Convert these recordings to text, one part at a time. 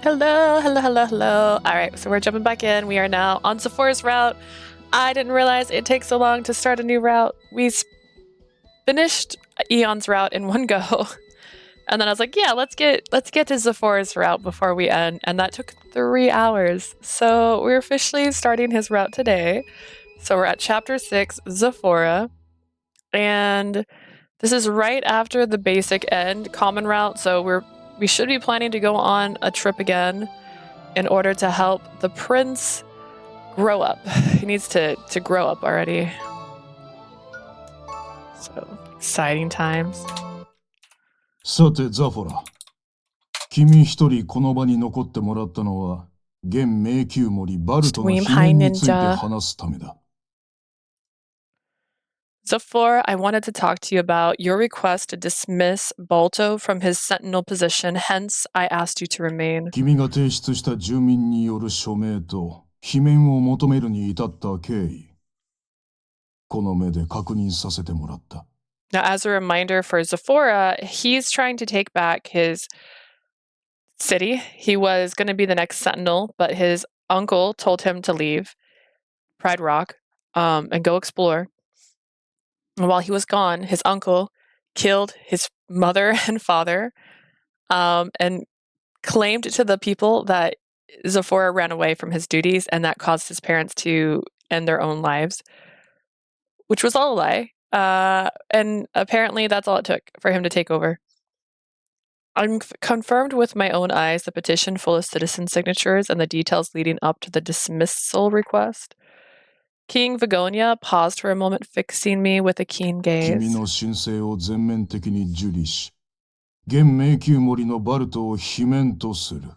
Hello, hello, hello, hello. All right, so we're jumping back in. We are now on Zafora's route. I didn't realize it takes so long to start a new route. We finished Eon's route in one go. And then I was like, yeah, let's get to Zafora's route before we end. And that took 3 hours. So we're officially starting his route today. So we're at chapter 6, Zafora. And this is right after the basic end common route. So we should be planning to go on a trip again in order to help the prince grow up. He needs to grow up already. So exciting times. さてザフォラ、君一人この場に残ってもらったのは現迷宮森バルトの秘伝について話すためだ。Zafora, I wanted to talk to you about your request to dismiss Balto from his sentinel position, hence I asked you to remain. 君が提出した住民による署名と罷免を求めるに至った経緯、この目で確認させてもらった。Now, as a reminder for Zafora, he's trying to take back his city. He was going to be the next sentinel, but his uncle told him to leave Pride Rock and go explore. And while he was gone, his uncle killed his mother and father and claimed to the people that Zafora ran away from his duties, and that caused his parents to end their own lives, which was all a lie. And apparently that's all it took for him to take over. I'm confirmed with my own eyes the petition full of citizen signatures and the details leading up to the dismissal request. King Vigonia paused for a moment, fixing me with a keen gaze. 君の申請を全面的に受理し、現迷宮森のバルトを罷免とする。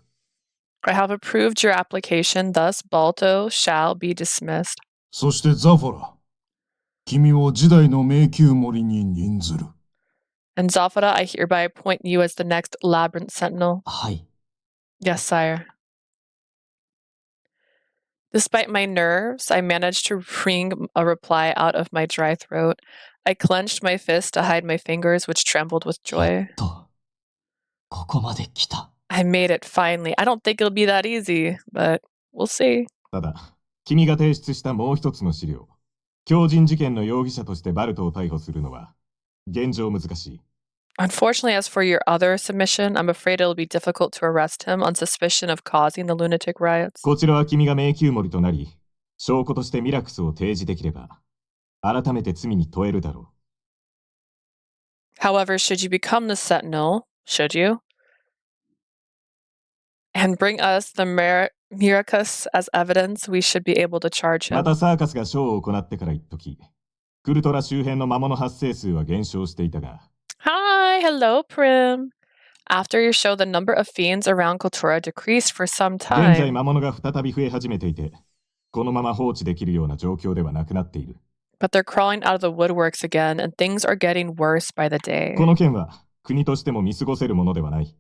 I have approved your application, thus Balto shall be dismissed. そしてザフォラ、君を時代の迷宮森に任ずる。And Zafora, I hereby appoint you as the next Labyrinth Sentinel. はい。 Yes, sire. Despite my nerves, I managed to wring a reply out of my dry throat. I clenched my fist to hide my fingers, which trembled with や joy. っと、ここまで来た。I made it finally. I don't think it'll be that easy, but we'll see. ただ、君が提出したもう一つの資料、狂人事件の容疑者としてバルトを逮捕するのは、現状難しい。Unfortunately, as for your other submission, I'm afraid it'll be difficult to arrest him on suspicion of causing the lunatic riots. こちらは君が迷宮森となり、証拠としてミラクスを提示できれば、改めて罪に問えるだろう。However, should you become the Sentinel, should you, and bring us the Miracus as evidence, we should be able to charge him. またサーカスがショーを行ってから一時、クルトラ周辺の魔物発生数は減少していたが、Hi, hello, Prim. After your show, the number of fiends around Kultura decreased for some 現在 time, 魔物が再び増え始めていて、このまま放置できるような状況ではなくなっている。but they're crawling out of the woodworks again, and things are getting worse by the day. この件は国としても見過ごせるものではない。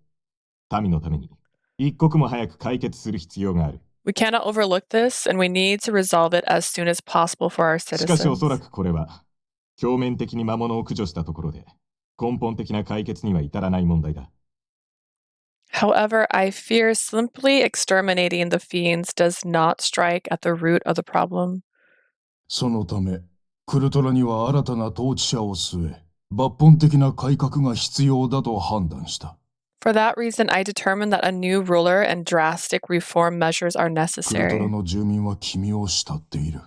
民のために一刻も早く解決する必要がある。We cannot overlook this, and we need to resolve it as soon as possible for our しかしおそ citizens. らくこれは表面的に魔物を駆除したところで根本的な解決には至らない問題だ。However, I fear simply exterminating the fiends does not strike at the root of the problem. そのため、クルトラには新たな統治者を据え、抜本的な改革が必要だと判断した。For that reason, I determined that a new ruler and drastic reform measures are クルトラ necessary. の住民は君を慕っている。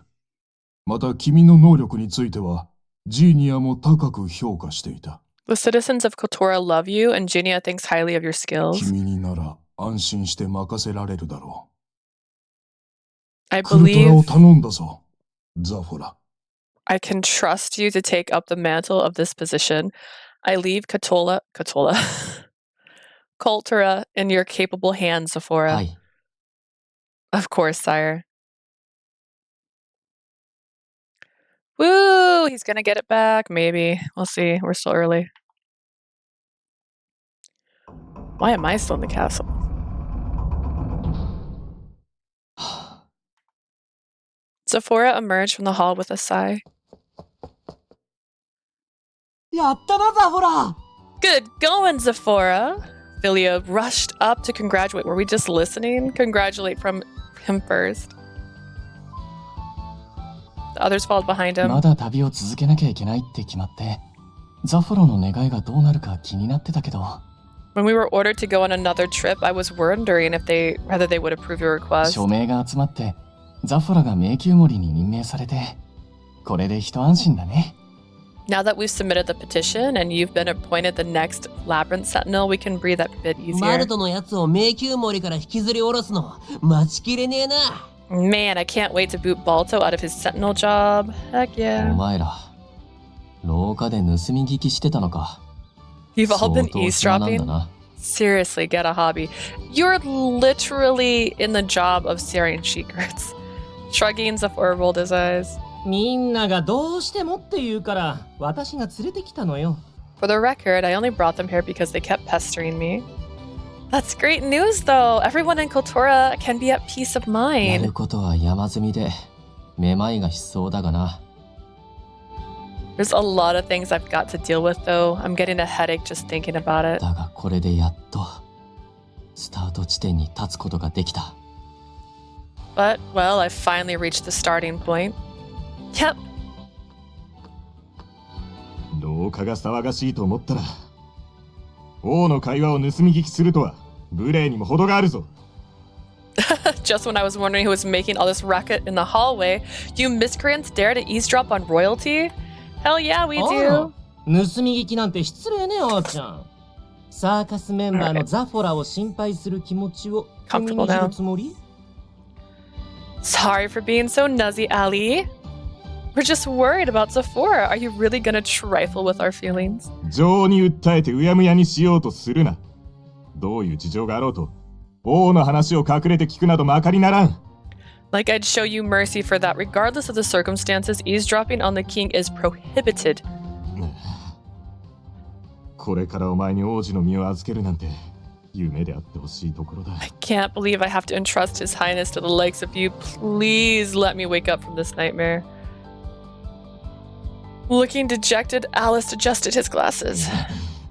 また君の能力については、ジーニアも高く評価していた。The citizens of Kotora love you, and Ginia thinks highly of your skills. 君になら安心して任せられるだろ I う。クルトラを believe 頼んだぞ、ザフォラ。I can trust you to take up the mantle of this position. I leave Kultura in your capable hands, は Zafora. い。 Of course, sire. Woo! He's gonna get it back, maybe. We'll see. We're still early. Why am I still in the castle? Zafora emerged from the hall with a sigh. やったな、ザフォラ。 Good going, Zafora! Vilio rushed up to congratulate. Were we just listening? Congratulate from him first. The others followed behind him. まだ旅を続けなきゃいけないって決まって、ザフォロの願いがどうなるか気になってたけど。When we were ordered to go on another trip, I was wondering whether they would approve your request. 署名が集まって、ザフォラが迷宮森に任命されて、これで一安心だね。Now that we've submitted the petition and you've been appointed the next Labyrinth Sentinel, we can breathe a bit easier. マルトのやつを迷宮森から引きずり下ろすの待ちきれねえな。Man, I can't wait to boot Balto out of his Sentinel job. Heck お yeah. 前ら、廊下で盗み聞きしてたのか。 You've all been 相当暇なんだ eavesdropping? な。 Seriously, get a hobby. You're literally in the job of sharing secrets. Shrugging, Zafora rolled his eyes. みんながどうしてもって言うから私が連れてきたのよ。 For the record, I only brought them here because they kept pestering me. That's great news, though. Everyone in Kotora can be at peace of やる mind. ことは山積みで、めまいがしそうだがな。 There's a lot of things I've got to deal with, though. I'm getting a headache just thinking about it. だがこれでやっと、スタート地点に立つことができた。 But, well, I finally reached the starting point. Yep. 廊下が騒がしいと思ったら、王の会話を盗み聞きするとは無礼にも程があるぞ。Just when I was wondering who was making all this racket in the hallway, you miscreants dare to eavesdrop on royalty? Hell yeah, we あ do. ら盗み聞きなんて失礼ねあーちゃん。サーカスメンバーのザフォラを心配する気持ちを君に知るつもり？ Sorry for being so nuzzy, Ali. We're just worried about Zafora. Are you really gonna trifle with our feelings? 情に訴えてうやむやにしようとするな。どういう事情があろうと、王の話を隠れて聞くなどまかりならん。Like I'd show you mercy for that. Regardless of the circumstances, eavesdropping on the king is prohibited. これからお前に王子の身を預けるなんて夢であってほしいところだ。 I can't believe I have to entrust His Highness to the likes of you. Please let me wake up from this nightmare. Looking dejected, Alice adjusted his glasses.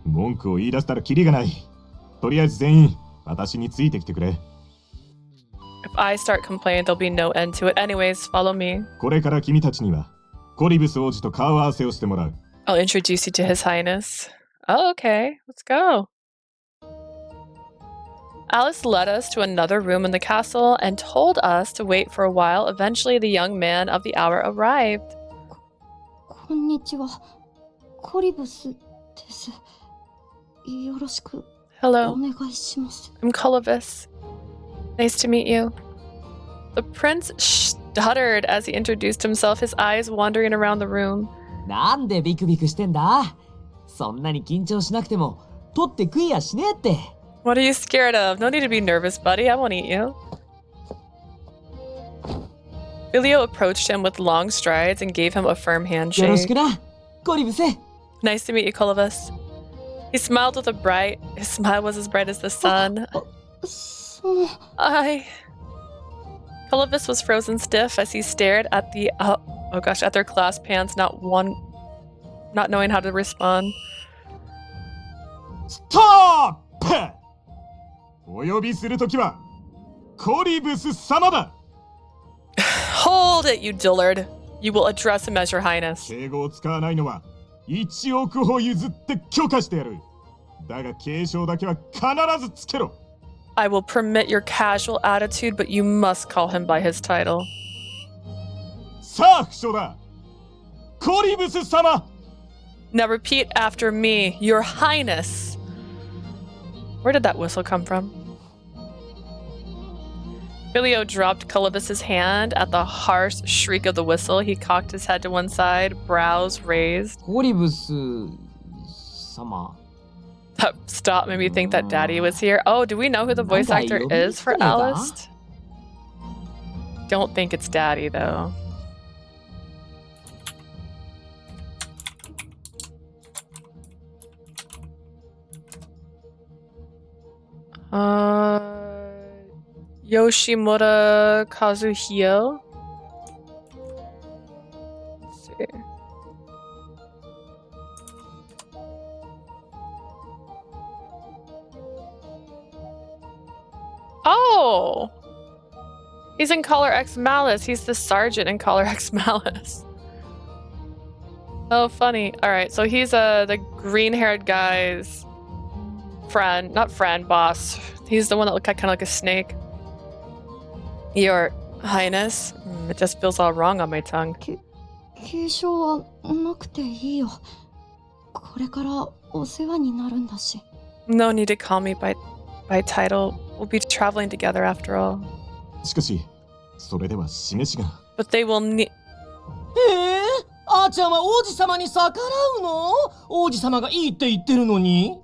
文句を言い出したらキリがない。とりあえず全員、私についてきてくれ。If I start complaining, there'll be no end to it. Anyways, follow me. これから君たちには、コリブス王子と顔合わせをしてもらう。I'll introduce you to His Highness. Oh, okay. Let's go. Alice led us to another room in the castle and told us to wait for a while. Eventually, the young man of the hour arrived. こんにちは。コリブスです。よろしく Hello, お願いします。 I'm Colovis. Nice to meet you. The prince stuttered as he introduced himself, his eyes wandering around the room. なんでビクビクしてんだ？そんなに緊張しなくても取って食いやしねえって。 What are you scared of? No need to be nervous, buddy. I won't eat you. Vilio approached him with long strides and gave him a firm よろし handshake. くな、コリブス。 Nice to meet you, Colovis. He smiled with his smile was as bright as the sun. その Colovis was frozen stiff as he stared at at their class pants, not knowing how to respond. ストップ！お呼びするときは、コリブス様だ！ Hold it, you dullard. You will address him as your highness. 敬語を使わないのは、1億歩譲って許可してやる。だが継承だけは必ずつけろ。 I will permit your casual attitude, but you must call him by his title. さあ、副将だ。コリブス様！ Now repeat after me, your highness. Where did that whistle come from? Vilio dropped Colovis's hand at the harsh shriek of the whistle. He cocked his head to one side, brows raised. コリブス様。 That stop made me think that Daddy was here. Oh, do we know who the voice actor is for Alice? Don't think it's Daddy, though. Yoshimura Kazuhio. Let's see. Oh! He's in Collar X Malice. He's the sergeant in Collar X Malice. Oh, funny. Alright, so he's the green-haired guy's friend. Not friend, boss. He's the one that looked kind of like a snake. Your Highness? It just feels all wrong on my tongue. 継承はなくていいよ。これからお世話になるんだし。No need to call me by title. We'll be traveling together after all. しかし、それでは示しが。But they will need... あーちゃんは王子様に逆らうの？王子様がいいって言ってるのに？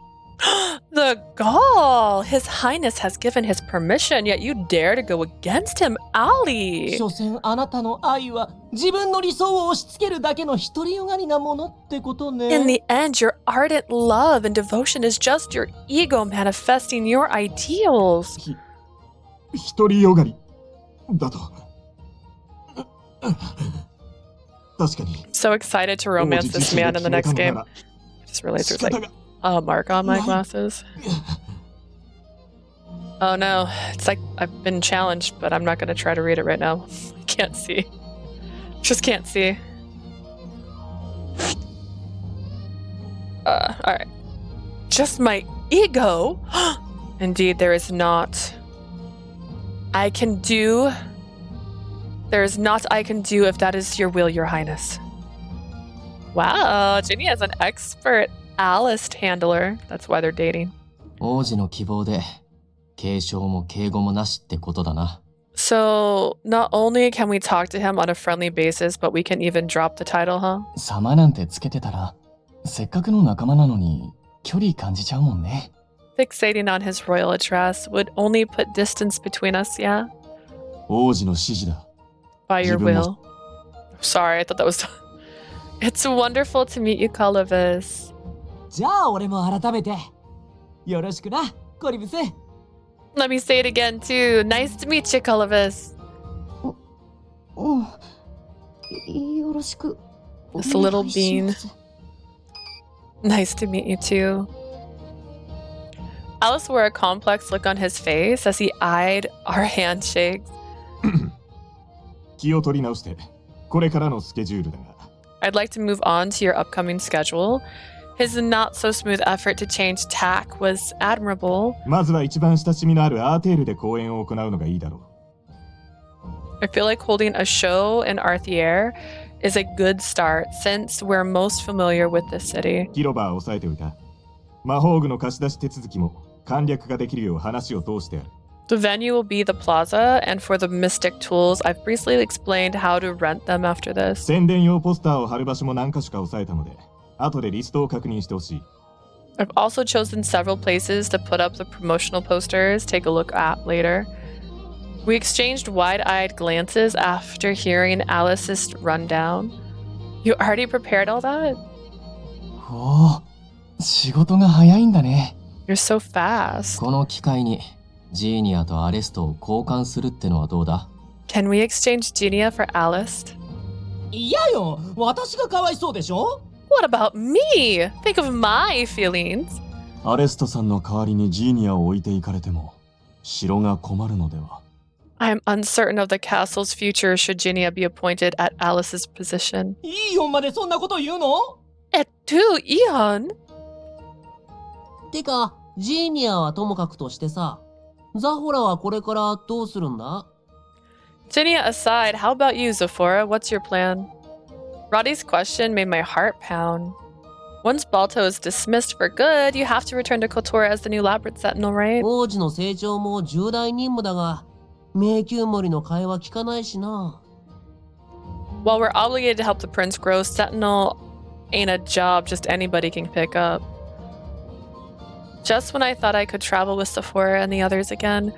The gall! His Highness has given his permission, yet you dare to go against him, Ali! 所詮あなたの愛は自分の理想を押し付けるだけの独りよがりなものってことね。 In the end, your ardent love and devotion is just your ego manifesting your ideals. 独りよがりだと。確かに。 So excited to romance this man in the next game. I just realized there's like a mark on my glasses. Oh no, it's like I've been challenged, but I'm not going to try to read it right now. I can't see. Just can't see. Alright. Just my ego? Indeed, there is not. I can do. There is not I can do if that is your will, your highness. Wow, Ginny has an expert Alice handler. That's why they're dating. 王子の希望で継承も敬語もなしってことだな。 So, not only can we talk to him on a friendly basis, but we can even drop the title, huh? 様なんてつけてたら、せっかくの仲間なのに距離感じちゃうもんね。 Fixating on his royal address would only put distance between us, yeah? 王子の指示だ。 By your will. Sorry, I thought that was... It's wonderful to meet you, Colovis. じゃあ俺も改めてよろしくな、コリブス。 Let me say it again, too. Nice to meet you, Colovis. よろしく。 This little bean. Nice to meet you, too. Alice wore a complex look on his face as he eyed our handshakes. 気を取り直して、これからのスケジュールだが。 I'd like to move on to your upcoming schedule. His not-so-smooth effort to change tack was admirable. まずは一番親しみのあるアーテールで公演を行うのがいいだろう。 I feel like holding a show in Arthier is a good start since we're most familiar with this city. 広場は押さえておいた。魔法具の貸し出し手続きも簡略化できるよう話を通してある。 The venue will be the plaza, and for the mystic tools, I've briefly explained how to rent them after this. 宣伝用ポスターを貼る場所も何か所か押さえたので、後でリストを確認してほしい。 I've also chosen several places to put up the promotional posters. Take a look at later. We exchanged wide-eyed glances after hearing Alice's rundown. You already prepared all that? おお、仕事が早いんだね。 You're so fast. この機会にジーニアとアレストを交換するってのはどうだ？ Can we exchange Genia for Alice? いやよ、私がかわいそうでしょ？ What about me? Think of my feelings. アレストさんの代わりにジーニアを置いていかれても城が困るのでは。 I'm uncertain of the castle's future should Genia be appointed at Alice's position. いいよまでそんなこと言うの？ Et tu, Ian? てか、ジーニアはともかくとしてさ、ザホラはこれからどうするんだ？ Genia aside, how about you, Zafora? What's your plan? Roddy's question made my heart pound. Once Balto is dismissed for good, you have to return to Kotor as the new Labyrinth Sentinel, right? 王子の成長も重大任務だが、迷宮森の会話聞かないしな。 While we're obligated to help the prince grow, Sentinel ain't a job just anybody can pick up. Just when I thought I could travel with Zafora and the others again,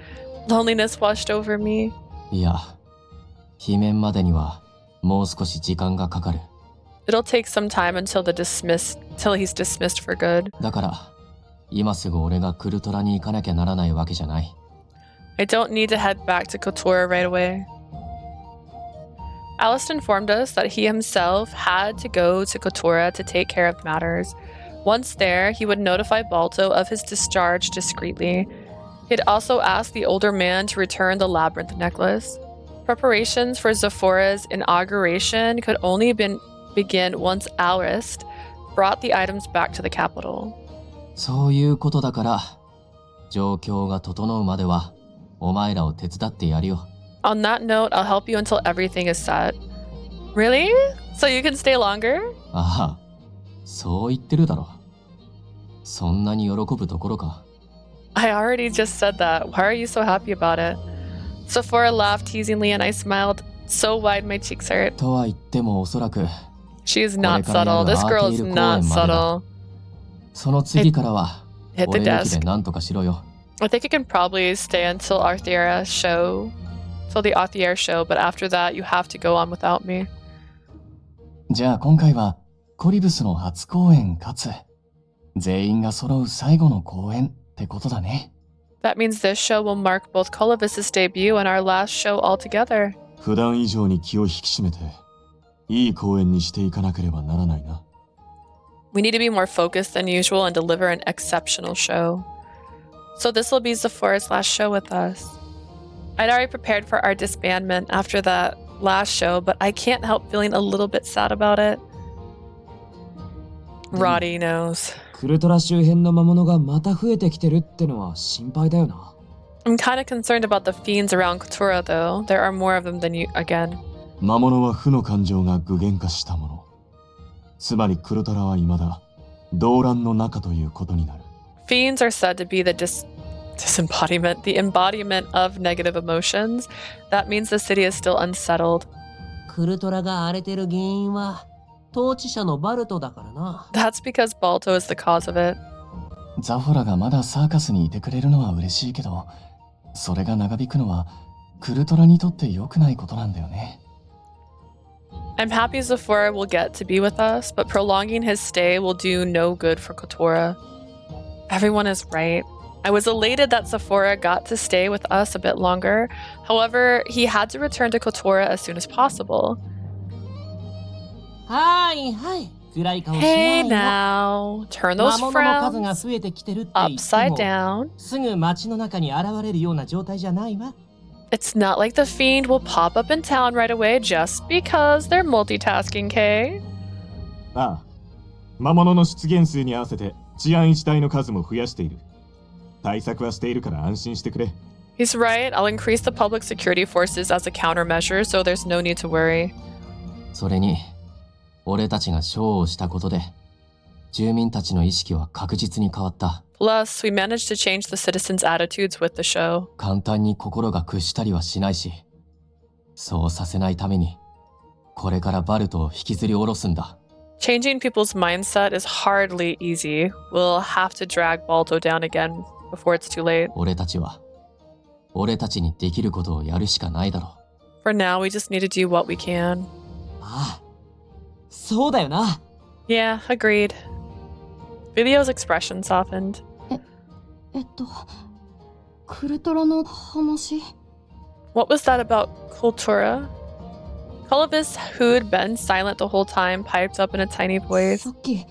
loneliness washed over me. いや、罷免までにはもう少し時間がかかる。 It'll take some time until he's dismissed for good. だから、今すぐ俺がクルトラに行かなきゃならないわけじゃない。 I don't need to head back to Kotor right away. Alice informed us that he himself had to go to Kotora to take care of matters. Once there, he would notify Balto of his discharge discreetly. He'd also asked the older man to return the labyrinth necklace. Preparations for Zafora's inauguration could only begin once Alrist brought the items back to the capital. そういうことだから、状況が整うまでは、お前らを手伝ってやるよ。On that note, I'll help you until everything is set. Really? So you can stay longer? ああ、そう言ってるだろ。そんなに喜ぶところか。I already just said that. Why are you so happy about it? Zafora laughed teasingly and I smiled so wide my cheeks hurt. とは言ってもおそらく、 She is not subtle. This girl is not subtle. その次からは、 Hit the 俺抜きで desk. 何とかしろよ。I think you can probably stay until Arthuria's show. Till the Arthurier show, but after that, you have to go on without me. じゃあ今回は、コリブスの初公演かつ、全員が揃う最後の公演ってことだね。That means this show will mark both Colovis's debut and our last show altogether. 普段以上に気を引き締めて、いい公演にしていかなければならないな。We need to be more focused than usual and deliver an exceptional show. So this will be Zafora's last show with us. I'd already prepared for our disbandment after that last show, but I can't help feeling a little bit sad about it. Roddy knows. クルトラ周辺の魔物がまた増えてきてるってのは心配だよな。I'm kind of concerned about the fiends around Kotura, though. There are more of them than you again. 魔物は負の感情が具現化したもの。つまりクロトラは未だ動乱の中ということになる。Fiends are said to be the disembodiment, the embodiment of negative emotions. That means the city is still unsettled. クルトラが荒れてる原因は統治者のバルトだからな。 That's because Balto is the cause of it. ザフォラがまだサーカスにいてくれるのは嬉しいけど、それが長引くのはクルトラにとって良くないことなんだよね。I'm happy Zafora will get to be with us, but prolonging his stay will do no good for Kotora. Everyone is right. I was elated that Zafora got to stay with us a bit longer. However, he had to return to Kotora as soon as possible. はいはい。暗い顔しない Hey よ。 now, turn 魔 those 物の数が frowns 増えてきてるって言って upside も down. すぐ街の中に現れるような状態じゃないわ。It's not like the fiend will pop up in town right away just because they're multitasking, Kay. ああ、魔物の出現数に合わせて治安一隊の数も増やしている。対策はしているから安心してくれ。He's right. I'll increase the public security forces as a countermeasure, so there's no need to worry. それに、俺たちがショーをしたことで、住民たちの意識は確実に変わった。Plus, we managed to change the citizens' attitudes with the show. 簡単に心が屈したりはしないし、そうさせないために、これからバルトを引きずり下ろすんだ。Changing people's mindset is hardly easy. We'll have to drag Balto down again before it's too late. 俺たちは、俺たちにできることをやるしかないだろ For now, we just need to do what we can. ああ、そうだよな。Yeah, agreed. Video's expression softened. クルトラの話 What was that about Kultura? Colovis, who'd been silent the whole time, piped up in a tiny voice. さっき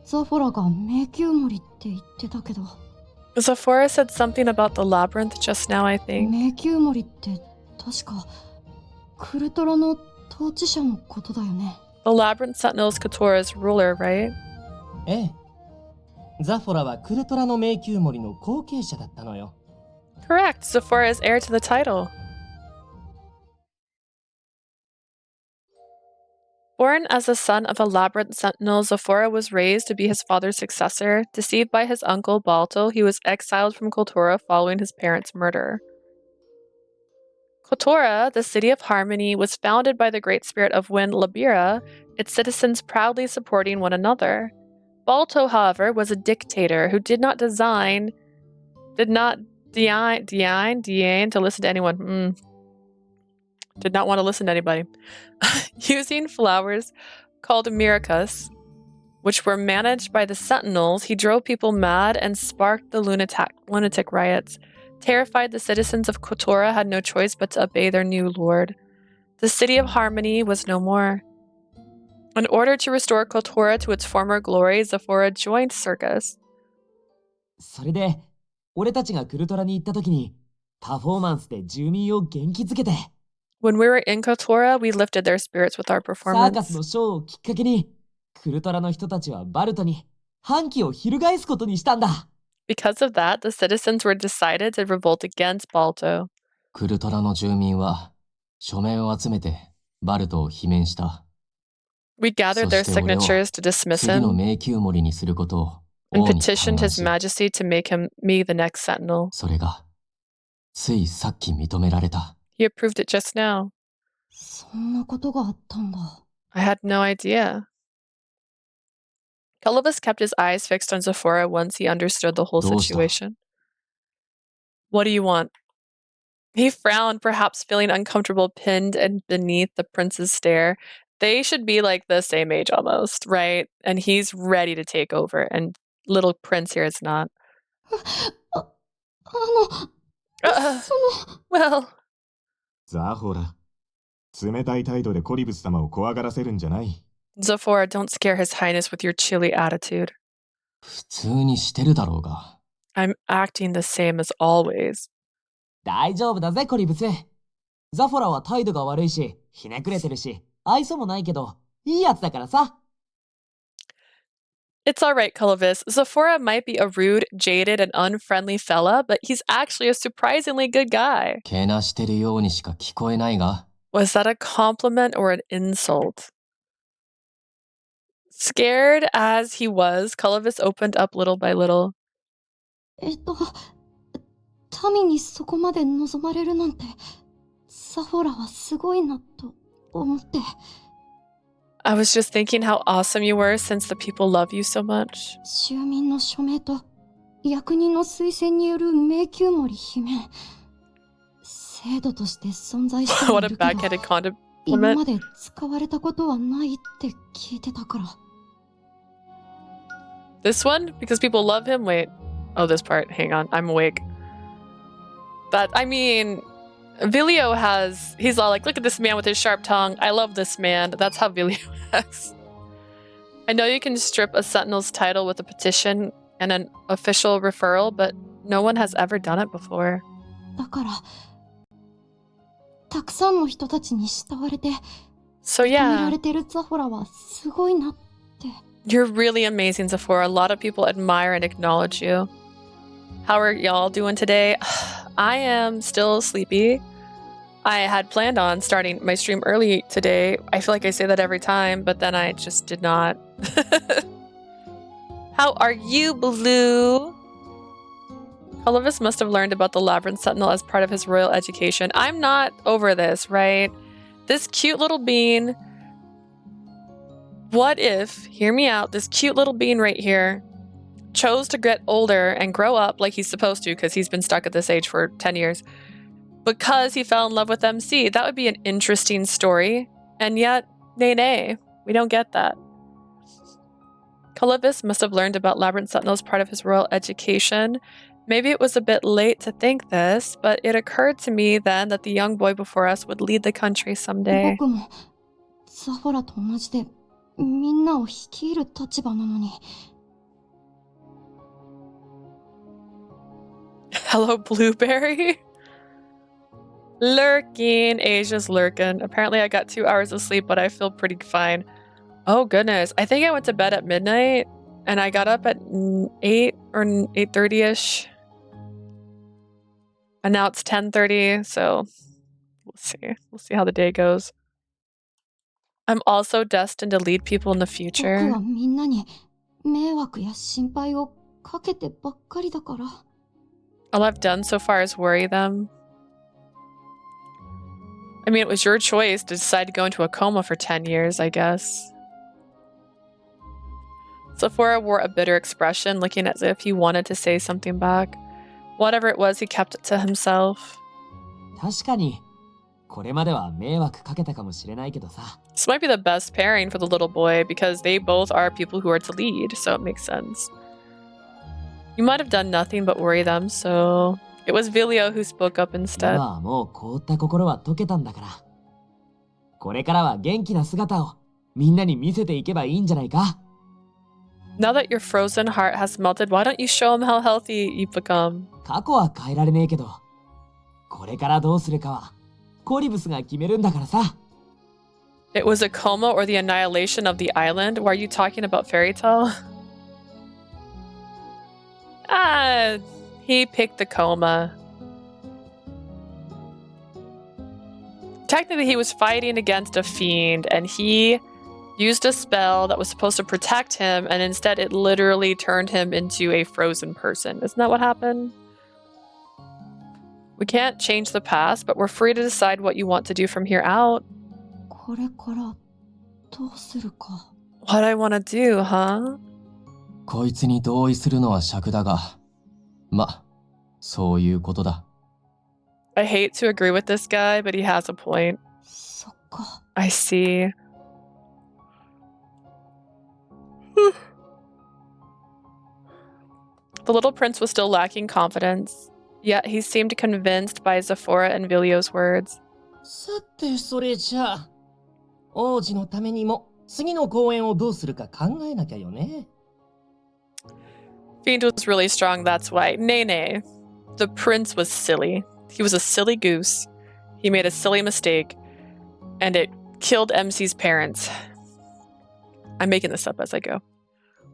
ザフォラが迷宮森って言ってたけど Zafora said something about the labyrinth just now, I think. 迷宮森って確かクルトラの統治者のことだよね The labyrinth sentinel is Kultura's ruler, right? ええ。ザフォラはクルトラの迷宮森の後継者だったのよ。Correct. Zafora is heir to the title. Born as the son of a labyrinth sentinel, Zafora was raised to be his father's successor. Deceived by his uncle Balto, he was exiled from Kultura following his parents' murder. Kotora, the city of harmony, was founded by the great spirit of wind Labira, its citizens proudly supporting one another. Balto, however, was a dictator who did not deign to listen to anyone. Did not want to listen to anybody. Using flowers called miracus, which were managed by the sentinels, he drove people mad and sparked the lunatic riots. Terrified, the citizens of Kotora had no choice but to obey their new lord. The city of harmony was no more. In order to restore Kotora to its former glory, Zafora joined Circus. それで俺たちがクルトラに行った時に、パフォーマンスで住民を元気づけて、 When we were in Kotora, we lifted their spirits with our サーカス performance. のショーをきっかけに、クルトラの人たちはバルトに反旗を翻すことにしたんだ。 Because of that, the citizens were decided to revolt against Balto. クルトラの住民は署名を集めてバルトを罷免した。 We gathered their そして俺を signatures to dismiss 次の him 迷宮森にすることを and 王に petitioned 嘆願 His し、 Majesty to make me the next sentinel. それがついさっき認められた。 He approved it just now. そんなことがあったんだ。 I had no idea. Calibus kept his eyes fixed on Zafora once he understood the whole どうした？ situation. What do you want? He frowned, perhaps feeling uncomfortable, pinned and beneath the prince's stare. They should be like the same age almost, right? And he's ready to take over, and little prince here is not. その、 Well, ザフォラ、冷たい態度でコリブス様を怖がらせるんじゃない。 Zafora, don't scare His Highness with your chilly attitude. 普通にしてるだろうが。 I'm acting the same as always. 大丈夫だぜコリブス。ザフォラは態度が悪いし、ひねくれてるし、愛想もないけど、いいやつだからさ。 It's all right, Calibus. Zafora might be a rude, jaded, and unfriendly fella, but he's actually a surprisingly good guy. けなしてるようにしか聞こえないが。 Was that a compliment or an insult? Scared as he was, Calibus opened up little by little. 民にそこまで望まれるなんて、サフォラはすごいなと思って。 I was just thinking how awesome you were since the people love you so much. 住民の署名と役人の推薦による迷宮森罷免。制度として存在してい What a るけど、 backhanded 今ま compliment. で使われたことはないって聞いてたから。 This one? Because people love him? Wait. Oh, this part. Hang on. I'm awake. I mean, Vilio he's all like, look at this man with his sharp tongue. I love this man. That's how Vilio acts. I know you can strip a sentinel's title with a petition and an official referral, but no one has ever done it before. だから、たくさんの人たちに慕われて、 So 認めら yeah, れてるザフォラはすごいなって。 you're really amazing, Zafora. A lot of people admire and acknowledge you. How are y'all doing today? I am still sleepy. I had planned on starting my stream early today. I feel like I say that every time, but then I just did not. How are you, Blue? Calibus must have learned about the Labyrinth Sentinel as part of his royal education. I'm not over this, right? This cute little bean. What if, hear me out, this cute little bean right here chose to get older and grow up like he's supposed to because he's been stuck at this age for 10 years because he fell in love with MC. That would be an interesting story. And yet, nay, we don't get that. Calibus must have learned about Labyrinth Sentinel as part of his royal education. Maybe it was a bit late to think this, but it occurred to me then that the young boy before us would lead the country someday. 僕もザフォラと同じでみんなを率いる立場なのに。 Hello, Blueberry. Lurking. Asia's lurking. Apparently I got 2 hours of sleep, but I feel pretty fine. Oh, goodness. I think I went to bed at midnight, and I got up at 8 or 8:30-ish. And now it's 10:30, so we'll see. We'll see how the day goes. I'm also destined to lead people in the 僕 future. はみんなに迷惑や心配をかけてばっかりだから。 All I've done so far is worry them. I mean, it was your choice to decide to go into a coma for 10 years, I guess. Zafora wore a bitter expression, looking as if he wanted to say something back. Whatever it was, he kept it to himself. 確かに、これまでは迷惑かけたかもしれないけどさ。 This might be the best pairing for the little boy because they both are people who are to lead, so it makes sense. You might have done nothing but worry them, so it was Vilio who spoke up 今 instead. はもう凍った心は溶けたんだから。これからは元気な姿をみんなに見せていけばいいんじゃないか。Now that your frozen heart has melted, why don't you show him how healthy you've become? 過去は変えられねえけど、これからどうするかはコリブスが決めるんだからさ。It was a coma or the annihilation of the island? Why are you talking about fairy tale? He picked the coma. Technically, he was fighting against a fiend, and he used a spell that was supposed to protect him, and instead it literally turned him into a frozen person. Isn't that what happened? We can't change the past, but we're free to decide what you want to do from here out. これからどうするか。What I want to do, huh? こいつに同意するのは尺だが、ま、そういうことだ。I hate to agree with this guy, but he has a point. そっか。I see. The little prince was still lacking confidence, yet he seemed convinced by Zafora and Vilio's words. さて、それじゃあ、王子のためにも次の公演をどうするか考えなきゃよね。Fiend was really strong, that's why. Nay, nay. The prince was silly. He was a silly goose. He made a silly mistake, and it killed MC's parents. I'm making this up as I go.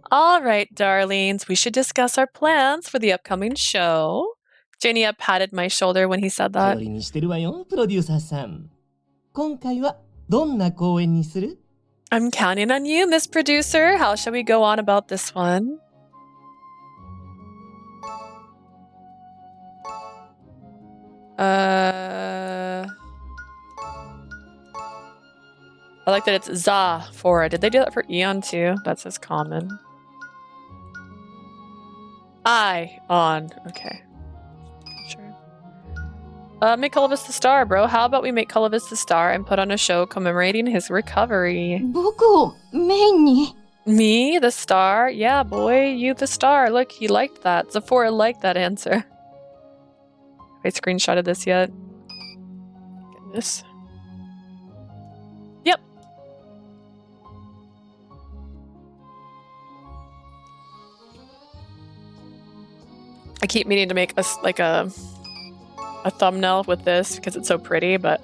All right, darlings, we should discuss our plans for the upcoming show. Jania patted my shoulder when he said that. 頼りにしてるわよ、プロデューサーさん。今回はどんな公演にする？ I'm counting on you, Miss Producer. How shall we go on about this one? I like that it's Zafora. Did they do that for Eon too? That says common. On. Okay. Sure. Make Cullivis the star, bro. How about we make Cullivis the star and put on a show commemorating his recovery? 僕をメインに。 Me, the star? Yeah, boy, you the star. Look, he liked that. Zafora liked that answer. Have I screenshotted this yet? Goodness. Yep. I keep meaning to make a thumbnail with this because it's so pretty, but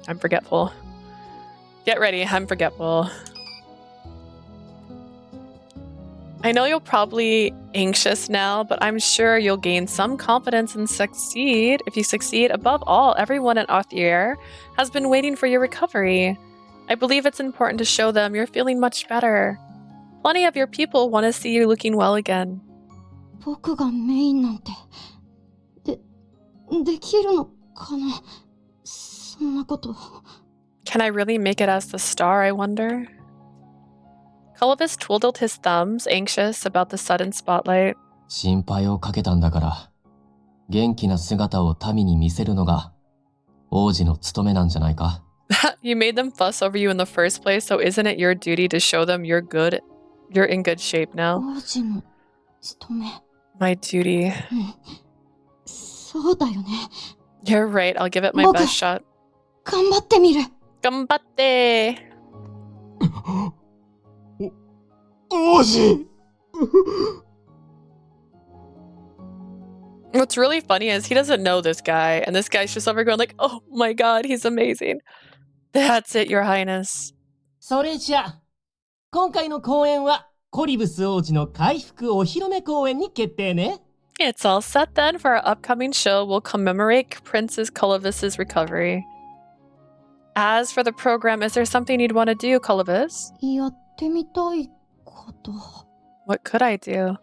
I'm forgetful. Get ready, I'm forgetful. I know you're probably anxious now, but I'm sure you'll gain some confidence and succeed. If you succeed, above all, everyone at Arthier has been waiting for your recovery. I believe it's important to show them you're feeling much better. Plenty of your people want to see you looking well again. 僕がメインなんて。できるのかなそんなこと。Can I really make it as the star, I wonder? Cullivis twiddled his thumbs, anxious about the sudden spotlight. 心配をかけたんだから、元気な姿を民に見せるのが王子の務めなんじゃないか? You made them fuss over you in the first place, so isn't it your duty to show them you're in good shape now? 王子の務め。My duty. そうだよね。You're right, I'll give it my 僕、 best shot. 頑張ってみる。頑張って! 王子 What's really funny is he doesn't know this guy, and this guy's just over going like, oh my god, he's amazing. That's it, your highness. それじゃ、今回の公演はコリブス王子の回復お披露目公演に決定ね。It's all set then. For our upcoming show, we'll commemorate Princess Cullivis's recovery. As for the program, is there something you'd want to do, Cullivis? やってみたいこと。What could I do?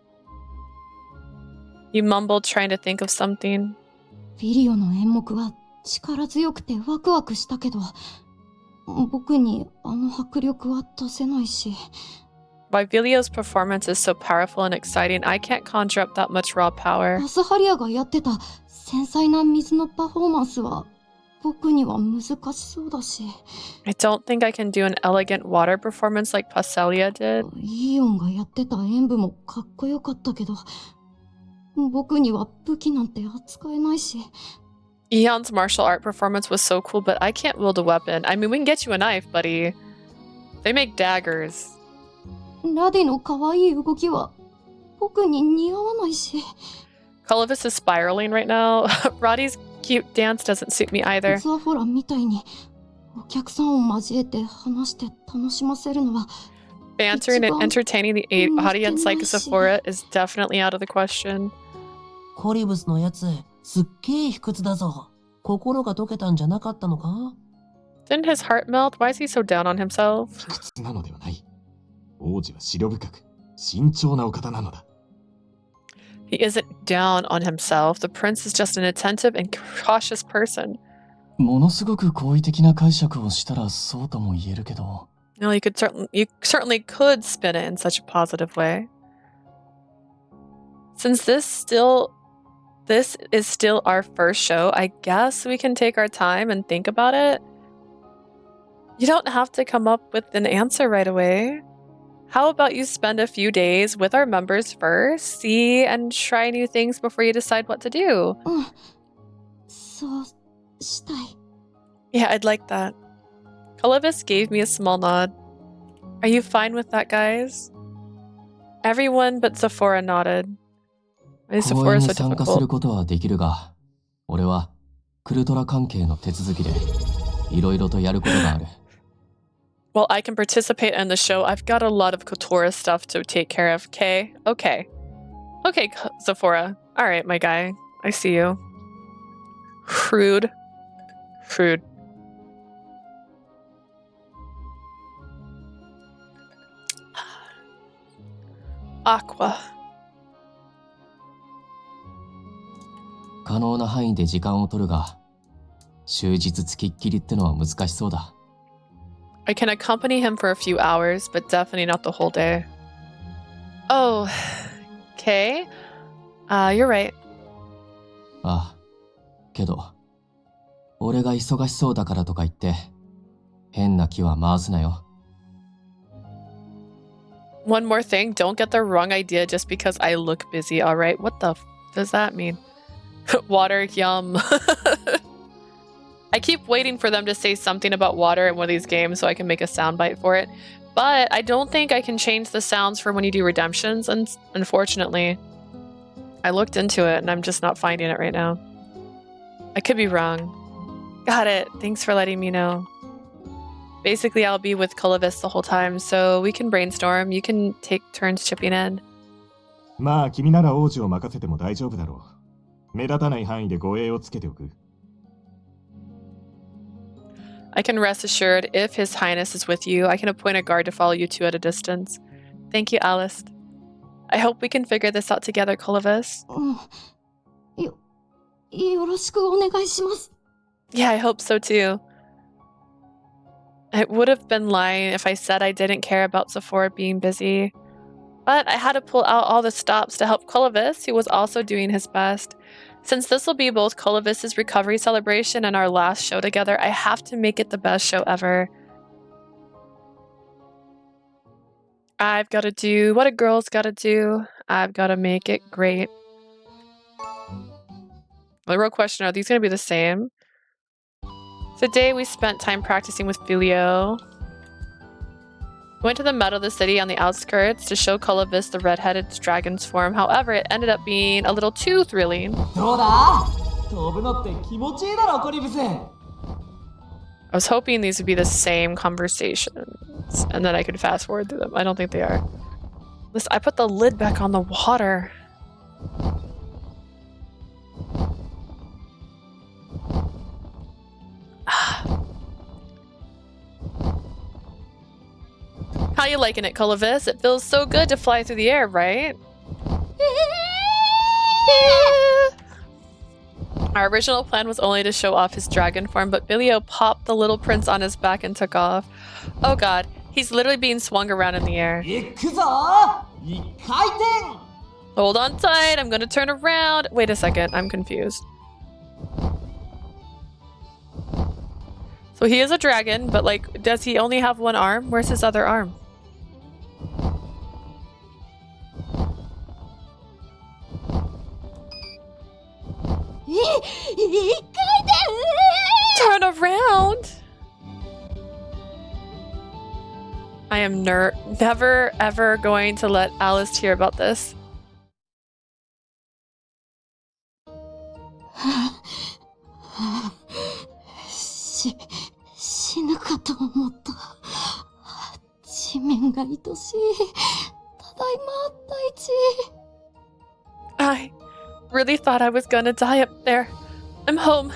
You mumbled, trying to think of something. ビリオの演目は力強くてワクワクしたけど、僕にあの迫力は出せないし。While Vilio's performance is so powerful and exciting, I can't conjure up that much raw power. アスハリアがやってた繊細な水のパフォーマンスは僕には難しそうだし。I don't think I can do an elegant water performance like Passelia did. イオンがやってた演舞もかっこよかったけど、僕には武器なんて扱えないし。Eon's martial art performance was so cool, but I can't wield a weapon. I mean, we can get you a knife, buddy. They make daggers. ラディの可愛い動きは僕に似合わないし。Colovis is spiraling right now. Roddy's cute dance doesn't suit me either. ザフォラみたいにお客さんを交えて話して楽しませるのは Bantering and entertaining the audience like Zafora is definitely out of the question. コリブスのやつ、すっげえ卑屈だぞ。心が溶けたんじゃなかったのか？ Didn't his heart melt? Why is he so down on himself? 卑屈なのではない。王子は思慮深く、慎重なお方なのだ。He isn't down on himself. The prince is just an attentive and cautious person. ものすごく好意的な解釈をしたらそうとも言えるけど。No, you certainly could spin it in such a positive way. Since this is still our first show, I guess we can take our time and think about it. You don't have to come up with an answer right away. How about you spend a few days with our members first, see and try new things before you decide what to do? そうしたい。 Yeah, I'd like that. Colovis gave me a small nod. Are you fine with that, guys? Everyone but Zafora nodded. Why is 公 Zafora 演 so に参加する difficult? ことはできるが、俺はクルトラ関係の手続きでいろいろとやることがある。Well, I can participate in the show. I've got a lot of Kotora stuff to take care of. Okay? Okay, Zafora. All right, my guy. I see you. Rude. Aqua. 可能な範囲で時間を取るが、終日つきっきりってのは難しそうだ。I can accompany him for a few hours, but definitely not the whole day. Oh, okay. You're right. ああ、けど、俺が忙しそうだからとか言って、変な気は回すなよ。One more thing, don't get the wrong idea just because I look busy, alright? What the does that mean? Water, yum. I keep waiting for them to say something about water in one of these games so I can make a soundbite for it. But I don't think I can change the sounds for when you do redemptions, and unfortunately. I looked into it and I'm just not finding it right now. I could be wrong. Got it. Thanks for letting me know. Basically, I'll be with Colovis the whole time, so we can brainstorm. You can take turns chipping in. まあ君なら王子を任せても大丈夫だろう。目立たない範囲で護衛をつけておく。I can rest assured, if His Highness is with you, I can appoint a guard to follow you two at a distance. Thank you, Alice. I hope we can figure this out together, Colovis. よろしくお願いします。 Yeah, I hope so too. It would have been lying if I said I didn't care about Zafora being busy. But I had to pull out all the stops to help Colovis, who was also doing his best. Since this will be both Colovis's recovery celebration and our last show together, I have to make it the best show ever. I've got to do what a girl's got to do. I've got to make it great. The real question, are these going to be the same? Today we spent time practicing with Filio. Went to the meadow of the city on the outskirts to show Colovis the red-headed dragon's form. However, it ended up being a little too thrilling. どうだ？飛ぶのって気持ちいいだろ、コリブス。 I was hoping these would be the same conversations and then I could fast forward through them. I don't think they are. Listen, I put the lid back on the water. How you liking it, Colovis? It feels so good to fly through the air, right? Our original plan was only to show off his dragon form, but Bilio popped the little prince on his back and took off. Oh god, he's literally being swung around in the air. 行くぞ！一回転！ Hold on tight, I'm gonna turn around. Wait a second, I'm confused. So he is a dragon, but like, does he only have one arm? Where's his other arm? Turn around! I am never ever going to let Alice hear about this. 死ぬかと思った。地面が愛しい。ただいま、大地。I really thought I was gonna die up there. I'm home.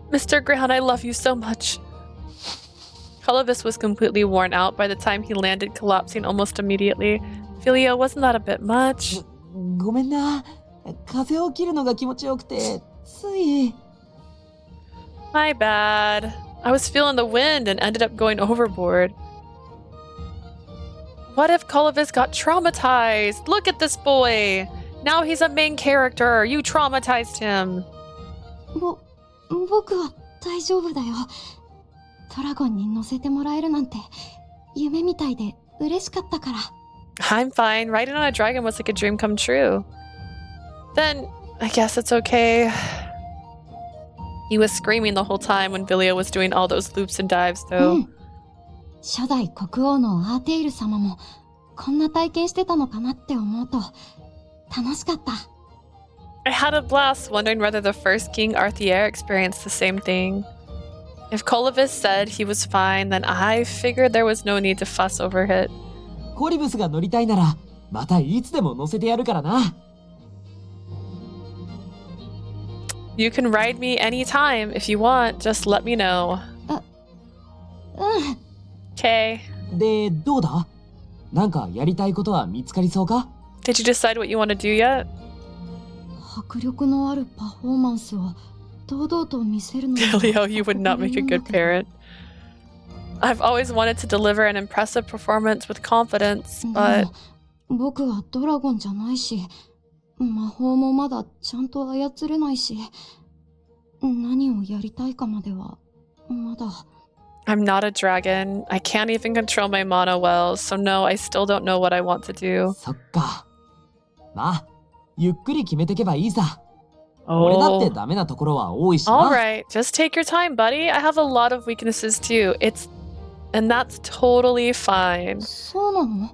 Mr. Grant, I love you so much. Colovis was completely worn out by the time he landed, collapsing almost immediately. Filio, wasn't that a bit much? ごめんな。風を切るのが気持ちよくて、つい。My bad. I was feeling the wind and ended up going overboard. What if Colovis got traumatized? Look at this boy! Now he's a main character. You traumatized him. 僕は大丈夫だよ。ドラゴンに乗せてもらえるなんて夢みたいで嬉しかったから。I'm fine. Riding on a dragon was like a dream come true. Then, I guess it's okay. He was screaming the whole time when Vilio was doing all those loops and dives, though. 初代国王のアーテイル様もこんな体験してたのかなって思うと楽しかった。I had a blast wondering whether the first King Arthier experienced the same thing. If Colovis said he was fine, then I figured there was no need to fuss over it. コリブスが乗りたいなら、またいつでも乗せてやるからな。You can ride me anytime if you want. Just let me know. うん。Okay. で、どうだ？なんかやりたいことは見つかりそうか？ Did you decide what you want to do yet? 迫力のあるパフォーマンスを堂々と見せるのが Leo, you would not make a good parent. I've always wanted to deliver an impressive performance with confidence, で but も僕はドラゴンじゃないし、魔法もまだちゃんと操れないし、何をやりたいかまではまだ。I'm not a dragon. I can't even control my mana wells, so no, I still don't know what I want to do. そっか。まあ、ゆっくり決めてけばいいさ。俺だってダメなところは多いしな。Alright, just take your time, buddy. I have a lot of weaknesses too. And that's totally fine. そうなの？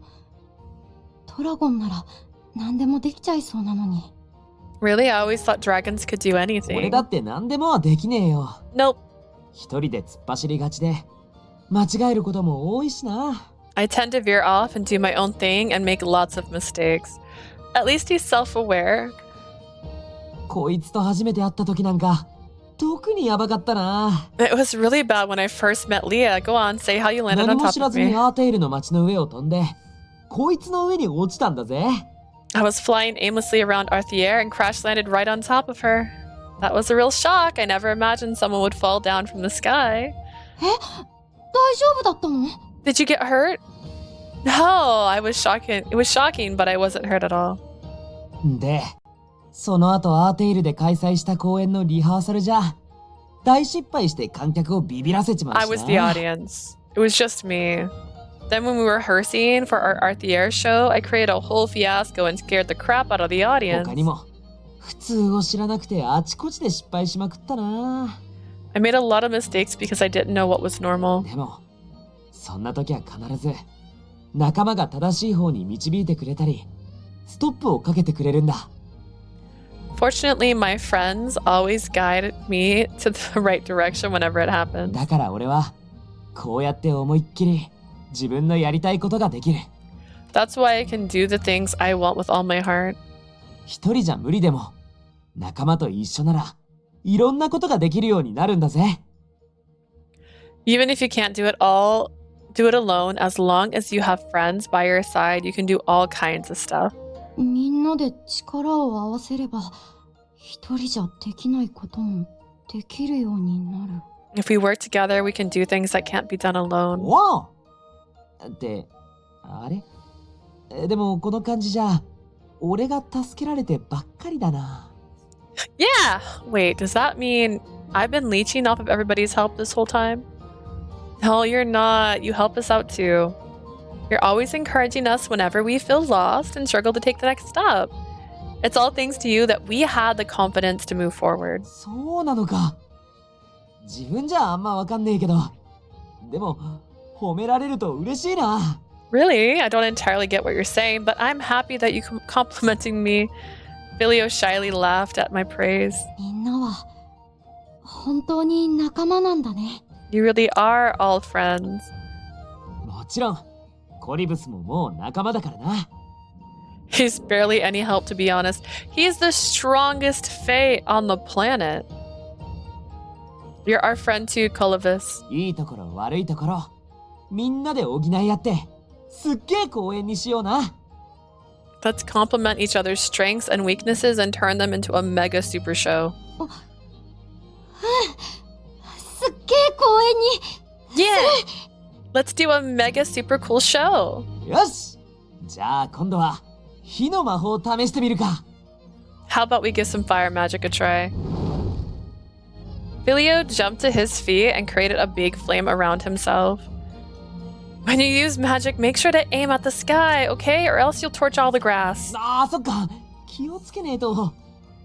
ドラゴンなら何でもできちゃいそうなのに。Really? I always thought dragons could do 俺 anything. だって何でもはできねえよ。 Nope. 一人で突っ走りがちで、間違えることも多いしな。I tend to veer off and do my own thing and make lots of mistakes. At least he's self-aware. こいつと初めて会った時なんか、特にヤバかったな。It was really bad when I first met Leah. Go on, say how you landed 何 on も top 知ら of ずに me. アーテイルの街の上を飛んで、こいつの上に落ちたんだぜ。I was flying aimlessly around Arthier and crash landed right on top of her. That was a real shock. I never imagined someone would fall down from the sky. 大丈夫だったの？ Did you get hurt? No, I was shocking. It was shocking, but I wasn't hurt at all. で、その後アーテイルで開催した公演のリハーサルじゃ、大失敗して観客をビビらせちまうしな。I was the audience. It was just me. Then when we were rehearsing for our Arthier show, I created a whole fiasco and scared the crap out of the audience. 他にも、普通を知らなくてあちこちで失敗しまくったな。I made a lot of mistakes because I didn't know what was normal. でも、そんな時は必ず、仲間が正しい方に導いてくれたり、ストップをかけてくれるんだ。Fortunately, my friends always guided me to the right direction whenever it happened. だから俺は、こうやって思いっきり自分のやりたいことができる。That's why I can do the things I want with all my heart. 一人じゃ無理でも、仲間と一緒なら、いろんなことができるようになるんだぜ。Even if you can't do it all, do it alone. As long as you have friends by your side, you can do all kinds of stuff. みんなで力を合わせれば、一人じゃできないこともできるようになる。If we work together, we can do things that can't be done alone. おお！って、あれ？でもこの感じじゃ、俺が助けられてばっかりだな。Yeah! Wait, does that mean I've been leeching off of everybody's help this whole time? No, you're not. You help us out too. You're always encouraging us whenever we feel lost and struggle to take the next step. It's all thanks to you that we had the confidence to move forward. そうなのか。自分じゃあんまわかんねえけど、でも、褒められると嬉しいな。 Really? I don't entirely get what you're saying, but I'm happy that you complimenting me. Filio shyly laughed at my praise. みんなは本当に仲間なんだね。 You really are all friends. もちろん、コリブスももう仲間だからな。 He's barely any help, to be honest. He's the strongest Fae on the planet. You're our friend too, Colovis. いいところ悪いところ、みんなで補い合って、すっげえ公演にしような。 Let's complement each other's strengths and weaknesses and turn them into a mega super show. すっげえ公園に。 Yeah! Let's do a mega super cool show. よし、じゃあ今度は火の魔法を試してみるか。 How about we give some fire magic a try? Filio jumped to his feet and created a big flame around himself. When you use magic, make sure to aim at the sky, okay? Or else you'll torch all the grass. ああ、そっか。気をつけねえと。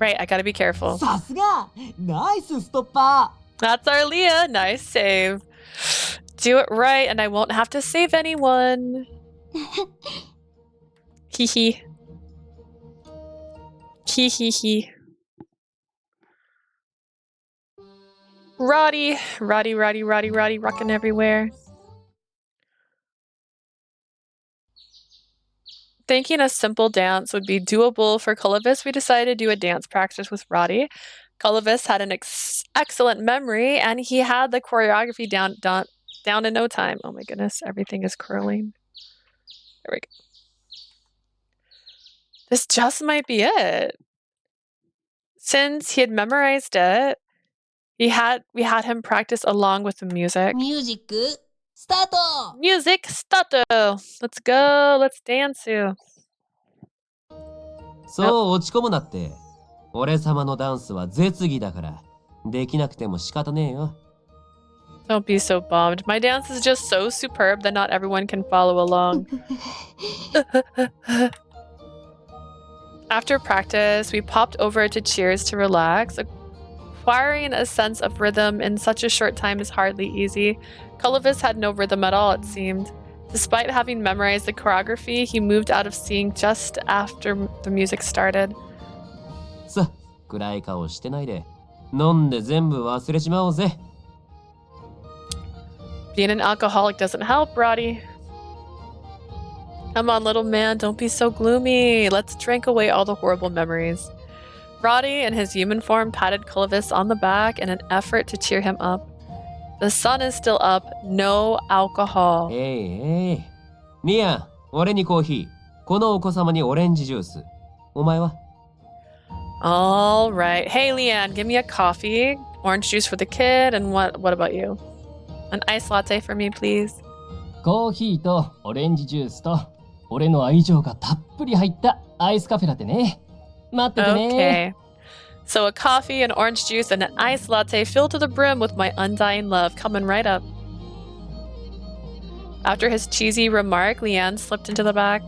Right, I gotta be careful. さすが、ナイスストッパ That's our Leah. Nice save. Do it right, and I won't have to save anyone. Hee hee. Hee hee hee. Roddy, rocking everywhere. Thinking a simple dance would be doable for Colovis, we decided to do a dance practice with Roddy. Colovis had an excellent memory, and he had the choreography down in no time. Oh my goodness, everything is curling. There we go. This just might be it. Since he had memorized it, we had him practice along with the music. ー。ミュージック、スタート。 Music start! Let's go, let's dance. そう落ち込むなって。俺様のダンスは絶技だから、できなくても仕方ねえよ。 Don't be so bummed. My dance is just so superb that not everyone can follow along. After practice, we popped over to Cheers to relax. Acquiring a sense of rhythm in such a short time is hardly easy. Colovis had no rhythm at all, it seemed. Despite having memorized the choreography, he moved out of sync just after the music started. さ、暗い顔してないで。飲んで全部忘れちまおうぜ。 Being an alcoholic doesn't help, Roddy. Come on, little man, don't be so gloomy. Let's drink away all the horrible memories. Roddy, in his human form, patted Clovis on the back in an effort to cheer him up. The sun is still up. No alcohol. えい。ミア、俺にコーヒー。このお子様にオレンジジュース。お前は？ All right. Hey, Leanne, give me a coffee, orange juice for the kid, and what about you? An iced latte for me, please. コーヒーとオレンジジュースと俺の愛情がたっぷり入ったアイスカフェラテね。待っててね。 Okay. So a coffee, an orange juice, and an iced latte filled to the brim with my undying love coming right up. After his cheesy remark, Leanne slipped into the back.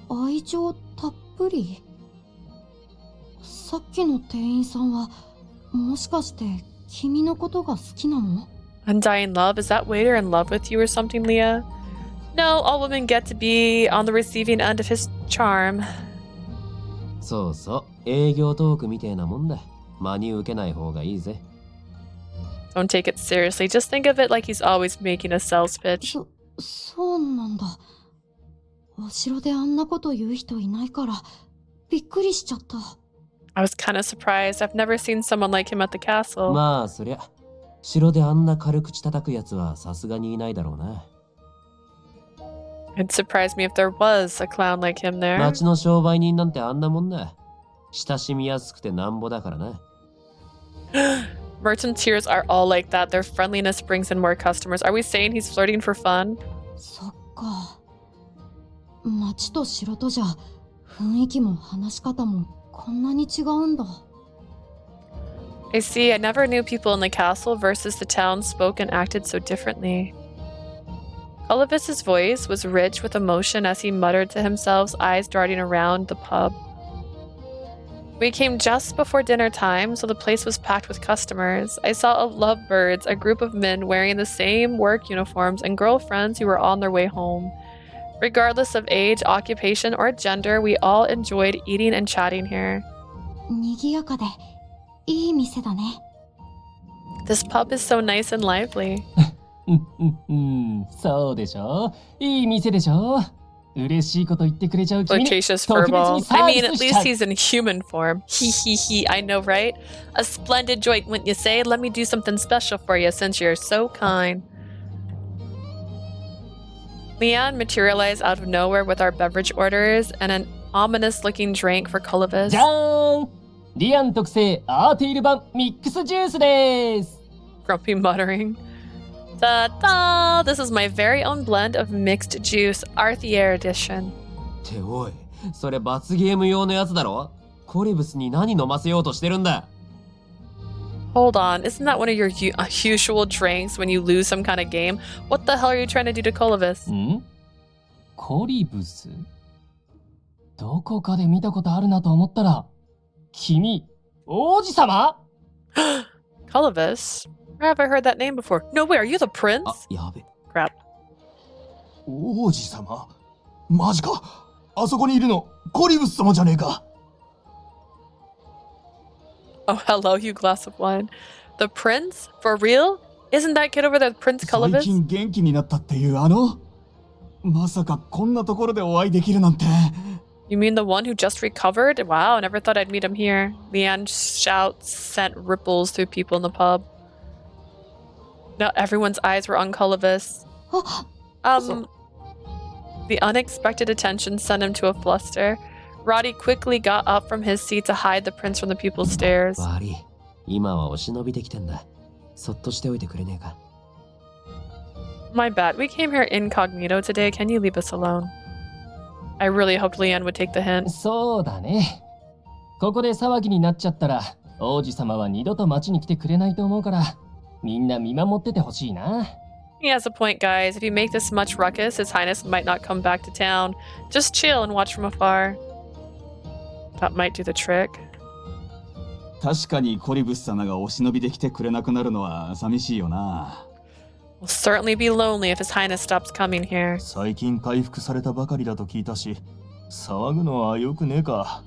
愛情たっぷり。さっきの店員さんはもしかして君のことが好きなの？ Undying love? Is that waiter in love with you or something, Leah? No, all women get to be on the receiving end of his charm. そうそう。営業トークみてえなもんだ。真に受けない方がいいぜ。 Don't take it seriously. Just think of it like he's always making a sales pitch. そうなんだ。お城であんなこと言う人いないからびっくりしちゃった。 I was kind of surprised. I've never seen someone like him at the castle. まあそりゃ、城であんな軽口叩くやつはさすがにいないだろうな。 It'd surprise me if there was a clown like him there. 町の商売人なんてあんなもんだ。親しみやすくてなんぼだからな。Merchants are all like that. Their friendliness brings in more customers. Are we saying he's flirting for fun? そっか。町と城とじゃ雰囲気も話し方もこんなに違うんだ。 I see. I never knew people in the castle versus the town spoke and acted so differently. Colovis's voice was rich with emotion as he muttered to himself, eyes darting around the pub. We came just before dinner time, so the place was packed with customers. I saw a lovebirds, a group of men wearing the same work uniforms, and girlfriends who were on their way home. Regardless of age, occupation, or gender, we all enjoyed eating and chatting here. 賑やかでいい店だね。 This pub is so nice and lively. そうでしょ。いい店でしょ。嬉しいこと言ってくれちゃう君に Flirtatious 特別 furball. にサ I ービ mean, ス at しちゃ least う。 he's in human form. Hee hee hee, I know, right? A splendid joint, wouldn't you say? Let me do something special for you since you're so kind. Leanne materialized out of nowhere with our beverage orders and an ominous-looking drink for Colovis. じゃーん、リアン特製アーティール版ミックスジュースです。 Grumpy muttering. Ta-da! This is my very own blend of mixed juice, Arthier edition. っておい、それ罰ゲーム用のやつだろ。コリブスに何飲ませようとしてるんだ。 Hold on, isn't that one of your usual drinks when you lose some kind of game? What the hell are you trying to do to Colovis? ん？コリブス？どこかで見たことあるなと思ったら、君、王子様？ Colovis? Where have I heard that name before? No way, are you the prince? あ、やべ。 Crap. 王子様？マジか。あそこにいるのコリブス様じゃねえか。 Oh, hello, you glass of wine. The prince? For real? Isn't that kid over there Prince 最 Colovis? 近元気になったっていうまさかこんなところでお会いできるなんて。 You mean the one who just recovered? Wow, never thought I'd meet him here. Leanne's shouts sent ripples through people in the pub. Now everyone's eyes were on Colovis. The unexpected attention sent him to a fluster. Roddy quickly got up from his seat to hide the prince from the people's stares. 悪い。今はお忍びできてんだ。そっとしておいてくれねえか。 My bad. We came here incognito today. Can you leave us alone? I really hoped Leanne would take the hint. そうだね。ここで騒ぎになっちゃったら、王子様は二度と町に来てくれないと思うから、みんな見守っててほしいな。He has a point, guys. If you make this much ruckus, His Highness might not come back to town. Just chill and watch from afar. That might do the trick. 確かにコリブス様がお忍びで来てくれなくなるのは寂しいよな。 Will certainly be lonely if His Highness stops coming here. 最近回復されたばかりだと聞いたし、騒ぐのは良くねえか。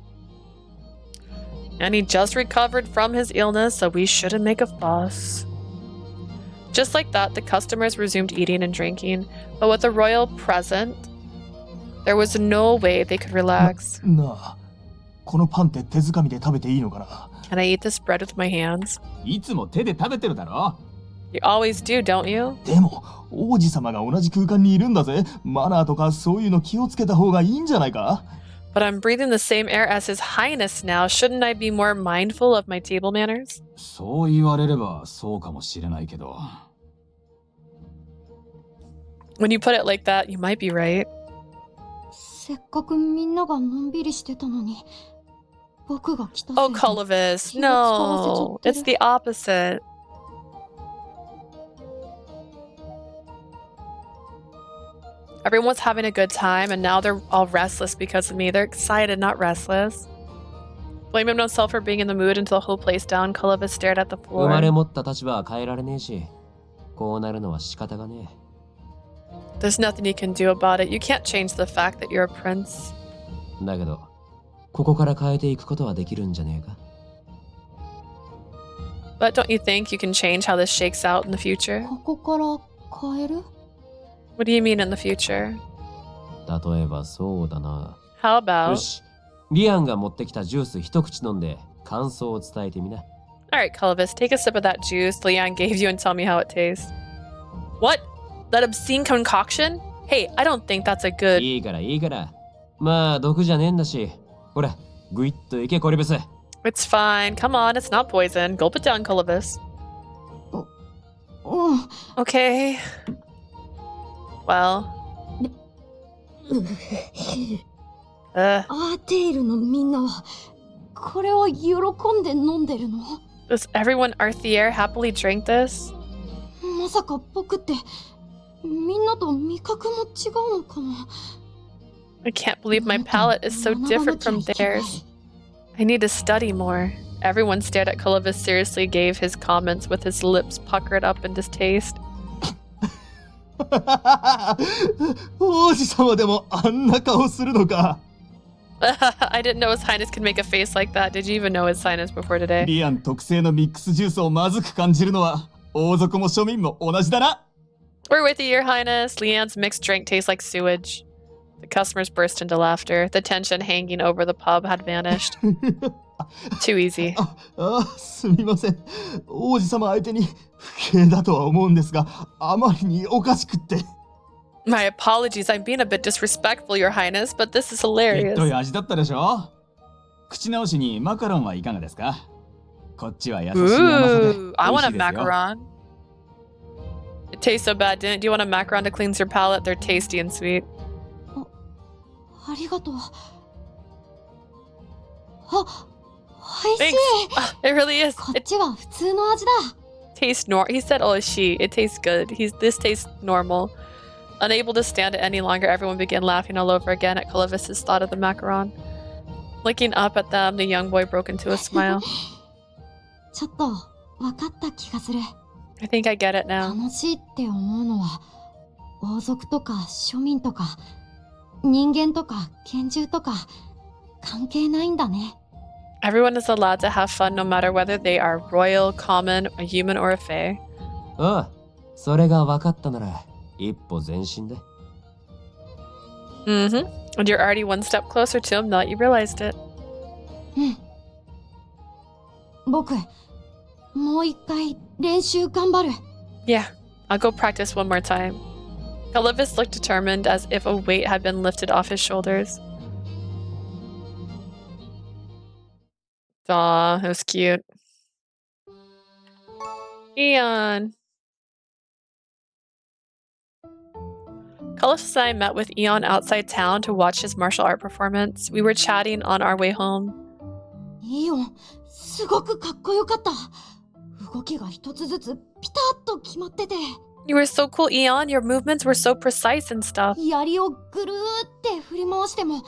And he just recovered from his illness, so we shouldn't make a fuss. Just like that, the customers resumed eating and drinking, but with the royal present, there was no way they could relax. なあ、このパンって手づかみで食べていいのかな？ Can I eat this bread with my hands? いつも手で食べてるだろ？ You always do, don't you? でも、王子様が同じ空間にいるんだぜ。マナーとかそういうの気をつけた方がいいんじゃないか？ But I'm breathing the same air as His Highness now. Shouldn't I be more mindful of my table manners? そう言われればそうかもしれないけど。 When you put it like that, you might be right. せっかくみんながのんびりしてたのに、僕が来たせいで Oh, Colovis, no. It's the opposite. Everyone's having a good time, and now they're all restless because of me. They're excited, not restless. Blaming himself for being in the mood until he'll place down, Colovis stared at the 生まれ floor. 持った立場は変えられねえし、こうなるのは仕方がね There's nothing you can do about it. You can't change the fact that you're a prince. え。だけど、ここから変えていくことはできるんじゃねえか。 But don't you think you can change how this shakes out in the future? ここから変える？ What do you mean in the future? 例えばそうだな。 How よ about... し、リアンが持ってきたジュース一口飲んで感想を伝えてみな。 Alright, Colovis, take a sip of that juice Leon gave you and tell me how it tastes. What? That obscene concoction? Hey, I don't think that's a good... いいからいいから。まあ毒じゃねえんだし。ほら、グイッといけコリブス。 It's fine. Come on, it's not poison. Gulp it down, Colovis. うん。 Okay. Well... アーテールのみんなはこれを喜んで飲んでるの？ Does everyone Arthier happily drink this? まさか僕ってみんなと味覚も違うのかな？ I can't believe my palate is so different from theirs. I need to study more. Everyone stared at Clovis seriously, gave his comments with his lips puckered up in distaste. 王子様でもあんな顔するのか。I didn't know His Highness could make a face like that. Did you even know His Highness before today? リアン特製のミックスジュースをまずく感じるのは王族も庶民も同じだな。We're with you, Your Highness. Leanne's mixed drink tastes like sewage. The customers burst into laughter. The tension hanging over the pub had vanished. Too easy. すみません。王子様相手に不敬だとは思うんですが、あまりにおかしくって。My apologies. I'm being a bit disrespectful, Your Highness, but this is ひ hilarious. どい味だったでしょ。口直しにマカロンはいかがですか。こっちは優しい甘さで Ooh, I 美 want 味 a しいですよ。 macaron. It tastes so bad, didn't it? Do you want a macaron to cleanse your palate? They're tasty and sweet. ありがとう。おいし Thanks. い。 It really is. こっ It ちは普通の味だ。 tastes He said, "Oh, she." It tastes good. This tastes normal. Unable to stand it any longer, everyone began laughing all over again at Clovis's thought of the macaron. Looking up at them, the young boy broke into a smile. ちょっと分かった気がする。 I think I get it now. 楽しいって思うのは王族とか庶民とか人間とか拳銃とか関係ないんだね。 Everyone is allowed to have fun no matter whether they are royal, common, a human, or a fae. ああ、それが分かったなら一歩前進で。Mm-hmm. And you're already one step closer to him now that you realized it. 僕もう一回練習頑張る。 Yeah, I'll go practice one more time. Clovis looked determined, as if a weight had been lifted off his shoulders. Aw, that was cute. Eon. Clovis and I met with Eon outside town to watch his martial art performance. We were chatting on our way home. イオン、すごくかっこよかった。動きが一つずつピタッと決まってて。 You were so cool, Eon. Your movements were so precise and stuff. 槍をぐるーって振り回しても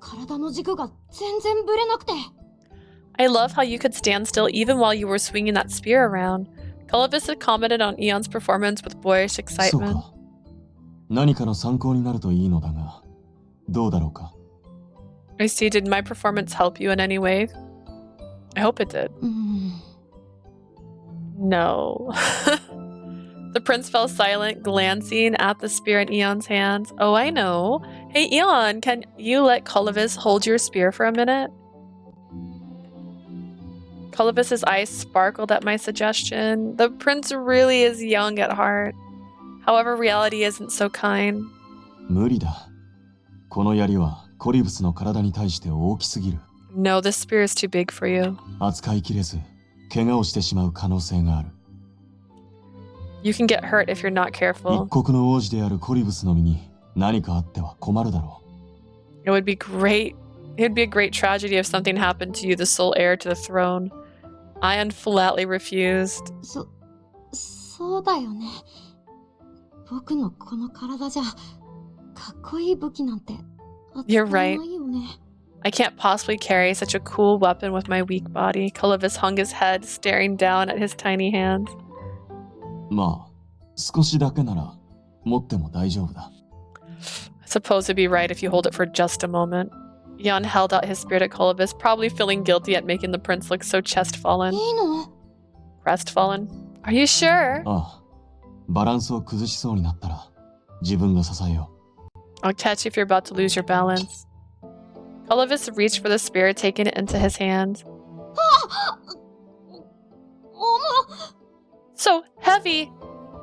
体の軸が全然ぶれなくて。 I love how you could stand still even while you were swinging that spear around. Clovis had commented on Eon's performance with boyish そう excitement. か。何かの参考になるといいのだが、どうだろうか。 I see. Did my performance help you in any way? I hope it did. うん。 No. The prince fell silent, glancing at the spear in Eon's hands. Oh, I know. Hey, Eon, can you let Clovis hold your spear for a minute? Clovis's eyes sparkled at my suggestion. The prince really is young at heart. However, reality isn't so kind. 無理だ。この槍はコリブスの体に対して大きすぎる。 No, this spear is too big for you. 扱いきれず、怪我をしてしまう可能性がある。 You can get hurt if you're not 一 careful. 国の王子であるコリブスの身に何かあっては困るだろ It would be great. It would be a great tragedy if something happened to you, the sole heir to the throne. Ion flatly refused. そうだよね。僕のこの体じゃかっこいい武器なんて扱 You're え right. ないよね。 I can't possibly carry such a cool weapon with my weak body. Clovis hung his head, staring down at his tiny hands. う。まあ、少しだけなら持っても大丈夫だ。 I suppose it'd be right if you hold it for just a moment. Jan held out his spear to Clovis, probably feeling guilty at making the prince look so chestfallen. いいの？ Crestfallen. Are you sure? ああ、バランスを崩しそうになったら自分が支えよう。 I'll catch you if you're about to lose your balance. Clovis reached for the spear, taking it into his hands. So heavy!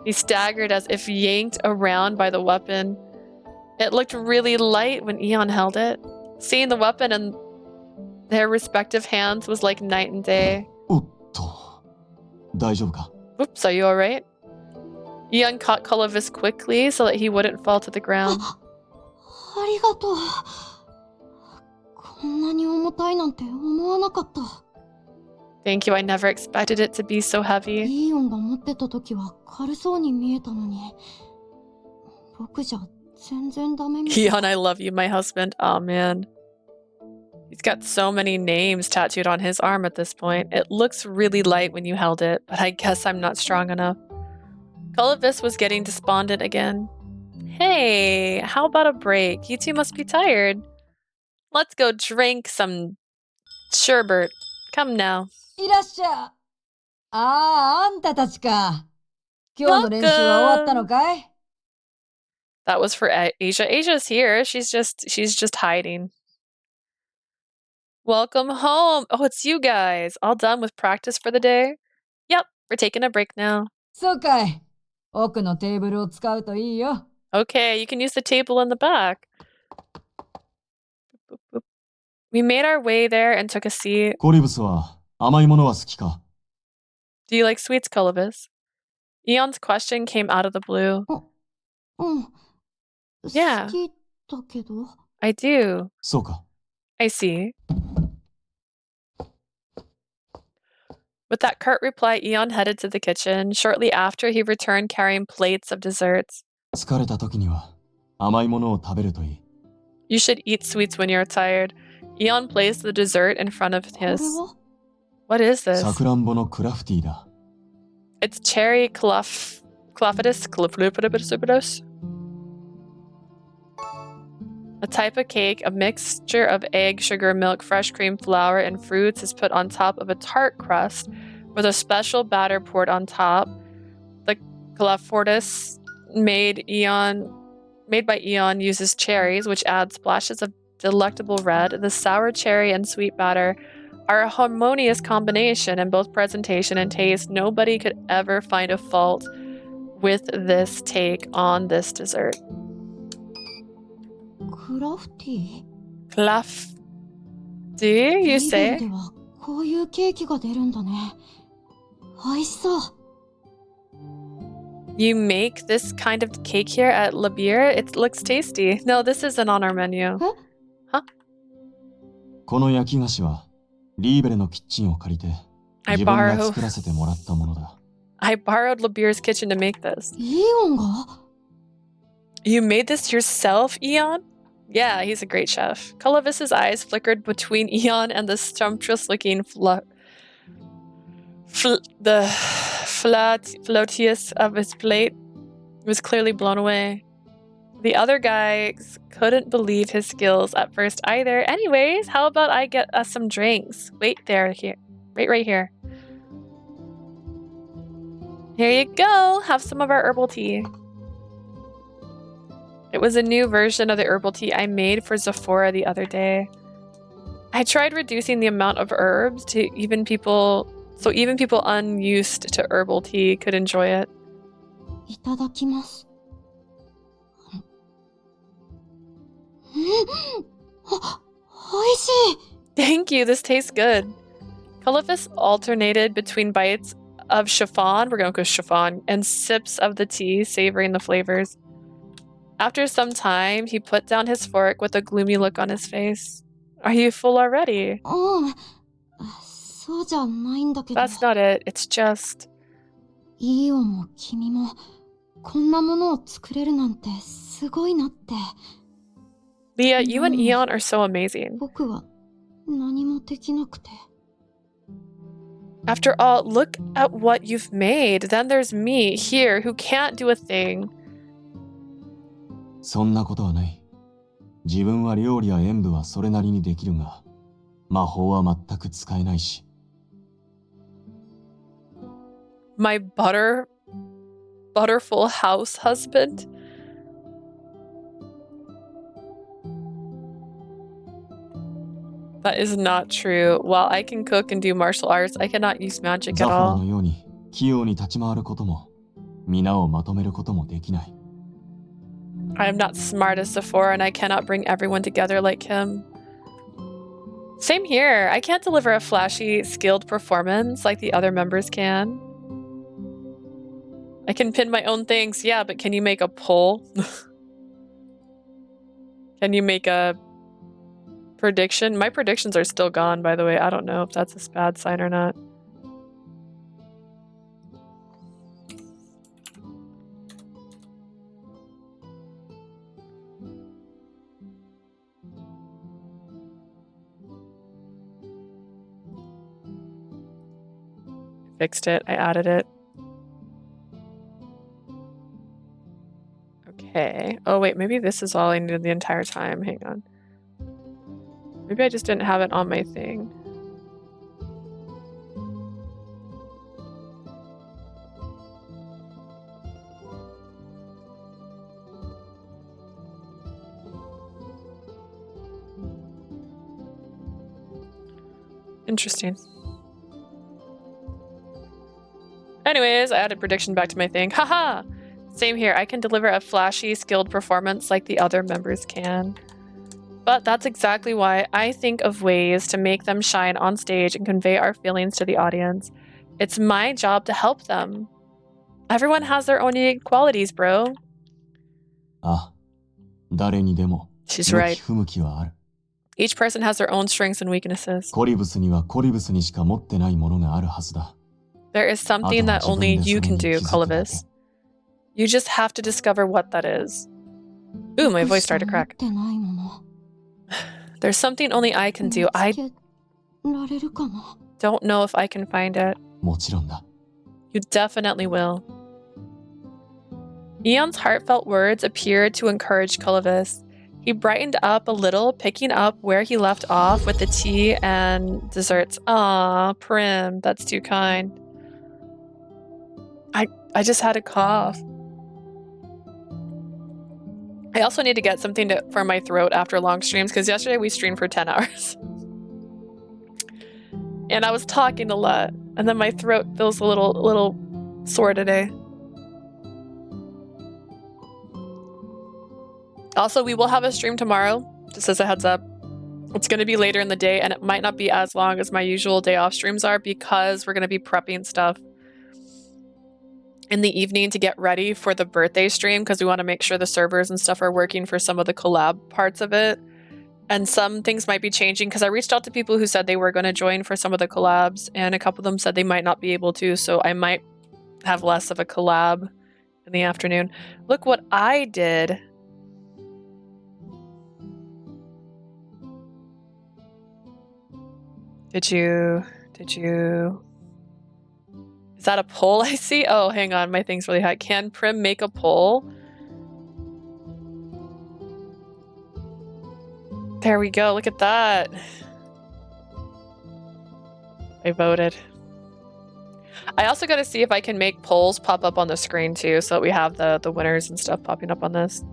He staggered as if yanked around by the weapon. It looked really light when Eon held it. Seeing the weapon in their respective hands was like night and day. おっと、大丈夫か？ Oops, are you alright? Eon caught Clovis quickly so that he wouldn't fall to the ground. ありがとう。こんなに重たいなんて思わなかった。 Thank you, I never expected it to be so heavy. イーオンが持ってた時は軽そうに見えたのに、僕じゃ全然ダメみたい。 Eon, I love you, my husband. Aw, man. He's got so many names tattooed on his arm at this point. It looks really light when you held it, but I guess I'm not strong enough. Colovis was getting despondent again. Hey, how about a break? You two must be tired. Let's go drink some sherbet. Come now. いらっしゃ。あんたたちか。今日の練習は終わったのかい？ That was for Asia. Asia's here. She's just hiding. Welcome home. Oh, it's you guys. All done with practice for the day? Yep, we're taking a break now. そうかい。奥のテーブルを使うといいよ。Okay, you can use the table in the back. We made our way there and took a seat. コリブスは甘いものは好きか？ Do you like sweets, Colovis? Eon's question came out of the blue. うん。 Yeah. 好きだけど。I do. そうか。 I see. With that curt reply, Eon headed to the kitchen. Shortly after, he returned carrying plates of desserts. 疲れた時には甘いものを食べるといい。 You should eat sweets when you're tired. Eon placed the dessert in front of これ his. は？ What is this? さくらんぼのクラフティーだ。 It's cherry clefidus. A type of cake, a mixture of egg, sugar, milk, fresh cream, flour, and fruits is put on top of a tart crust with a special batter poured on top. The clefidus made by Eon uses cherries, which add splashes of delectable red. The sour cherry and sweet batter are a harmonious combination in both presentation and taste. Nobody could ever find a fault with this take on this dessert. クラフティー？ Do you リベル say? ではこういうケーキが出るんだね。美味しそう。 You make this kind of cake here at La Bière? It looks tasty. No, this isn't on our menu. この焼き菓子はリーベルのキッチンを借りて自分が作らせてもらったものだ。I borrowed La Bière's kitchen to make this. イオンが？ You made this yourself, Eon? Yeah, he's a great chef. Colovis's eyes flickered between Eon and the sumptuous-looking floatius of his plate. He was clearly blown away. The other guys couldn't believe his skills at first either. Anyways, how about I get us some drinks? Wait right here. Here you go. Have some of our herbal tea. It was a new version of the herbal tea I made for Zafora the other day. I tried reducing the amount of herbs to even people unused to herbal tea could enjoy it. いただきます。美味しい。 Thank you, this tastes good. Colovis alternated between bites of chiffon, we're gonna go chiffon, and sips of the tea, savoring the flavors. After some time, he put down his fork with a gloomy look on his face. Are you full already? うん。そうじゃないんだけど。 That's not it, it's just... イオンも君もこんなものを作れるなんてすごいなって。 Leah, you and Eon are so amazing. 僕は何もできなくて。 After all, look at what you've made. Then there's me here who can't do a thing. そんなことはない。自分は料理や演舞はそれなりにできるが、魔法は全く使えないし。My butterful house husband? That is not true. While I can cook and do martial arts, I cannot use magic at ザフォラ all. のように器用に立ち回ることも、皆をまとめることもできない。I am not smart as Zafora, and I cannot bring everyone together like him. Same here. I can't deliver a flashy, skilled performance like the other members can. I can pin my own things, yeah, but can you make a poll? Can you make a prediction? My predictions are still gone, by the way. I don't know if that's a bad sign or not. fixed it. I added it. Okay. Oh, wait. Maybe this is all I needed the entire time. Hang on. Maybe I just didn't have it on my thing. Interesting. Anyways, I added prediction back to my thing. Haha! Same here. I can deliver a flashy, skilled performance like the other members can. But that's exactly why I think of ways to make them shine on stage and convey our feelings to the audience. It's my job to help them. Everyone has their own unique qualities, bro. あ、誰にでも She's 向 right. き不向きはある。 Each person has their own strengths and weaknesses. コリブスにはコリブスにしか持ってないものがあるはずだ。 There is something that only you can do, Colobus. You just have to discover what that is. Ooh, my voice started to crack. There's something only I can do. I don't know if I can find it. もちろんだ。 You definitely will. Eon's heartfelt words appeared to encourage Colobus. He brightened up a little, picking up where he left off with the tea and desserts. Aw, Prim, that's too kind. I just had a cough. I also need to get something for my throat after long streams, because yesterday we streamed for 10 hours. And I was talking a lot, and then my throat feels a little sore today. Also, we will have a stream tomorrow, just as a heads up. It's going to be later in the day, and it might not be as long as my usual day off streams are, because we're going to be prepping stuff in the evening to get ready for the birthday stream, because we want to make sure the servers and stuff are working for some of the collab parts of it. And some things might be changing, because I reached out to people who said they were going to join for some of the collabs, and a couple of them said they might not be able to, so I might have less of a collab in the afternoon. Look what I did. Did you? Is that a poll I see? Oh, hang on, my thing's really high. Can Prim make a poll? There we go, look at that. I voted. I also gotta see if I can make polls pop up on the screen too, so that we have the winners and stuff popping up on this.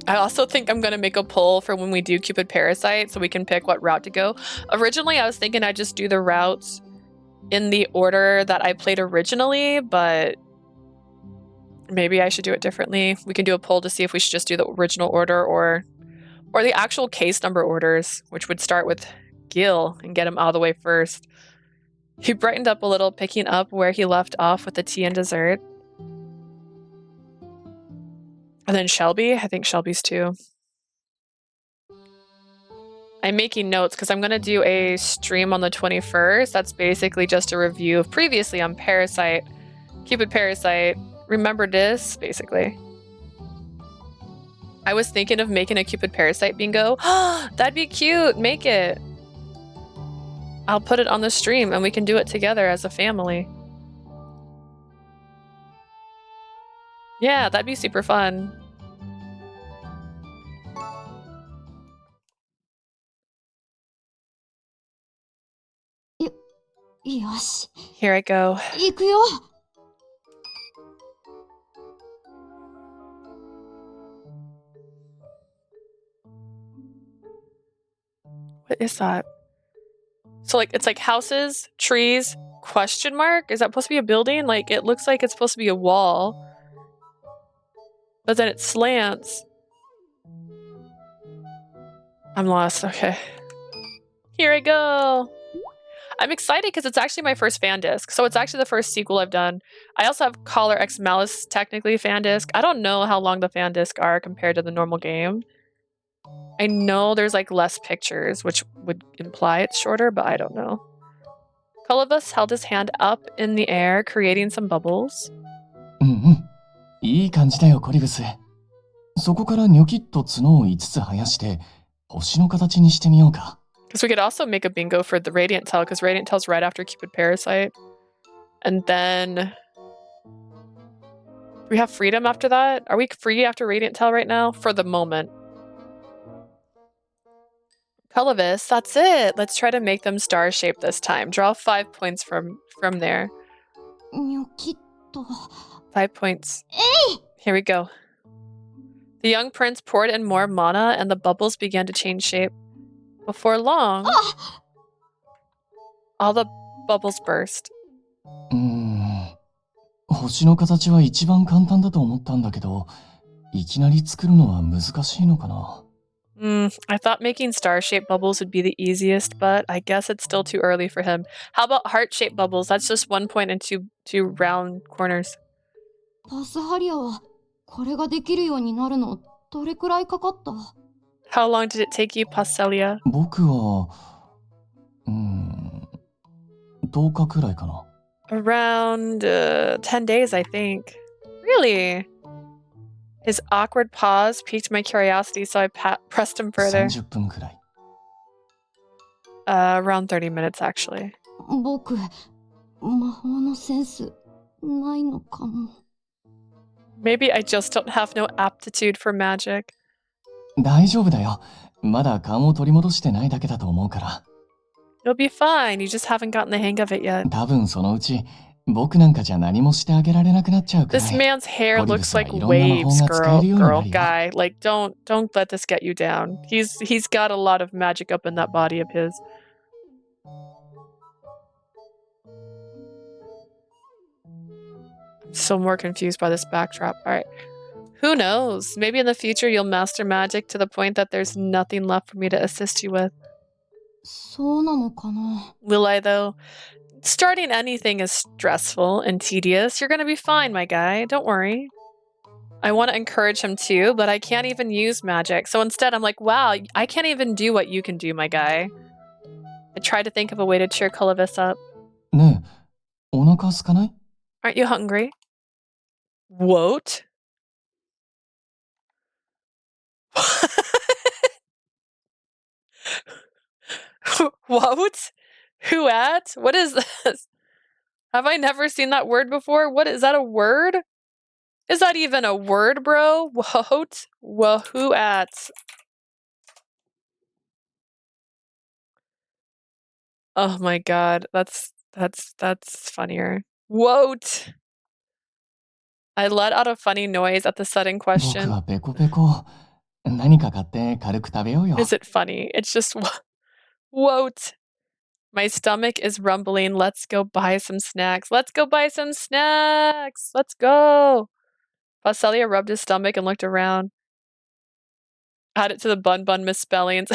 I also think I'm going to make a poll for when we do Cupid Parasite so we can pick what route to go. Originally, I was thinking I'd just do the routes in the order that I played originally, but maybe I should do it differently. We can do a poll to see if we should just do the original order or the actual case number orders, which would start with Gil and get him out of the way first. He brightened up a little, picking up where he left off with the tea and dessert. And then Shelby, I think Shelby's too. I'm making notes because I'm going to do a stream on the 21st. That's basically just a review of previously on Parasite, Cupid Parasite. Remember this, basically. I was thinking of making a Cupid Parasite bingo. That'd be cute. Make it. I'll put it on the stream and we can do it together as a family. Yeah, that'd be super fun. Here I go. What is that? So like it's like houses, trees, question mark? Is that supposed to be a building? Like it looks like it's supposed to be a wall. But then it slants. I'm lost. Okay. Here I go. I'm excited because it's actually my first fan disc. So it's actually the first sequel I've done. I also have Collar X Malice, technically fan disc. I don't know how long the fan disc are compared to the normal game. I know there's like less pictures, which would imply it's shorter, but I don't know. Colobus held his hand up in the air, creating some bubbles. いい感じだよ、コリブス。そこからニョキッと角を5つ生やして、星の形にしてみようか。Because we could also make a bingo for the Radiant Tale, because Radiant Tale's right after Cupid Parasite. And then... Do we have freedom after that? Are we free after Radiant Tale right now? For the moment. Colovis, that's it. Let's try to make them star-shaped this time. Draw 5 points from there. にょきっと。 5 points. Here we go. The young prince poured in more mana, and the bubbles began to change shape. Before long, all the bubbles burst. 星の形は一番簡単だと思ったんだけど、いきなり作るのは難しいのかな。I thought making star-shaped bubbles would be the easiest, but I guess it's still too early for him. How about heart-shaped bubbles? That's just 1 point and two round corners. パスハリアはこれができるようになるのどれくらいかかった？ How long did it take you, Passelia? 僕は、10日くらいかな。Around 10 days, I think. Really? His awkward pause piqued my curiosity, so I pressed him further. 30分くらい。Around 30 minutes, actually. 僕、魔法のセンスないのかも。Maybe I just don't have no aptitude for magic. 大丈夫だよ。まだ勘を取り戻してないだけだと思うから。You'll be fine. You just haven't gotten the hang of it yet. 多分そのうち、僕なんかじゃ何もしてあげられなくなっちゃうくらい。 This man's hair looks like waves, girl guy. Like, don't let this get you down. He's got a lot of magic up in that body of his. I'm so more confused by this backdrop. All right. Who knows? Maybe in the future you'll master magic to the point that there's nothing left for me to assist you with. そうなのかな。 Will I, though? Starting anything is stressful and tedious. You're gonna be fine, my guy. Don't worry. I want to encourage him too, but I can't even use magic. So instead, I'm like, wow, I can't even do what you can do, my guy. I tried to think of a way to cheer Colovis up. ねえ、お腹空かない？ Aren't you hungry? What? What? Who at? What is this? Have I never seen that word before? What is that, a word? Is that even a word, bro? What? Well, who at? Oh my god, that's funnier. What? I let out a funny noise at the sudden 僕 question. はペコペコ。何か買って軽く食べようよ。 Is it funny? It's just what? My stomach is rumbling. Let's go buy some snacks. Let's go buy some snacks. Let's go. Passelia rubbed his stomach and looked around. Add it to the bun misspellings.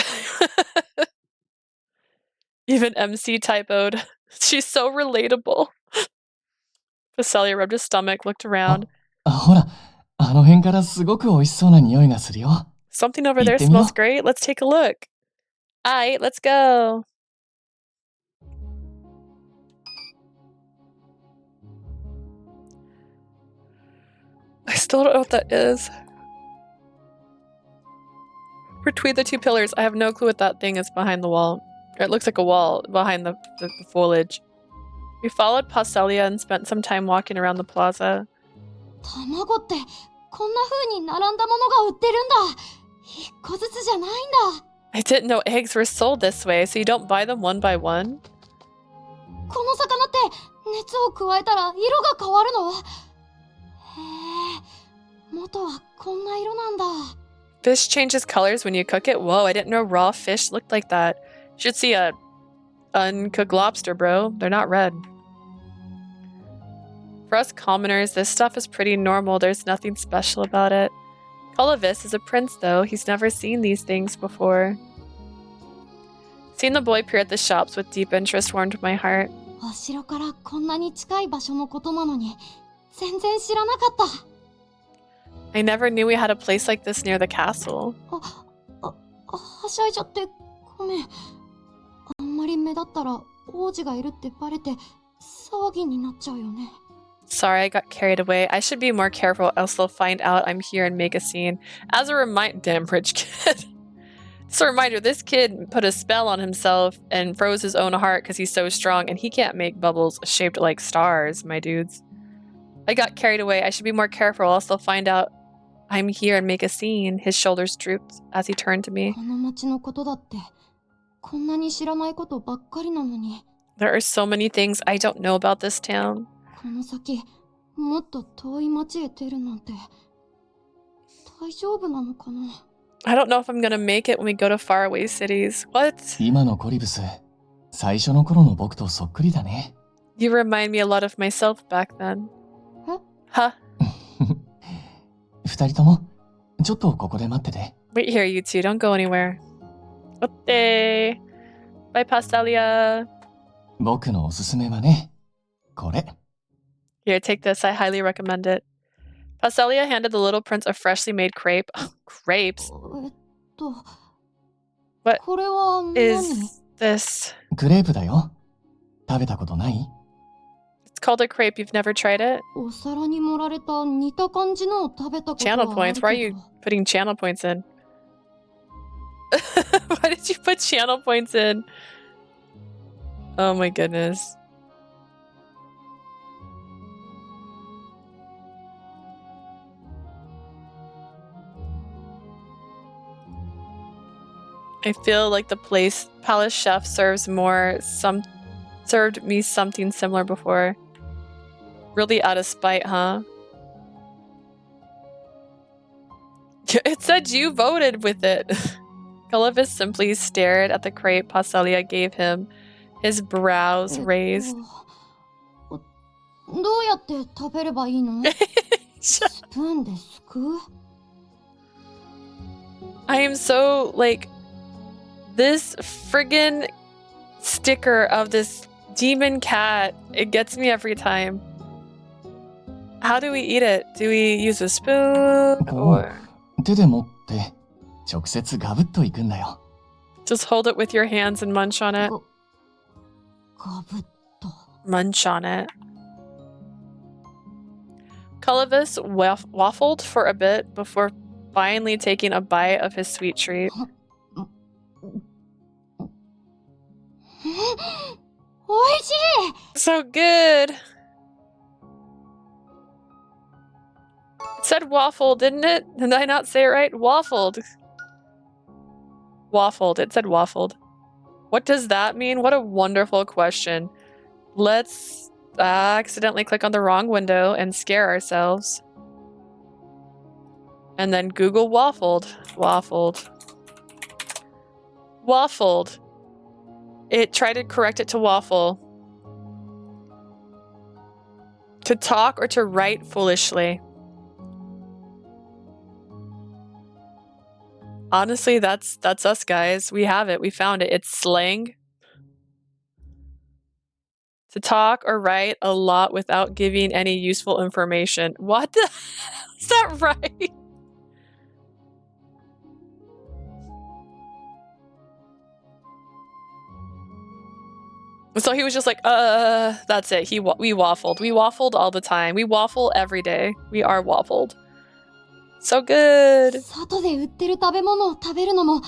Even MC typoed. She's so relatable. Passelia rubbed his stomach, looked around. ほら、あの辺からすごく美味しそうな匂いがするよ。 Something over there smells great. Let's take a look. Aight, let's go. I still don't know what that is. Between the two pillars, I have no clue what that thing is behind the wall. It looks like a wall behind the foliage. We followed Passelia and spent some time walking around the plaza. 卵ってこんな風に並んだものが売ってるんだ。一個ずつじゃないんだ。 I didn't know eggs were sold this way, so you don't buy them one by one? この魚って熱を加えたら色が変わるの？へえ、元はこんな色なんだ。 Fish changes colors when you cook it? Whoa, I didn't know raw fish looked like that. You should see a uncooked lobster, bro. They're not red. For us commoners, this stuff is pretty normal. There's nothing special about it. Colovis is a prince, though. He's never seen these things before. Seeing the boy peer at the shops with deep interest warmed my heart. お城からこんなに近い場所のことなのに全然知らなかった。 I never knew we had a place like this near the castle. はしゃいじゃってごめん。あんまり目立ったら王子がいるってバレて騒ぎになっちゃうよね。 Sorry, I got carried away. I should be more careful, else they'll find out I'm here and make a scene. As a reminder, damn rich kid. Just a reminder, this kid put a spell on himself and froze his own heart because he's so strong, and he can't make bubbles shaped like stars, my dudes. I got carried away. I should be more careful, else they'll find out I'm here and make a scene. His shoulders drooped as he turned to me. この町のことだってこんなに知らないことばっかりなのに。 There are so many things I don't know about this town. この先もっと遠い町へ出るなんて大丈夫なのかな。 I don't know if I'm gonna make it when we go to faraway cities. What? 今のコリブス、最初の頃の僕とそっくりだね。You remind me a lot of myself back then. え Huh? 二人とも、ちょっとここで待ってて。Wait here, you two. Don't go anywhere. Okay. Bye, Pastelia. 僕のおすすめはね、これ。 Here, take this. I highly recommend it. Pastelia handed the little prince a freshly made crepe. Crepes? こ What れは何？ is this? クレープだよ。食べたことない？ It's called a crepe. You've never tried it? お皿に盛られた似た感じのを食べたことはあ Channel る points. け Why are ど you putting channel points in? Why did you put channel points in? Oh my goodness. I feel like the palace chef served me something similar before. Really out of spite, huh? It said you voted with it. Gulliver simply stared at the crepe Pastelia gave him, his brows raised. どうやって食べればいいの？スプーンですくう？ I am so, like, this friggin' sticker of this demon cat, it gets me every time. How do we eat it? Do we use a spoon? こ Or う、手で持って、直接ガブッといくんだよ。 just hold it with your hands and munch on it? ガブッと。 Munch on it. Cullivis waffled for a bit before finally taking a bite of his sweet treat. おいしい！ So good! It said waffle, didn't it? Did I not say it right? Waffled. Waffled. It said waffled. What does that mean? What a wonderful question. Let's accidentally click on the wrong window and scare ourselves. And then Google waffled. Waffled. Waffled. It tried to correct it to waffle. To talk or to write foolishly. Honestly, that's us, guys. We have it. We found it. It's slang. To talk or write a lot without giving any useful information. What the hell? Is that right? So he was just like, that's it. We waffled. We waffled all the time. We waffle every day. We are waffled. So good. 外で売ってる食べ物を食べるのも手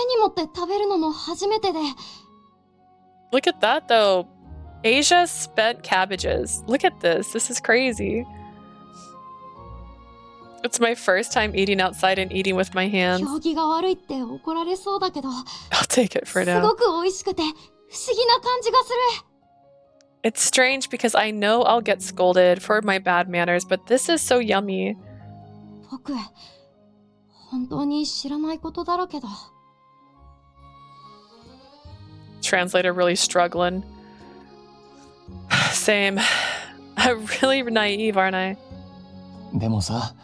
に持って食べるのも初めてで。 Look at that, though. Asia spent cabbages. Look at this. This is crazy. It's my first time eating outside and eating with my hands. 表記が悪いって怒られそうだけど、 I'll take it for す now. ごく美味しくて不思議な感じがする。 It's strange because I know I'll get scolded for my bad manners, but this is so yummy. 僕、本当に知らないことだらけだ。 Translator really struggling. Same. I'm really naive, aren't I? でもさ、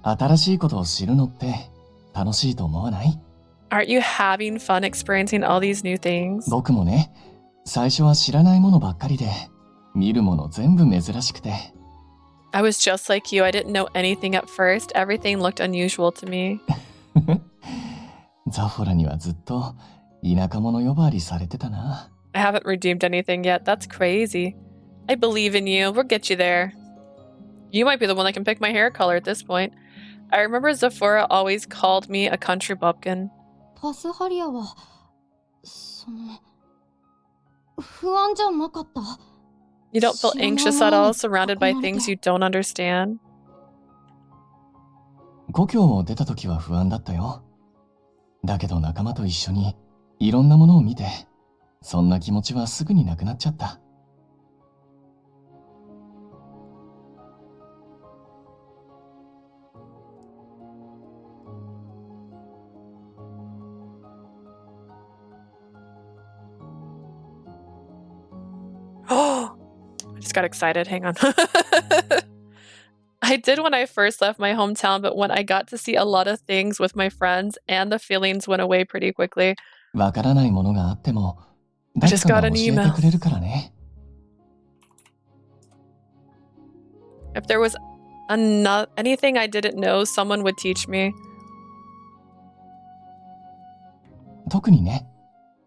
新しいことを知るのって楽しいと思わない？ Aren't you having fun experiencing all these new things? 僕もね、最初は知らないものばっかりで、見るもの全部珍しくて。I was just like you. I didn't know anything at first. Everything looked unusual to me. ザフォラにはずっと田舎者呼ばわりされてたな。I haven't redeemed anything yet. That's crazy. I believe in you. We'll get you there. You might be the one that can pick my hair color at this point. I remember Zafora always called me a country bumpkin. パスハリアは、不安じゃなかった。You don't feel anxious at all, surrounded by things you don't understand? 故郷を出た時は不安だったよ。だけど仲間と一緒にいろんなものを見て、そんな気持ちはすぐになくなっちゃった。Oh, I just got excited. Hang on. I did when I first left my hometown, but when I got to see a lot of things with my friends and the feelings went away pretty quickly. わからないものがあっても、誰かが教えてくれるからね。If there was anything I didn't know, someone would teach me. 特にね、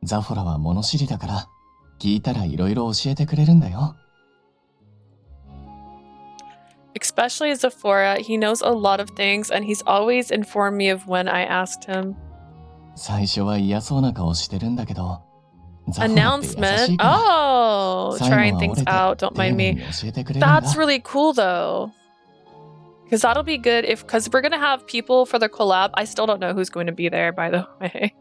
ザフォラは物知りだから、聞いたらいろいろ教えてくれるんだよ。Especially Zafora, he knows a lot of things and he's always informed me of when I asked him. 最初は嫌そうな顔してるんだけど、ザフォラって優し Announcement? いから。 Oh, 最 trying 後は折 things れて out. Don't 丁 mind 寧 me. に教えてくれるんだ。 That's really cool though. Because that'll be good because we're going to have people for the collab. I still don't know who's going to be there, by the way.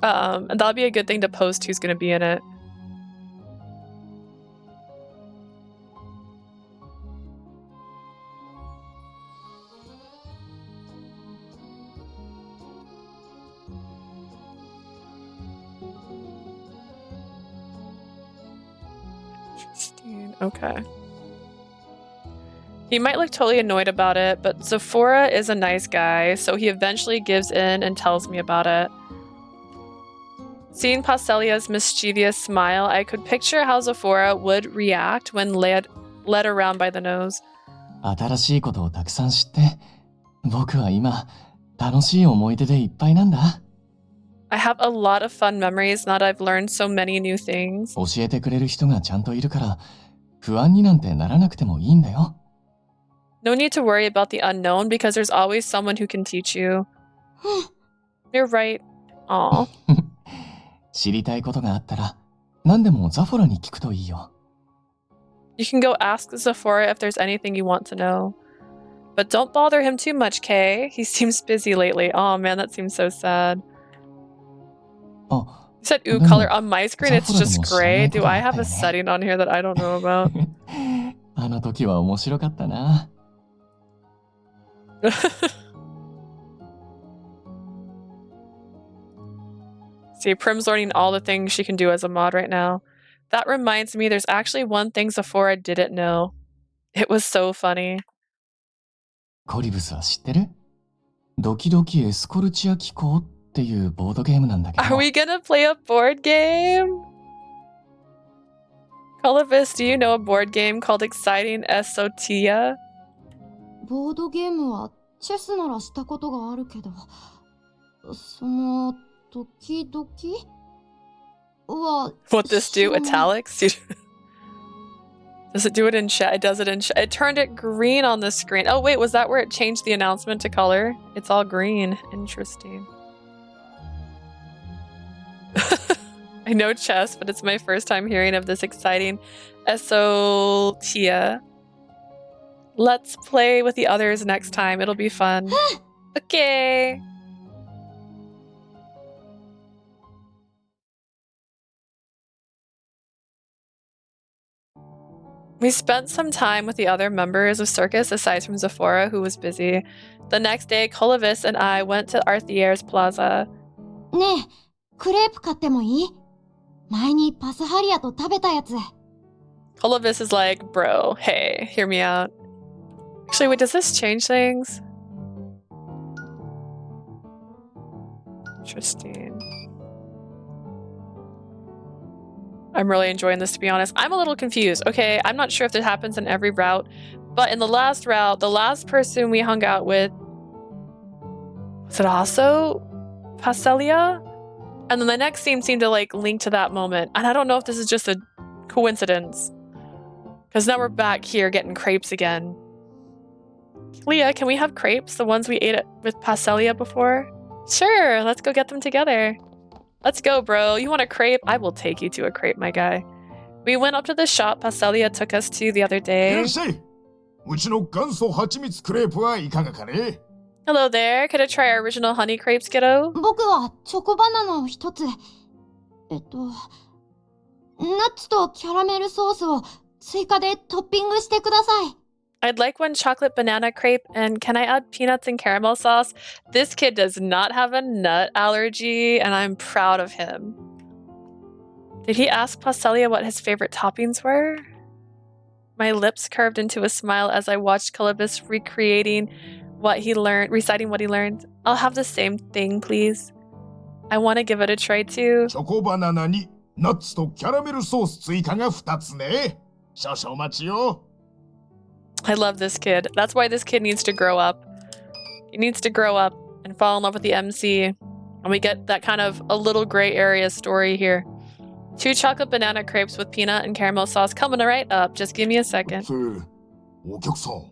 And that'll be a good thing to post who's going to be in it. Interesting. Okay. He might look totally annoyed about it, but Zafora is a nice guy, so he eventually gives in and tells me about it. Seeing Pastelia's mischievous smile, I could picture how Zafora would react when led around by the nose. 新しいことをたくさん知って、僕は今、楽しい思い出でいっぱいなんだ。I have a lot of fun memories now that I've learned so many new things. 教えてくれる人がちゃんといるから、不安になんてならなくてもいいんだよ。No need to worry about the unknown because there's always someone who can teach you. You're right. Aw. 知りたいことがあったら、何でもザフォラに聞くといいよ。You can go ask Zafora if there's anything you want to know. But don't bother him too much, Kay. He seems busy lately. Oh man, that seems so sad. あ、 You said ooh でも color on my screen, it's ザフォラで just も知らない gray. こ Do とが I あっ have た a よね。 setting on here that I don't know about? あの時は面白かったな。See, Prim's learning all the things she can do as a mod right now. That reminds me, there's actually one thing Zafora didn't know. It was so funny. コリブスは知ってる？ドキドキエスコルチア機構っていうボードゲームなんだけど。 Are we gonna play a board game? Colibus, do you know a board game called Exciting Esotia? ボードゲームはチェスならしたことがあるけど、ドキドキは What this do? 知らない。 Italics? Does it do it in chat? It does it in chat. It turned it green on the screen. Oh wait, was that where it changed the announcement to color? It's all green. Interesting. I know chess, but it's my first time hearing of this exciting Esotia. Let's play with the others next time. It'll be fun. Okay. We spent some time with the other members of Circus aside from Zafora, who was busy. The next day, Colavis and I went to Arthier's Plaza. ねえ、クレープ買ってもいい？前にパスハリアと食べたやつ。 Colavis is like, bro, hey, hear me out. Actually, wait, does this change things? Interesting. I'm really enjoying this, to be honest. I'm a little confused. Okay, I'm not sure if it happens in every route, but in the last route, the last person we hung out with, was it also Pastelia? And then the next scene seemed to like link to that moment. And I don't know if this is just a coincidence. Because now we're back here getting crepes again. Leah, can we have crepes? The ones we ate with Pastelia before? Sure, let's go get them together. Let's go, bro. You want a crepe? I will take you to a crepe, my guy. We went up to the shop Paselia took us to the other いら day. っしゃい。うちの元祖蜂蜜クレープはいかがかね。 Hello there. Could I try our original honey crepes, kiddo? 僕はチョコバナナを一つ。ナッツとキャラメルソースを追加でトッピングしてください。 I'd like one chocolate banana crepe, and can I add peanuts and caramel sauce? This kid does not have a nut allergy, and I'm proud of him. Did he ask Paselia what his favorite toppings were? My lips curved into a smile as I watched Columbus reciting what he learned. I'll have the same thing, please. I want to give it a try too. チョコバナナにナッツとキャラメルソース追加が2つね。少々お待ちよ。 I love this kid. That's why this kid needs to grow up. He needs to grow up and fall in love with the MC. And we get that kind of a little gray area story here. 2 chocolate banana crepes with peanut and caramel sauce coming right up. Just give me a second. お客さん。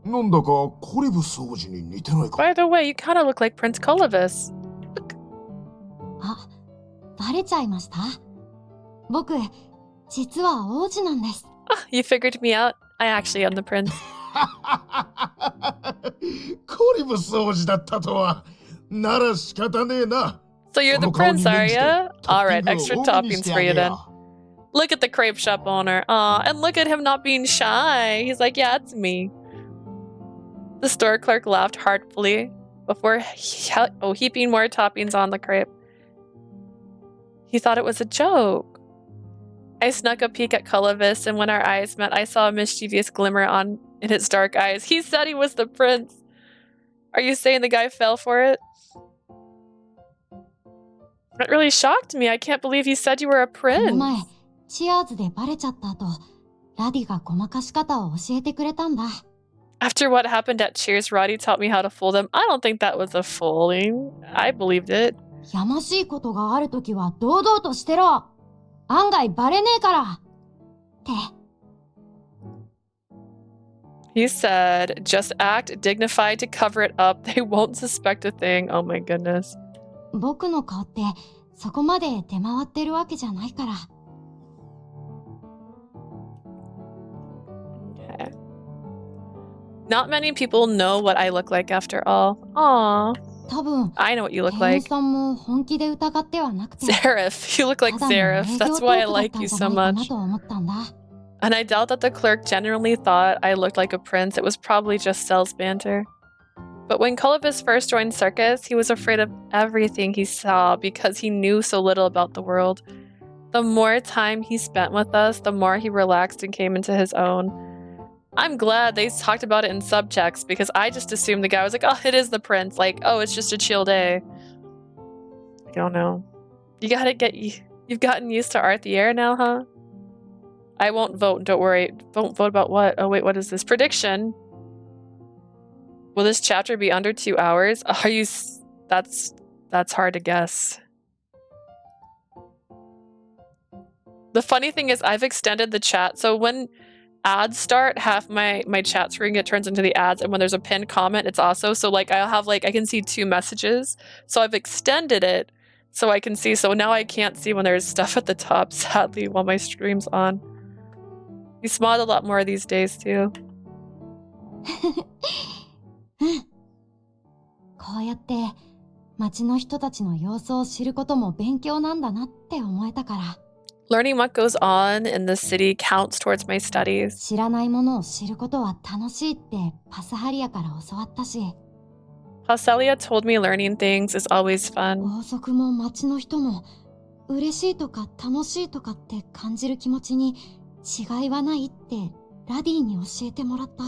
なんだかコリブス王子に似てないか。 By the way, you kind of look like Prince Colobus. あ、バレちゃいました？僕、実は王子なんです。 You figured me out. I actually am the prince. コリブス王子だったとは。なら仕方ねえな。 So you're the prince, are ya? Alright, extra toppings for you then. Look at the crepe shop owner. Aw, and look at him not being shy. He's like, yeah, it's me. The store clerk laughed heartfully before heaping more toppings on the crepe. He thought it was a joke. I snuck a peek at Colovis, and when our eyes met, I saw a mischievous glimmer in his dark eyes. He said he was the prince. Are you saying the guy fell for it? That really shocked me. I can't believe you said you were a この prince. 前、チアーズでバレちゃった後、ラディがごまかし方を教えてくれたんだ。 After what happened at Cheers, Roddy taught me how to fool them. I don't think that was a fooling. I believed it. やましいことがあるときは堂々としてろ。案外バレねえから。って。 He said, just act dignified to cover it up. They won't suspect a thing. Oh my goodness. 僕の顔ってそこまで出回ってるわけじゃないから。 Okay. Not many people know what I look like after all. Aww. 多分、 I know what you look 店員 like. さんも本気で疑ってはなくて。 Zareth. You look like ただの営 Zareth. 業 That's ト why ー I クだっ like たん you じゃ so ないかな much. と思ったんだ。 And I doubt that the clerk genuinely thought I looked like a prince. It was probably just sales banter. But when Columbus first joined Circus, he was afraid of everything he saw because he knew so little about the world. The more time he spent with us, the more he relaxed and came into his own. I'm glad they talked about it in subtext because I just assumed the guy was like, oh, it is the prince. Like, oh, it's just a chill day. I don't know. You've gotten used to Arthier now, huh? I won't vote, don't worry. Don't vote about what? Oh wait, what is this? Prediction. Will this chapter be under 2 hours? Are you... That's hard to guess. The funny thing is I've extended the chat. So when ads start, half my chat screen turns into the ads. And when there's a pinned comment, it's also... So like I'll have like... I can see 2 messages. So I've extended it so I can see. So now I can't see when there's stuff at the top, sadly, while my stream's on. You smiled a lot more these days too. こうやって街の人たちの様子を知ることも勉強なんだなって思えたから。 Learning what goes on in the city counts towards my studies. 知らないものを知ることは楽しいってパスハリアから教わったし。 Paselia told me learning things is always fun. 王族も街の人も嬉しいとか楽しいとかって感じる気持ちに違いはないってラディに教えてもらった。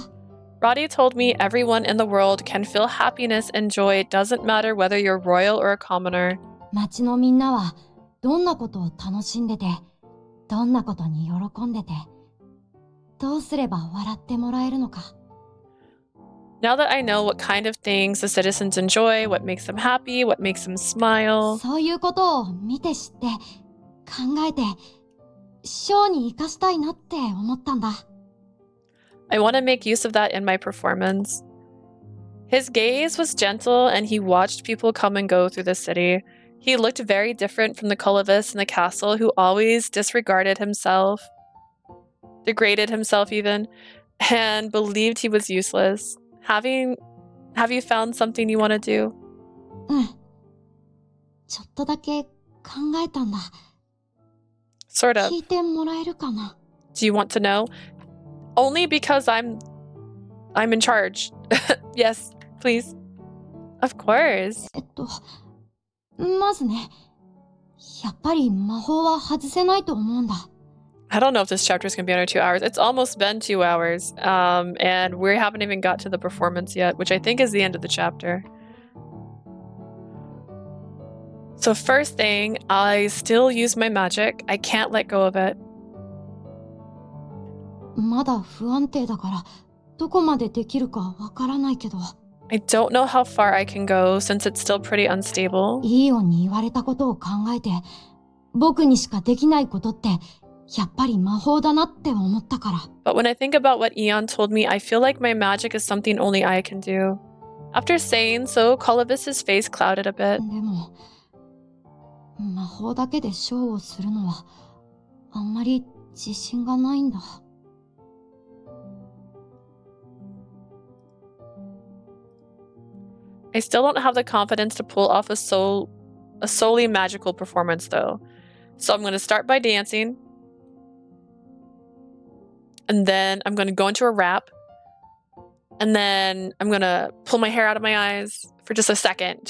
Roddy told me everyone in the world can feel happiness and joy. It doesn't matter whether you're royal or a commoner. 街のみんなはどんなことを楽しんでて、どんなことに喜んでて、どうすれば笑ってもらえるのか。 Now that I know what kind of things the citizens enjoy, what makes them happy, what makes them smile. そういうことを見て知って考えてショーに生かしたいなって思ったんだ。 I want to make use of that in my performance. His gaze was gentle and he watched people come and go through the city. He looked very different from the Colovis in the castle who always disregarded himself, degraded himself even, and believed he was useless. Have you found something you want to do? うん。ちょっとだけ考えたんだ。 Sort of. 聞いてもらえるかな？ Do you want to know? Only because I'm in charge. Yes, please. Of course. まずね、やっぱり魔法は外せないと思うんだ。 I don't know if this chapter is going to be under 2 hours. It's almost been 2 hours. And we haven't even got to the performance yet, which I think is the end of the chapter. So first thing, I still use my magic. I can't let go of it. まだ不安定だから、どこまでできるかわからないけど。 I don't know how far I can go since it's still pretty unstable. イーオンに言われたことを考えて、僕にしかできないことって、やっぱり魔法だなって思ったから。 But when I think about what Eon told me, I feel like my magic is something only I can do. After saying so, Colovis's face clouded a bit. でも、魔法だけでショーをするのは、あんまり自信がないんだ。 I still don't have the confidence to pull off a solely magical performance though. So I'm going to start by dancing. And then I'm going to go into a rap. And then I'm going to pull my hair out of my eyes for just a second.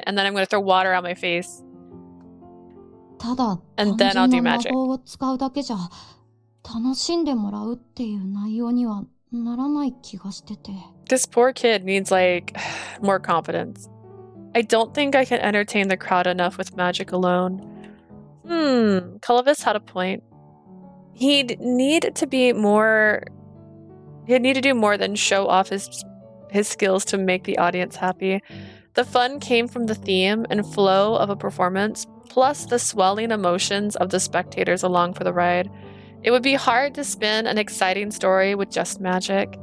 And then I'm going to throw water on my face. ただ、 And then 単 I'll 純 do な魔 magic. 法を使うだけじゃ、楽しんでもらうっていう内容にはならない気がしてて。 This poor kid needs like more confidence. I don't think I can entertain the crowd enough with magic alone. Colovis had a point. He'd need to do more than show off his skills to make the audience happy. The fun came from the theme and flow of a performance, plus the swelling emotions of the spectators along for the ride. It would be hard to spin an exciting story with just magic.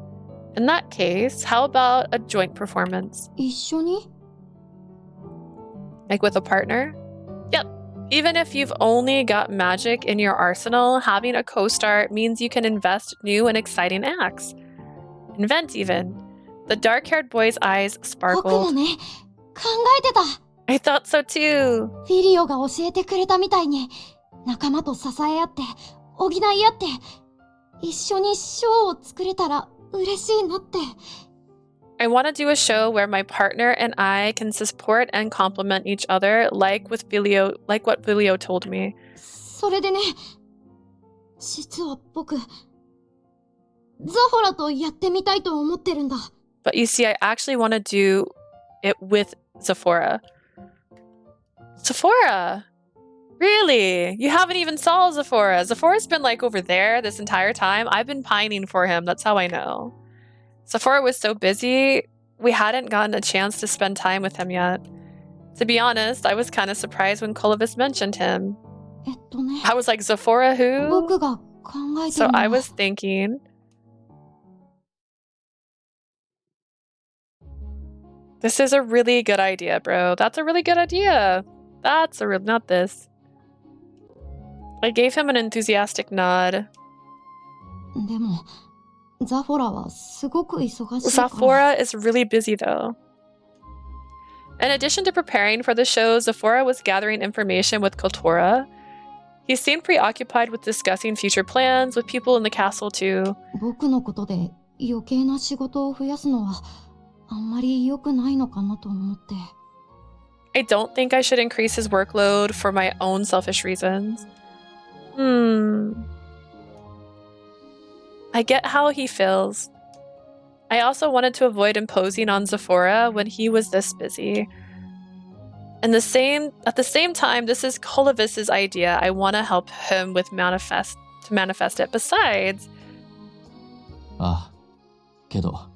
In that case, how about a joint performance? 一緒に？ Like with a partner? Yep. Even if you've only got magic in your arsenal, having a co-star means you can invest new and exciting acts. Invent even. The dark-haired boy's eyes 僕も sparkled. ね、考えてた。 I thought so too. フィリオが教えてくれたみたいに、仲間と支え合って、補い合って、一緒にショーを作れたら嬉しいなって。 I want to do a show where my partner and I can support and complement each other, like what Vilio told me. それでね、実は僕、ザフォラとやってみたいと思ってるんだ。 But you see, I actually want to do it with Zafora. Zafora? Really? You haven't even saw Zafora. Zaphora's been like over there this entire time. I've been pining for him. That's how I know. Zafora was so busy, we hadn't gotten a chance to spend time with him yet. To be honest, I was kind of surprised when Colovis mentioned him. ね、 I was like, Zafora who? 僕が考えて So るの I は was thinking... This is a really good idea, bro. That's a really good idea. Not this. I gave him an enthusiastic nod. でも、ザフォラはすごく忙しいから。 Zafora is really busy though. In addition to preparing for the show, Zafora was gathering information with Kotora. He seemed preoccupied with discussing future plans with people in the castle too. 僕のことで余計な仕事を増やすのはあんまり良くないのかなと思って。 I don't think I should increase his workload for my own selfish reasons. I get how he feels. I also wanted to avoid imposing on Zafora when he was this busy. At the same time, this is Colovis's idea. I want to help him with manifest it. Besides, ああ、けど、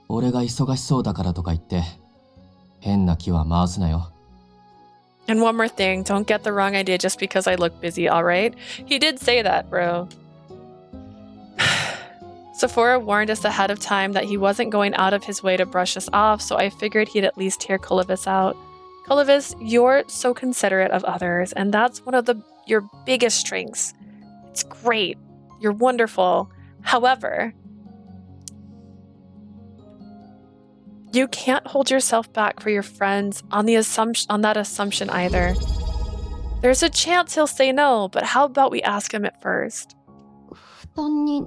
俺が忙しそうだからとか言って、変な気は回すなよ。 and one more thing, don't get the wrong idea just because I look busy, alright? He did say that, bro. Zafora warned us ahead of time that he wasn't going out of his way to brush us off, so I figured he'd at least hear Colavis out. Colavis, you're so considerate of others, and that's one of your biggest strengths. It's great. You're wonderful. However, you can't hold yourself back for your friends on that assumption either. There's a chance he'll say no, but how about we ask him at first? 負担に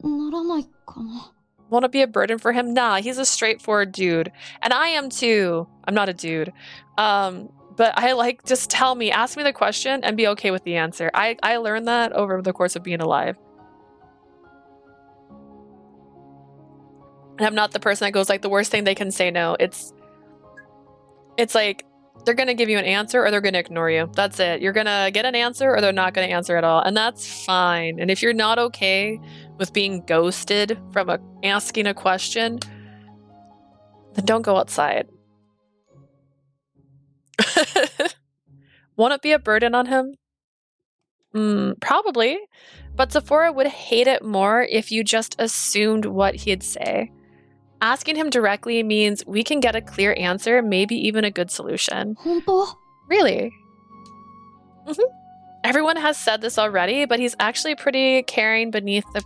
ならないかな。 Won't it be a burden for him? Nah, he's a straightforward dude. And I am too. I'm not a dude. But I just tell me, ask me the question and be okay with the answer. I learned that over the course of being alive. And I'm not the person that goes the worst thing they can say no. It's like they're going to give you an answer or they're going to ignore you. That's it. You're going to get an answer or they're not going to answer at all. And that's fine. And if you're not okay with being ghosted from asking a question, then don't go outside. Won't it be a burden on him? Probably. But Zafora would hate it more if you just assumed what he'd say. Asking him directly means we can get a clear answer, maybe even a good solution. 本当? Really? Everyone has said this already, but he's actually pretty caring beneath the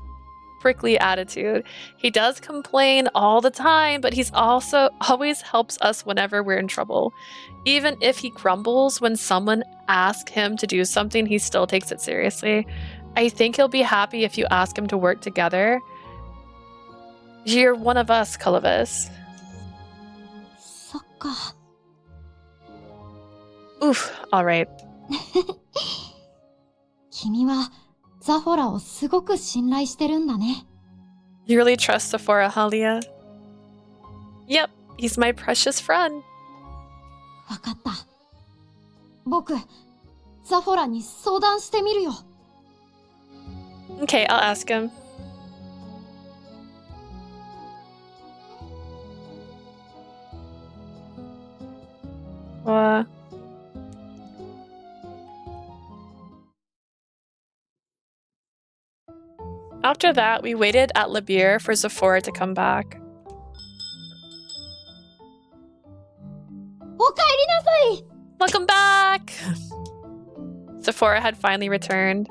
prickly attitude. He does complain all the time, but he's also always helps us whenever we're in trouble. Even if he grumbles when someone asks him to do something, he still takes it seriously. I think he'll be happy if you ask him to work together. You're one of us, Colavis. そっか。 Oof, alright. 君はザフォラをすごく信頼してるんだね。 You really trust Zafora, Halia? Yep, he's my precious friend. わかった。僕、ザフォラに相談してみるよ。 Okay, I'll ask him. After that, we waited at Labir for Zafora to come back. おかえりなさい。 Welcome back! Zafora had finally returned.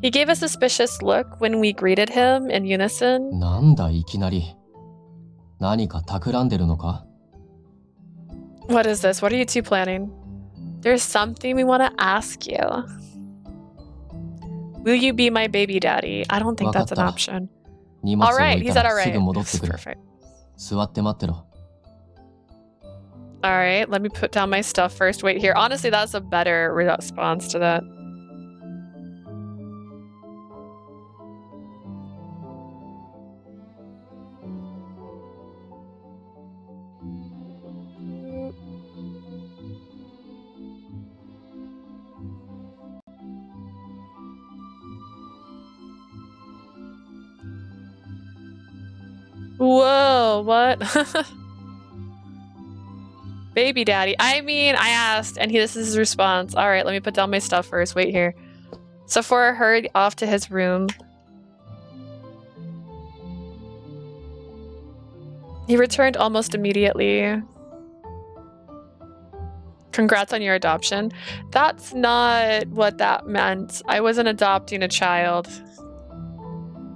He gave a suspicious look when we greeted him in unison. なんだいきなり。何か企んでるのか? What is this? What are you two planning? There's something we want to ask you. Will you be my baby daddy? I don't think that's an option. Alright, he said alright. Perfect. 座って待ってろ。 Alright, let me put down my stuff first. Wait here. Honestly, that's a better response to that. Whoa, what? Baby daddy. I mean, I asked, and this is his response. All right, let me put down my stuff first. Wait here. Zafora hurried off to his room. He returned almost immediately. Congrats on your adoption. That's not what that meant. I wasn't adopting a child.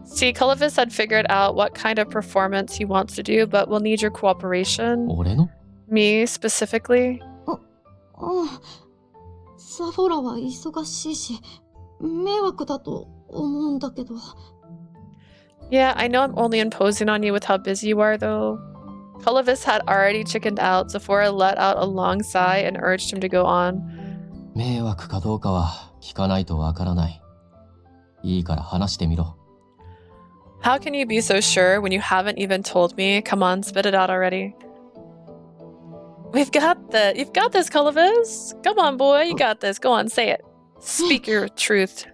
See, Colavis had figured out what kind of performance he wants to do, but we'll need your cooperation. 俺の? Me, specifically. ザフォラは忙しいし、迷惑だと思うんだけど。 Yeah, I know I'm only imposing on you with how busy you are, though. Colavis had already chickened out. Zafora let out a long sigh and urged him to go on. 迷惑かどうかは聞かないとわからない。いいから話してみろ。 How can you be so sure when you haven't even told me? Come on, spit it out already. You've got this, Colavis. Come on, boy, you got this. Go on, say it. Speak your truth.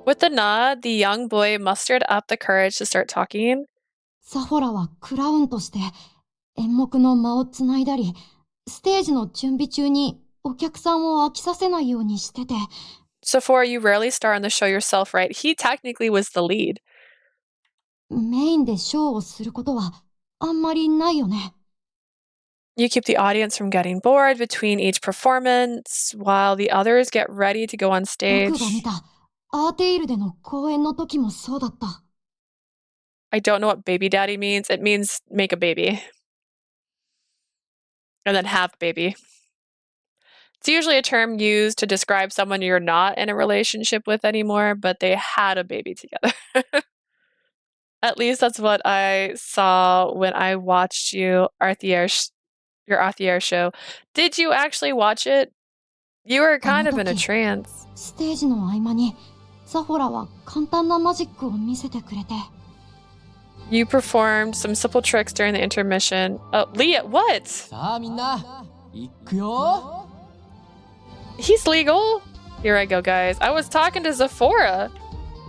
With a nod, the young boy mustered up the courage to start talking. ザフォラはクラウンとして演目の間をつないだり、ステージの準備中にお客さんを飽きさせないようにしてて。 Zafora, you rarely star on the show yourself, right? He technically was the lead. メインでショーをすることはあんまりないよね。You keep the audience from getting bored between each performance while the others get ready to go on 僕が見 stage. たアーテイルでの公演の時もそうだった。I don't know what baby daddy means. It means make a baby. And then have baby. It's usually a term used to describe someone you're not in a relationship with anymore, but they had a baby together. At least that's what I saw when I watched your Arthier show. Did you actually watch it? You were kind of in a trance. ステージの合間にザフォラは簡単なマジックを見せてくれて。You performed some simple tricks during the intermission. Oh, Leah, what? さあみんな、行くよ。 He's legal? Here I go, guys. I was talking to Zafora.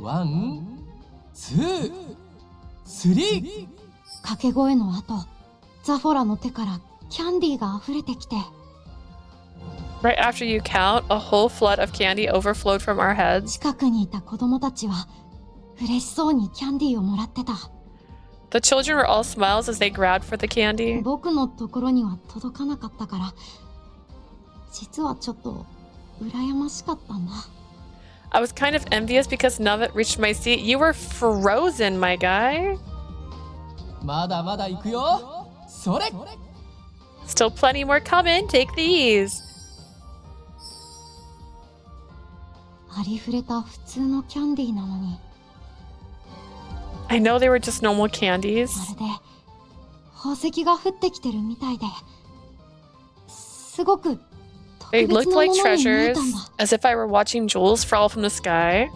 ワン、ツー、スリー。掛け声の後、ザフォラの手からキャンディーが溢れてきて。Right after you count, a whole flood of candy overflowed from our heads. 近くにいた子供たちは嬉しそうにキャンディーをもらってた。The children were all smiles as they grabbed for the candy. 僕のところには届かなかったから、実はちょっと羨ましかったんだ。I was kind of envious because none of it reached my seat. You were frozen, my guy. まだまだ行くよ。それ。 Still plenty more coming. Take these. ありふれた普通のキャンディーなのに、 I know they were just normal candies. まるで宝石が降ってきてるみたいで、すごく They 特別 looked なも like のに見え treasures, たんだ。 as if I were watching jewels fall from the sky.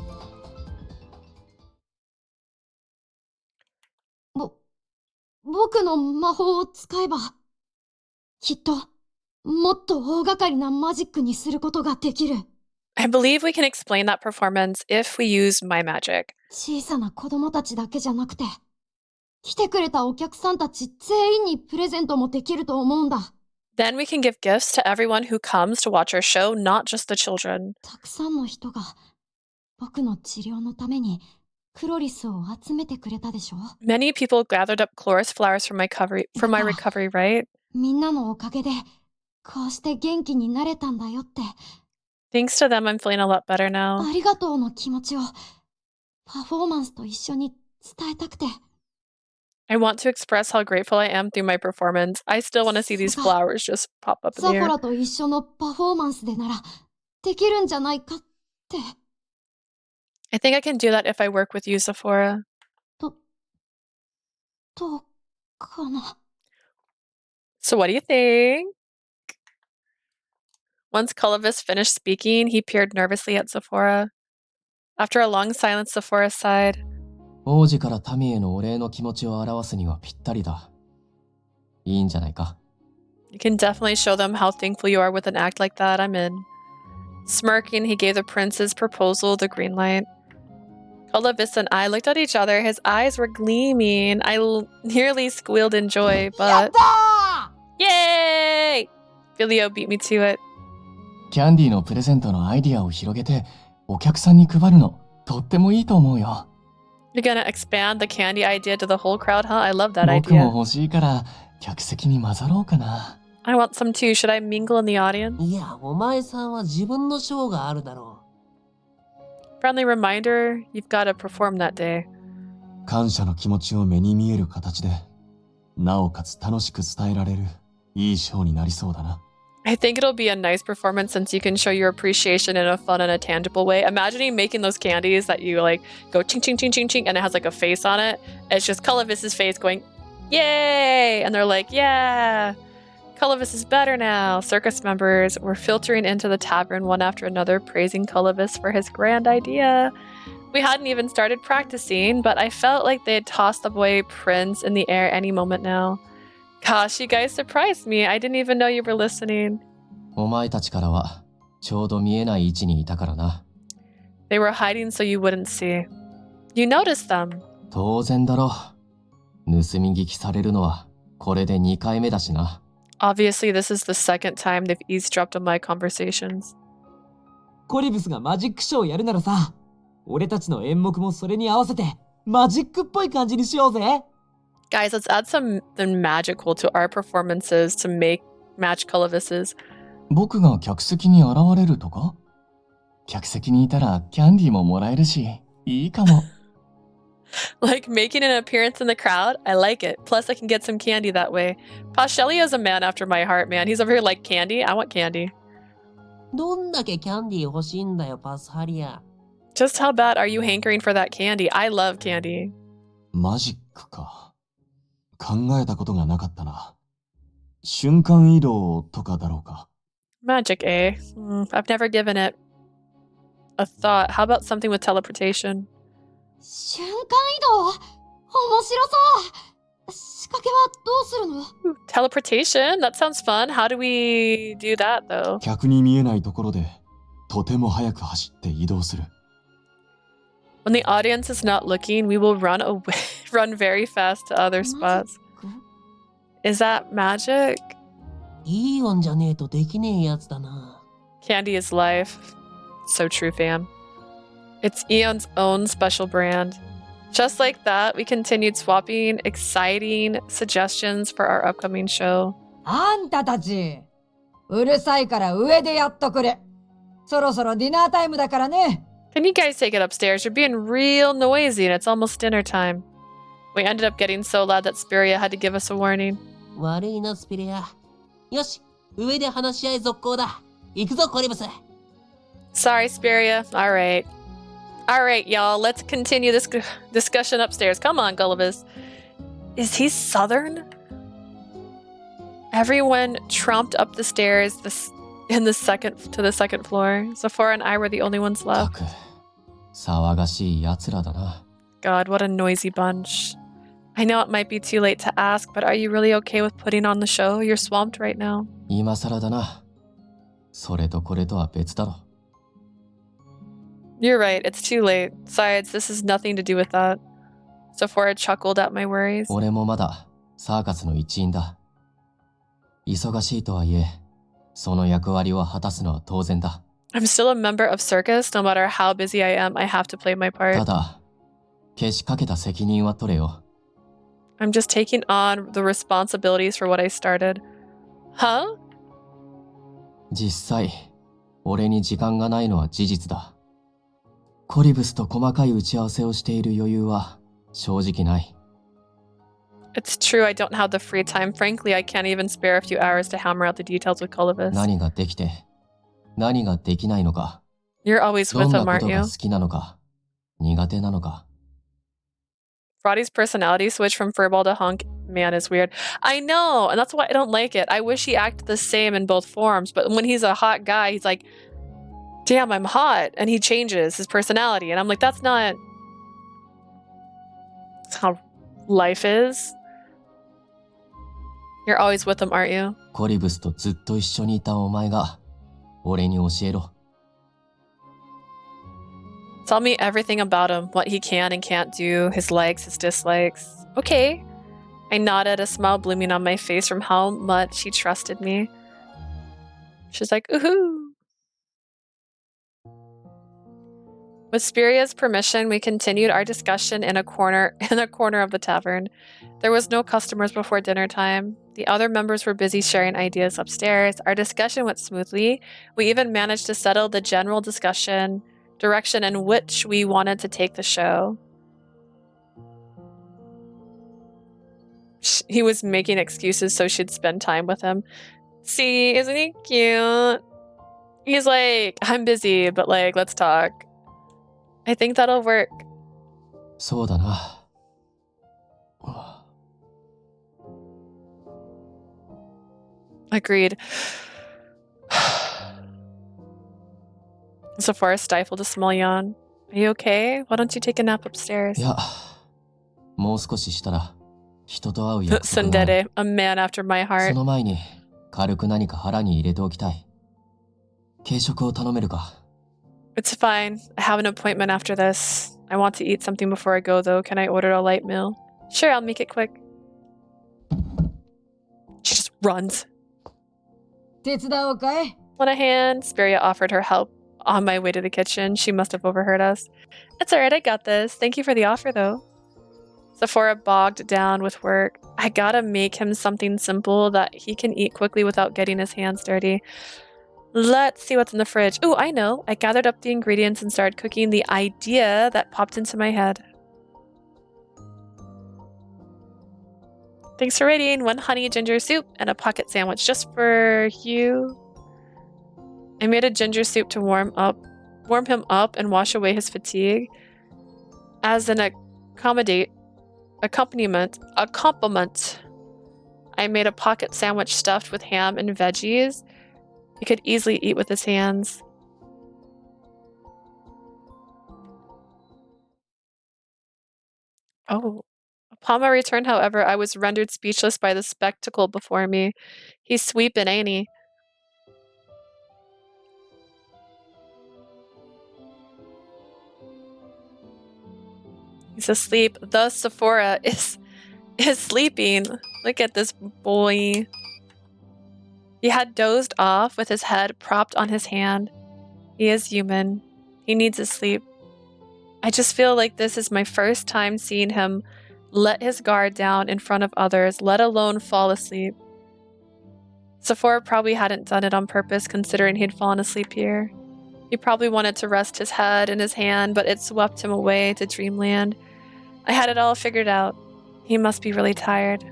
僕の魔法を使えば、きっともっと大掛かりなマジックにすることができる。 I believe we can explain that performance if we use my magic. 小さな子供たちだけじゃなくて、来てくれたお客さんたち全員にプレゼントもできると思うんだ。 Then we can give gifts to everyone who comes to watch our show, not just the children. たくさんの人が僕の治療のためにクロリスを集めてくれたでしょ。 Many people gathered up chloris flowers for my recovery, right? みんなのおかげでこうして元気になれたんだよって、 Thanks to them, I'm feeling a lot better now. ありがとうの気持ちをパフォーマンスと一緒に伝えたくて。 I want to express how grateful I am through my performance. I still want to see these flowers just pop up in ザ the フォ air. ラと一緒のパフォーマンスでならできるんじゃないかって。 I think I can do that if I work with you, Zafora. どうかな。 So what do you think? Once Colovis finished speaking, he peered nervously at Zafora. After a long silence, Zafora sighed. 王子から民へのお礼の気持ちを表すにはぴったりだ。いいんじゃないか。 You can definitely show them how thankful you are with an act like that. I'm in. Smirking, he gave the prince's proposal the green light. Colovis and I looked at each other. His eyes were gleaming. I nearly squealed in joy, やっ but た yay! Filio beat me to it. キャンディーのプレゼントのアイディアを広げてお客さんに配るのとってもいいと思うよ。 You're gonna expand the candy idea to the whole crowd, huh? I love that 僕も idea. 欲しいから客席に混ざろうかな。 I want some too. Should I mingle in the audience? いや、お前さんは自分のショーがあるだろ Friendly reminder, you've got to perform that day. 感謝の気持ちを目に見える形で、なおかつ楽しく伝えられるいいショーになりそうだな。I think it'll be a nice performance since you can show your appreciation in a fun and a tangible way. Imagining making those candies that you like go ching ching ching ching ching and it has like a face on it. It's just Colovis's face going, yay! And they're like, yeah! Colovis is better now. Circus members were filtering into the tavern one after another, praising Colovis for his grand idea. We hadn't even started practicing, but I felt like they had tossed the boy Prince in the air any moment now. Gosh, you guys surprised me. I didn't even know you were listening. お前たちからはちょうど見えない位置にいたからな。 They were hiding so you wouldn't see. You noticed them. 当然だろ。盗み聞きされるのはこれで2回目だしな。 Obviously, this is the second time they've eavesdropped on my conversations. コリブスがマジックショーをやるならさ、俺たちの演目もそれに合わせてマジックっぽい感じにしようぜ。 Guys, let's add something magical to our performances to match Clovis's. 僕が客席に現れるとか？客席にいたらキャンディーももらえるし、いいかも。Like making an appearance in the crowd? I like it. Plus, I can get some candy that way. Pashelli is a man after my heart, man. He's over here like candy. I want candy. どんだけキャンディー欲しいんだよ、パスハリア。Just how bad are you hankering for that candy? I love candy. マジックか。考えたことがなかったな。瞬間移動とかだろうか。Magic, eh? I've never given it a thought. How about something with teleportation? 瞬間移動面白そう仕掛けはどうするの？ Ooh, teleportation? That sounds fun. How do we do that, though? 客に見えないところで、とても速く走って移動する。When the audience is not looking, we will run away, run very fast to other spots. Is that magic? イーオンじゃねえとできねえやつだな。Candy is life. So true, fam. It's Eon's own special brand. Just like that, we continued swapping exciting suggestions for our upcoming show. あんたたち、うるさいから上でやっとくれ。そろそろディナータイムだからね。Can you guys take it upstairs? You're being real noisy and it's almost dinner time. We ended up getting so loud that Spiria had to give us a warning. 悪いな、スピレア。よし、上で話し合い続行だ。行くぞ、コリブス。Sorry, Spiria. Alright. Alright, y'all. Let's continue this discussion upstairs. Come on, Gullivis. Is he southern? Everyone tromped up the stairs to the second floor. Zafora and I were the only ones た left. く、騒がしい奴らだな。 God, what a noisy bunch. I know it might be too late to ask, but are you really okay with putting on the show? You're swamped right now. 今更だな。それとこれとは別だろ。 You're right, it's too late. Besides, this has nothing to do with that. Zafora chuckled at my worries. 俺もまだサーカスの一員だ。忙しいとはいえ、その役割を果たすのは当然だ。 I'm still a member of circus. No matter how busy I am, I have to play my た part. だ、消しかけた責任は取れよ。 I'm just taking on the responsibilities for what I started. Huh? 実際、俺に時間がないのは事実だ。コリブスと細かい打ち合わせをしている余裕は正直ない。 It's true, I don't have the free time. Frankly, I can't even spare a few hours to hammer out the details with Colovis. 何ができて、何ができないのか。 You're always ど with んな him, こ aren't とが you? 好きなのか、苦手なのか。 Roddy's personality switch from furball to hunk, man, is weird. I know, and that's why I don't like it. I wish he acted the same in both forms, but when he's a hot guy, he's like, damn, I'm hot, and he changes his personality, and I'm like, that's not how life is. You're always with him, aren't you? コリブスとずっと一緒にいたお前が、俺に教えろ。 Tell me everything about him, what he can and can't do, his likes, his dislikes. Okay. I nodded, a smile blooming on my face from how much he trusted me. She's like, ooh. With Spiria's permission, we continued our discussion in a corner of the tavern. There was no customers before dinner time. The other members were busy sharing ideas upstairs. Our discussion went smoothly. We even managed to settle the general direction in which we wanted to take the show. He was making excuses so she'd spend time with him. See, isn't he cute? He's like, I'm busy, but like, let's talk. I think that'll work. そうだな。 Agreed. Zafora stifled a small yawn. Are you okay? Why don't you take a nap upstairs? いや、もう少ししたら、人と会う約束がある。 Tsundere, a man after my そ heart. の前に、軽く何か腹に入れておきたい。軽食を頼めるか。 It's fine. I have an appointment after this. I want to eat something before I go, though. Can I order a light meal? Sure, I'll make it quick. She just runs. 手伝おうかい？ Want a hand? Spiria offered her help on my way to the kitchen. She must have overheard us. It's alright, I got this. Thank you for the offer, though. Zafora bogged down with work. I gotta make him something simple that he can eat quickly without getting his hands dirty. Let's see what's in the fridge. Ooh, I know. I gathered up the ingredients and started cooking the idea that popped into my head. Thanks for rating. 1 honey ginger soup and a pocket sandwich just for you. I made a ginger soup to warm him up and wash away his fatigue. As an accompaniment, I made a pocket sandwich stuffed with ham and veggies. He could easily eat with his hands. Oh. Upon my return, however, I was rendered speechless by the spectacle before me. He's sweeping, ain't he? He's asleep. Thus, Zafora is sleeping. Look at this boy. He had dozed off with his head propped on his hand. He is human. He needs his sleep. I just feel like this is my first time seeing him let his guard down in front of others, let alone fall asleep. Zafora probably hadn't done it on purpose, considering he'd fallen asleep here. He probably wanted to rest his head in his hand, but it swept him away to dreamland. I had it all figured out. He must be really tired.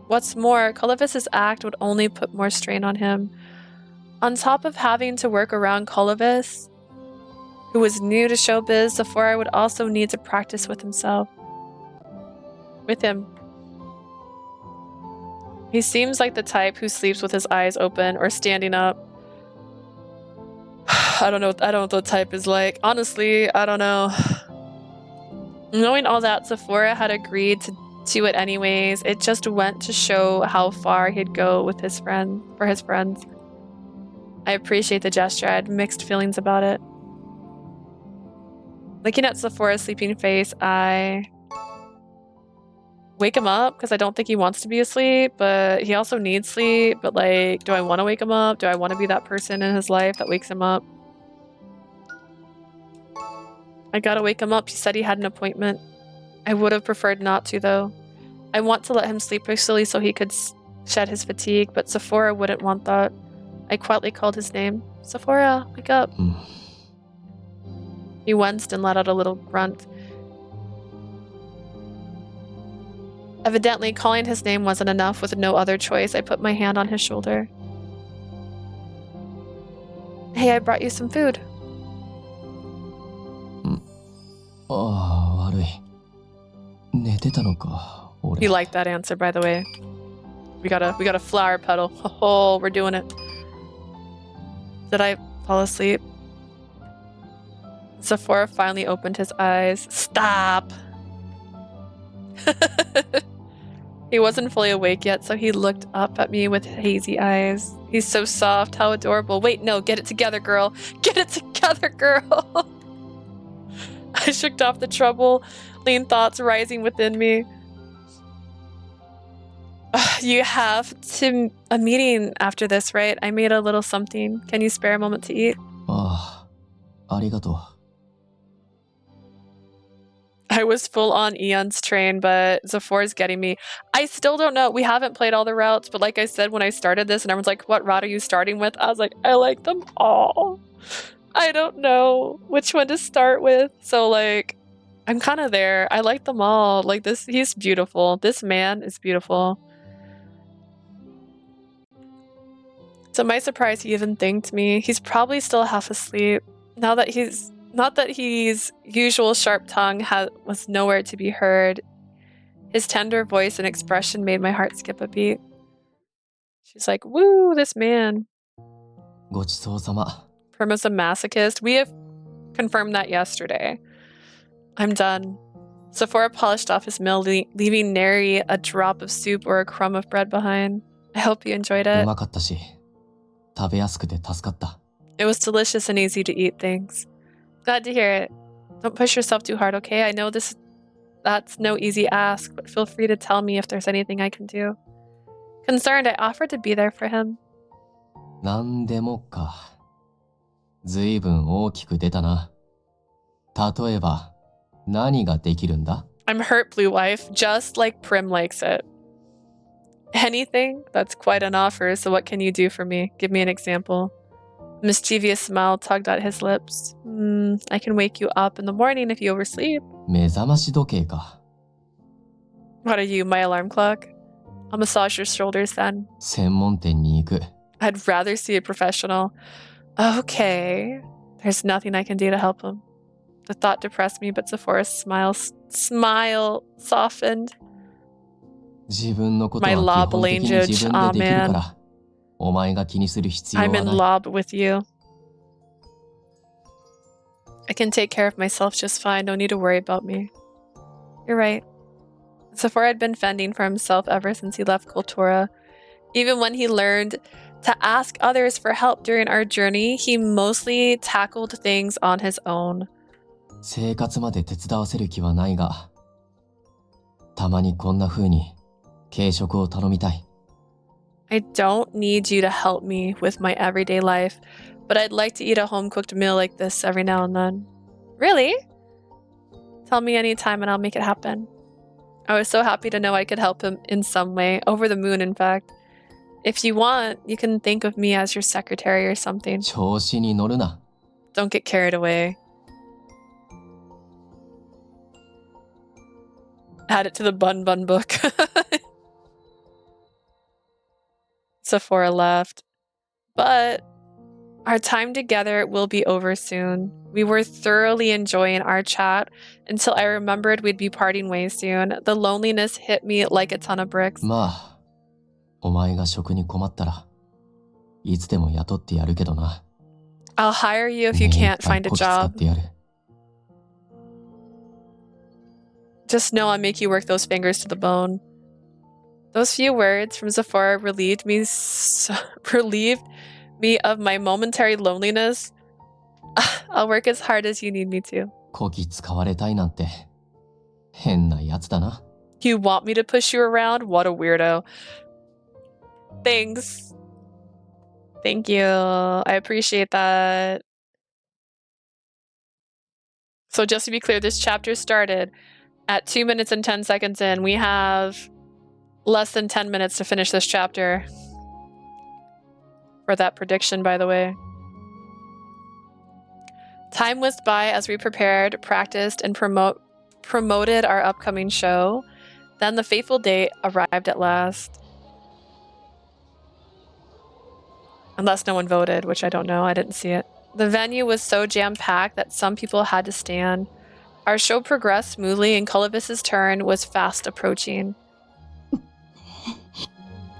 What's more, Colovis's act would only put more strain on him. On top of having to work around Colovis, who was new to showbiz, Zafora would also need to practice with himself. With him. He seems like the type who sleeps with his eyes open or standing up. I don't know what the type is like. Honestly, I don't know. Knowing all that, Zafora had agreed to it anyways. It just went to show how far he'd go with his friends. I appreciate the gesture. I had mixed feelings about it. Looking at Zafora's sleeping face, I wake him up because I don't think he wants to be asleep, but he also needs sleep. But like, do I want to wake him up? Do I want to be that person in his life that wakes him up? I gotta wake him up. He said he had an appointment. I would have preferred not to, though. I want to let him sleep peacefully so he could shed his fatigue, but Zafora wouldn't want that. I quietly called his name. Zafora, wake up. He winced and let out a little grunt. Evidently, calling his name wasn't enough. With no other choice, I put my hand on his shoulder. Hey, I brought you some food. You like that answer, by the way. We got a flower petal. Oh, we're doing it. Did I fall asleep? Zafora finally opened his eyes. Stop! He wasn't fully awake yet, so he looked up at me with hazy eyes. He's so soft, how adorable. Wait, no, get it together, girl. Get it together, girl. I shook off the troubling thoughts rising within me. You have a meeting after this, right? I made a little something. Can you spare a moment to eat? Arigato. I was full on Eon's train, but Zafora's getting me. I still don't know. We haven't played all the routes, but like I said when I started this and everyone's like, what route are you starting with? I was like, I like them all. I don't know which one to start with. So like, I'm kind of there. I like them all. Like this, he's beautiful. This man is beautiful. To my surprise, he even thanked me. He's probably still half asleep. Not that his usual sharp tongue was nowhere to be heard. His tender voice and expression made my heart skip a beat. She's like, woo, this man. Prima's a masochist. We have confirmed that yesterday. I'm done. Zafora polished off his meal, leaving nary a drop of soup or a crumb of bread behind. I hope you enjoyed it. It was delicious and easy to eat, thanks. Glad to hear it. Don't push yourself too hard, okay? I know that's no easy ask, but feel free to tell me if there's anything I can do. Concerned, I offered to be there for him. なんでもか。ずいぶん大きく出たな。例えば、何ができるんだ? I'm hurt, blue wife, just like Prim likes it. Anything? That's quite an offer, so what can you do for me? Give me an example. A mischievous smile tugged at his lips. I can wake you up in the morning if you oversleep. 目覚まし時計か。 What are you, my alarm clock? I'll massage your shoulders then. 専門店に行く。 I'd rather see a professional. Okay. There's nothing I can do to help him. The thought depressed me, but Zaphora's smile softened. 自分のこと My は lob 基本的に language. 自分 Aw, でできるか man. ら、お前が気にする必要 I'm は in ない。 lob with you. I can take care of myself just fine. No need to worry about me. You're right. Zafora had been fending for himself ever since he left Kultura. Even when he learned to ask others for help during our journey, he mostly tackled things on his own. 生活まで手伝わせる気はないが、たまにこんな風に軽食を頼みたい。I don't need you to help me with my everyday life, but I'd like to eat a home-cooked meal like this every now and then. Really? Tell me anytime and I'll make it happen. I was so happy to know I could help him in some way, over the moon in fact. If you want, you can think of me as your secretary or something. 調子に乗るな。 Don't get carried away. Add it to the bun book. Zafora left. But our time together will be over soon. We were thoroughly enjoying our chat until I remembered we'd be parting ways soon. The loneliness hit me like a ton of bricks. まあ、お前が職に困ったらいつでも雇ってやるけどな。 I'll hire you if you can't find a こき使っ job. てやる。 Just know I'll make you work those fingers to the bone. Those few words from Zafora relieved me of my momentary loneliness. I'll work as hard as you need me to. こき使われたいなんて変なやつだな。 You want me to push you around? What a weirdo. Thanks. Thank you. I appreciate that. So just to be clear, this chapter started at 2 minutes and 10 seconds in. We have less than 10 minutes to finish this chapter. For that prediction, by the way. Time whizzed by as we prepared, practiced, and promoted our upcoming show. Then the fateful date arrived at last. Unless no one voted, which I don't know. I didn't see it. The venue was so jam-packed that some people had to stand. Our show progressed smoothly and Colovis's turn was fast approaching.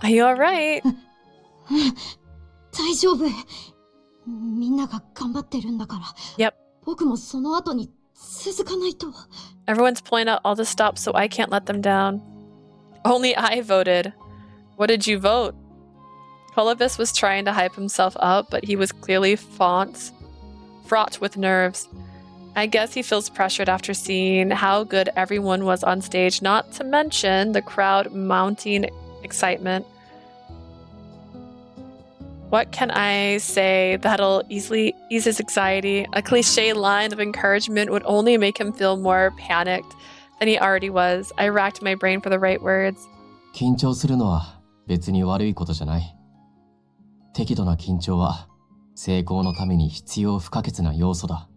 Are you alright? 大丈夫。みんなが頑張ってるんだから。 Yep. 僕もその後に続かないと。 Everyone's pulling out all the stops, so I can't let them down. Only I voted. What did you vote? Colovis was trying to hype himself up, but he was clearly fraught with nerves. I guess he feels pressured after seeing how good everyone was on stage, not to mention the crowd mounting excitement. What can I say that'll easily ease his anxiety? A cliche line of encouragement would only make him feel more panicked than he already was. I racked my brain for the right words. 緊張するのは別に悪いことじゃない。適度な緊張は成功のために必要不可欠な要素だ。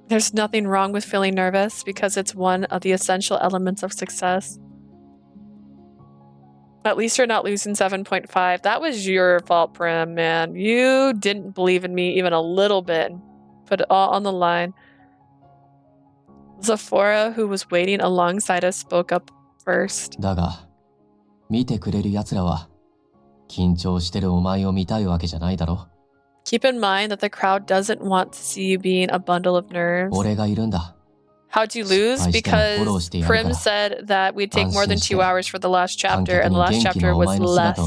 There's nothing wrong with feeling nervous because it's one of the essential elements of success. At least you're not losing 7.5. That was your fault, Prim, man. You didn't believe in me even a little bit. Put it all on the line. Zafora, who was waiting alongside us, spoke up first. だが、見てくれる奴らは緊張してるお前を見たいわけじゃないだろ。 Keep in mind that the crowd doesn't want to see you being a bundle of nerves. 俺がいるんだ。 How'd you lose? Because Prim said that we'd take more than 2 hours for the last chapter, and the last chapter was less.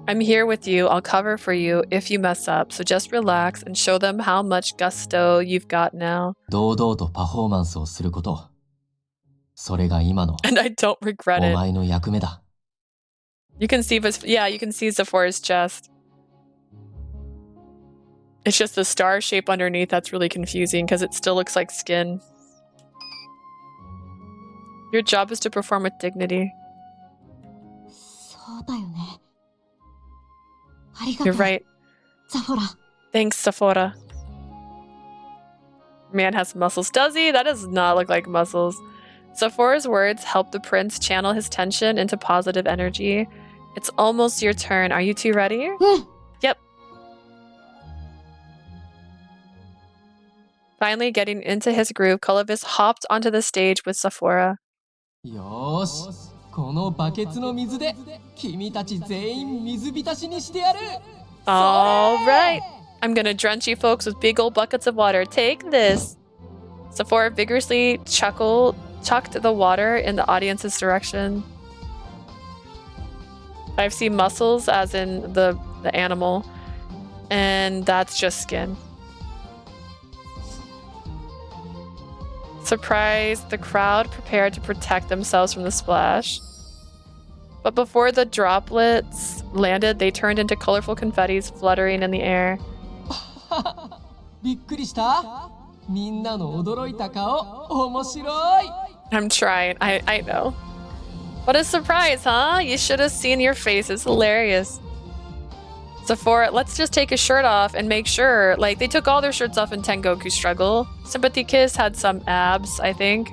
I'm here with you. I'll cover for you if you mess up. So just relax and show them how much gusto you've got now. 堂々とパフォーマンスをすること。それが今の And I don't regret お it. 前の役目だ。 You can see Zaphora's chest. It's just the star shape underneath that's really confusing because it still looks like skin. Your job is to perform with dignity. そうだよね。ありがとう。 You're right. ザフォラ。 Thanks, Zafora. Man has muscles. Does he? That does not look like muscles. Zafora's words help the prince channel his tension into positive energy. It's almost your turn. Are you two ready? Yep. Finally getting into his groove, Colovis hopped onto the stage with Zafora. よーし、このバケツの水で君たち全員水浸しにしてやる。 All right. I'm gonna drench you folks with big old buckets of water. Take this. Zafora vigorously chucked the water in the audience's direction. I've seen muscles as in the animal, and that's just skin. Surprised, the crowd prepared to protect themselves from the splash. But before the droplets landed, they turned into colorful confettis fluttering in the air. びっくりした？みんなの驚いた顔、面白い。 I'm trying. I know. What a surprise, huh? You should have seen your face. It's hilarious. Zafora, let's just take his shirt off and make sure. Like, they took all their shirts off in Tengoku Struggle. Sympathy Kiss had some abs, I think.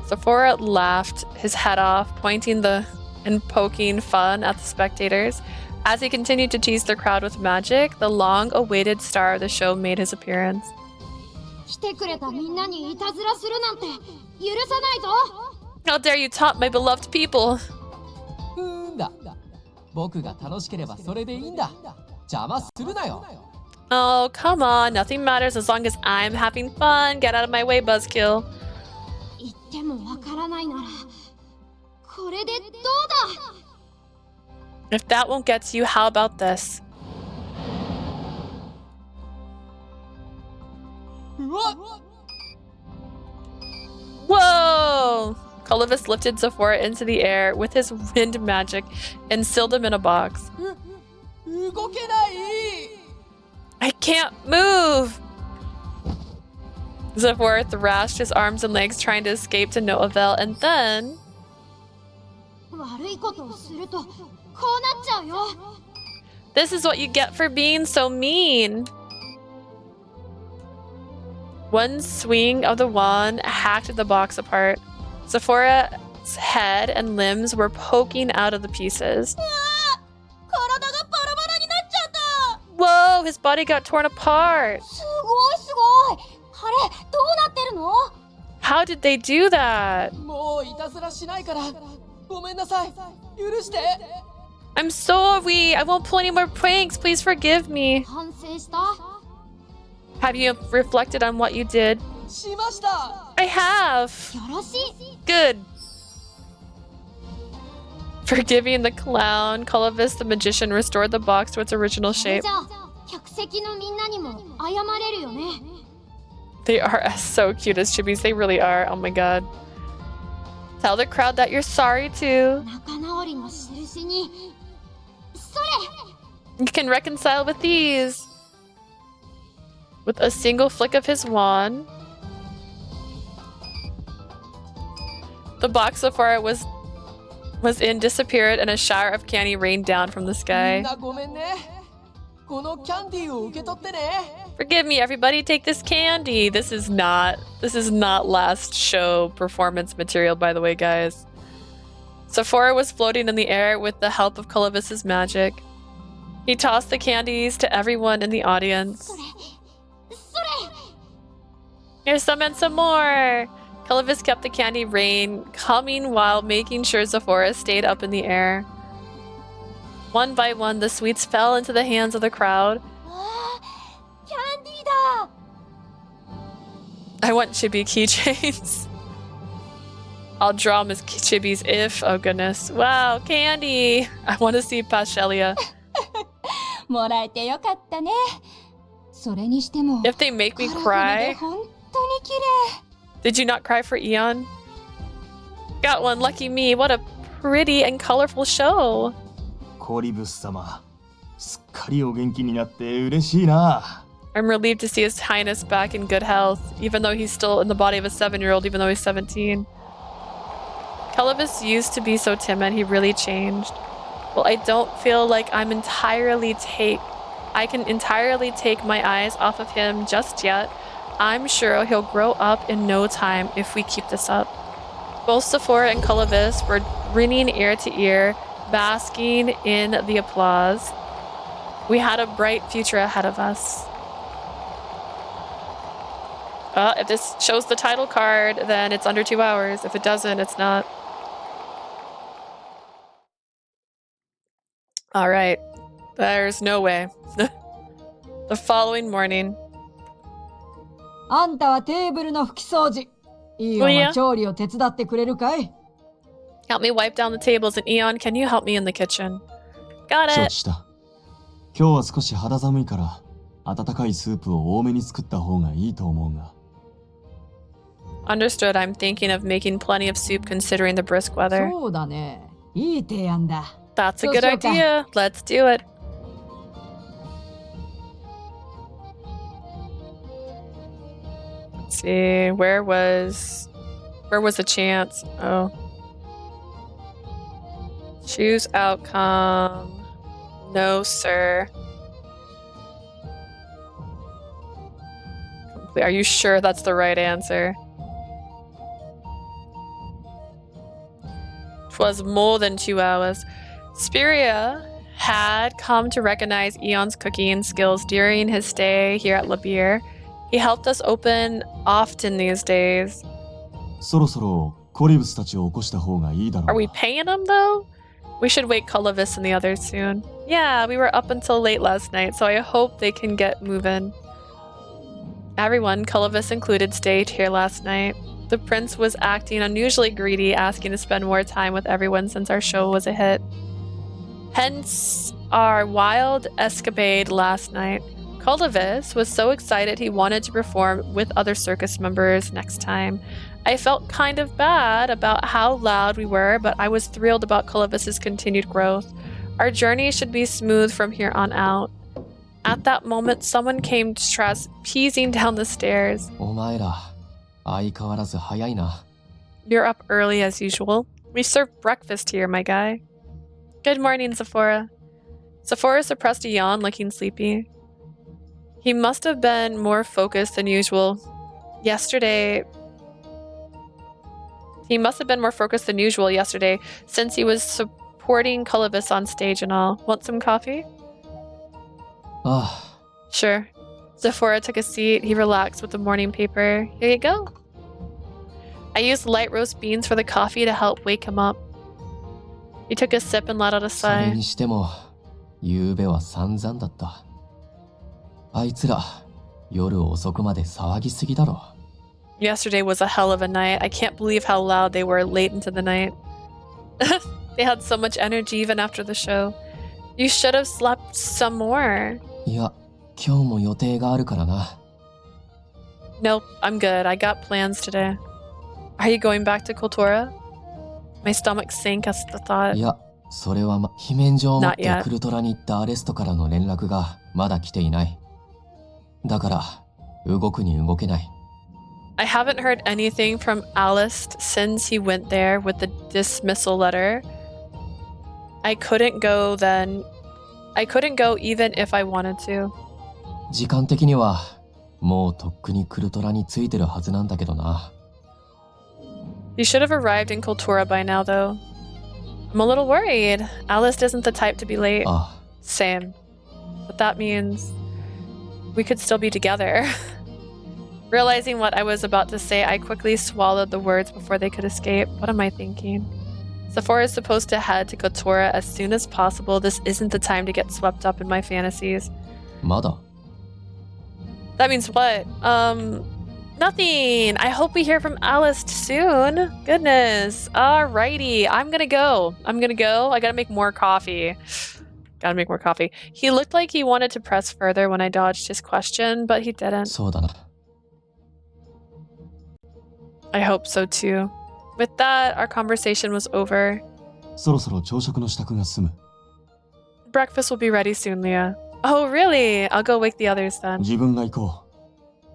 Zafora laughed his head off, pointing and poking fun at the spectators. As he continued to tease the crowd with magic, the long-awaited star of the show made his appearance. 来てくれたみんなにいたずらするなんて許さないぞ。 How dare you taunt my beloved people? だ。僕が楽しければそれでいいんだ。邪魔するなよ。 Oh, come on. Nothing matters as long as I'm having fun. Get out of my way, Buzzkill. 言ってもわからないならこれでどうだ。 If that won't get to you, how about this? うわっ！ Whoa! Colovis lifted Zafora into the air with his wind magic and sealed him in a box. 動けない！ I can't move! Zafora thrashed his arms and legs trying to escape to no avail, and then... 悪いことをするとこうなっちゃうよ。 This is what you get for being so mean! One swing of the wand hacked the box apart. Zafora's head and limbs were poking out of the pieces. Whoa, his body got torn apart. How did they do that? もういたずらしないからごめんなさい。許して。 I'm sorry. I won't pull any more pranks. Please forgive me. 反省した？ Have you reflected on what you did? しました。 I have. よろしい。 Good. Forgiving the clown, Colovis the magician restored the box to its original それ shape. じゃあ客席のみんなにも謝れるよね。 They are so cute as chibis. They really are. Oh my god. Tell the crowd that you're sorry too. 仲直りの印に。それ。 You can reconcile with these. With a single flick of his wand, the box Zafora was in disappeared and a shower of candy rained down from the みん sky. なごめんね。このキャンディーを受け取ってね。 Forgive me, everybody. Take this candy. This is not last show performance material, by the way, guys. Zafora was floating in the air with the help of Colovis's magic. He tossed the candies to everyone in the audience. それ。 Here's some and some more. Colovis kept the candy rain coming while making sure Zafora stayed up in the air. One by one, the sweets fell into the hands of the crowd. キャンディーだ。 I want chibi keychains. I'll draw them as chibis if... Oh, goodness. Wow, candy. I want to see Pastelia. もらえてよかったね。それにしても If they make me カラフルで cry... 本当に綺麗。 Did you not cry for Eon? Got one, lucky me. What a pretty and colorful show. コリブス様、すっかりお元気になって嬉しいな。I'm relieved to see His Highness back in good health, even though he's still in the body of a 7-year-old, even though he's 17. Clovis used to be so timid, he really changed. Well, I don't feel like I can entirely take my eyes off of him just yet. I'm sure he'll grow up in no time if we keep this up. Both Zafora and Clovis were grinning ear to ear, basking in the applause. We had a bright future ahead of us. If this shows the title card, then it's under 2 hours. If it doesn't, it's not. All right. There's no way. The following morning. あんたはテーブルの拭き掃除。イオンは調理を手伝ってくれるかい？ Help me wipe down the tables, and Eon, can you help me in the kitchen? Got 承 it. 知した。今日は少し肌寒いから、温かいスープを多めに作った方がいいと思うが。Understood. I'm thinking of making plenty of soup considering the brisk weather. そうだね。いい提案だ。 That's a そう good しようか。 idea. Let's do it. Let's see. Where was the chance? Oh. Choose outcome. No, sir. Are you sure that's the right answer? It was more than 2 hours. Spiria had come to recognize Eon's cooking skills during his stay here at Labir. He helped us open often these days. そろそろコリブスたちを起こした方がいいだろう Are we な。 paying him though? We should wake Clovis and the others soon. Yeah, we were up until late last night, so I hope they can get moving. Everyone, Clovis included, stayed here last night. The prince was acting unusually greedy, asking to spend more time with everyone since our show was a hit. Hence our wild escapade last night. Clovis was so excited he wanted to perform with other circus members next time. I felt kind of bad about how loud we were, but I was thrilled about Clovis's continued growth. Our journey should be smooth from here on out. At that moment, someone came peasing down the stairs. お前ら、相変わらず早いな。 You're up early as usual. We serve breakfast here, my guy. Good morning, Zafora. Zafora suppressed a yawn, looking sleepy. He must have been more focused than usual. Yesterday, since he was supporting Clovis on stage and all. Want some coffee? あ Sure. Zafora took a seat. He relaxed with the morning paper. Here you go. I used light roast beans for the coffee to help wake him up. He took a sip and let out a あ、それ sigh. にしても、夕べは散々だった。あいつら、夜遅くまで騒ぎすぎだろ。 Yesterday was a hell of a night. I can't believe how loud they were late into the night. They had so much energy even after the show. You should have slept some more. いや、今日も予定があるからな。 Nope, I'm good. I got plans today. Are you going back to Kultura? My stomach sank at the thought. いや、それは罷免状を持っ Not て yet. クルトラに行ったアレストからの連絡がまだ来ていない。だから、動くに動けない。 I haven't heard anything from Alist since he went there with the dismissal letter. I couldn't go even if I wanted to. 時間的には、もうとっくにクルトラについてるはずなんだけどな。 You should have arrived in Kultura by now, though. I'm a little worried. Alist isn't the type to be late. あ Same. But that means we could still be together. Realizing what I was about to say, I quickly swallowed the words before they could escape. What am I thinking? Zafora is supposed to head to Kultura as soon as possible. This isn't the time to get swept up in my fantasies. まだ That means what? Nothing. I hope we hear from Alist soon. Goodness. Alrighty. I'm gonna go. I gotta make more coffee. He looked like he wanted to press further when I dodged his question, but he didn't. そうだな。 I hope so too. With that, our conversation was over. そろそろ朝食の支度が済む。breakfast will be ready soon, Leah. Oh, really? I'll go wake the others then. 自分が行こ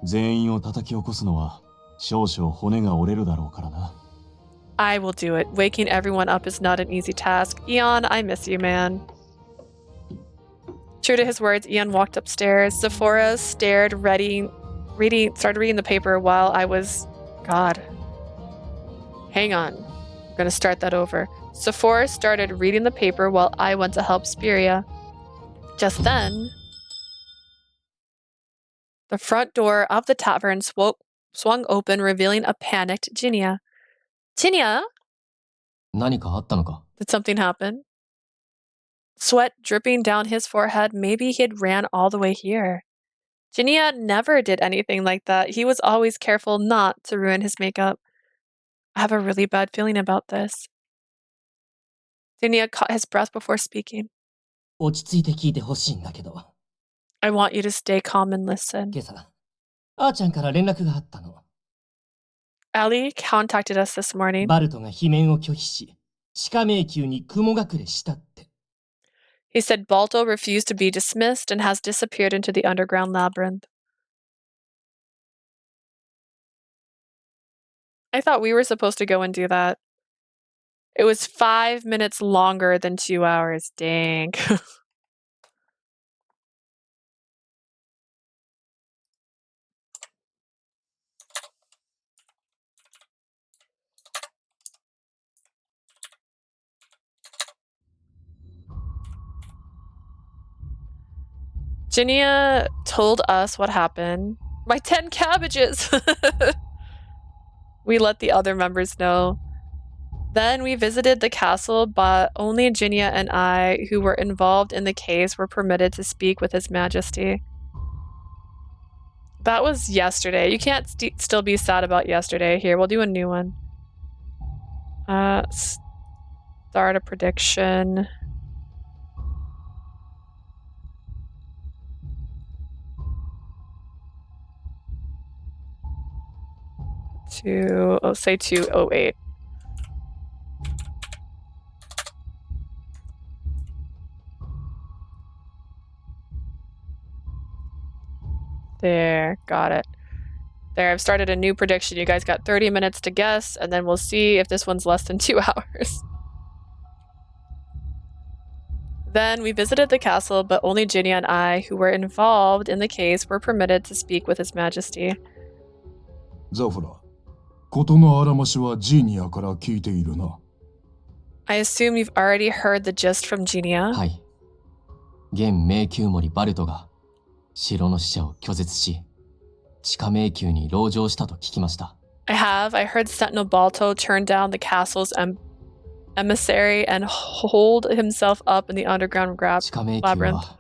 う。全員を叩き起こすのは少々骨が折れるだろうからな。I will do it. Waking everyone up is not an easy task. Eon, I miss you, man. True to his words, Eon walked upstairs. Zafora started reading the paper while I was... God. Hang on. I'm gonna start that over. Zafora started reading the paper while I went to help Spiria. Just then, the front door of the tavern swung open, revealing a panicked Jinya. Jinya? 何かあったのか? Did something happen? Sweat dripping down his forehead. Maybe he had ran all the way here. Jinya never did anything like that. He was always careful not to ruin his makeup. I have a really bad feeling about this. Jinya caught his breath before speaking. 落ち着いて聞いてほしいんだけど。I want you to stay calm and listen. 今朝、あーちゃんから連絡があったの。Ellie contacted us this morning. バルトが罷免を拒否し、地下迷宮に雲隠れしたって。He said Balto refused to be dismissed and has disappeared into the underground labyrinth. I thought we were supposed to go and do that. It was 5 minutes longer than 2 hours. Dang. Jinya told us what happened. My 10 cabbages! We let the other members know. Then we visited the castle, but only Jinya and I, who were involved in the case, were permitted to speak with His Majesty. That was yesterday. You can't still be sad about yesterday. Here, we'll do a new one. Start a prediction. Say 208. There, got it. There, I've started a new prediction. You guys got 30 minutes to guess, and then we'll see if this one's less than 2 hours. Then we visited the castle, but only Jinya and I, who were involved in the case, were permitted to speak with His Majesty. Zafora, 事のあらましはジーニアから聞いているな。I assume you've already heard the gist from Jinya? はい。現迷宮森バルトが城の使者を拒絶し、地下迷宮に籠城したと聞きました。I have. I heard Sentinel Balto turn down the castle's emissary and hold himself up in the underground 地下迷宮は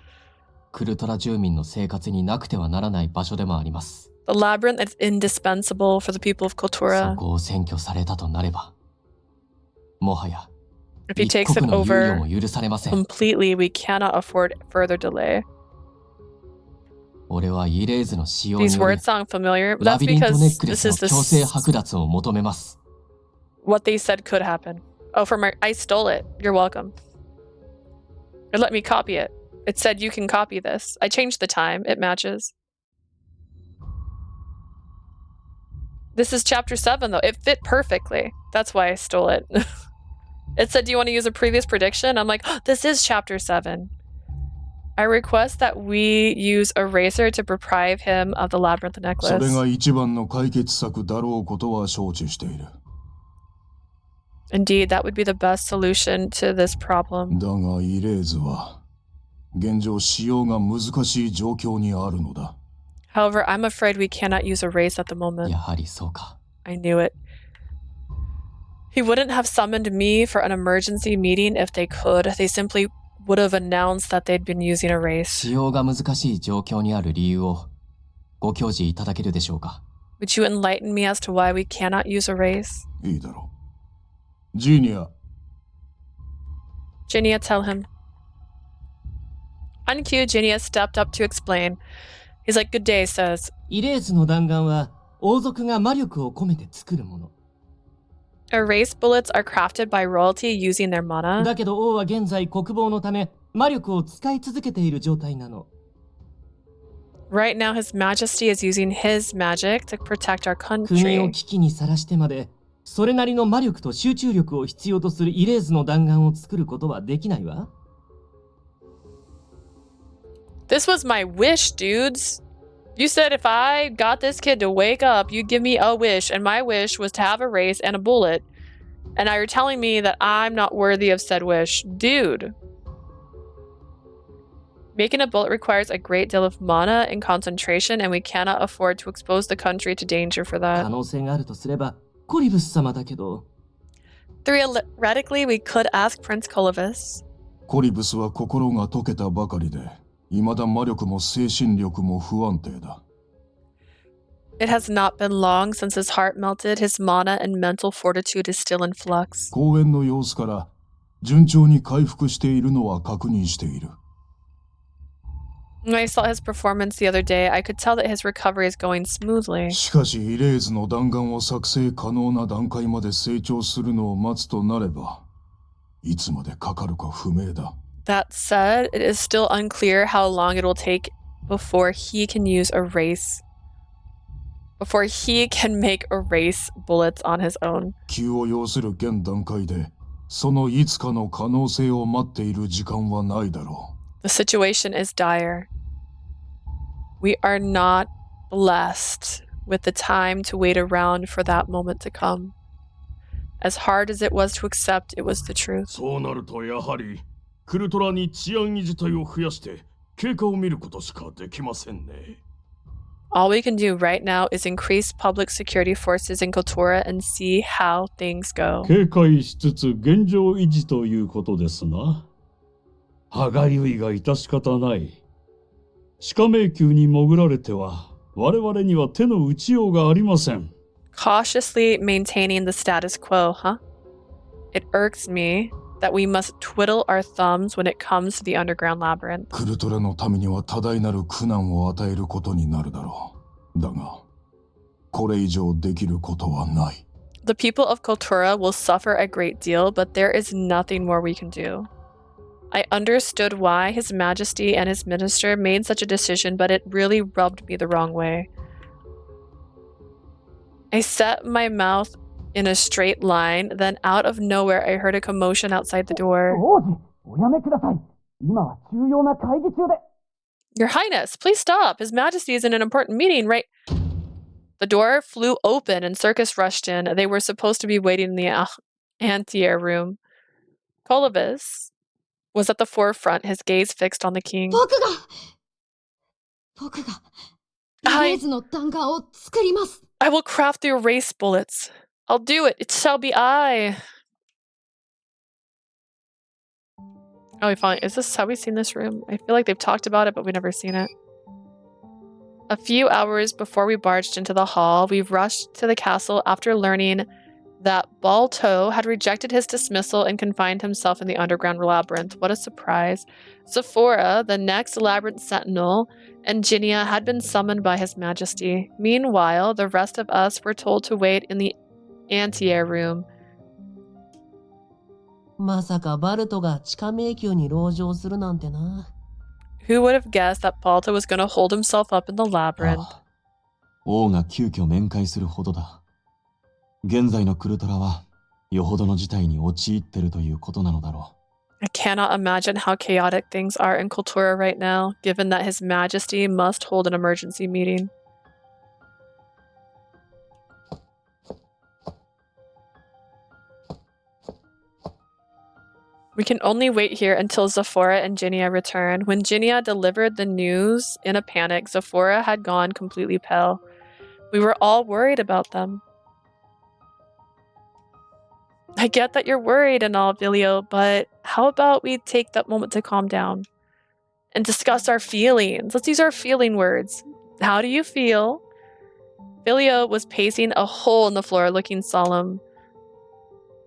クルトラ住民の生活になくてはならない場所でもあります。The labyrinth is indispensable for the people of Kultura. そこを占拠されたとなれば、もはや If he 一 takes 刻 it の猶予 over も許されません。 completely, we cannot afford further delay. 俺はイレーズの使用に These よる words sound familiar, but ラ that's ビリントネ because ックレ this ス is の強制 the, 剥奪を求めます。 what they said could happen. Oh, I stole it. You're welcome. Or let me copy it. It said you can copy this. I changed the time. It matches. This is chapter 7, though. It fit perfectly. That's why I stole it. It said, do you want to use a previous prediction? I'm like, oh, this is chapter 7. I request that we use Eraser to deprive him of the Labyrinth そ necklace. れが一番の解決策だろうことは承知している。 Indeed, that would be the best solution to this problem. だがイレーズは現状使用が難しい状況にあるのだ。 However, I'm afraid we cannot use Erase at the moment. やはりそうか。 I knew it. He wouldn't have summoned me for an emergency meeting if they could. They simply would have announced that they'd been using Erase. 使用が難しい状況にある理由をご教示いただけるでしょうか。 Would you enlighten me as to why we cannot use Erase? いいだろう。ジーニア、 Jinya, tell him. On cue, Jinya stepped up to explain. He's like, good day, says. イレーズの弾丸は王族が魔力を込めて作るもの。 Erase bullets are crafted by royalty using their mana. だけど王は現在国防のため魔力を使い続けている状態なの。Right now, His Majesty is using his magic to protect our 国を country. 危機にさらしてまで、それなりの魔力と集中力を必要とするイレーズの弾丸を作ることはできないわ。This was my wish, dudes. You said if I got this kid to wake up, you'd give me a wish, and my wish was to have a race and a bullet. And now you're telling me that I'm not worthy of said wish. Dude. Making a bullet requires a great deal of mana and concentration, and we cannot afford to expose the country to danger for 可 that. 能性があるとすれば、コリブス様だけど。Theoretically, we could ask Prince Clovis. コリブスは心が溶けたばかりで、未だ魔力も精神力も不安定だ。It has not been long since his heart melted. His mana and mental fortitude is still in flux. 公演の様子から順調に回復しているのは確認している。When I saw his performance the other day, I could tell that his recovery is going smoothly. しかしイレーズの弾丸を作成可能な段階まで成長するのを待つとなれば、いつまでかかるか不明だ。That said, it is still unclear how long it will take before he can use a race. Before he can make erase bullets on his own. 急を要する現段階で、そのいつかの可能性を待っている時間はないだろう。The situation is dire. We are not blessed with the time to wait around for that moment to come. As hard as it was to accept, it was the truth. そうなるとやはり、クルトラに治安維持隊を増やして経過を見ることしかできませんね。All we can do right now is increase public security forces in Kotora and see how things go. 警戒しつつ現状維持ということですな。歯がゆいが致し方ない。地下迷宮に潜られては我々には手の打ちようがありません。Cautiously maintaining the status quo, huh? It irks me that we must twiddle our thumbs when it comes to the underground labyrinth. クルトラのためには多大なる苦難を与えることになるだろう。だが、これ以上できることはない。The people of Kotora will suffer a great deal, but there is nothing more we can do. I understood why His Majesty and his minister made such a decision, but it really rubbed me the wrong way. I set my mouth in a straight line, then out of nowhere I heard a commotion outside the door. 王子、おやめください。今は重要な会議中で。Your Highness, please stop. His Majesty is in an important meeting, right? The door flew open and Circus rushed in. They were supposed to be waiting in the anteair room. Clovis was at the forefront, his gaze fixed on the king. 僕がイレーズの弾丸を作ります。I will craft the erase bullets. I'll do it. It shall be I. Oh, we finally... Is this... Have we seen this room? I feel like they've talked about it, but we've never seen it. A few hours before we barged into the hall, we rushed to the castle after learning that Balto had rejected his dismissal and confined himself in the underground labyrinth. What a surprise. Zafora, the next labyrinth sentinel, and Ginia had been summoned by His Majesty. Meanwhile, the rest of us were told to wait in the anteair room. まさかバルトが地下迷宮に籠城するなんてな。Who would have guessed that Balto was going to hold himself up in the labyrinth? ああ、王が急遽面会するほどだ。現在のクルトラはよほどの事態に陥ってるということなのだろう。I cannot imagine how chaotic things are in Kultura right now, given that His Majesty must hold an emergency meeting. We can only wait here until Zafora and Ginia return. When Ginia delivered the news in a panic, Zafora had gone completely pale. We were all worried about them. I get that you're worried and all, Vilio, but how about we take that moment to calm down and discuss our feelings? Let's use our feeling words. How do you feel? Vilio was pacing a hole in the floor, looking solemn.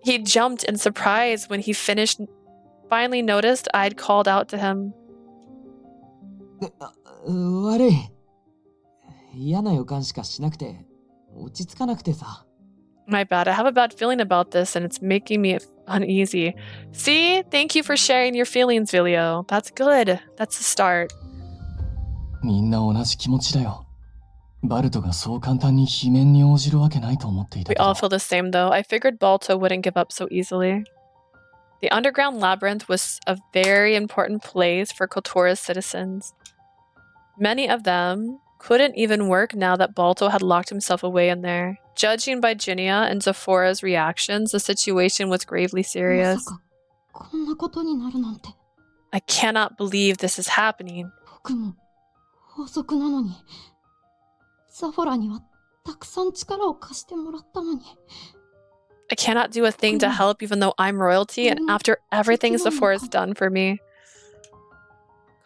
He jumped in surprise when he finally noticed I'd called out to him. 悪い。嫌な予感しかしなくて、落ち着かなくてさ。My bad. I have a bad feeling about this, and it's making me uneasy. See? Thank you for sharing your feelings, Vilio. That's good. That's a start. みんな同じ気持ちだよ。バルトがそう簡単に罷免に応じるわけないと思っていた We けど。 all feel the same, though. I figured Balto wouldn't give up so easily. The underground labyrinth was a very important place for Kotora's citizens. Many of them couldn't even work now that Balto had locked himself away in there. Judging by Jinya and Zafora's reactions, the situation was gravely ま serious. さかこんなことになるなんて。 I cannot believe this is happening. 僕も法則なのに。ザフォラにはたくさん力を貸してもらったのに。 I cannot do a thing to help even though I'm royalty and after everything Zafora's done for me.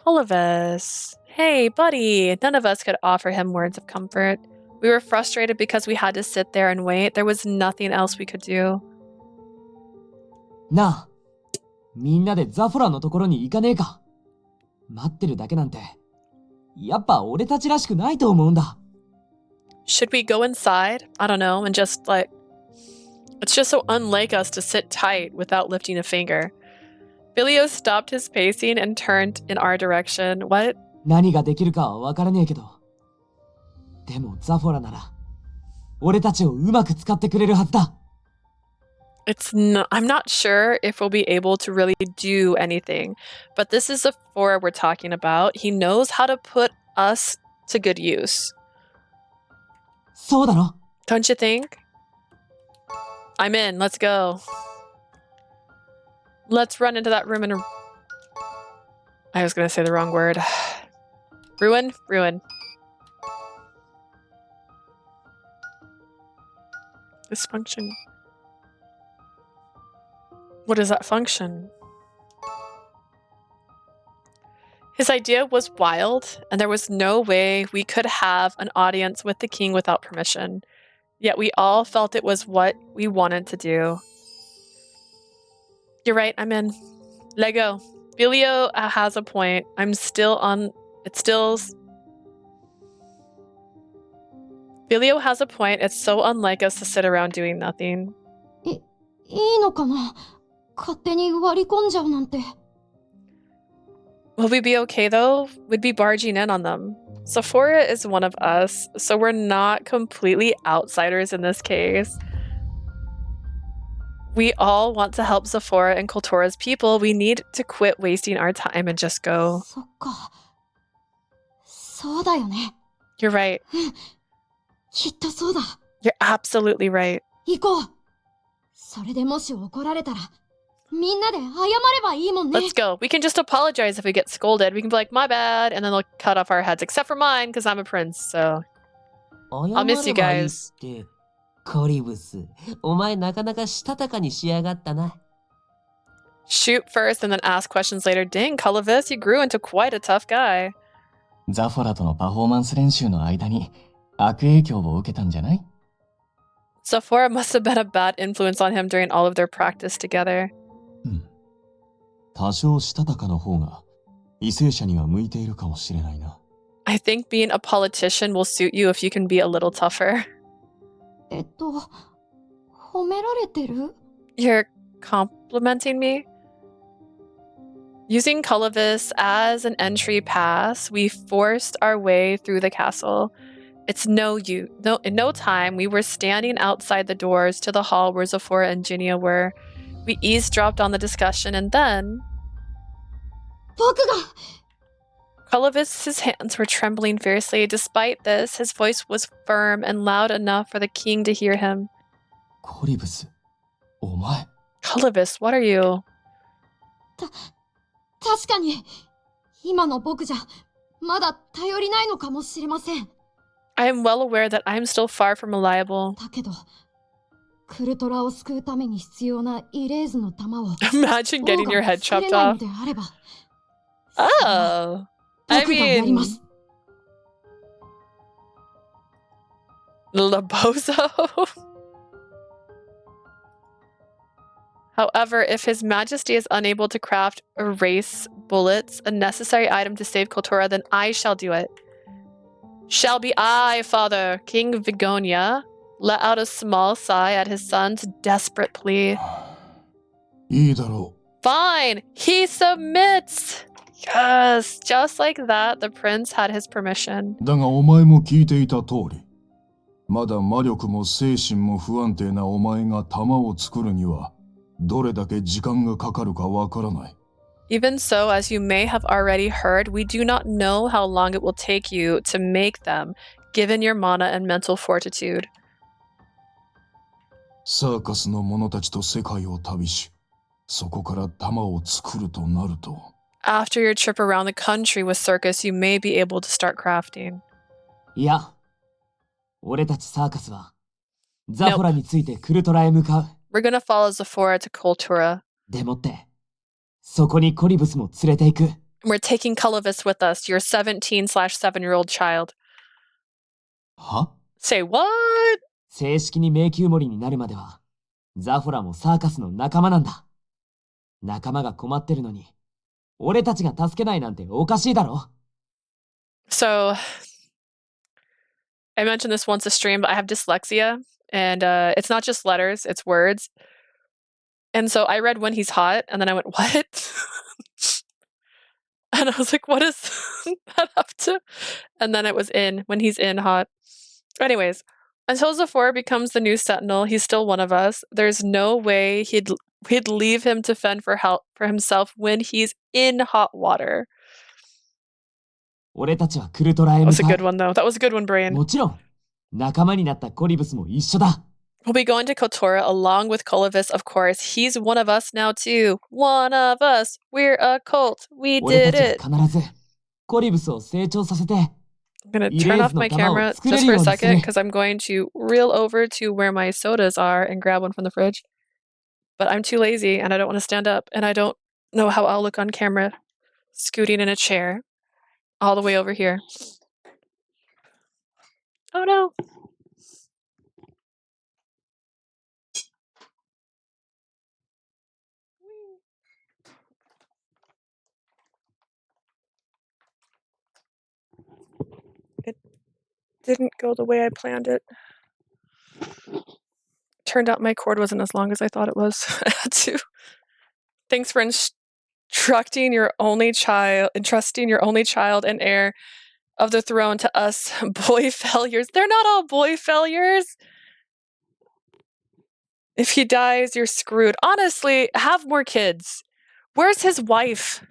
Colavis. Hey, buddy. None of us could offer him words of comfort. We were frustrated because we had to sit there and wait. There was nothing else we could do. なあ、みんなでザフォラのところに行かねえか。待ってるだけなんて、やっぱ俺たちらしくないと思うんだ。Should we go inside? I don't know, and just like... It's just so unlike us to sit tight without lifting a finger. Vilio stopped his pacing and turned in our direction. What? 何ができるかはわからねえけど。でもザフォラなら、俺たちをうまく使ってくれるはずだ。I'm not sure if we'll be able to really do anything, but this is Zafora we're talking about. He knows how to put us to good use. そうだろ? Don't you think? I'm in. Let's go. Let's run into that room and... I was going to say the wrong word. Ruin? Ruin. This function. What is that function? His idea was wild, and there was no way we could have an audience with the king without permission. Yet we all felt it was what we wanted to do. You're right, I'm in. Lego. Vilio has a point. I'm still on... It's still... Vilio has a point. It's so unlike us to sit around doing nothing. いいのかな? 勝手に割り込んじゃうなんて。 Will we be okay though? We'd be barging in on them. Zafora is one of us, so we're not completely outsiders in this case. We all want to help Zafora and Kotora's people. We need to quit wasting our time and just go. そっか。そうだよね。 You're right. きっとそうだ。 You're absolutely right. 行こう。それでもし怒られたら、みんなで謝ればいいもんね。 Let's go. We can just apologize if we get scolded. We can be like, my bad, and then they'll cut off our heads, except for mine, because I'm a prince, so... I'll miss you guys. コリブス、お前なかなかしたたかに仕上がったな。 Shoot first and then ask questions later. Dang, Colavis, you grew into quite a tough guy. ザフォラとのパフォーマンス練習の間に悪影響を受けたんじゃない? Zafora must have been a bad influence on him during all of their practice together. 多少したたかの方が為政者には向いているかもしれないな。 I think being a politician will suit you if you can be a little tougher. 褒められてる? You're complimenting me? Using Colavis as an entry pass, we forced our way through the castle. It's in no time, we were standing outside the doors to the hall where Zafora and Jinya were. We eavesdropped on the discussion and then... 僕が! Colavis's hands were trembling fiercely. Despite this, his voice was firm and loud enough for the king to hear him. コリブス、お前。 Colavis, what are you? 確かに、今の僕じゃ、まだ頼りないのかもしれません。 I am well aware that I am still far from reliable. だけど、クルトラを救うために必要なイレーズの弾を Imagine getting your head chopped 作れないの off. であれば、 Oh, I 僕がやりま mean, す。 Labozo? However, if His Majesty is unable to craft erase bullets, a necessary item to save Kotora, then I shall do it. Shall be I, Father. King Vigonia let out a small sigh at his son's desperate plea. いいだろ Fine! He submits! Yes! Just like that, the prince had his permission. う。だがお前も聞いていた通り、まだ魔力も精神も不安定なお前が弾を作るには、どれだけ時間がかかるかわからない。Even so, as you may have already heard, we do not know how long it will take you to make them, given your mana and mental fortitude. サーカスの者たちと世界を旅し、そこから弾を作るとなると。After your trip around the country with Circus, you may be able to start crafting. いや、俺たちサーカスは、ザフォラについてクルトラへ向かう。We're gonna follow Zafora to Kultura. でもって、そこにコリブスも連れて行く。We're taking Colovis with us, your 17/7-year-old child. は Say what? 正式に迷宮森になるまでは、ザフォラもサーカスの仲間なんだ。仲間が困ってるのに、俺たちが助けないなんておかしいだろ。So, I mentioned this once a stream, but I have dyslexia, and it's not just letters, it's words. And so I read when he's hot, and then I went, what? And I was like, what does that have to? And then it was when he's in hot. Anyways, until Zafora becomes the new Sentinel, he's still one of us. There's no way he'd leave him to fend for himself when he's in hot water. 俺たちはクルトラへ That 向 was a か good one, though. That was a good one, う。 Brain. もちろん、仲間になったコリブスも一緒だ。We'll be going to Kotora along with Colovis, of course. He's one of us now, too. One of us. We're a cult. We 俺 did たち it. は必ず、コリブスを成長させて、 I'm going to turn off my camera just for a second because I'm going to reel over to where my sodas are and grab one from the fridge. But I'm too lazy and I don't want to stand up and I don't know how I'll look on camera scooting in a chair all the way over here. Oh no. It didn't go the way I planned it. Turned out my cord wasn't as long as I thought it was. I had to. Thanks for entrusting your only child and heir of the throne to us boy failures. They're not all boy failures. If he dies, you're screwed. Honestly, have more kids. Where's his wife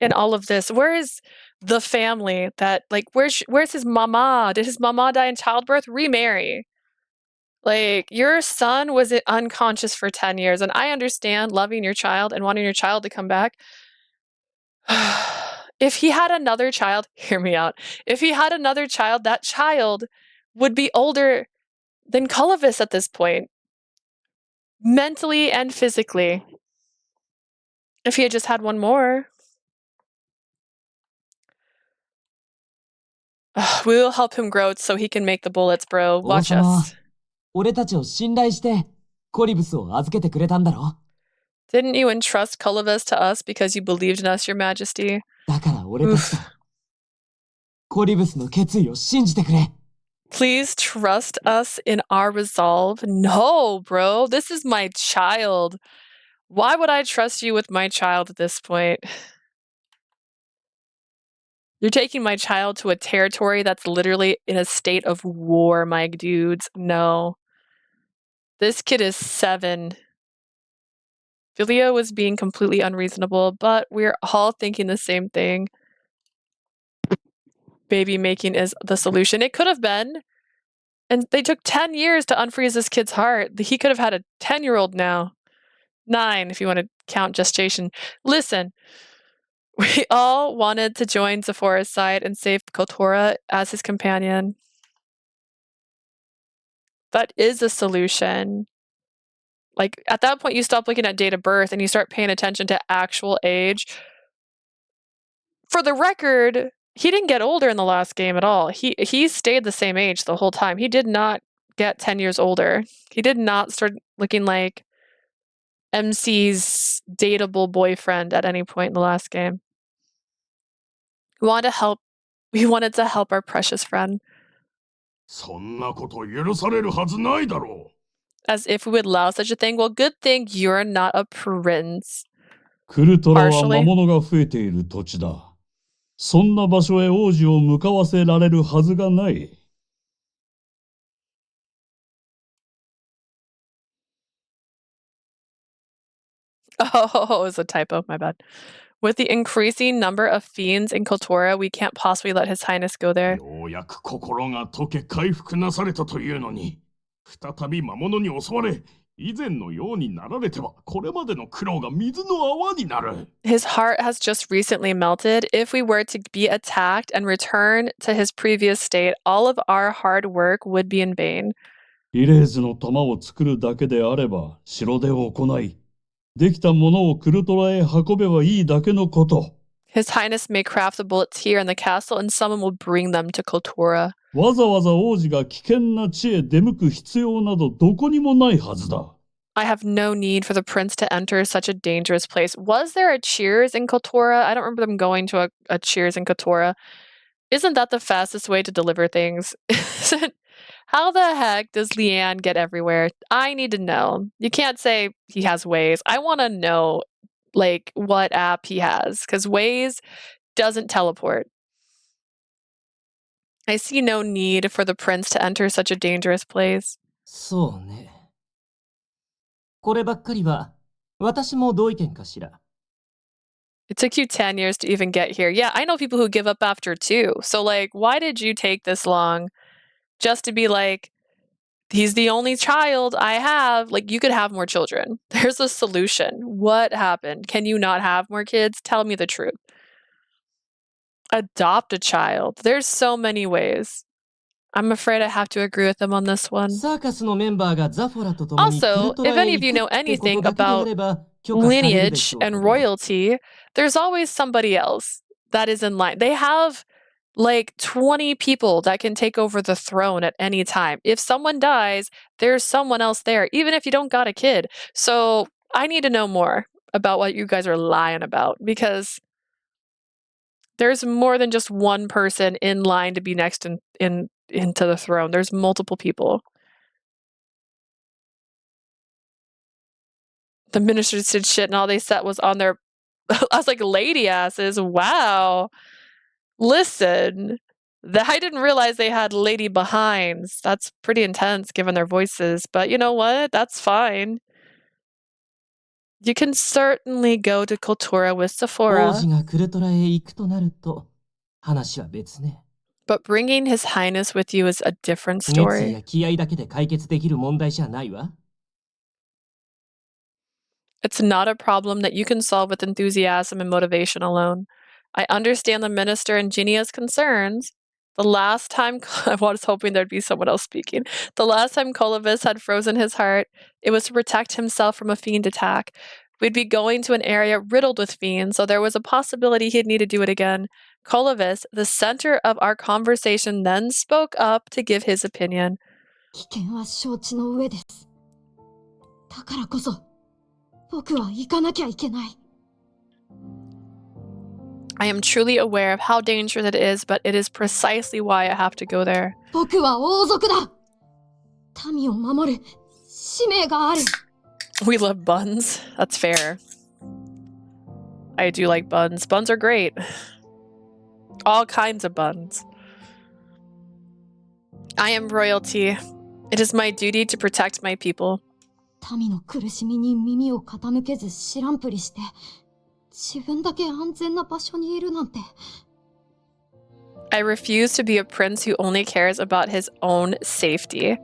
in all of this? Where is the family that, like, where's his mama? Did his mama die in childbirth? Remarry. Like, your son was unconscious for 10 years, and I understand loving your child and wanting your child to come back. If he had another child, hear me out. If he had another child, that child would be older than Colovis at this point. Mentally and physically. If he had just had one more. We will help him grow so he can make the bullets, bro. Watch 王様は us. 俺たちを信頼して、コリブスを預けてくれたんだろ。 Didn't you entrust Colovis to us because you believed in us, your majesty? だから俺たちと、コリブスの決意を信じてくれ。 Please trust us in our resolve. No, bro. This is my child. Why would I trust you with my child at this point? You're taking my child to a territory that's literally in a state of war, my dudes. No. This kid is 7. Philia was being completely unreasonable, but we're all thinking the same thing. Baby making is the solution. It could have been. And they took 10 years to unfreeze this kid's heart. He could have had a 10-year-old now. 9, if you want to count gestation. Listen, we all wanted to join Zafora's side and save Kotora as his companion. That is a solution. Like, at that point, you stop looking at date of birth and you start paying attention to actual age. For the record, he didn't get older in the last game at all. He stayed the same age the whole time. He did not get 10 years older. He did not start looking like MC's dateable boyfriend at any point in the last game. We wanted to help our precious friend. そんなこと許されるはずないだろ As if we would allow such a thing. Well, good thing you're not a prince. クルトラは魔物が増えている土地だ。そんな場所へ王子を向かわせられるはずがない。Oh, it was a typo, my bad. With the increasing number of fiends in Kultura, we can't possibly let His Highness go there. ようやく心が溶け回復なされたというのに、再び魔物に襲われ、以前のようになられては、これまでの苦労が水の泡になる。His heart has just recently melted. If we were to be attacked and return to his previous state, all of our hard work would be in vain. イレーズの玉を作るだけであれば、城で行い、できたものをクルトラへ運べばいいだけのこと。His Highness may craft the bullets here in the castle, and someone will bring them to Kultura. わざわざ王子が危険な地へ出向く必要などどこにもないはずだ。I have no need for the prince to enter such a dangerous place. Was there a Cheers in Kultura? I don't remember them going to a Cheers in Kultura. Isn't that the fastest way to deliver things? How the heck does Leanne get everywhere? I need to know. You can't say he has Waze. I want to know, like, what app he has, because Waze doesn't teleport. I see no need for the prince to enter such a dangerous place. そうね。こればっかりは、私も同意見かしら。It took you 10 years to even get here. Yeah, I know people who give up after 2. So, like, why did you take this long just to be like, he's the only child I have? Like, you could have more children. There's a solution. What happened? Can you not have more kids? Tell me the truth. Adopt a child. There's so many ways. I'm afraid I have to agree with them on this one. サーカスのメンバーがザフォラと共にクル Also, ト if ラへ any of you 行 know くってこと anything だけであれ about ば許可されるで lineage しょうけ and ど。 royalty, there's always somebody else that is in line. They have like 20 people that can take over the throne at any time. If someone dies, there's someone else there, even if you don't got a kid. So I need to know more about what you guys are lying about, because there's more than just one person in line to be next into the throne. There's multiple people. The ministers did shit and all they said was on their I was like, lady asses. Wow. Listen, I didn't realize they had lady behinds. That's pretty intense given their voices, but you know what? That's fine. You can certainly go to Kultura with 王 Zafora, 子がクルトラへ行くとなると、話は別ね。 but bringing His Highness with you is a different 熱意 story. や気合だけで解決できる問題じゃないわ。 It's not a problem that you can solve with enthusiasm and motivation alone. I understand the minister and Genia's concerns. The last time I was hoping there'd be someone else speaking. The last time Colovis had frozen his heart, it was to protect himself from a fiend attack. We'd be going to an area riddled with fiends, so there was a possibility he'd need to do it again. Colovis, the center of our conversation, then spoke up to give his opinion. 危険は承知の上です。だからこそ、僕は行かなきゃいけない。I am truly aware of how dangerous it is, but it is precisely why I have to go there. 僕は王族だ。民を守る使命がある。We love buns. That's fair. I do like buns. Buns are great. All kinds of buns. I am royalty. It is my duty to protect my people. 民の苦しみに耳を傾けず知らんぷりして、自分だけ安全な場所にいるなんて。I refuse to be a prince who only cares about his own safety.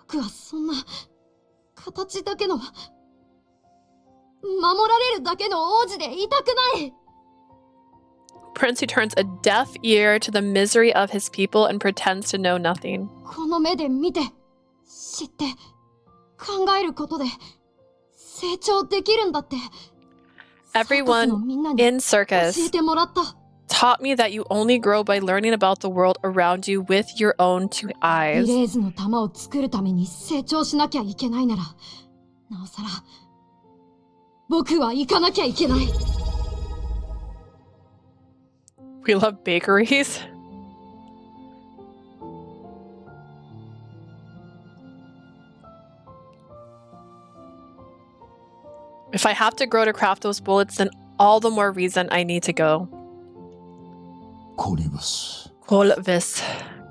僕はそんな形だけの守られるだけの王子でいたくない。 Prince who turns a deaf ear to the misery of his people and pretends to know nothing. この目で見て、知って、考えることで成長できるんだって。 Everyone in circus 教えてもらった。 taught me that you only grow by learning about the world around you with your own two イ eyes. レーズの玉を作るために成長しなきゃいけないなら、なおさら僕は行かなきゃいけない。 We love bakeries. If I have to grow to craft those bullets, then all the more reason I need to go. コリブス。 Colvis.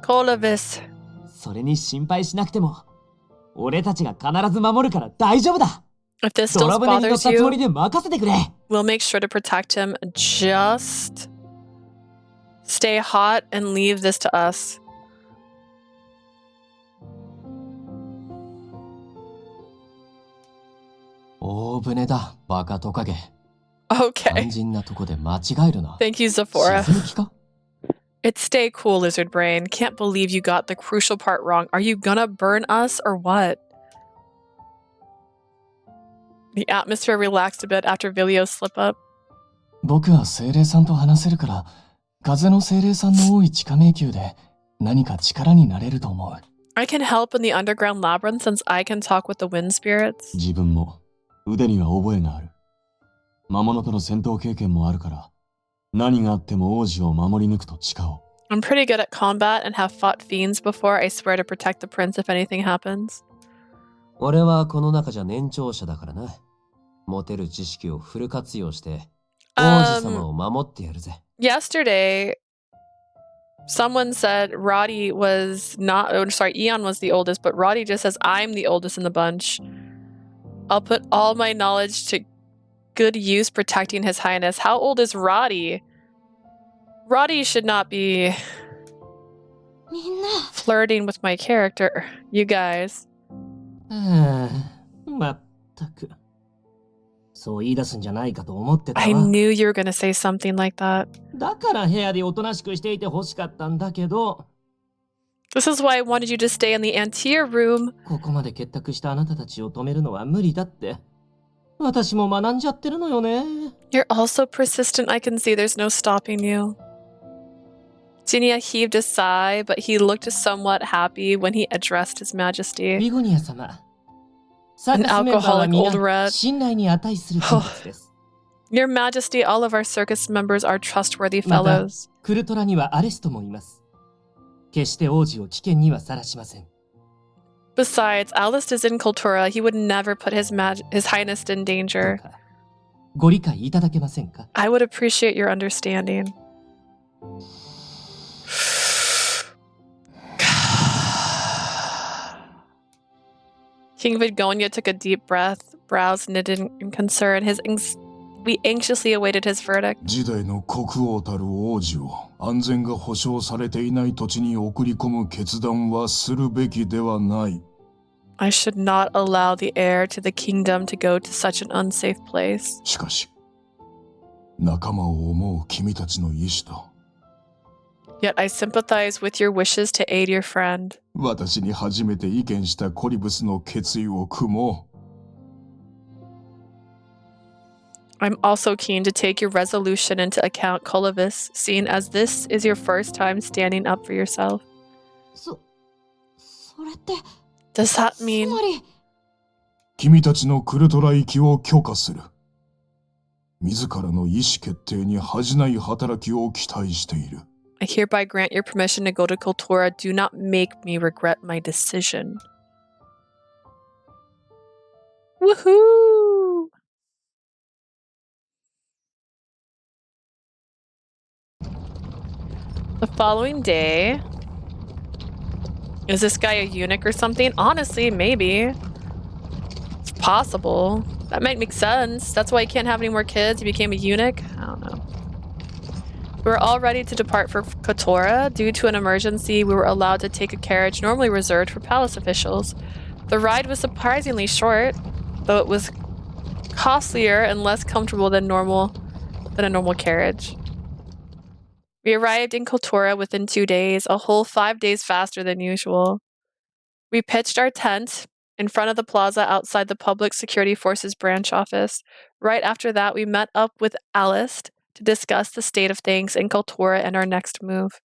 Colvis. それに心配しなくても、俺たちが必ず守るから大丈夫だ。 If this ド still ラ船に乗っ bothers たつもり you, で任せてくれ。 we'll make sure to protect him. Just stay hot and leave this to us. 大船だ、バカトカゲ。 Okay. 肝心なとこで間違えるな。 Thank you, Zafora. 沈む気か？ It's stay cool, lizard brain. Can't believe you got the crucial part wrong. Are you gonna burn us or what? The atmosphere relaxed a bit after Vilio's slip up. 僕は精霊さんと話せるから、風の精霊さんの多い地下迷宮で何か力になれると思う。I can help in the underground labyrinth since I can talk with the wind spirits. 自分も腕には覚えがある。魔物との戦闘経験もあるから、何があっても王子を守り抜くと誓おう。I'm pretty good at combat and have fought fiends before. I swear to protect the prince if anything happens. 俺はこの中じゃ年長者だからな。持てる知識をフル活用して、王子様を守ってやるぜ。Yesterday, someone said Roddy was not, oh, sorry, Eon was the oldest, but Roddy just says, I'm the oldest in the bunch. I'll put all my knowledge to good use protecting his highness. How old is Roddy? Roddy should not be みんな flirting with my character. You guys. まったく。そう言い出すんじゃないかと思ってた I わ。 knew you were going to say something like that. だから部屋でおとなしくしていて欲しかったんだけど、 This is why I wanted you to stay in the anteater room. ここまで結託したあなたたちを止めるのは無理だって。私も学んじゃってるのよね。 You're also persistent. I can see there's no stopping you. Zinnia heaved a sigh, but he looked somewhat happy when he addressed His Majesty. ビゴニア様。サーカスメンバーは alcoholic みん old な rat. 信頼に値する人物です。 Your Majesty, all of our circus members are trustworthy また fellows. クルトラにはアレストもいます。決して王子を危険にはさらしません。 Besides, Alist is in Kultura. He would never put His Highness in どう danger. かご理解いただけませんか？ I would appreciate your understanding. King Vidgonia took a deep breath, brows knitted in concern. We anxiously awaited his verdict. 時代の国王たる王子を安全が保障されていない土地に送り込む決断はするべきではない。 I should not allow the heir to the kingdom to go to such an unsafe place. しかし、仲間を思う君たちの意志と、 Yet I sympathize with your wishes to aid your friend. 私に初めて意見したコリブスの決意を組もう。 I'm also keen to take your resolution into account, Colavis, seeing as this is your first time standing up for yourself. それって Does that つ mean まり君たちのクルトラ行きを許可する。自らの意思決定に恥じない働きを期待している。 I hereby grant your permission to go to Kultura? Do not make me regret my decision. Woohoo! The following day. Is this guy a eunuch or something? Honestly, maybe. It's possible. That might make sense. That's why he can't have any more kids. He became a eunuch. I don't know. We were all ready to depart for Kotora. Due to an emergency, we were allowed to take a carriage normally reserved for palace officials. The ride was surprisingly short, though it was costlier and less comfortable than a normal carriage. We arrived in Kotora within 2 days, a whole 5 days faster than usual. We pitched our tent in front of the plaza outside the Public Security Forces branch office. Right after that, we met up with Alist to discuss the state of things in Kotora and our next move.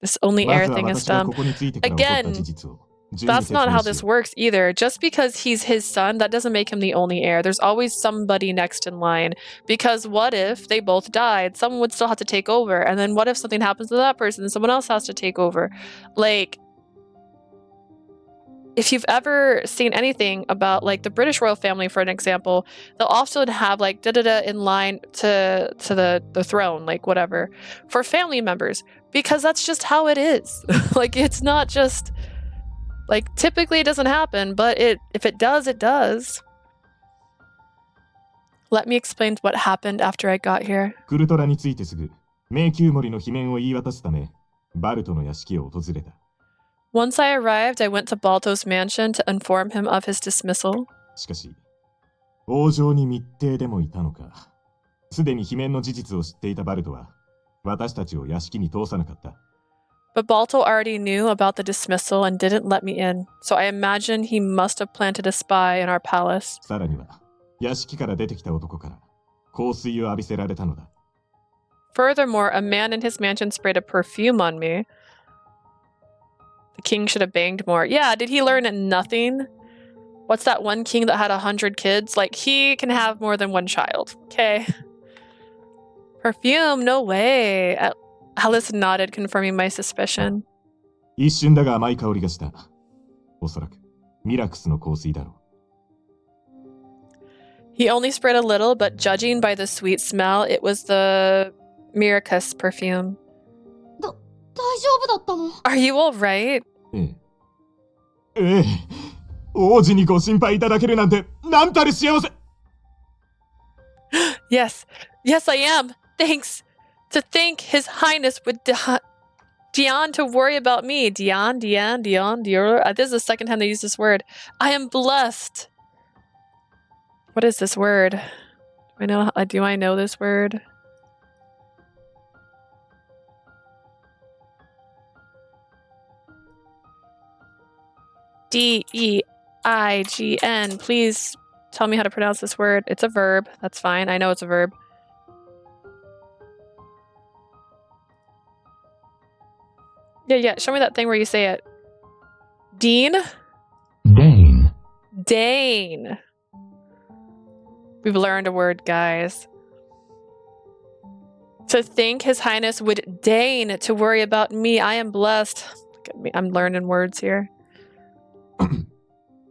This only ま air ずは thing is 私が dumb. ここについてから起こった事実を順に That's 説 not 明 how しよ this う。 works either. Just because he's his son, that doesn't make him the only heir. There's always somebody next in line. Because what if they both died? Someone would still have to take over. And then what if something happens to that person? Someone else has to take over. Like, if you've ever seen anything about like the British royal family, for an example, they'll often have like da-da-da in line to the throne, like whatever, for family members, because that's just how it is. Like, it's not just like, typically it doesn't happen, but if it does, it does. Let me explain what happened after I got here. クルトラについてすぐ、迷宮森の罷免を言い渡すため、バルトの屋敷を訪れた。Once I arrived, I went to Balto's mansion to inform him of his dismissal. しかし、王城に密偵でもいたのか。すでに罷免の事実を知っていたバルトは、私たちを屋敷に通さなかった。But Balto already knew about the dismissal and didn't let me in, so I imagine he must have planted a spy in our palace. さらには、屋敷から出てきた男から香水を浴びせられたのだ。Furthermore, a man in his mansion sprayed a perfume on me. The king should have banged more. Yeah, did he learn nothing? What's that one king that had 100 kids? Like, he can have more than one child. Okay. Perfume? No way. Alice nodded, confirming my suspicion. 一瞬だが甘い香りがした。おそらく、ミラクスの香水だろう。He only sprayed a little, but judging by the sweet smell, it was the Miracus perfume. 大丈夫だったの？ Are you alright? ええ。王子にご心配いただけるなんて、なんたる幸せ。Yes. Yes, I am. Thanks. To think His Highness would Dion to worry about me. Dion. This is the second time they use this word. I am blessed. What is this word? Do I know this word? D-E-I-G-N. Please tell me how to pronounce this word. It's a verb. That's fine. I know it's a verb. Yeah. Show me that thing where you say it. Dean? Dane. We've learned a word, guys. To think His Highness would deign to worry about me. I am blessed. Look at me. I'm learning words here.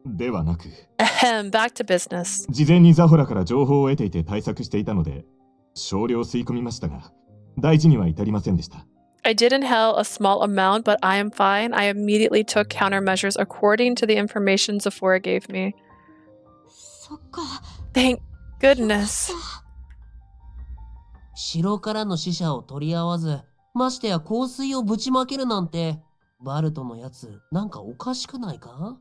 ではなく。Back to business. 事前にザホラから情報を得ていて対策していたので、少量吸い込みましたが、大事には至りませんでした。I did inhale a small amount, but I am fine. I immediately took countermeasures according to the information Zafora gave me. そっか。Thank goodness. 城からの死者を取り合わず、ましてや香水をぶちまけるなんて、バルトのやつ、なんかおかしくないか？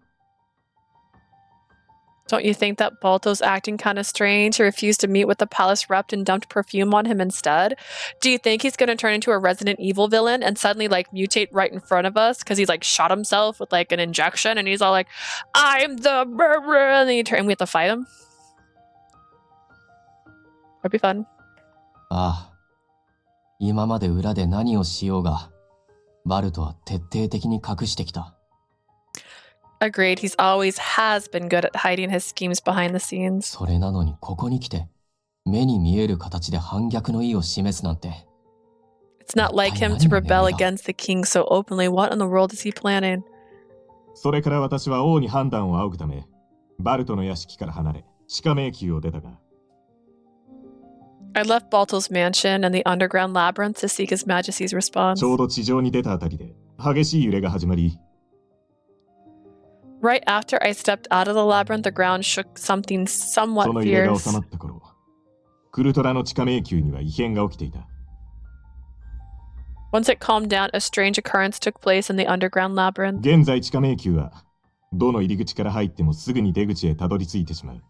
Don't you think that Balto's acting kind of strange? He refused to meet with the palace rep and dumped perfume on him instead. Do you think he's going to turn into a Resident Evil villain and suddenly like mutate right in front of us because he's like shot himself with like an injection and he's all like, I'm the murderer, and then and we have to fight him? That'd be fun. ああ。今まで裏で何をしようが、バルトは徹底的に隠してきた。Agreed. He's always has been good at hiding his schemes behind the scenes. それなのにここに来て、目に見える形で反逆の意を示すなんて。It's not like him to rebel against the king so openly. What in the world is he planning? それから私は王に判断を仰ぐため、バルトの屋敷から離れ、地下迷宮を出たが。I left Balto's mansion and the underground labyrinth to seek His Majesty's response. ちょうど地上に出たあたりで、激しい揺れが始まり。Right after I stepped out of the labyrinth, the ground shook something somewhat その揺れが fierce. 収まった頃、クルトラの地下迷宮には異変が起きていた。Once it calmed down, a strange occurrence took place in the underground labyrinth. 現在地下迷宮は、どの入り口から入ってもすぐに出口へたどり着いてしまう。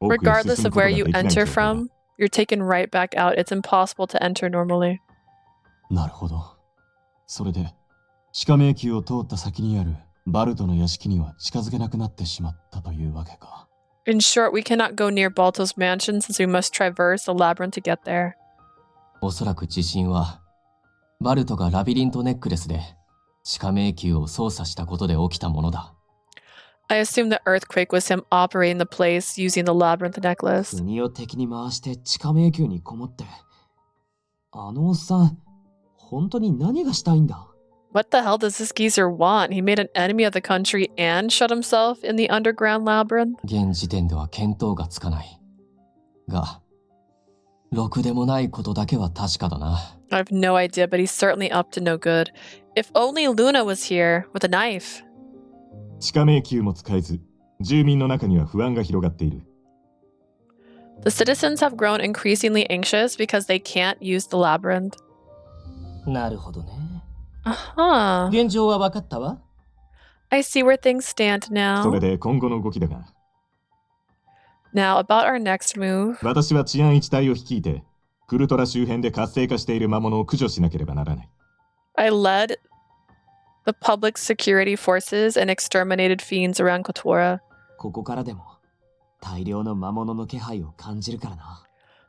奥へ進む Regardless こと of が where で you きない enter 状態だ。 from, you're taken right back out. It's impossible to enter normally. なるほど。それで、地下迷宮を通った先にあるバルトの屋敷には近づけなくなってしまったというわけか。In short, we cannot go near Balto's mansion since we must traverse the labyrinth to get there. おそらく地震は、バルトがラビリントネックレスで地下迷宮を操作したことで起きたものだ。I assume the earthquake was him operating the place using the labyrinth necklace. 国を敵に回して地下迷宮にこもって。あのおっさん、本当に何がしたいんだ？ What the hell does this geezer want? He made an enemy of the country and shut himself in the underground labyrinth? 現時点では見当がつかない。が、ろくでもないことだけは確かだな。I have no idea, but he's certainly up to no good. If only Luna was here with a knife. 地下迷宮も使えず、住民の中には不安が広がっている。The citizens have grown increasingly anxious because they can't use the labyrinth. なるほどね。Uh-huh. 現状は分かったわ。I see where things stand そ now. れで今後の動きだが、Now, about our next move. 私は治安一隊を率いて、クルトラ周辺で活性化している魔物を駆除しなければならない。I led the public security forces and exterminated fiends around Kotora. ここからでも大量の魔物の気配を感じるからな。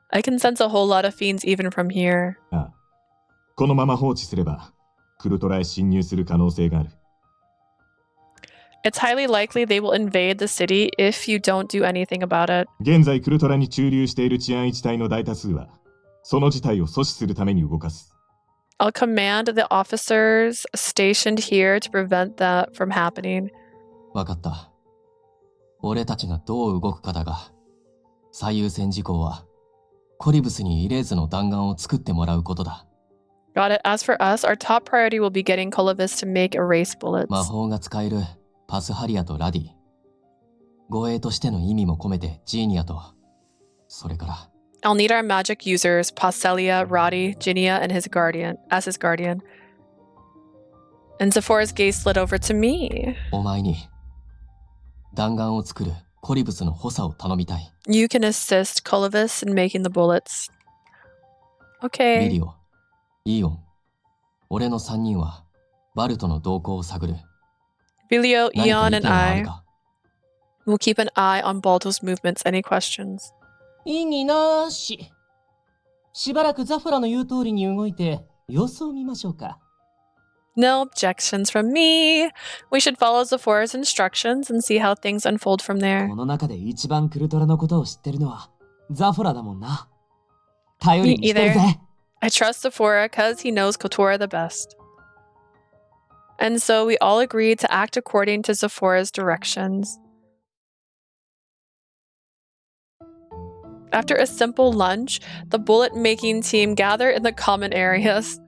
I can sense a whole lot of fiends even from here. ああ、このまま放置すれば、クルトラへ侵入する可能性がある。It's highly likely they will invade the city if you don't do anything about it. 現在クルトラに駐留している治安一隊の大多数は、その事態を阻止するために動かす。I'll command the officers stationed here to prevent that from happening. わかった。俺たちがどう動くかだが、最優先事項は、コリブスにイレーズの弾丸を作ってもらうことだ。Got it. As for us, our top priority will be getting Colovis to make erase bullets. 魔法が使えるパスハリアとラディ。護衛としての意味も込めてジーニアと、それから。I'll need our magic users, Passelia, Roddy, Ginia, and his guardian. And Zafora's gaze slid over to me. お前に弾丸を作るコリブスの補佐を頼みたい。You can assist Colovis in making the bullets. ビ Okay. リオ、イーオン、俺の3人はバルトの動向を探る。 Bilio, 何か Eon, 意 and 見はある I か？ will keep an eye on Balto's movements. Any questions? 意義なし。しばらくザフォラの言う通りに動いて様子を見ましょうか。No objections from me. We should follow Zafora's instructions and see how things unfold from there. この中で一番クルトラのことを知ってるのはザフォラだもんな。頼りにしてる Me ぜ。 I trust Zafora because he knows Kotora the best. And so we all agreed to act according to Zafora's directions. After a simple lunch, the bullet-making team gathered in the common areas.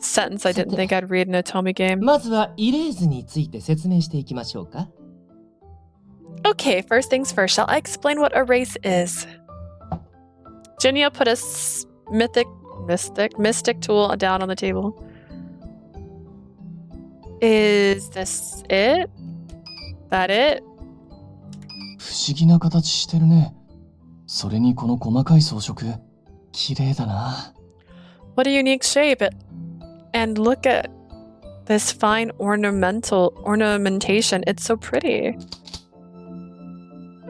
Sentence I didn't think I'd read in a Tomy game. まずはイレーズについて説明していきましょうか。Okay, first things first, shall I explain what a race is? Ginia put a mystic tool down on the table. Is this it? That it? 不思議な形してるね。それにこの細かい装飾、綺麗だな。What a unique shape. And look at this fine ornamentation. It's so pretty.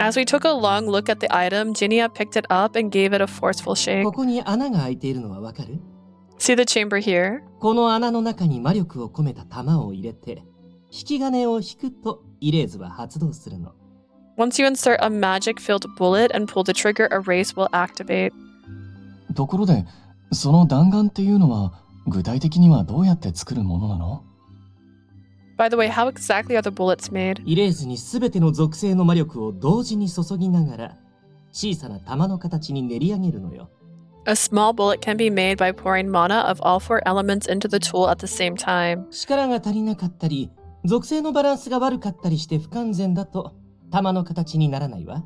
As we took a long look at the item, Ginia picked it up and gave it a forceful shake. ここに穴が開いているのはわかる？ See the chamber here? この穴の中に魔力を込めた玉を入れて、引き金を引くとイレーズは発動するの。Once you insert a magic-filled bullet and pull the trigger, a race will activate. ところで、その弾丸っていうのは具体的にはどうやって作るものなの？ By the way, how exactly are the bullets made? イレーズにすべての属性の魔力を同時に注ぎながら、小さな玉の形に練り上げるのよ。A small bullet can be made by pouring mana of all 4 elements into the tool at the same time. 力が足りなかったり、属性のバランスが悪かったりして不完全だと、玉の形にならないわ。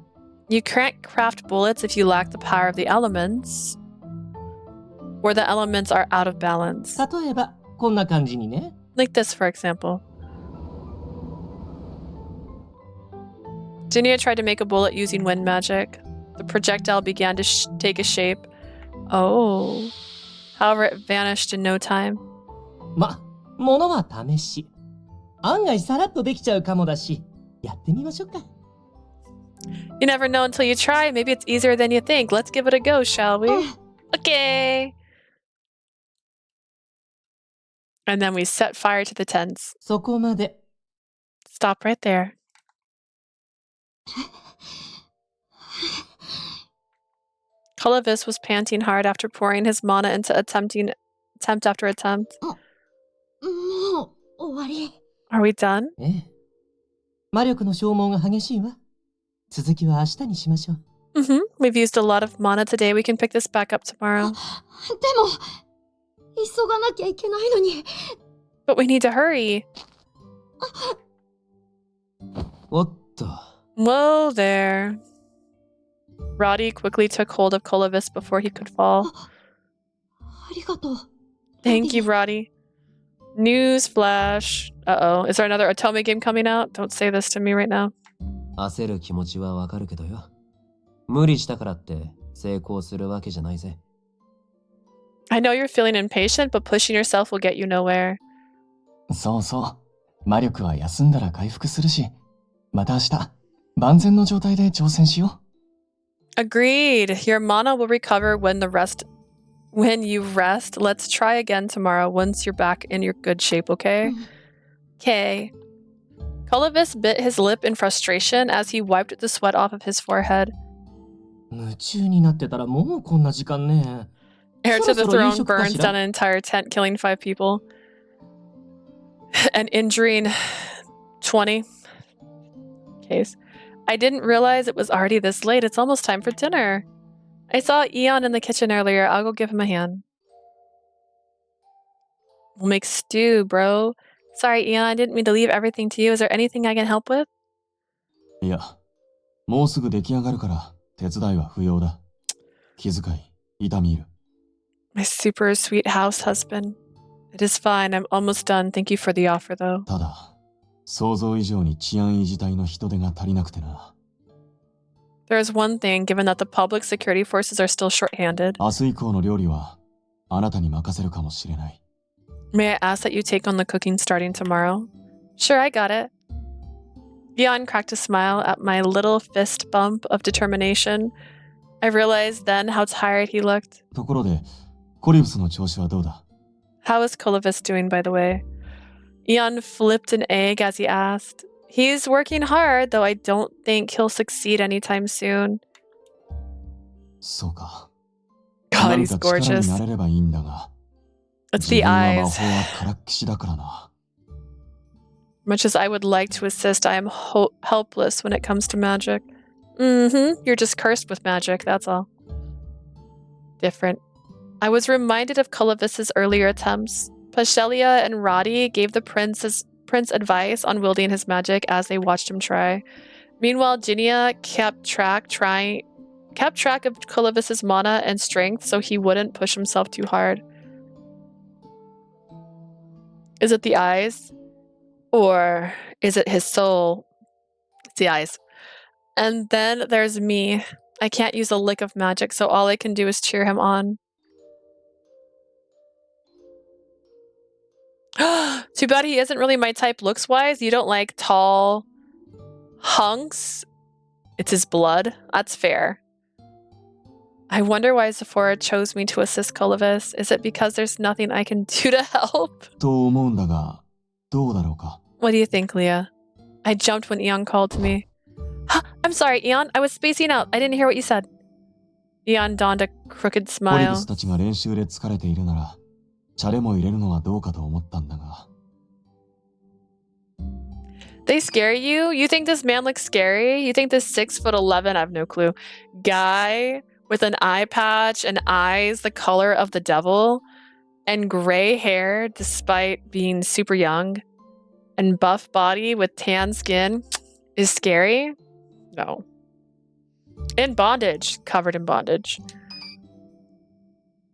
You can't craft bullets if you lack the power of the elements, or the elements are out of balance. 例えば、こんな感じにね。Like this, for example. Ginia tried to make a bullet using wind magic. The projectile began to take a shape. Oh. However, it vanished in no time. ものは試し。案外さらっとできちゃうかもだし、やってみましょうか。You never know until you try. Maybe it's easier than you think. Let's give it a go, shall we? Okay. And then we set fire to the tents. そこまで。 Stop right there. Colovis was panting hard after pouring his mana into attempt after attempt. もう終わり。 Are we done? ええ。魔力の消耗が激しいわ。続きは明日にしましょう。We've used a lot of mana today. We can pick this back up tomorrow. でも急がなきゃいけないのに。 But we need to hurry. おっと。 Whoa there. Roddy quickly took hold of Colavis before he could fall. ありがとう。 Thank you, Roddy. News flash. Uh-oh. Is there another Otome game coming out? Don't say this to me right now. 焦る気持ちはわかるけどよ。無理したからって成功するわけじゃないぜ。I know you're feeling impatient, but pushing yourself will get you nowhere. そうそう。魔力は休んだら回復するし、また明日、万全の状態で挑戦しよう。Agreed. Your mana will recover when you rest. Let's try again tomorrow once you're back in your good shape, okay? Okay. Colavis bit his lip in frustration as he wiped the sweat off of his forehead. 夢中になってたらもうこんな時間ね。 Heir to the そろそろ夕 throne 食か burns しら？ down an entire tent, killing 5 people and injuring 20. Case. I didn't realize it was already this late. It's almost time for dinner. I saw Eon in the kitchen earlier. I'll go give him a hand. We'll make stew, bro. Sorry, Eon. I didn't mean to leave everything to you. Is there anything I can help with? いや、もうすぐ出来上がるから手伝いは不要だ。気遣い、痛み入る。My super sweet house husband. It is fine. I'm almost done. Thank you for the offer, though. ただ、想像以上に治安維持隊の人手が足りなくてな。There is one thing, given that the public security forces are still short-handed. 明日以降の料理はあなたに任せるかもしれない。May I ask that you take on the cooking starting tomorrow? Sure, I got it. Eon cracked a smile at my little fist bump of determination. I realized then how tired he looked. ところで、コリブスの調子はどうだ？ How is Colavis doing, by the way? Eon flipped an egg as he asked. He's working hard, though I don't think he'll succeed anytime soon. そうか。 God, 何 he's か力に gorgeous. なれればいいんだが。 It's 自 the 分は魔 eyes. 法はからっきしだからな。 Much as I would like to assist, I am helpless when it comes to magic. You're just cursed with magic, that's all. Different. I was reminded of Colavis's earlier attempts. Pashelia and Roddy gave the prince advice on wielding his magic as they watched him try. Meanwhile, Ginia kept track of Colavis's mana and strength so he wouldn't push himself too hard. Is it the eyes? Or is it his soul? It's the eyes. And then there's me. I can't use a lick of magic, so all I can do is cheer him on. Too bad he isn't really my type looks-wise. You don't like tall hunks? It's his blood. That's fair. I wonder why Zafora chose me to assist Colavis. Is it because there's nothing I can do to help? と思うんだが、どうだろうか。 What do you think, Leah? I jumped when Eon called to me. I'm sorry, Eon. I was spacing out. I didn't hear what you said. Eon donned a crooked コリブ smile. スたちが練習で疲れているなら、チャレも入れるのはどうかと思ったんだが。 They scare you? You think this man looks scary? You think this 6'11", I have no clue, guy with an eye patch and eyes the color of the devil and gray hair despite being super young and buff body with tan skin is scary? No. In bondage. Covered in bondage.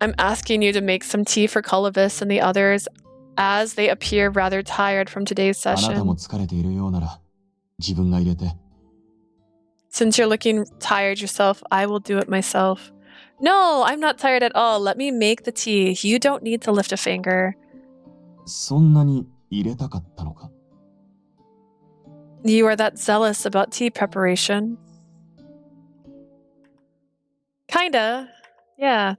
I'm asking you to make some tea for Colavis and the others as they appear rather tired from today's あなた session. も疲れているようなら、自分が入れて。 Since you're looking tired yourself, I will do it myself. No, I'm not tired at all. Let me make the tea. You don't need to lift a finger. そんなに入れたかったのか？ You are that zealous about tea preparation. Kinda. Yeah.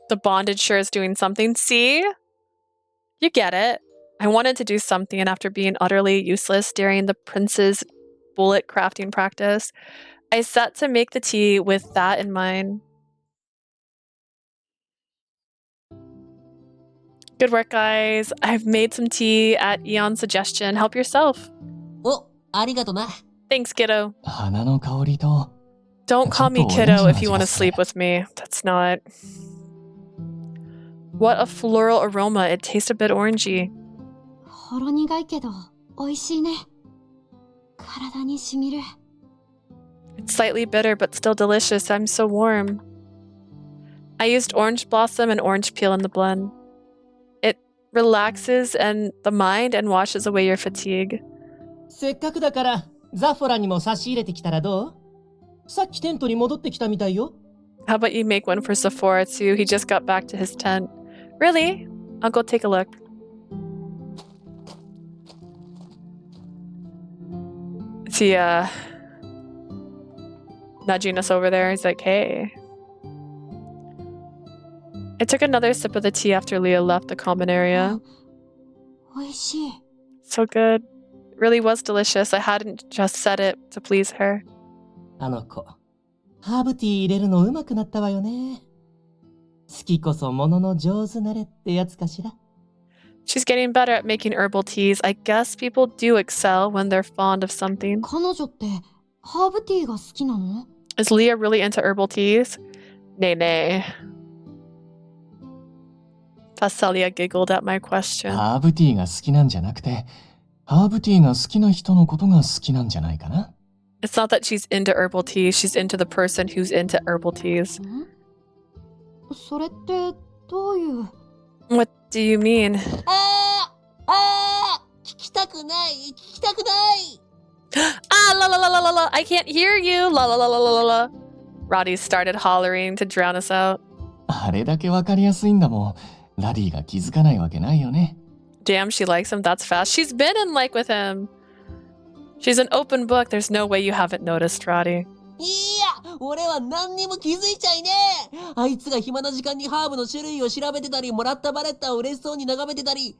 The bondage sure is doing something. See? You get it. I wanted to do something, and after being utterly useless during the prince's bullet crafting practice, I set to make the tea with that in mind. Good work, guys. I've made some tea at Eon's suggestion. Help yourself. お、ありがとな。 Thanks, kiddo. 花の香りと、 Don't call me ちょっとオレンジ kiddo の if 味 you が want to する。 sleep with me. That's not. What a floral aroma. It tastes a bit orangey. ほろ苦いけど美味しいね。体にしみる。 It's slightly bitter, but still delicious. I'm so warm. I used orange blossom and orange peel in the blend. It relaxes the mind and washes away your fatigue. せっかくだから、ザフォラにも差し入れてきたらどう？さっきテントに戻ってきたみたいよ。 How about you make one for Zafora too? He just got back to his tent. Really? I'll go take a look. Is he nudging us over there? He's like, hey. I took another sip of the tea after Leah left the common area. 美味しい。 So good. It really was delicious. I hadn't just said it to please her. あの子、ハーブティー入れるの上手くなったわよね。好きこそものの上手なれってやつかしら。 She's getting better at making herbal teas. I guess people do excel when they're fond of something. 彼女ってハーブティーが好きなの？ Is Leah really into herbal teas? Nay, nay. Passelia giggled at my question. ハーブティーが好きなんじゃなくて、ハーブティーが好きな人のことが好きなんじゃないかな。 It's not that she's into herbal teas. She's into the person who's into herbal teas. ん？それってどういう？ What do you mean? 聞きたくない聞きたくない Ah, la la la la la la. I can't hear you. La la la la la la la. Roddy started hollering to drown us out. あれだけわかりやすいんだもん。ラディが気づかないわけないよね。 Damn, she likes him. That's fast. She's been in like with him. She's an open book. There's no way you haven't noticed, Roddy. いや、俺は何にも気づいちゃいねえ。あいつが暇な時間にハーブの種類を調べてたり、もらったバレッタを嬉しそうに眺めてたり。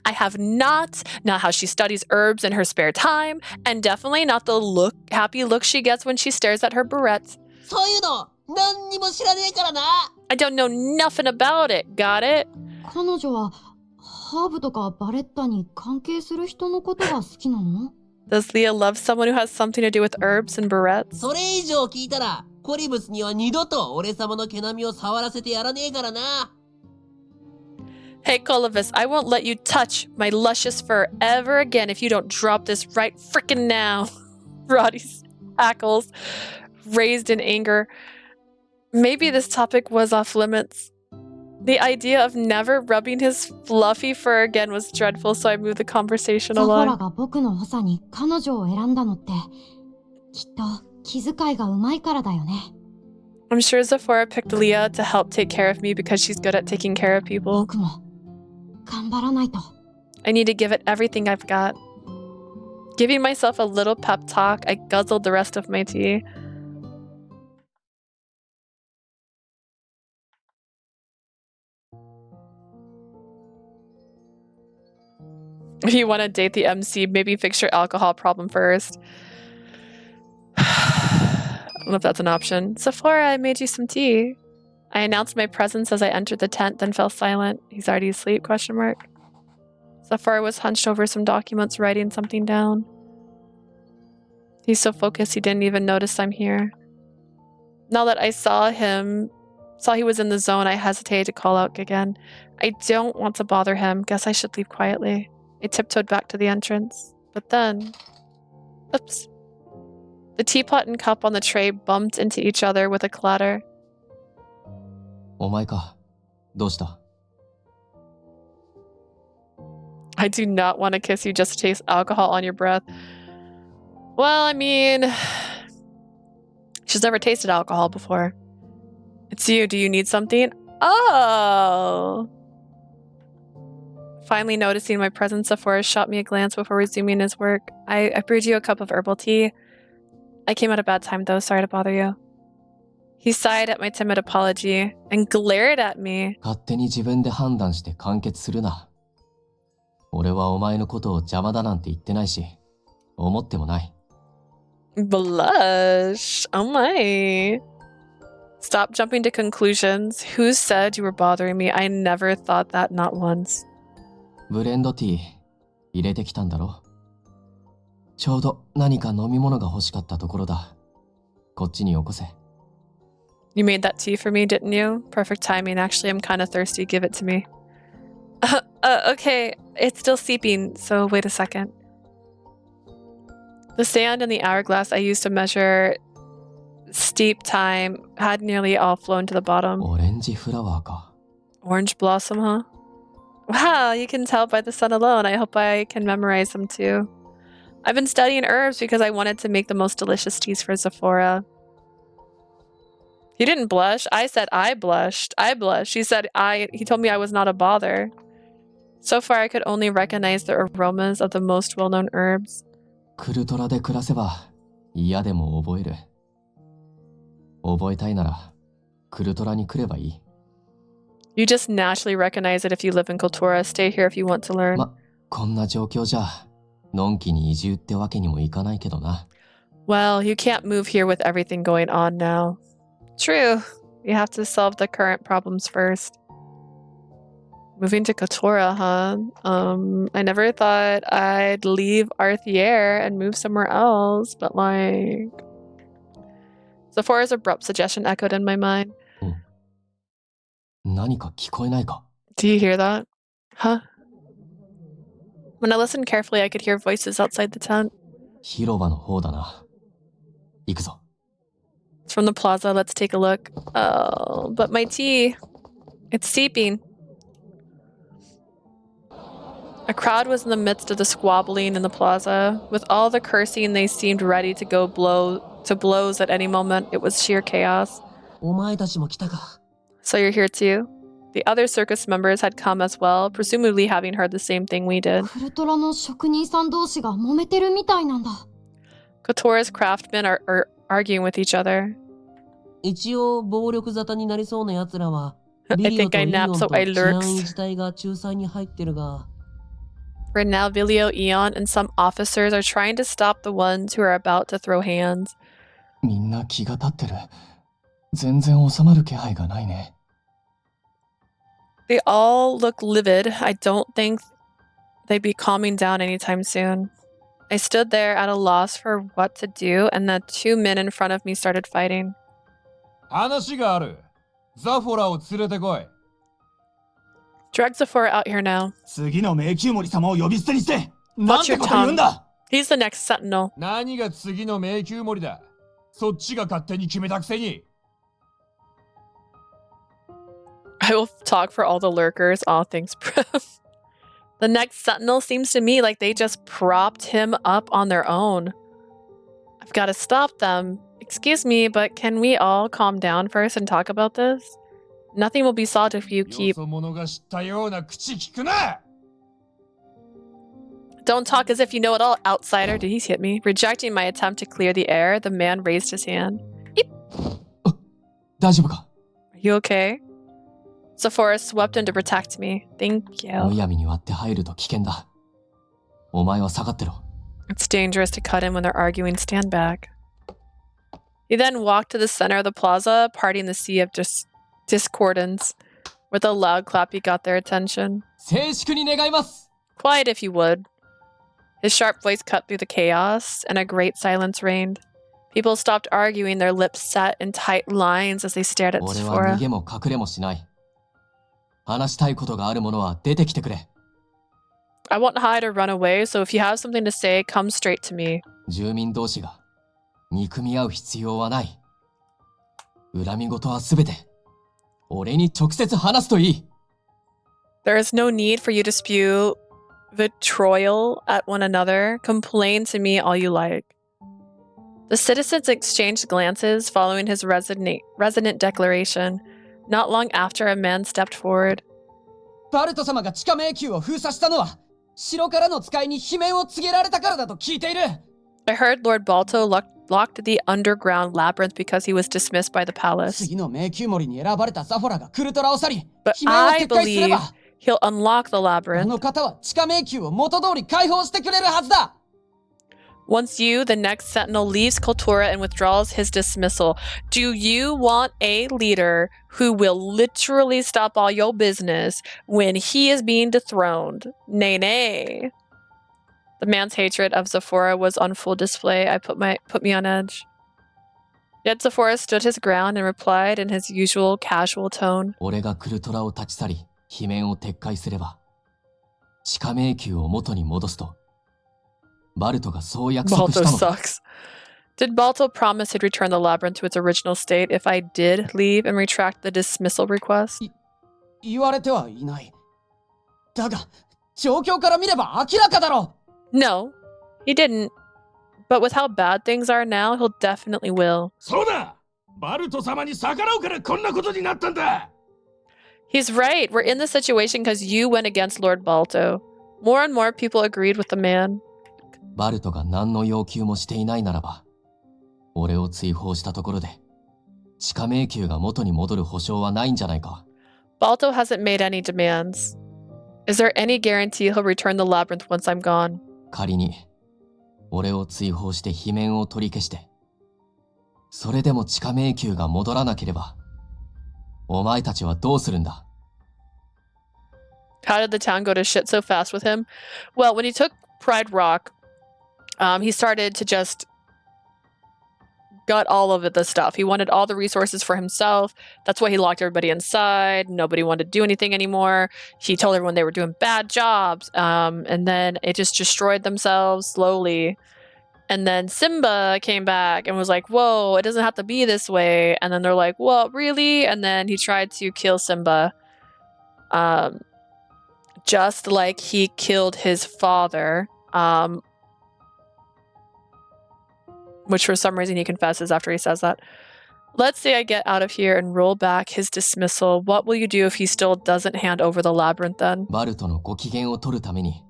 I have not how she studies herbs in her spare time, and definitely not the happy look she gets when she stares at her barrettes. そういうの何にも知らねえからな。 I don't know nothing about it. Got it? 彼女はハーブとかバレッタに関係する人のことが好きなの？ Does Leah love someone who has something to do with herbs and barrettes? それ以上聞いたら、コリブスには二度と俺様の毛並みを触らせてやらねえからな。 Hey, Colovis, I won't let you touch my luscious fur ever again if you don't drop this right frickin' now. Roddy's hackles raised in anger. Maybe this topic was off limits. The idea of never rubbing his fluffy fur again was dreadful, so I moved the conversation ザフォラ along. が僕の補佐に彼女を選んだのってきっと気遣いがうまいからだよね。 I'm sure Zafora picked Leah to help take care of me because she's good at taking care of people. 僕も頑張らないと。 I need to give it everything I've got. Giving myself a little pep talk, I guzzled the rest of my tea. If you want to date the MC, maybe fix your alcohol problem first. I don't know if that's an option. Zafora, I made you some tea. I announced my presence as I entered the tent, then fell silent. He's already asleep, question mark. Zafora was hunched over some documents, writing something down. He's so focused he didn't even notice I'm here. Now that I saw he was in the zone, I hesitated to call out again. I don't want to bother him. Guess I should leave quietly. I tiptoed back to the entrance. But then... Oops. The teapot and cup on the tray bumped into each other with a clatter. お前か。どうした？ I do not want to kiss you just to taste alcohol on your breath. Well, I mean... She's never tasted alcohol before. It's you. Do you need something? Oh! Finally noticing my presence, Zafora shot me a glance before resuming his work. I brewed you a cup of herbal tea. I came at a bad time, though. Sorry to bother you. He sighed at my timid apology and glared at me. 勝手に自分で判断して完結するな。俺はお前のことを邪魔だなんて言ってないし、思ってもない。Blush. Oh my. Stop jumping to conclusions. Who said you were bothering me? I never thought that, not once. ブレンドティー入れてきたんだろ。ちょうど何か飲み物が欲しかったところだ。こっちによこせ。You made that tea for me, didn't you? Perfect timing. Actually, I'm kind of thirsty. Give it to me. Okay. It's still seeping, so wait a second. The sand in the hourglass I used to measure steep time had nearly all flown to the bottom. オレンジフラワーか。 Orange blossom, huh? Wow, you can tell by the sun alone. I hope I can memorize them too. I've been studying herbs because I wanted to make the most delicious teas for Zafora. He didn't blush. I said I blushed. I blushed. He said he told me I was not a bother. So far, I could only recognize the aromas of the most well-known herbs. クルトラで暮らせば嫌でも覚える。覚えたいならクルトラに来ればいい。You just naturally recognize it if you live in Kultura. Stay here if you want to learn. こんな状況じゃのんきに移住ってわけにもいかないけどな。Well, you can't move here with everything going on now. True. You have to solve the current problems first. Moving to Kotora, huh? I never thought I'd leave Arthier and move somewhere else, but like... Zaphora's abrupt suggestion echoed in my mind. 何か聞こえないか? Do you hear that? Huh? When I listened carefully, I could hear voices outside the tent. 広場の方だな。行くぞ。It's from the plaza. Let's take a look. Oh, but my tea. It's seeping. A crowd was in the midst of the squabbling in the plaza. With all the cursing, they seemed ready to go blows at any moment. It was sheer chaos. お前たちも来たか。 So you're here too? The other circus members had come as well, presumably having heard the same thing we did. クルトラの職人さん同士が揉めてるみたいなんだ。Kotora's craftsmen are arguing with each other. 一応暴力沙汰になりそうな奴らは I ビリオ think と I リオ napped, ン so と I 治安維 lurks. 持隊が仲裁に入ってるが For now, Vilio, Eon, and some officers are trying to stop the ones who are about to throw hands. みんな気が立ってる。全然収まる気配がないね。They all look livid. I don't think they'd be calming down anytime soon. I stood there at a loss for what to do, and the two men in front of me started fighting. 話がある。ザフォラを連れてこい。Drag Zafora out here now. 次の迷宮森様を呼び捨てにして、な Watch んて your こと言うん tongue. だ。 He's the next sentinel. 何が次の迷宮森だ。そっちが勝手に決めたくせに。I will talk for all the lurkers. All things. The next sentinel seems to me like they just propped him up on their own. I've got to stop them. Excuse me, but can we all calm down first and talk about this? Nothing will be solved if you よ keep... そ者が知ったような口聞くな。 Don't talk as if you know it all, outsider. Did he hit me? Rejecting my attempt to clear the air, the man raised his hand. Eep. 大丈夫か? Are you okay? Zafora swept in to protect me. Thank you. むやみに割って入ると危険だ。お前は下がってろ。 It's dangerous to cut in when they're arguing. Stand back. He then walked to the center of the plaza, parting the sea of discordance. With a loud clap, he got their attention. 静粛に願います。 Quiet if you would. His sharp voice cut through the chaos, and a great silence reigned. People stopped arguing, their lips set in tight lines as they stared at 俺は逃 Zafora. げも隠れもしない。話したいことがある者は出てきてくれ。 I won't hide or run away, so if you have something to say, come straight to me. 住民同士が憎み合う必要はない。恨み事はすべて俺に直接話すといい。 There is no need for you to spew vitriol at one another. Complain to me all you like. The citizens exchanged glances following his resonant declaration. Not long after, a man stepped forward. バルト様が地下迷宮を封鎖したのは城からの使いに罷免を告げられたからだと聞いている。 I heard Lord Balto locked the underground labyrinth because he was dismissed by the palace. 次の迷宮森に選ばれたザフォラがクルトラを去り、 But 罷免を I 撤回すれ believe ば he'll unlock the あ labyrinth. の方は地下迷宮を元通り解放してくれるはずだ。Once you, the next sentinel, leaves Kultura and withdraws his dismissal, do you want a leader who will literally stop all your business when he is being dethroned? Nay, nay. The man's hatred of Zafora was on full display. Put me on edge. Yet Zafora stood his ground and replied in his usual casual tone. 俺がクルトラを立ち去り、罷免を撤回すれば、地下迷宮を元に戻すと、バルトがそう約束した Balto のだ。 sucks. Did Balto promise he'd return the labyrinth to its original state if I did leave and retract the dismissal request? 言われてはいない。だが、状況から見れば明らかだろ。 No, he didn't. But with how bad things are now, he'll definitely will. そうだ、バルト様に逆らうからこんなことになったんだ。 He's right. We're in this situation because you went against Lord Balto. More and more people agreed with the man. バルトが何の要求もしていないならば、俺を追放したところで、地下迷宮が元に戻る保証はないんじゃないか。 Balto hasn't made any demands. Is there any guarantee he'll return the labyrinth once I'm gone? 仮に、俺を追放して罷免を取り消して、それでも地下迷宮が戻らなければ、お前たちはどうするんだ？ How did the town go to shit so fast with him? Well, when he took Pride Rock, he started to just gut all of the stuff. He wanted all the resources for himself. That's why he locked everybody inside. Nobody wanted to do anything anymore. He told everyone they were doing bad jobs. And then it just destroyed themselves slowly. And then Simba came back and was like, whoa, it doesn't have to be this way. And then they're like, well, really? And then he tried to kill Simba. Just like he killed his father. Which for some reason he confesses after he says that. Let's say I get out of here and roll back his dismissal. What will you do if he still doesn't hand over the labyrinth then? バルトのご機嫌を取るために、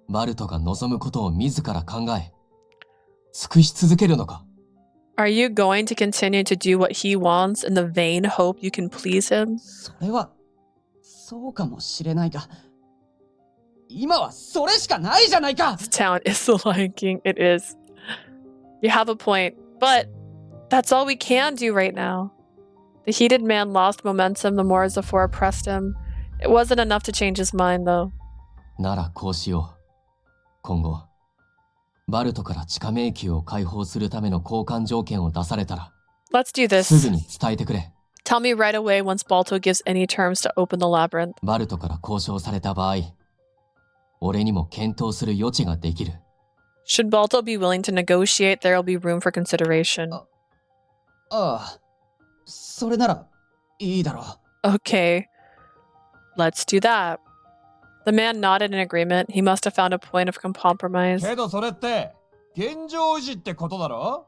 バルトが望むことを自ら考え、尽くし続けるのか？ Are you going to continue to do what he wants in the vain hope you can please him? それは、そうかもしれないが、今はそれしかないじゃないか。 This town is the Lion King. It is. You have a point, but that's all we can do right now. The heated man lost momentum the more Zafora pressed him. It wasn't enough to change his mind, though. ならこうしよう。今後、バルトから地下迷宮を解放するための交換条件を出されたら、 Let's do this. すぐに伝えてくれ。 Tell me right away once Balto gives any terms to open the labyrinth. バルトから交渉された場合、俺にも検討する余地ができる。 Should Balto be willing to negotiate, there will be room for consideration. ああ、それならいいだろう。 Okay, let's do that. The man nodded in agreement. He must have found a point of compromise. けどそれって現状維持ってことだろ。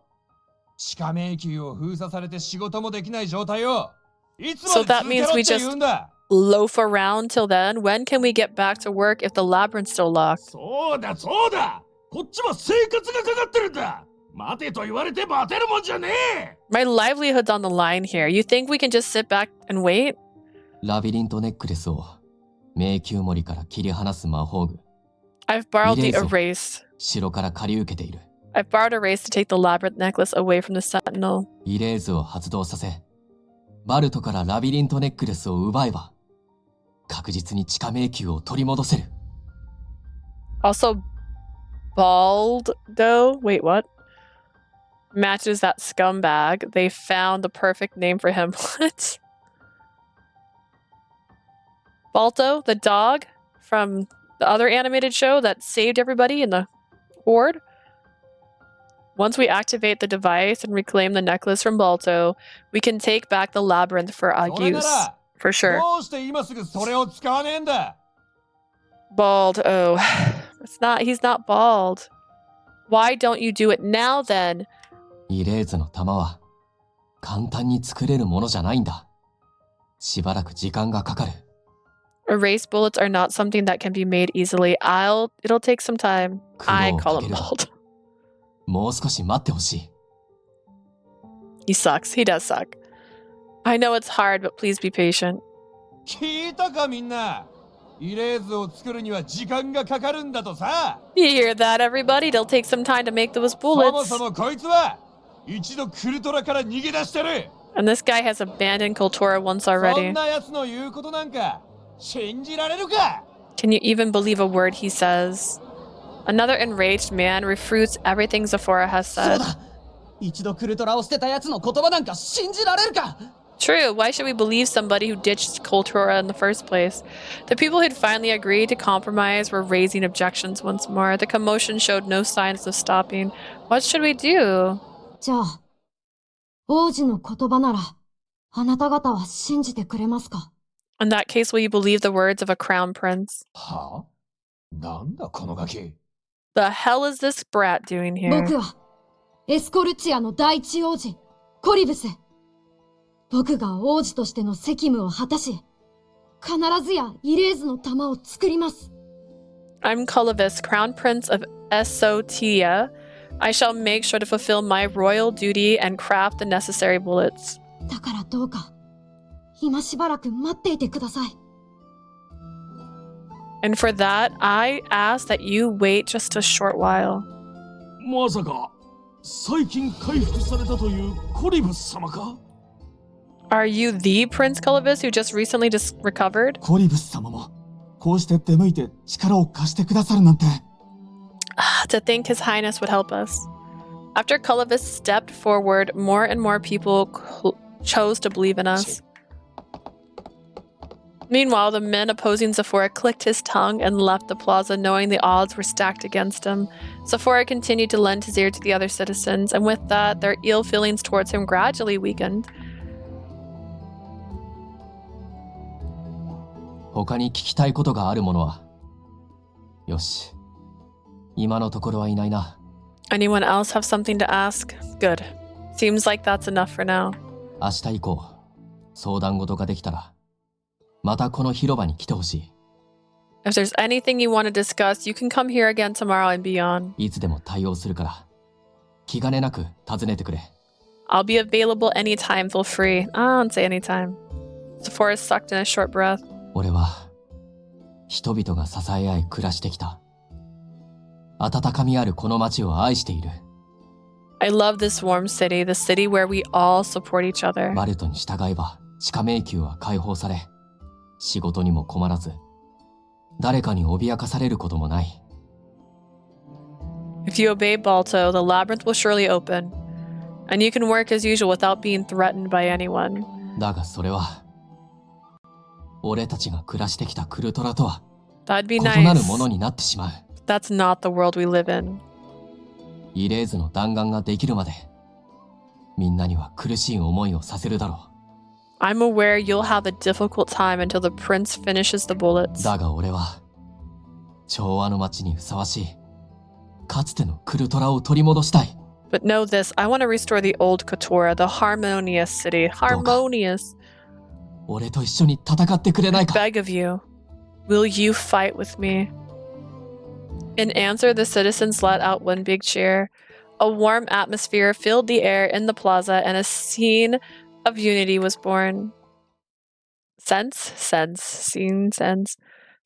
地下迷宮を封鎖されて仕事もできない状態をいつまで続けろって言うんだ。Loaf around till then? When can we get back to work if the labyrinth's still locked? そうだそうだ、こっちは生活がかかってるんだ。待てと言われて待てるもんじゃねえ。 My livelihood's on the line here. You think we can just sit back and wait? ラビリントネックレスを迷宮森から切り離す魔法具。 I've borrowed the Erase. erase. 城から借り受けている。 I've borrowed erase to take the labyrinth necklace away from the sentinel. イレーズを発動させ、バルトからラビリントネックレスを奪えば、確実に地下迷宮を取り戻せる。 Also, Baldo. Wait, what? Matches that scumbag. They found the perfect name for him. What? Balto, the dog from the other animated show that saved everybody in the horde? Once we activate the device and reclaim the necklace from Balto, we can take back the labyrinth for our それな use. ら For sure. どうして今すぐそれを使わねえんだ。 Bald. Oh, he's not bald. Why don't you do it now then? イレーズの弾は簡単に作れるものじゃないんだ。しばらく時間がかかる。 Erase bullets are not something that can be made easily. It'll take some time. I call him bald. もう少し待ってほしい。 He sucks. He does suck. I know it's hard, but please be patient. 聞いたかみんな。イレーズを作るには時間がかかるんだとさ。You hear that, everybody? It'll take some time to make those そ bullets. もそもこいつは一度クルトラから逃げ出してる。 And this guy has abandoned Kultura once そん already. な奴の言うことなんか信じられるか。 Can you even believe a word he says? Another enraged man refutes everything Zafora has そう said. だ一度クルトラを捨てた奴の言葉なんか信じられるか True, why should we believe somebody who ditched Kultura in the first place? The people who'd finally agreed to compromise were raising objections once more. The commotion showed no signs of stopping. What should we do? じゃあ、王子の言葉なら、あなた方は信じてくれますか？ In that case, will you believe the words of a crown prince? はあ、なんだこのガキ。 The hell is this brat doing here? 僕は、エスコルチアの第一王子、コリブス。僕が王子としての責務を果たし、必ずやイレーズの玉を作ります。I'm Colovis, crown prince of Esotia. I shall make sure to fulfill my royal duty and craft the necessary bullets. だからどうか、今しばらく待っていてください。And for that, I ask that you wait just a short while. まさか最近回復されたというコリブス様か？ Are you the Prince Colovis who just recently recovered? コリブス様もこうして出向いて力を貸してくださるなんて。 To think His Highness would help us. After Colovis stepped forward, more and more people chose to believe in us. Meanwhile, the men opposing Zafora clicked his tongue and left the plaza, knowing the odds were stacked against him. Zafora continued to lend his ear to the other citizens, and with that, their ill feelings towards him gradually weakened. 他に聞きたいことがあるものはよし今のところはいないな Anyone else have something to ask? Good. Seems like that's enough for now. 明日以降相談事ができたらまたこの広場に来てほしい If there's anything you want to discuss, you can come here again tomorrow and beyond. いつでも対応するから気兼ねなく尋ねてくれ I'll be available anytime, feel free. I don't say anytime. Zafora sucked in a short breath. 俺は人々が支え合い暮らしてきた温かみあるこの街を愛している I love this warm city, the city where we all support each other. バルトに従えば地下迷宮は解放され仕事にも困らず誰かに脅かされることもない If you obey Balto, the labyrinth will surely open, and you can work as usual without being threatened by anyone. だがそれは俺たちが暮らしてきたクルトラとは That'd be 異なる nice. ものになってしまう That's not the world we live in. イレーズの弾丸ができるまでみんなには苦しい思いをさせるだろ I'm aware you'll have a difficult time until the prince finishes the う bullets. だが俺は調和の街にふさわしいかつてのクルトラを取り戻したい But know this, I want to restore the old Kotora, the harmonious city. Harmonious. 俺と一緒に戦ってくれないか Beg of you, will you fight with me? In answer, the citizens let out one big cheer. A warm atmosphere filled the air in the plaza, and a scene of unity was born. Sense.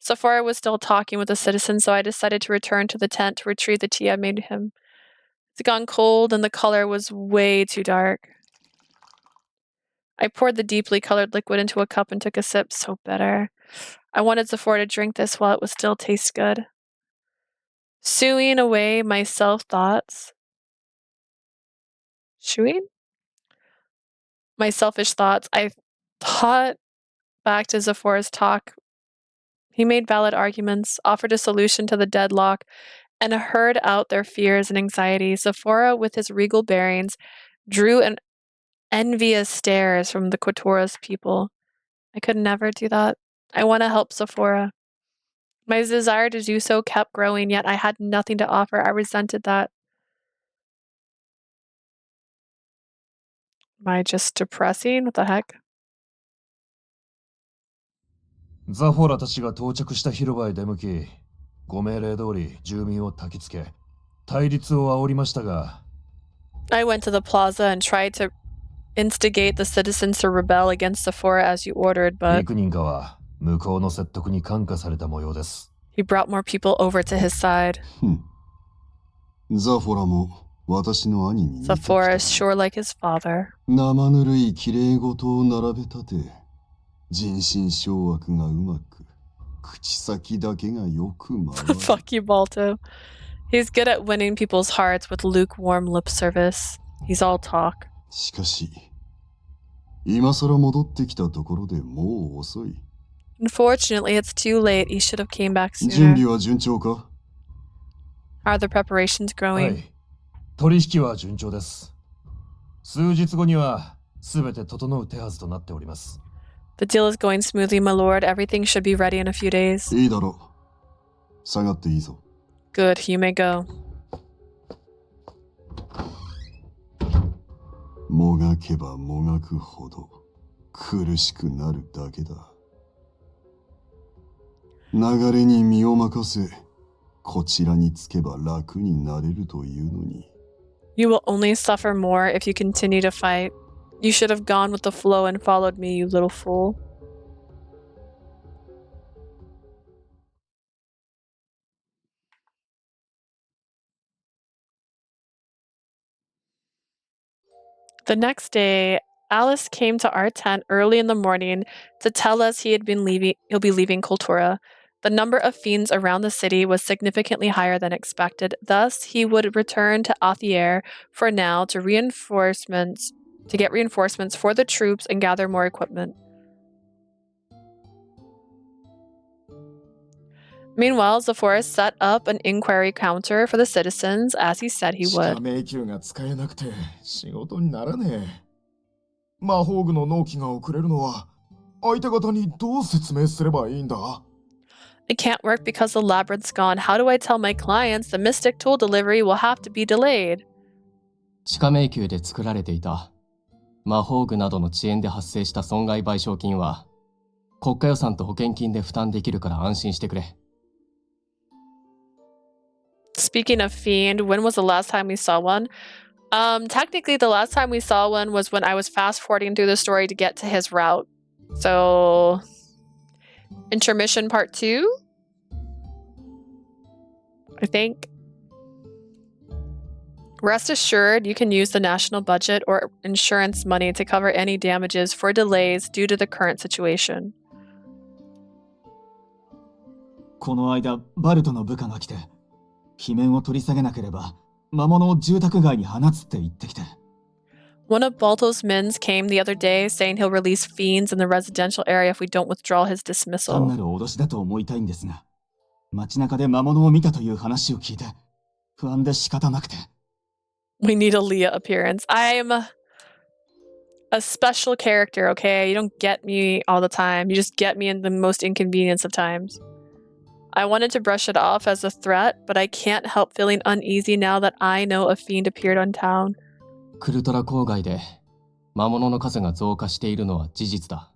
Zafora was still talking with the citizens, so I decided to return to the tent to retrieve the tea I made him. It's gone cold, and the color was way too dark. I poured the deeply colored liquid into a cup and took a sip. So bitter. I wanted Zafora to drink this while it was still taste good. Shooing away my self-thoughts. Shooing? My selfish thoughts. I thought back to Zafora's talk. He made valid arguments, offered a solution to the deadlock, and heard out their fears and anxieties. Zafora, with his regal bearings, drew an envious stares from the Kotora's people. I could never do that. I want to help Zafora. My desire to do so kept growing, yet I had nothing to offer. I resented that. Am I just depressing? What the heck? ザフォラたちが到着した広場へ出向き、ご命令通り住民を焚きつけ、対立を煽りましたが、I went to the plaza and tried to instigate the citizens to rebel against Zafora as you ordered, but 幾人かは向こうの説得に感化された模様です。He brought more people over to his side. ザフォラも私の兄に似てきた。 Zafora is sure like his father. 生ぬるい綺麗事を並べ立て、人心掌握がうまく、口先だけがよく回る。Fuck you, Balto. He's good at winning people's hearts with lukewarm lip service. He's all talk. しかし、今更戻ってきたところでもう遅い。 Unfortunately, it's too late. He should have came back 準 sooner. 備は順調か？ Are the preparations は growing? い。取引は順調です。数日後には全て整う手はずとなっております。The deal is going smoothly, my lord. Everything should be ready in a few days. いいだろう。下がっていいぞ。 Good, you may go. もがけばもがくほど苦しくなるだけだ。流れに身を任せ、こちらにつけば楽になれるというのに。 You will only suffer more if you continue to fight. You should have gone with the flow and followed me, you little fool. The next day, Alice came to our tent early in the morning to tell us he'll be leaving Kultura. The number of fiends around the city was significantly higher than expected. Thus, he would return to Athier for now to get reinforcements for the troops and gather more equipment. Meanwhile, Zafora set up an inquiry counter for the citizens, as he said he would. 迷宮が使えなくて仕事にならねえ。魔法具の納期が遅れるのは相手方にどう説明すればいいんだ？ It can't work because the labyrinth's gone. How do I tell my clients the mystic tool delivery will have to be delayed? 地下迷宮で作られていた魔法具などの遅延で発生した損害賠償金は国家予算と保険金で負担できるから安心してくれ。Speaking of fiend, when was the last time we saw one? Technically, the last time we saw one was when I was fast forwarding through the story to get to his route. So, intermission part 2? I think. Rest assured, you can use the national budget or insurance money to cover any damages for delays due to the current situation. この間、バルトの部下が来て、罷免を取り下げなければ、魔物を住宅街に放つって言ってきて。One of Balto's men came the other day saying he'll release fiends in the residential area if we don't withdraw his 単な dismissal. る脅しだと思いたいんですが、街中で魔物を見たという話を聞いて、不安で仕方なくて。We need a Leah appearance. I'm a special character, okay? You don't get me all the time. You just get me in the most inconvenience of times. I wanted to brush it off as a threat, but I can't help feeling uneasy now that I know a fiend appeared on town. クルトラ郊外で魔物の数が増加しているのは事実だ。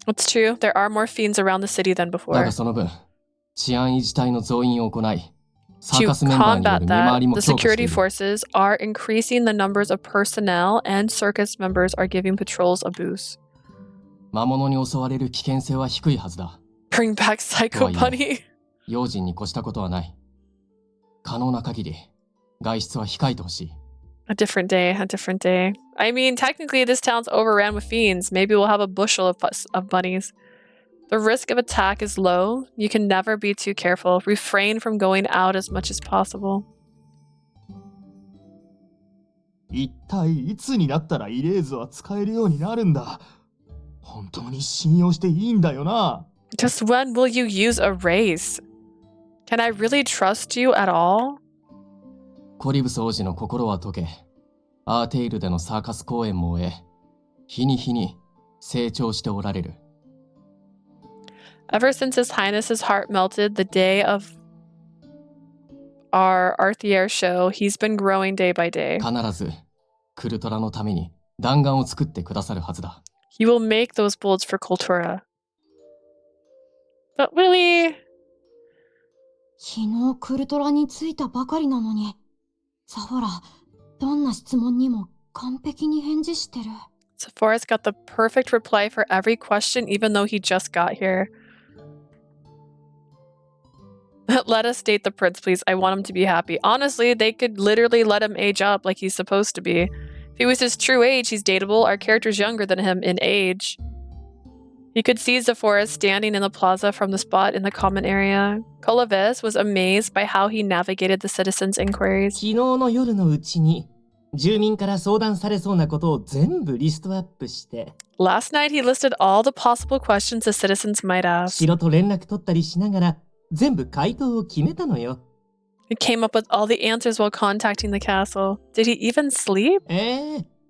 It's true. There are more fiends around the city than だ before. がその分、治安維持隊の増員を行い、サー To カスメンバーによ combat る見回 that, りも the 強化して security いる。 forces are increasing the numbers of personnel and circus members are giving patrols a boost. 魔物に襲われる危険性は低いはずだ。 Bring back Psycho Bunny. 用心に越したことはない。可能な限り、外出は控えてほしい。A different day, a different day. I mean, technically, this town's overran with fiends. Maybe we'll have a bushel of bunnies. The risk of attack is low. You can never be too careful. Refrain from going out as much as possible. 一体いつになったらイレーズは使えるようになるんだ？本当に信用していいんだよな？ Just when will you use a race? Can I really trust you at all? コリブス王子の心は解け、アーテイルでのサーカス公演も終え、日に日に成長しておられる。Ever since His Highness's heart melted the day of our Arthier show, he's been growing day by day. 必ず、クルトラのために弾丸を作ってくださるはずだ。He will make those bullets for Kultura. But really? 昨日クルトラに着いたばかりなのに、ザフォラ、どんな質問にも完璧に返事してる。Zaphora's got the perfect reply for every question, even though he just got here. Let us date the prince, please. I want him to be happy. Honestly, they could literally let him age up like he's supposed to be. If he was his true age, he's dateable. Our character's younger than him in age. You could see Zafora standing in the plaza from the spot in the common area. Kolovis was amazed by how he navigated the citizens' inquiries. 昨日の夜のうちに住民から相談されそうなことを全部リストアップして Last night he listed all the possible questions the citizens might ask. 城と連絡取ったりしながら全部回答を決めたのよ。He came up with all the answers while contacting the castle. Did he even sleep?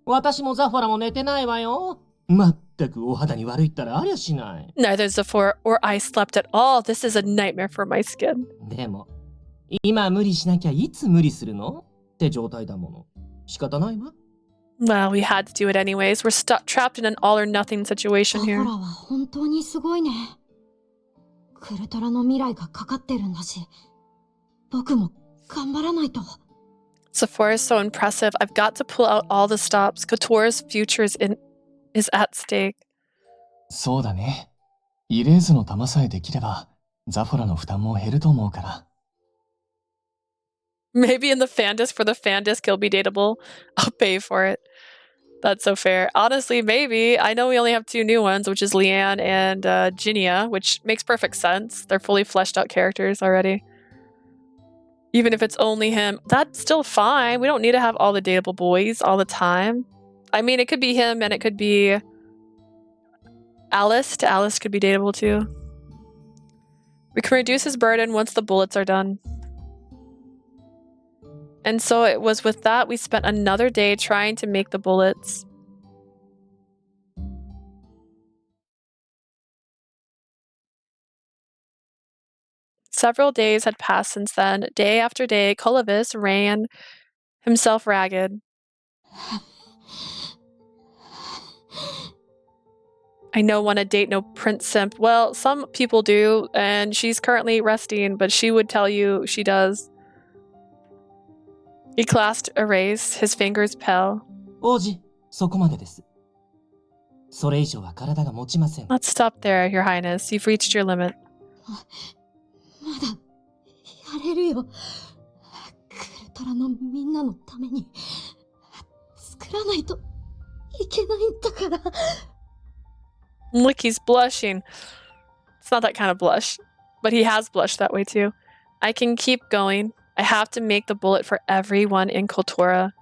私もザフォラも寝てないわよ。まったくお肌に悪いったらありゃしない。Neither Zafora or I slept at all. This is a nightmare for my skin. でも、今無理しなきゃいつ無理するのって状態だもの。仕方ないわ。Well, we had to do it anyways. We're trapped in an all or nothing situation here. ザフォラは本当にすごいね。クルトラの未来がかかってるんだし、僕も頑張らないと。Zafora is so impressive. I've got to pull out all the stops. Kotora's future is at stake. そうだね。イレーズの玉さえできれば、ザフォラの負担も減ると思うから。Maybe in the fan disc, for the fan disc, he'll be dateable. I'll pay for it. That's so fair. Honestly, maybe. I know we only have 2 new ones, which is Leanne and Ginia, which makes perfect sense. They're fully fleshed out characters already. Even if it's only him, that's still fine. We don't need to have all the dateable boys all the time. I mean, it could be him and it could be Alice. Alice could be dateable too. We can reduce his burden once the bullets are done. And so it was with that we spent another day trying to make the bullets. Several days had passed since then. Day after day, Kolovis ran himself ragged. I know want to date no prince simp. Well, some people do, and she's currently resting, but she would tell you she does. He clasped a race, his fingers pale. 王子、そこまでです。それ以上は体が持ちません。Let's stop there, Your Highness. You've reached your limit. まだやれるよ。クルトラのみんなのために作らないといけないんだから。Look, he's blushing. It's not that kind of blush, but he has blushed that way too. I can keep going. I have to make the bullet for everyone in Kotora.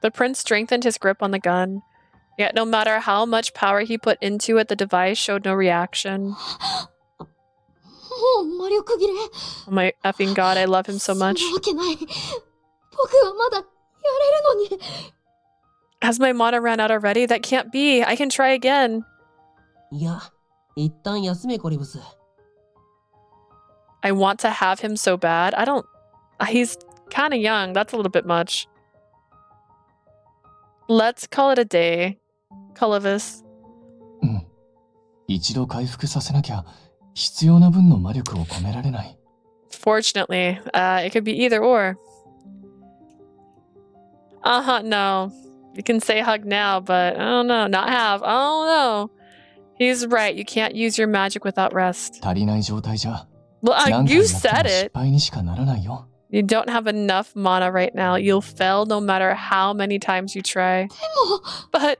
The prince strengthened his grip on the gun. Yet no matter how much power he put into it, the device showed no reaction. Oh my effing god, I love him so much. Has my mana ran out already? That can't be. I can try again. いや、一旦休めコリブス。I want to have him so bad. I don't... He's kind of young. That's a little bit much. Let's call it a day. Kolovis. 一度回復させなきゃ必要な分の魔力を込められない。Fortunately, it could be either or. No. You can say hug now, but I don't know. Not have. Oh no. He's right. You can't use your magic without rest. 足りない状態じゃ。Well, you said it. 失敗にしかならないよ。You don't have enough mana right now. You'll fail no matter how many times you try. But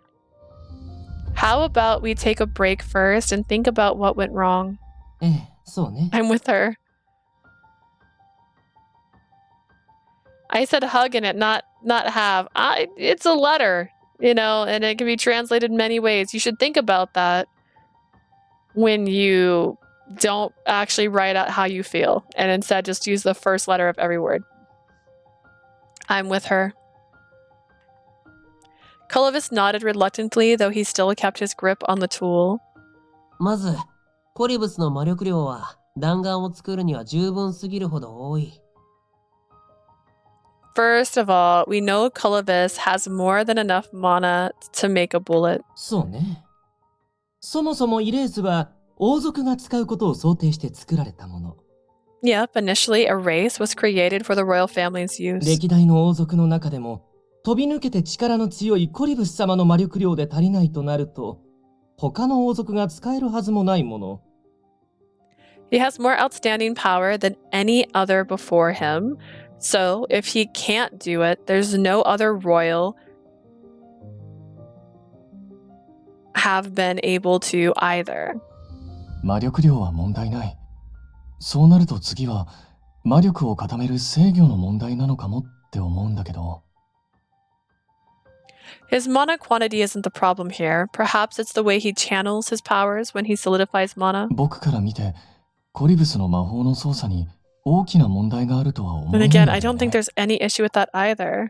how about we take a break first and think about what went wrong? そうね。I'm with her. I said hug in it, not have. It's a letter, you know, and it can be translated many ways. You should think about that when you don't actually write out how you feel and instead just use the first letter of every word. I'm with her. Kolovis nodded reluctantly, though he still kept his grip on the tool. まず、コリブスの魔力量は弾丸を作るには十分すぎるほど多い。First of all, we know Kolovis has more than enough mana to make a bullet. そうね。そもそもイレースは王族が使うことを想定して作られたもの。Yep, initially a race was created for the royal family's use. 歴代の王族の中でも飛び抜けて力の強いコリブス様の魔力量で足りないとなると、他の王族が使えるはずもないもの。He has more outstanding power than any other before him. So if he can't do it, there's no other royal have been able to either. 魔力量は問題ない。そうなると次は魔力を固める制御の問題なのかもって思うんだけど。His mana quantity isn't the problem here. Perhaps it's the way he channels his powers when he solidifies mana. 僕から見て、コリブスの魔法の操作に大きな問題があるとは思 And えないん again, だ I よ don't ね。 think there's any issue with that either.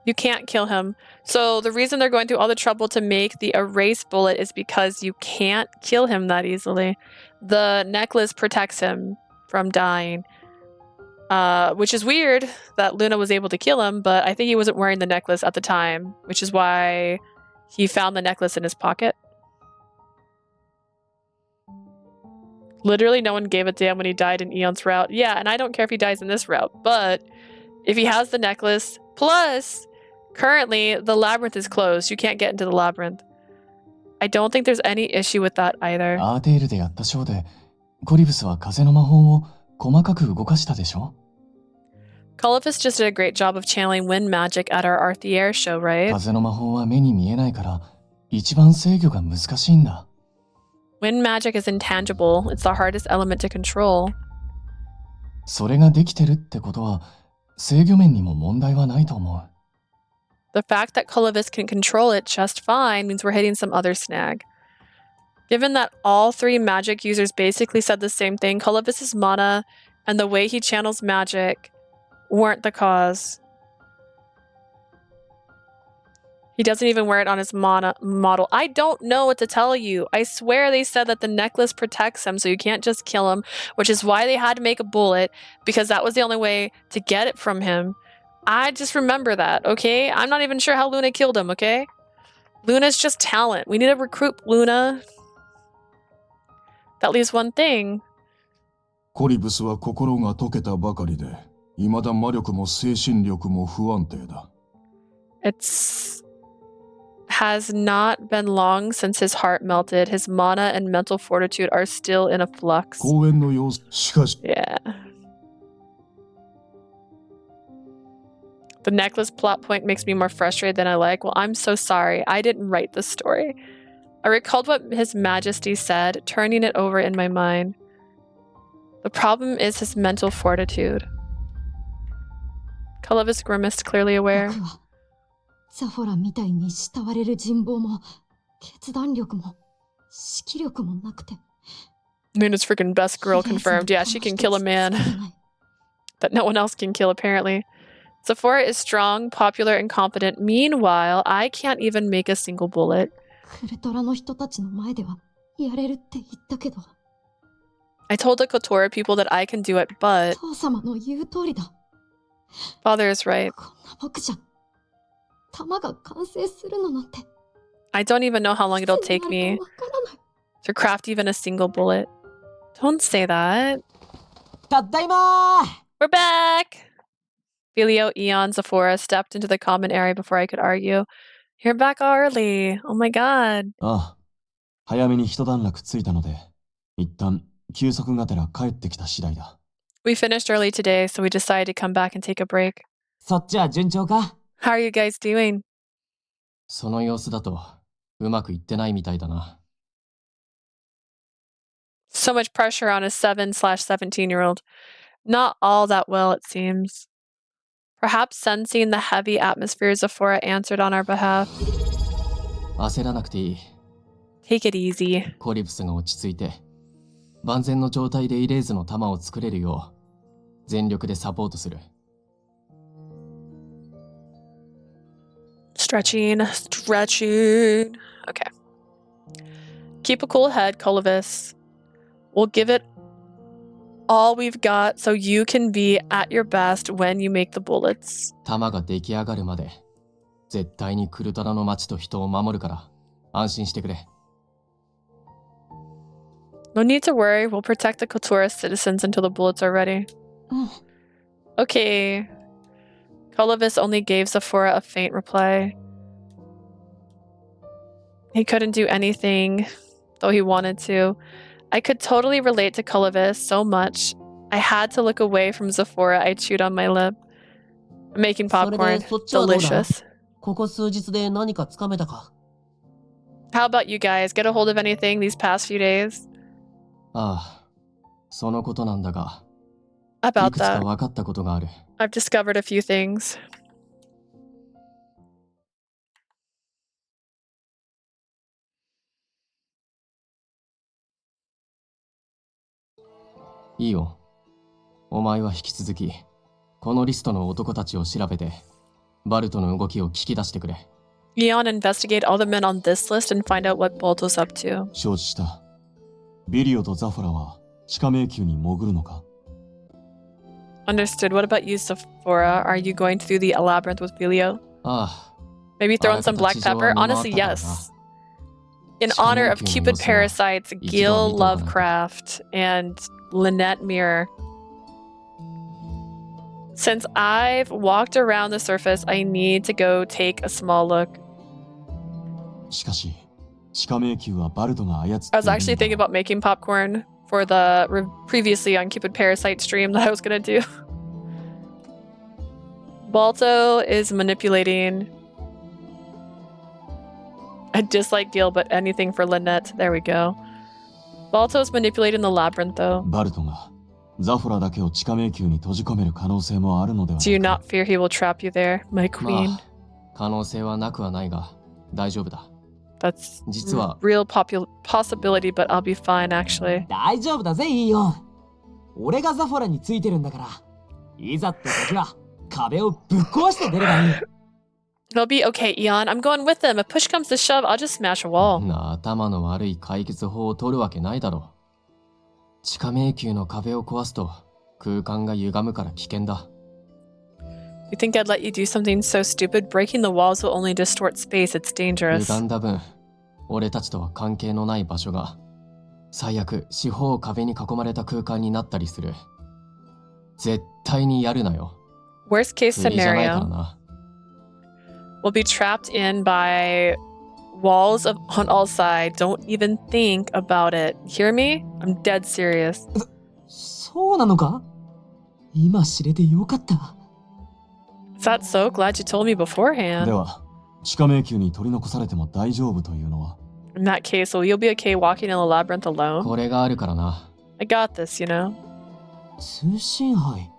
You can't kill him. So the reason they're going through all the trouble to make the erase bullet is because you can't kill him that easily. The necklace protects him from dying. Which is weird that Luna was able to kill him, but I think he wasn't wearing the necklace at the time, which is why he found the necklace in his pocket. Literally, no one gave a damn when he died in Eon's route. Yeah, and I don't care if he dies in this route, but if he has the necklace, plus, currently, the labyrinth is closed. You can't get into the labyrinth. I don't think there's any issue with that either. アーテールでやったショーで、コリブスは風の魔法を細かく動かしたでしょ？ Colifus just did a great job of channeling wind magic at our Arthier show, right? 風の魔法は目に見えないから、一番制御が難しいんだ。Wind magic is intangible. It's the hardest element to control. それができてるってことは、制御面にも問題はないと思う。The fact that Colifus can control it just fine means we're hitting some other snag. Given that all three magic users basically said the same thing, Colifus's mana and the way he channels magic weren't the cause. He doesn't even wear it on his mana model. I don't know what to tell you. I swear they said that the necklace protects him, so you can't just kill him, which is why they had to make a bullet, because that was the only way to get it from him. I just remember that, okay? I'm not even sure how Luna killed him, okay? Luna's just talent. We need to recruit Luna. That leaves one thing. コリブスは心が溶けたばかりで、未だ魔力も精神力も不安定だ。Has not been long since his heart melted. His mana and mental fortitude are still in a flux. 公園の様子、しかし。Yeah. The necklace plot point makes me more frustrated than I like. Well, I'm so sorry. I didn't write this story. I recalled what His Majesty said, turning it over in my mind. The problem is his mental fortitude. Colifus grimaced, clearly aware. ザフォラみたいに慕われる人望も決断力も指揮力もなくて。Luna's freaking best girl confirmed. Yeah, she can kill a man that no one else can kill, apparently. Zafora is strong, popular, and confident. Meanwhile, I can't even make a single bullet. クルトラの人たちの前ではやれるって言ったけど。I told the Kotora people that I can do it, but 父様の言う通りだ。Father is right. こんな僕じゃ弾が完成するのなんて。I don't even know how long it'll take me to craft even a single bullet. Don't say that. ただいまー We're back! Filio, Eon, Zafora stepped into the common area before I could argue. You're back early. Oh my god. ああ、早めに一段落ついたので、一旦休息がてら帰ってきた次第だ。We finished early today, so we decided to come back and take a break. そっちは順調か How are you guys doing? その様子だと、うまくいってないみたいだな。So much pressure on a 7/17-year-old. Not all that well, it seems. Perhaps sensing the heavy atmosphere, Zafora answered on our behalf. 焦らなくていい。Take it easy. コリブスが落ち着いて、万全の状態でイレーズの弾を作れるよう、全力でサポートする。Stretching. Okay. Keep a cool head, Colifus. We'll give it all we've got so you can be at your best when you make the bullets. 弾が出来上がるまで、絶対にクルトラの町と人を守るから、安心してくれ。No need to worry. We'll protect the Kotora citizens until the bullets are ready. Okay. Colovis only gave Zafora a faint reply. He couldn't do anything, though he wanted to. I could totally relate to Colovis so much. I had to look away from Zafora. I chewed on my lip. I'm making popcorn. Delicious. ここ数日で何かつかめたか? How about you guys? Get a hold of anything these past few days? ああ、そのことなんだが、い About くつか that. 分かったことがある。I've discovered a few things. いいよ。お前は引き続き、このリストの男たちを調べて、バルトの動きを聞き出してくれ。Eon, investigate all the men on this list and find out what Bolto's up to. 承知した。ビリオとザフォラは地下迷宮に潜るのか? Understood. What about you, Zafora? Are you going through the labyrinth with Vilio? ああ。 Maybe throw in some black pepper? Honestly, yes. In honor of Cupid Parasites, Gil Lovecraft, and Lynette Mirror. Since I've walked around the surface, I need to go take a small look. しかし、地下迷宮はバルトが操っているのだ。I was actually thinking about making popcorn for the previously on Cupid Parasite stream that I was gonna do. Balto is manipulating. I dislike Gil, but anything for Lynette. There we go. Balto's manipulating the labyrinth, though. バルトがザフォラだけを地下迷宮に閉じ込める可能性もあるのではないか。 Do you not fear he will trap you there, my queen? まあ、可能性はなくはないが、大丈夫だ。That's 実は real possibility, but I'll be fine, actually. 大丈夫だぜ、イーヨン。俺がザフォラについてるんだから。いざって時は壁をぶっ壊して出ればいい。It'll be okay, Eon. I'm going with them. If push comes to shove, I'll just smash a wall. 頭の悪い解決法を取るわけないだろう。地下迷宮の壁を壊すと空間が歪むから危険だ。You think I'd let you do something so stupid? Breaking the walls will only distort space. It's dangerous. 歪んだ分、俺たちとは関係のない場所が最悪四方を壁に囲まれた空間になったりする。絶対にやるなよ。 Worst case 無理じゃないから scenario. な。We'll be trapped in by walls on all sides. Don't even think about it. Hear me? I'm dead serious. そうなのか? 今知れてよかった。 Is that so? Glad you told me beforehand. では、地下迷宮に取り残されても大丈夫というのは? In that case, well, you'll be okay walking in the labyrinth alone. これがあるからな。I got this, you know. 通信杯。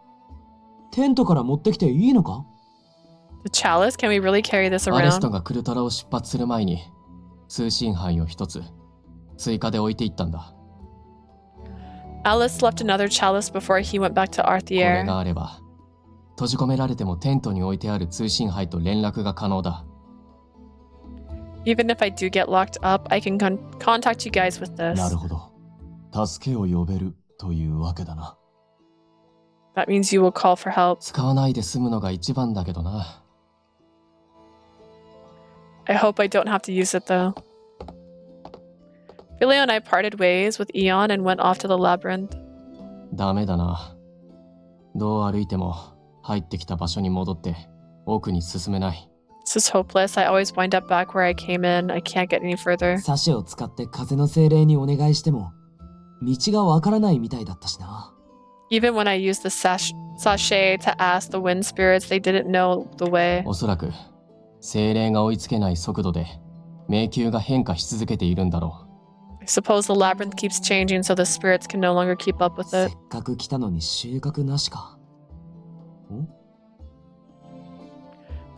テントから持ってきていいのか? The chalice? Can we really carry this アレスト around? がクルトラを出発する前に通信杯を一つ追加で置いていったんだ。 Alice left another chalice before he went back to これ Arthier. があれば閉じ込められてもテントに置いてある通信杯と連絡が可能だ。 Even if I do get locked up, I can contact you guys with this. なるほど。助けを呼べるというわけだな。 That means you will call for help. 使わないで済むのが一番だけどな。 I hope I don't have to use it though. Vilio and I parted ways with Eon and went off to the labyrinth. ダメだな。どう歩いても入ってきた場所に戻って奥に進めない。 This is hopeless. I always wind up back where I came in. I can't get any further. サシを使って風の精霊にお願いしても道がわからないみたいだったしな。 Even when I used the sachet to ask the wind spirits, they didn't know the way. おそらく精霊が追いつけない速度で迷宮が変化し続けているんだろう。 I suppose the labyrinth keeps changing so the spirits can no longer keep up with せ it. っかく来たのに収穫なしか。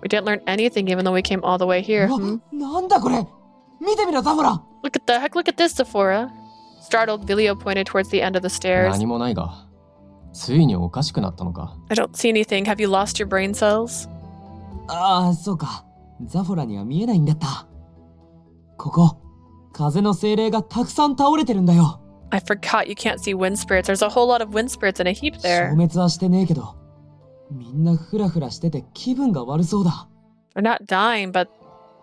We didn't learn anything even though we came all the way here. なんだこれ、見てみろザフォラ。 Look at the heck, look at this, Zafora. Startled, Vilio pointed towards the end of the stairs. 何もないが、ついにおかしくなったのか。 I don't see anything. Have you lost your brain cells? ああ、そうか。ザフォラには見えないんだった。ここ、風の精霊がたくさん倒れてるんだよ。I forgot you can't see wind spirits. There's a whole lot of wind spirits in a heap 消 there. 滅はしてねえけど、みんなフラフラしてて気分が悪そうだ。They're not dying, but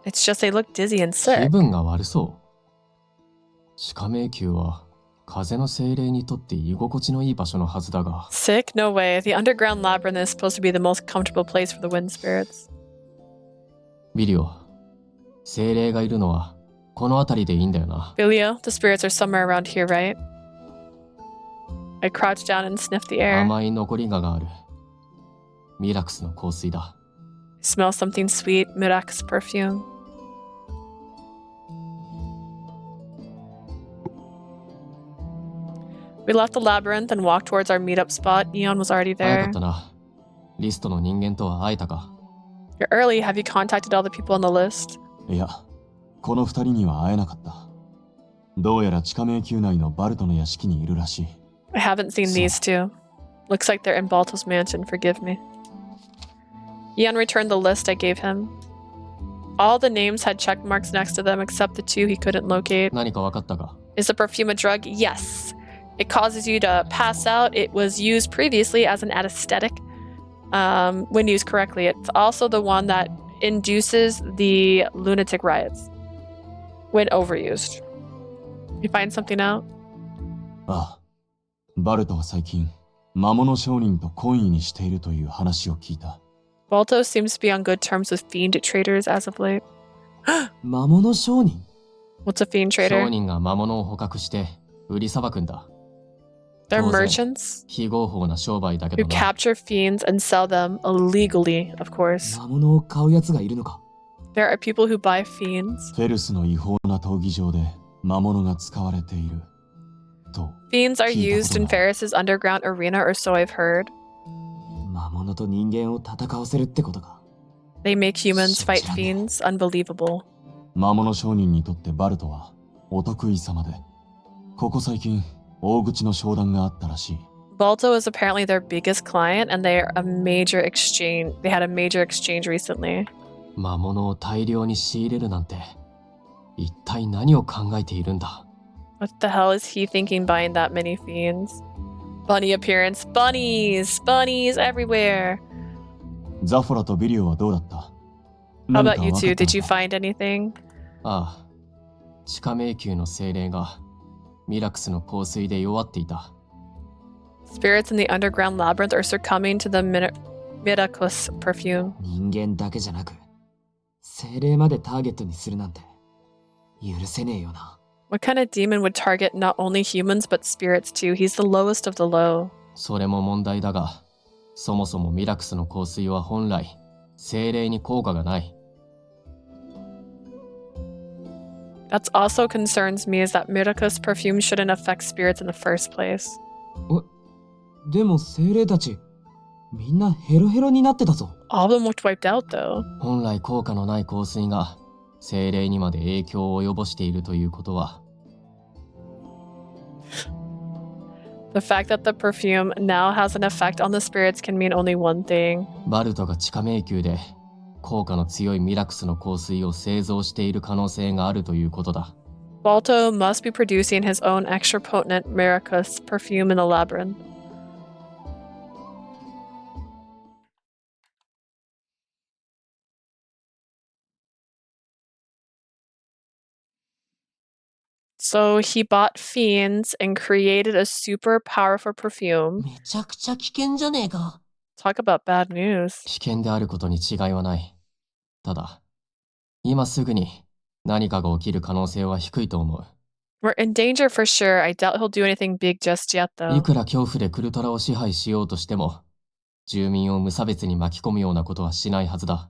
it's just they look dizzy and 気 sick. 分が悪そう。地下迷宮は風の精霊にとって居心地のいい場所のはずだが。Sick? No way. The underground labyrinth is supposed to be the most comfortable place for the wind spirits. ビリオ、精霊がいるのはこの辺りでいいんだよな。Bilio, the spirits are somewhere around here, right? I crouched down and sniffed the air. 甘い残りがある。ミラクスの香水だ。Smell something sweet, Mirax perfume. We left the labyrinth and walked towards our meetup spot. Eon was already 早か there. ったな。リストの人間とは会えたか？ You're early. Have you contacted all the people on the list? いや、この二人には会えなかった。どうやら地下迷宮内のバルトの屋敷にいるらしい。I haven't seen these two. Looks like they're in Balto's mansion. Forgive me. Eon returned the list I gave him. All the names had check marks next to them except the two he couldn't locate. 何か分かったか？ Is the perfume a drug? Yes. It causes you to pass out. It was used previously as an anesthetic when used correctly. It's also the one that induces the lunatic riots when overused. You find something out? ああ、バルトは最近魔物商人と懇意にしているという話を聞いた。Balto seems to be on good terms with fiend traders as of late. 魔物商人 What's a fiend trader? 商人が魔物を捕獲して売りさばくんだ。 They're 当然 merchants 非合法な商売だけ who どな。 capture fiends and sell them illegally, of course. 魔物を買うやつがいるのか There are people who buy fiends. フェルスの違法な闘技場で魔物が使われている。と。 Fiends are 聞いたこと used in がある。 Ferris's underground arena, or so I've heard. 魔物と人間を戦わせるってことか They make humans fight 信じられない。 fiends. Unbelievable. 魔物商人にとってバルトはお得意様で、ここ最近大口の商談があったらしい。 Balto is apparently their biggest client, and they had a major exchange recently. 魔物を大量に仕入れるなんて一体何を考えているんだ？ What the hell is he thinking buying that many fiends? Bunny appearance. Bunnies! Bunnies everywhere! ザフォラとビリオはどうだった？ How 何 about か you 分か two? った Did you のか？ find anything? ああ、地下迷宮の精霊がミラクスの香水で弱っていた。 Spirits in the underground labyrinth are succumbing to the Miraculous perfume. 人間だけじゃなく精霊までターゲットにするなんて許せねえよな What kind of demon would target not only humans but spirits too? He's the lowest of the low. それも問題だが、そもそもミラクスの香水は本来精霊に効果がない。 That's also concerns me, is that Miraculous perfume shouldn't affect spirits in the first place. でも精霊たちみんなヘロヘロになってたぞ All of them looked wiped out though. 本来効果のない香水が精霊にまで影響を及ぼしているということは、 The fact that the perfume now has an effect on the spirits can mean only one thing. バルトが地下迷宮で効果の強いミラクスの香水を製造している可能性があるということだ。 Balto must be producing his own extra potent Miraculous perfume in the labyrinth. So he bought fiends and created a super powerful perfume. めちゃくちゃ危険じゃねえか。 Talk about bad news. 危険であることに違いはない。ただ、今すぐに何かが起きる可能性は低いと思う。 We're in danger for sure. I doubt he'll do anything big just yet, い though. くら恐怖でクルトラを支配しようとしても、住民を無差別に巻き込むようなことはしないはずだ。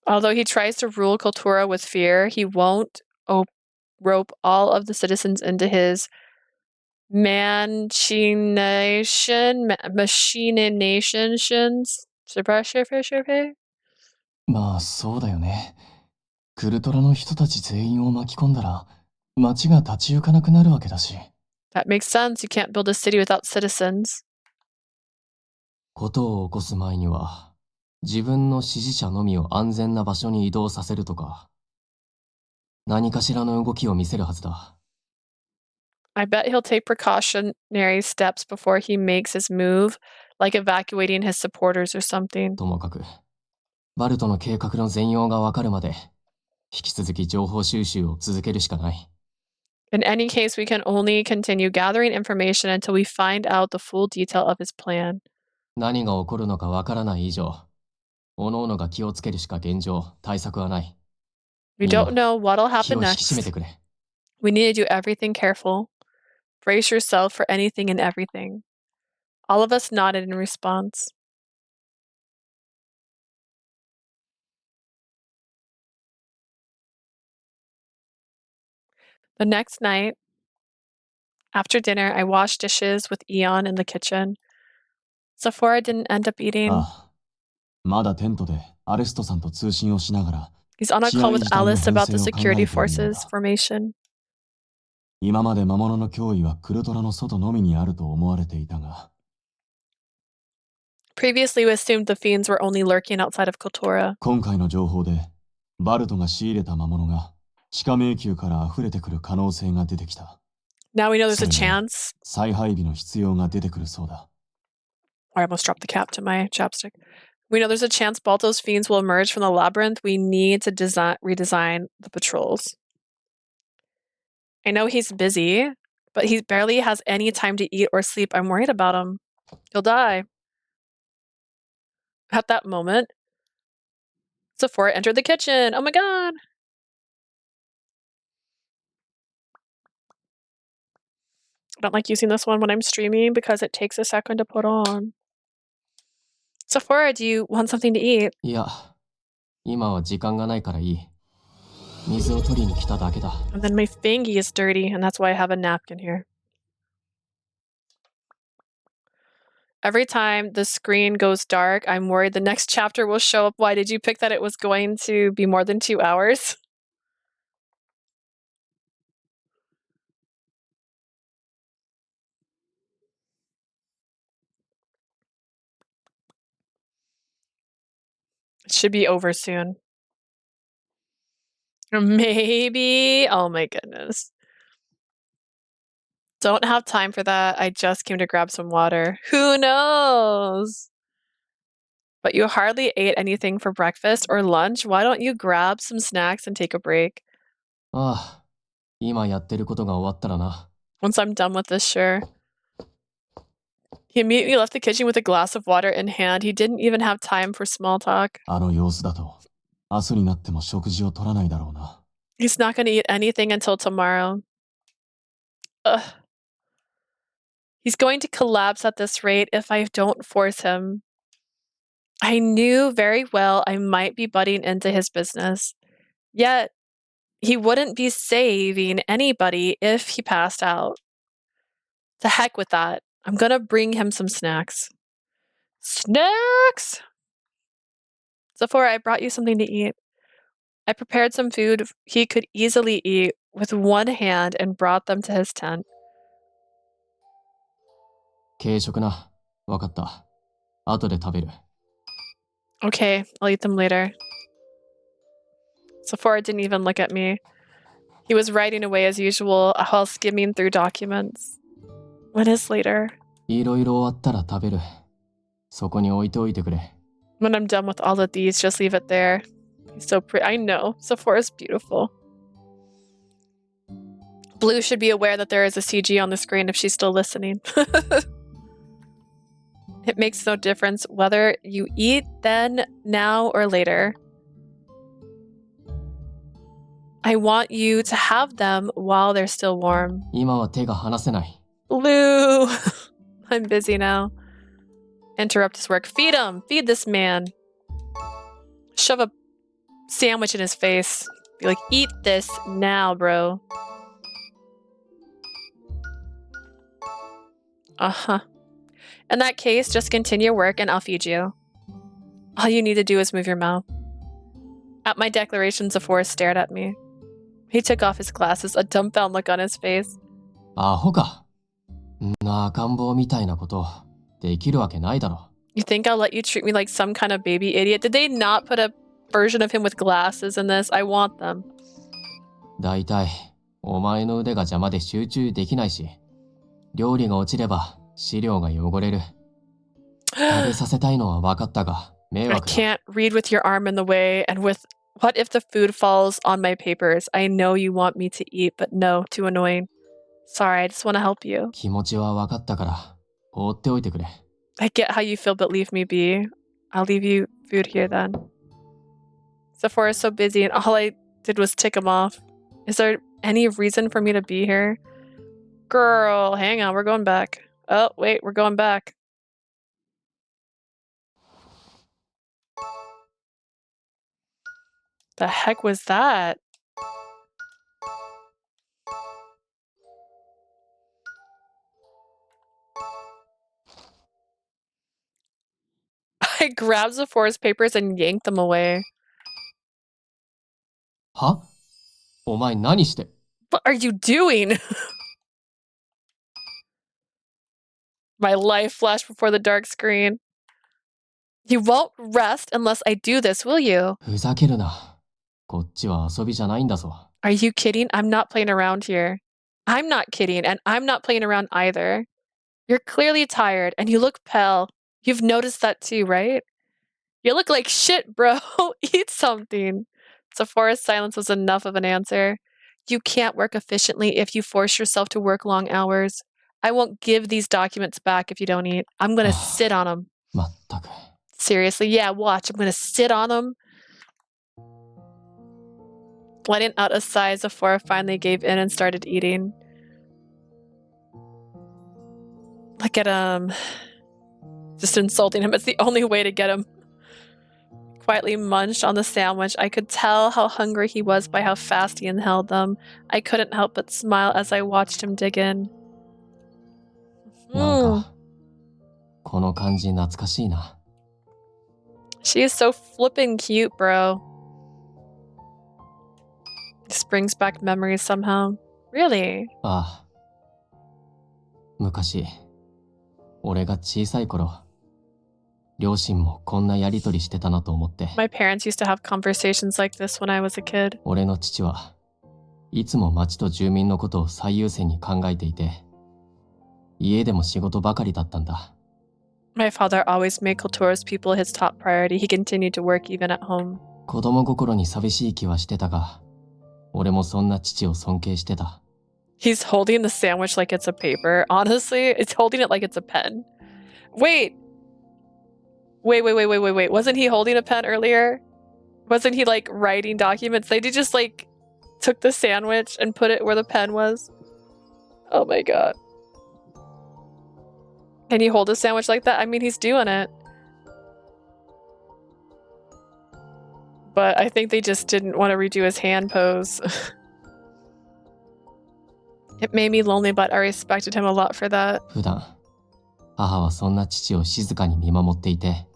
Although he tries to rule Kultura with fear, he won't rope all of the citizens into his machinations. まあそうだよね。クルトラの人たち全員を巻き込んだら街が立ち行かなくなるわけだし。 That makes sense. You can't build a city without citizens. ことを起こす前には、自分の支持者のみを安全な場所に移動させるとか、何かしらの動きを見せるはずだ。 I bet he'll take precautionary steps before he makes his move, like evacuating his supporters or something. ともかく、バルトの計画の全容がわかるまで、引き続き情報収集を続けるしかない。In any case, we can only continue gathering information until we find out the full detail of his plan. 何が起こるのかわからない以上、各々が気をつけるしか現状、対策はない。We don't know what'll happen 気を引き締めて next. くれ。We need to do everything careful. Brace yourself for anything and everything. All of us nodded in response. The next night, after dinner, I washed dishes with Eon in the kitchen. Zafora didn't end up eating. ああ、まだテントでアレストさんと通信をしながら、 He's on a 治 call 安維 with 持隊の Alice 編 about 成 the を考え security ているよう forces だ。 formation. 今まで魔物の脅威はクルトラの外のみにあると思われていたが、 Previously, we assumed the fiends were only lurking outside of Kotora. 今回の情報でバルトが仕入れた魔物が地下迷宮から溢れてくる可能性が出てきた。 Now we know there's そ a れに chance. 再配備の必要が出てくるそうだ。 I almost dropped the cap to my chapstick. We know there's a chance Balto's fiends will emerge from the labyrinth. We need to redesign the patrols. I know he's busy, but he barely has any time to eat or sleep. I'm worried about him. He'll die. At that moment, Zafora entered the kitchen. Oh my god! I don't like using this one when I'm streaming because it takes a second to put on. Zafora, do you want something to eat? いや、今は時間がないからいい。水を取りに来ただけだ。 And then my fingy is dirty, and that's why I have a napkin here. Every time the screen goes dark, I'm worried the next chapter will show up. Why did you pick that it was going to be more than 2 hours? It should be over soon. Or maybe... Oh my goodness. Don't have time for that. I just came to grab some water. Who knows? But you hardly ate anything for breakfast or lunch. Why don't you grab some snacks and take a break? ああ、今やってることが終わったらな。 Once I'm done with this, sure. He immediately left the kitchen with a glass of water in hand. He didn't even have time for small talk. あの様子だと明日になっても食事を取らないだろうな。 He's not going to eat anything until tomorrow. Ugh. He's going to collapse at this rate if I don't force him. I knew very well I might be butting into his business. Yet, he wouldn't be saving anybody if he passed out. To heck with that. I'm gonna bring him some snacks. Snacks! Zafora, I brought you something to eat. I prepared some food he could easily eat with one hand and brought them to his tent. 軽食な。わかった。後で食べる。 Okay, I'll eat them later. Zafora didn't even look at me. He was writing away as usual while skimming through documents. When is later? いろいろ終わったら食べる。そこに置いておいてくれ。 When I'm done with all of these, just leave it there. He's so pretty. I know. Zaphora's beautiful. Blue should be aware that there is a CG on the screen if she's still listening. It makes no difference whether you eat then, now, or later. I want you to have them while they're still warm. 今は手が離せない。 Blue! I'm busy now. Interrupt his work. Feed him! Feed this man! Shove a sandwich in his face. Be like, eat this now, bro. Uh-huh. In that case, just continue your work and I'll feed you. All you need to do is move your mouth. At my declaration, Zafora stared at me. He took off his glasses, a dumbfound look on his face. アホか。なあ、赤ん坊みたいなこと、できるわけないだろ。 You think I'll let you treat me like some kind of baby idiot? Did they not put a version of him with glasses in this? I want them. だいたい、お前の腕が邪魔で集中できないし、料理が落ちれば資料が汚れる。食べさせたいのは分かったが、迷 I 惑だ。 can't read with your arm in the way and with What if the food falls on my papers? I know you want me to eat, but no, too annoying. Sorry, I just want to help you. 気持ちは分かったから、放っておいてくれ。I get how you feel, but leave me be. I'll leave you food here then. Zaphora's so busy, and all I did was tick him off. Is there any reason for me to be here? Girl, hang on, we're going back. Oh, wait, we're going back. The heck was that? I grabbed Zaphora's papers and yanked them away. は？お前何して？ What are you doing? My life flashed before the dark screen. You won't rest unless I do this, will you? ふざけるな。こっちは遊びじゃないんだぞ。Are you kidding? I'm not playing around here. I'm not kidding, and I'm not playing around either. You're clearly tired, and you look pale. You've noticed that too, right? You look like shit, bro. Eat something. Zaphora's silence was enough of an answer. You can't work efficiently if you force yourself to work long hours. I won't give these documents back if you don't eat. I'm gonna sit on them. まったく。 Seriously, yeah, watch. I'm gonna sit on them. Letting out a sigh, Zafora finally gave in and started eating. Look at him. Just insulting him. It's the only way to get him. Quietly munched on the sandwich. I could tell how hungry he was by how fast he inhaled them. I couldn't help but smile as I watched him dig in. なんか、この感じ懐かしいな。 She is so flippin' cute, bro. This brings back memories somehow. Really? ああ。昔、俺が小さい頃、両親もこんなやりとりしてたなと思って。My parents used to have conversations like this when I was a kid. 俺の父はいつも町と住民のことを最優先に考えていて、家でも仕事ばかりだったんだ。My father always made Kultura's people his top priority. He continued to work even at home. 子供心に寂しい気はしてたが、俺もそんな父を尊敬してた。He's holding the sandwich like it's a paper. Honestly, it's holding it like it's a pen. Wait. Wait. Wasn't he holding a pen earlier? Wasn't he like writing documents? They just like took the sandwich and put it where the pen was. Oh my god. Can you hold a sandwich like that? I mean, he's doing it. But I think they just didn't want to redo his hand pose. It made me lonely, but I respected him a lot for that. 普段、母はそんな父を静かに見守っていて、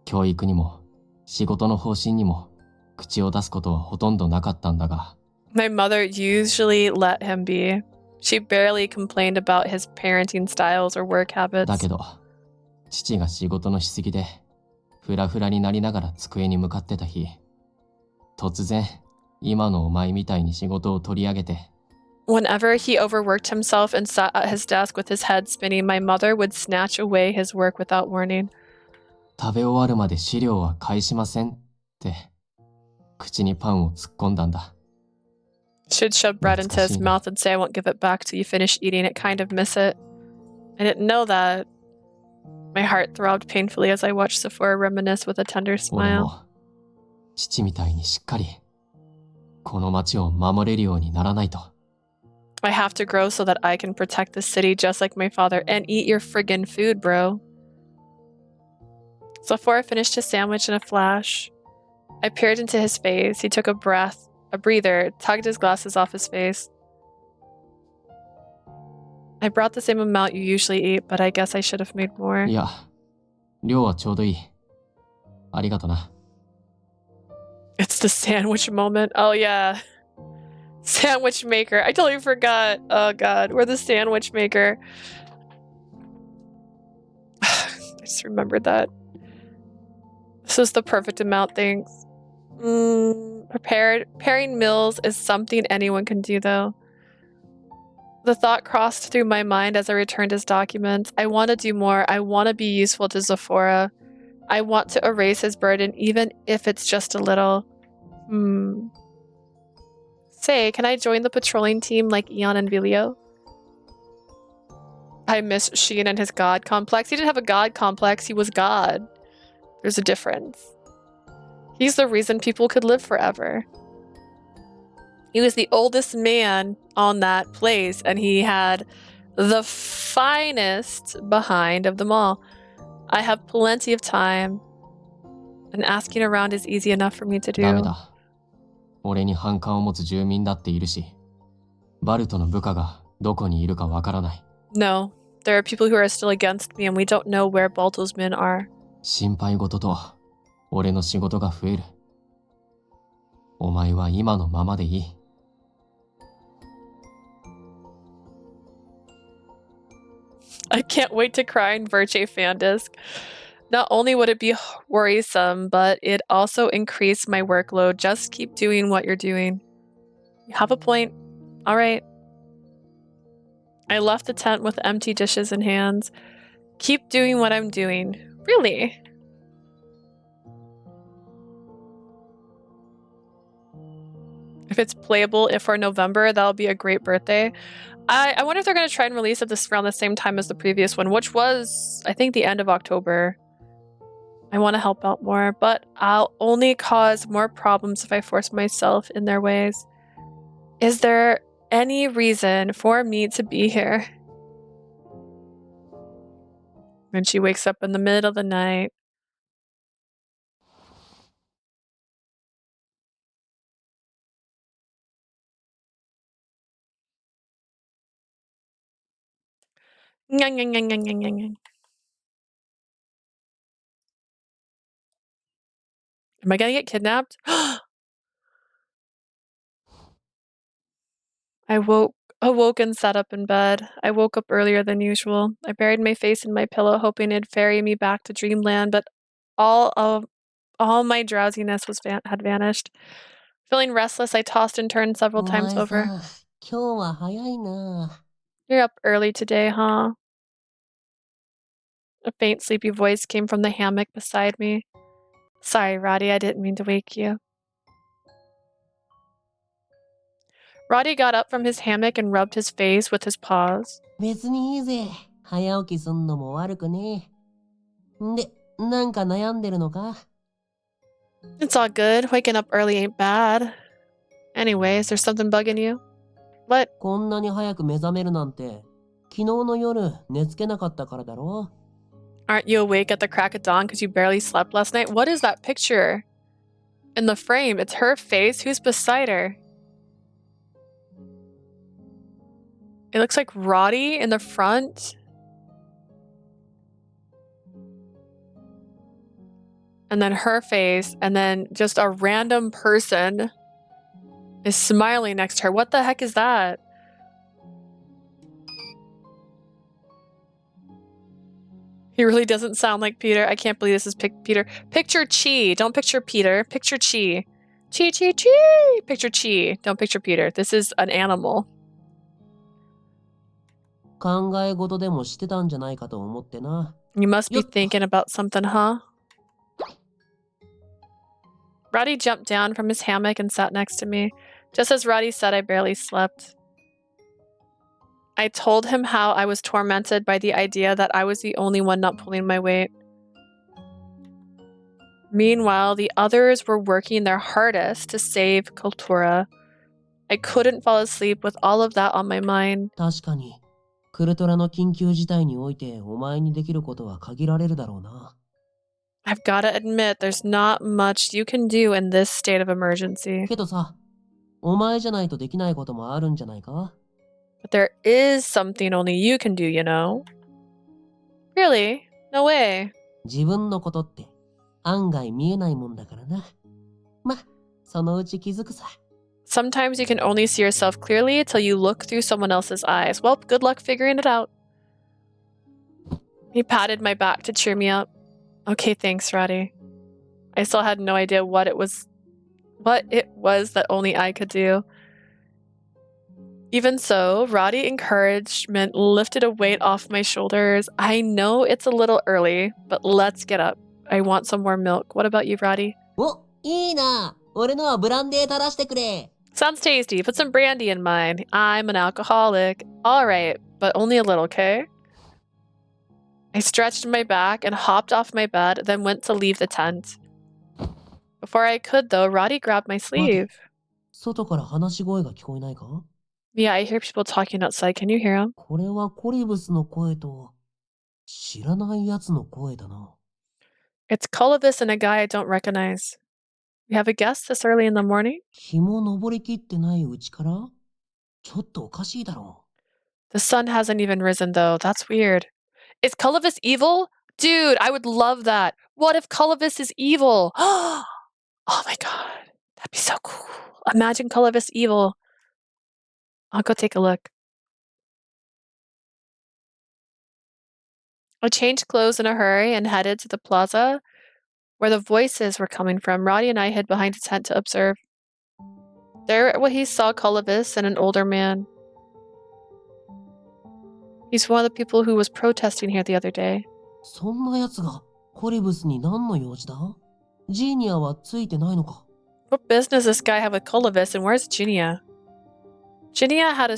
教育にも仕事の方針にも口を出すことはほとんどなかったんだが。My mother usually let him be. She barely complained about his parenting styles or work habits. だけど、父が仕事のしすぎで、フラフラになりながら机に向かってた日、突然、今のお前みたいに仕事を取り上げて。Whenever he overworked himself and sat at his desk with his head spinning, my mother would snatch away his work without warning. 食べ終わるまで資料は返しませんって、口にパンを突っ込んだんだ。Should shove bread into his mouth and say, I won't give it back till you finish eating it, kind of miss it. I didn't know that. My heart throbbed painfully as I watched Zafora reminisce with a tender 俺 smile. も、父みたいにしっかり、この町を守れるようにならないと。I have to grow so that I can protect the city just like my father and eat your friggin' food, bro. Zafora finished his sandwich in a flash. I peered into his face. He took a breather, tugged his glasses off his face. I brought the same amount you usually eat, but I guess I should have made more. いや、量はちょうどいい。ありがとな。It's the sandwich moment. Oh yeah. Sandwich maker. I totally forgot. Oh god, we're the sandwich maker. I just remembered that. This is the perfect amount, thanks. Preparing meals is something anyone can do, though. The thought crossed through my mind as I returned his documents. I want to do more. I want to be useful to Zafora. I want to erase his burden, even if it's just a little. Say, can I join the patrolling team like Eon and Vilio? I miss Sheen and his god complex. He didn't have a god complex, he was God. There's a difference. He's the reason people could live forever. He was the oldest man on that place, and he had the finest behind of them all. I have plenty of time, and asking around is easy enough for me to ダメ do. だ。俺に反感を持つ住民だっているし、バルトの部下がどこにいるかわからない。No, there are people who are still against me, and we don't know where Balto's men are. 心配事と俺の仕事が増える。お前は今のままでいい。I can't wait to cry in Verche fan disc. Not only would it be worrisome, but it also increased my workload. Just keep doing what you're doing. You have a point. All right. I left the tent with empty dishes in hands. Keep doing what I'm doing. Really? If it's playable for November, that'll be a great birthday. I wonder if they're going to try and release it around the same time as the previous one, which was, I think, the end of October. I want to help out more, but I'll only cause more problems if I force myself in their ways. Is there any reason for me to be here? When she wakes up in the middle of the night. Nyang, nyang, nyang, nyang, nyang, nyang. Am I gonna get kidnapped? I awoke and sat up in bed. I woke up earlier than usual. I buried my face in my pillow, hoping it'd ferry me back to dreamland, but all my drowsiness had vanished. Feeling restless, I tossed and turned several times over. You're up early today, huh? A faint, sleepy voice came from the hammock beside me. Sorry, Roddy, I didn't mean to wake you. Roddy got up from his hammock and rubbed his face with his paws. 別にいいぜ。早起きすんのも悪くねえ。んで、なんか悩んでるのか? It's all good. Waking up early ain't bad. Anyway, is there something bugging you? What? こんなに早く目覚めるなんて、昨日の夜寝つけなかったからだろ? Aren't you awake at the crack of dawn because you barely slept last night? What is that picture? In the frame, it's her face. Who's beside her? It looks like Roddy in the front. And then her face, and then just a random person is smiling next to her. What the heck is that? He really doesn't sound like Peter. I can't believe this is Peter. Picture Chi. Don't picture Peter. Picture Chi. Chi, Chi, Chi. Picture Chi. Don't picture Peter. This is an animal. 考え事でもしてたんじゃないかと思ってな。You must be thinking about something, huh? Roddy jumped down from his hammock and sat next to me. Just as Roddy said, I barely slept. I told him how I was tormented by the idea that I was the only one not pulling my weight. Meanwhile, the others were working their hardest to save Kultura. I couldn't fall asleep with all of that on my mind. 確かに、クルトラの緊急事態においてお前にできることは限られるだろうな。I've gotta admit, there's not much you can do in this state of emergency. けどさ、お前じゃないとできないこともあるんじゃないか? But there is something only you can do, you know? Really? No way. 自分のことって案外見えないもんだからな。ま、そのうち気づくさ。Sometimes you can only see yourself clearly till you look through someone else's eyes. Well, good luck figuring it out. He patted my back to cheer me up. Okay, thanks, Roddy. I still had no idea what it was that only I could do. Even so, Roddy encouragement lifted a weight off my shoulders. I know it's a little early, but let's get up. I want some more milk. What about you, Roddy? お、いいな。俺のはブランデー垂らしてくれ。Sounds tasty. Put some brandy in mine. I'm an alcoholic. Alright, but only a little, okay? I stretched my back and hopped off my bed, then went to leave the tent. Before I could, though, Roddy grabbed my sleeve. 外から話し声が聞こえないか？ Yeah, I hear people talking outside. Can you hear them? これはコリブスの声と知らないやつの声だな。It's Colovis and a guy I don't recognize. We have a guest this early in the morning? 日も昇りきってないうちから？ちょっとおかしいだろう。 The sun hasn't even risen, though. That's weird. Is Colovis evil? Dude, I would love that. What if Colovis is evil? Oh my god. That'd be so cool. Imagine Colovis evil. I'll go take a look. I changed clothes in a hurry and headed to the plaza where the voices were coming from. Roddy and I hid behind a tent to observe. There he saw Colovis and an older man. He's one of the people who was protesting here the other day. そんな奴がコリブスに何の用事だ？ジーニアはついてないのか？ What business does this guy have with Colovis, and where's Ginia? Ginia had to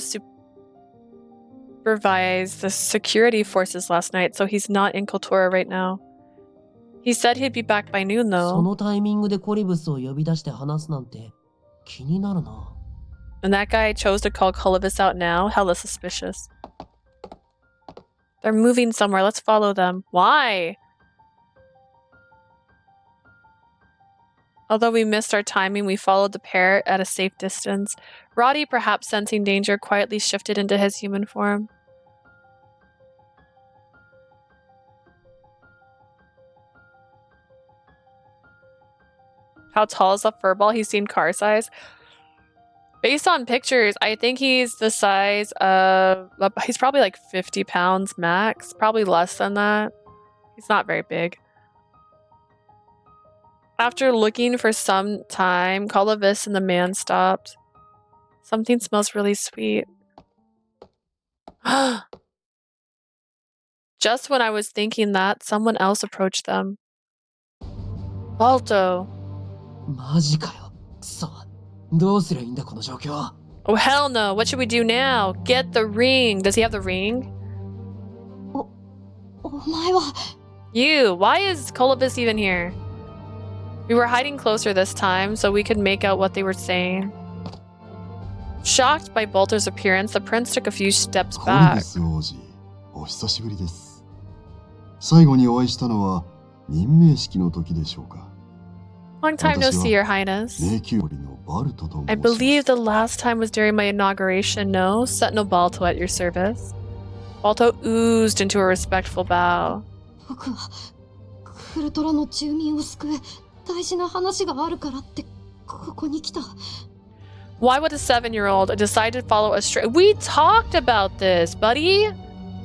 supervise the security forces last night, so he's not in Kultura right now. He said he'd be back by noon, そ though. のタイミングでコリブスを呼び出して話すなんて気になるな。 And that guy chose to call Colovis out now? Hella suspicious. They're moving somewhere. Let's follow them. Why? Although we missed our timing, we followed the pair at a safe distance. Roddy, perhaps sensing danger, quietly shifted into his human form. How tall is the furball? He seemed car size. Based on pictures, I think he's the size of... He's probably like 50 pounds max. Probably less than that. He's not very big. After looking for some time, Colovis and the man stopped. Something smells really sweet. Just when I was thinking that, someone else approached them. Balto. マジかよ。くそ。どうすりゃいいんだこの状況。 Oh hell no, what should we do now? Get the ring. Does he have the ring? お前は You, why is Colovis even here? We were hiding closer this time so we could make out what they were saying. Shocked by Balto's appearance, the prince took a few steps コリ back. ブス王子、お久しぶりです。最後にお会いしたのは任命式の時でしょうか。 Long time no see, Your Highness. 迷宮堀のバルトと申します。 I believe the last time was during my inauguration, no? Sentinel Balto at your service. Balto oozed into a respectful bow. 僕はクルトラの住民を救う大事な話があるからってここに来た。 Why would a 7-year-old decide to follow a stranger? We talked about this, buddy.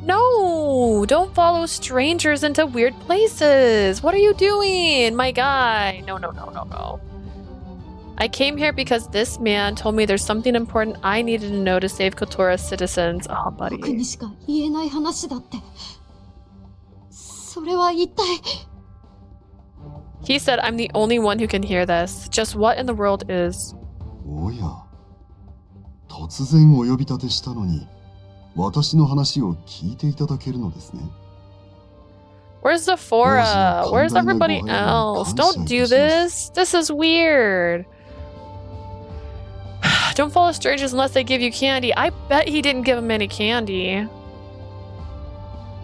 No, don't follow strangers into weird places. What are you doing, my guy? No. I came here because this man told me there's something important I needed to know to save Kotora's citizens. Oh, buddy. 僕にしか言えない話だって。それは一体。 He said I'm the only one who can hear this. Just what in the world is? おや、突然お呼び立てしたのに、私の話を聞いていただけるのですね。Where's Zafora? Where's everybody else? Don't do this. This is weird. Don't follow strangers unless they give you candy. I bet he didn't give him any candy.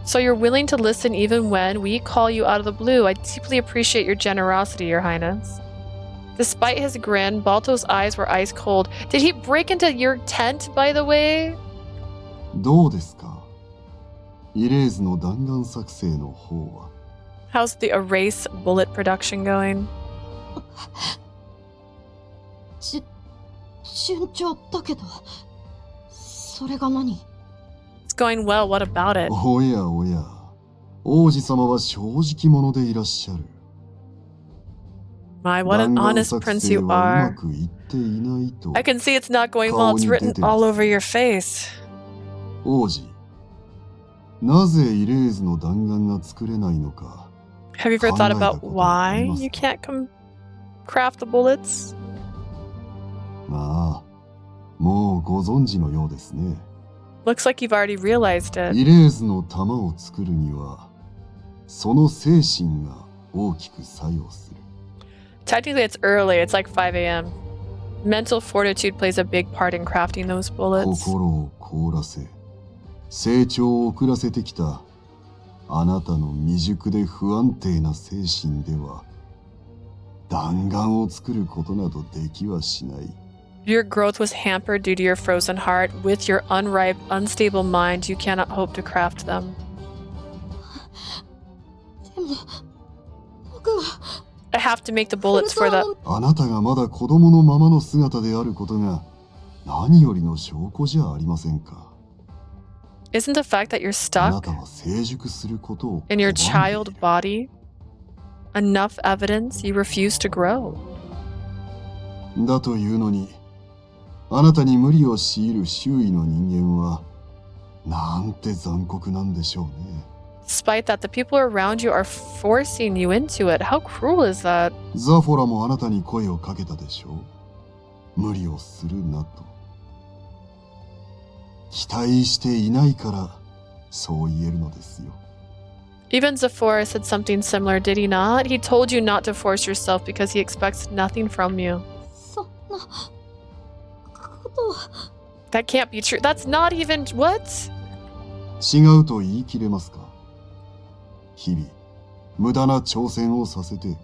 So you're willing to listen even when we call you out of the blue. I deeply appreciate your generosity, Your Highness. Despite his grin, Balto's eyes were ice cold. Did he break into your tent, by the way? どうですか？イレーズの弾丸作成の方は。 How's the erase bullet production going? 順調だけど、それが何？ It's going well. What about it? おやおや、王子様は正直者でいらっしゃる。 My, what an honest prince you are. I can see it's not going well. It's written all over your face. 王子、なぜイレーズの弾丸が作れないのか。 Have you ever thought about why you can't craft the bullets? まあ、もうご存知のようですね。Looks like you've already realized it. イレーズの玉を作るには、その精神が大きく作用する。Technically, it's early. It's like 5 a.m. Mental fortitude plays a big part in crafting those bullets. 心を凍らせ、成長を遅らせてきたあなたの未熟で不安定な精神では、弾丸を作ることなどできはしない。Your growth was hampered due to your frozen heart. With your unripe, unstable mind, you cannot hope to craft them. でも、僕は I have to make the bullets for the... あなたがまだ子供のままの姿であることが何よりの証拠じゃありませんか。 Isn't the fact that you're あな stuck たは成熟することを in your 拒んでい child る。 body enough evidence you refuse to grow? だというのに、あなたに無理を強いる周囲の人間はなんて残酷なんでしょうね。 Despite that, the people around you are forcing you into it. How cruel is that? ザフォラもあなたに声をかけたでしょう。無理をするなと。期待していないからそう言えるのですよ。 Even Zafora said something similar, did he not? He told you not to force yourself because he expects nothing from you. そんなことは That can't be true. That's not even... What? 違うと言い切れますか。日々無駄な挑戦をさせて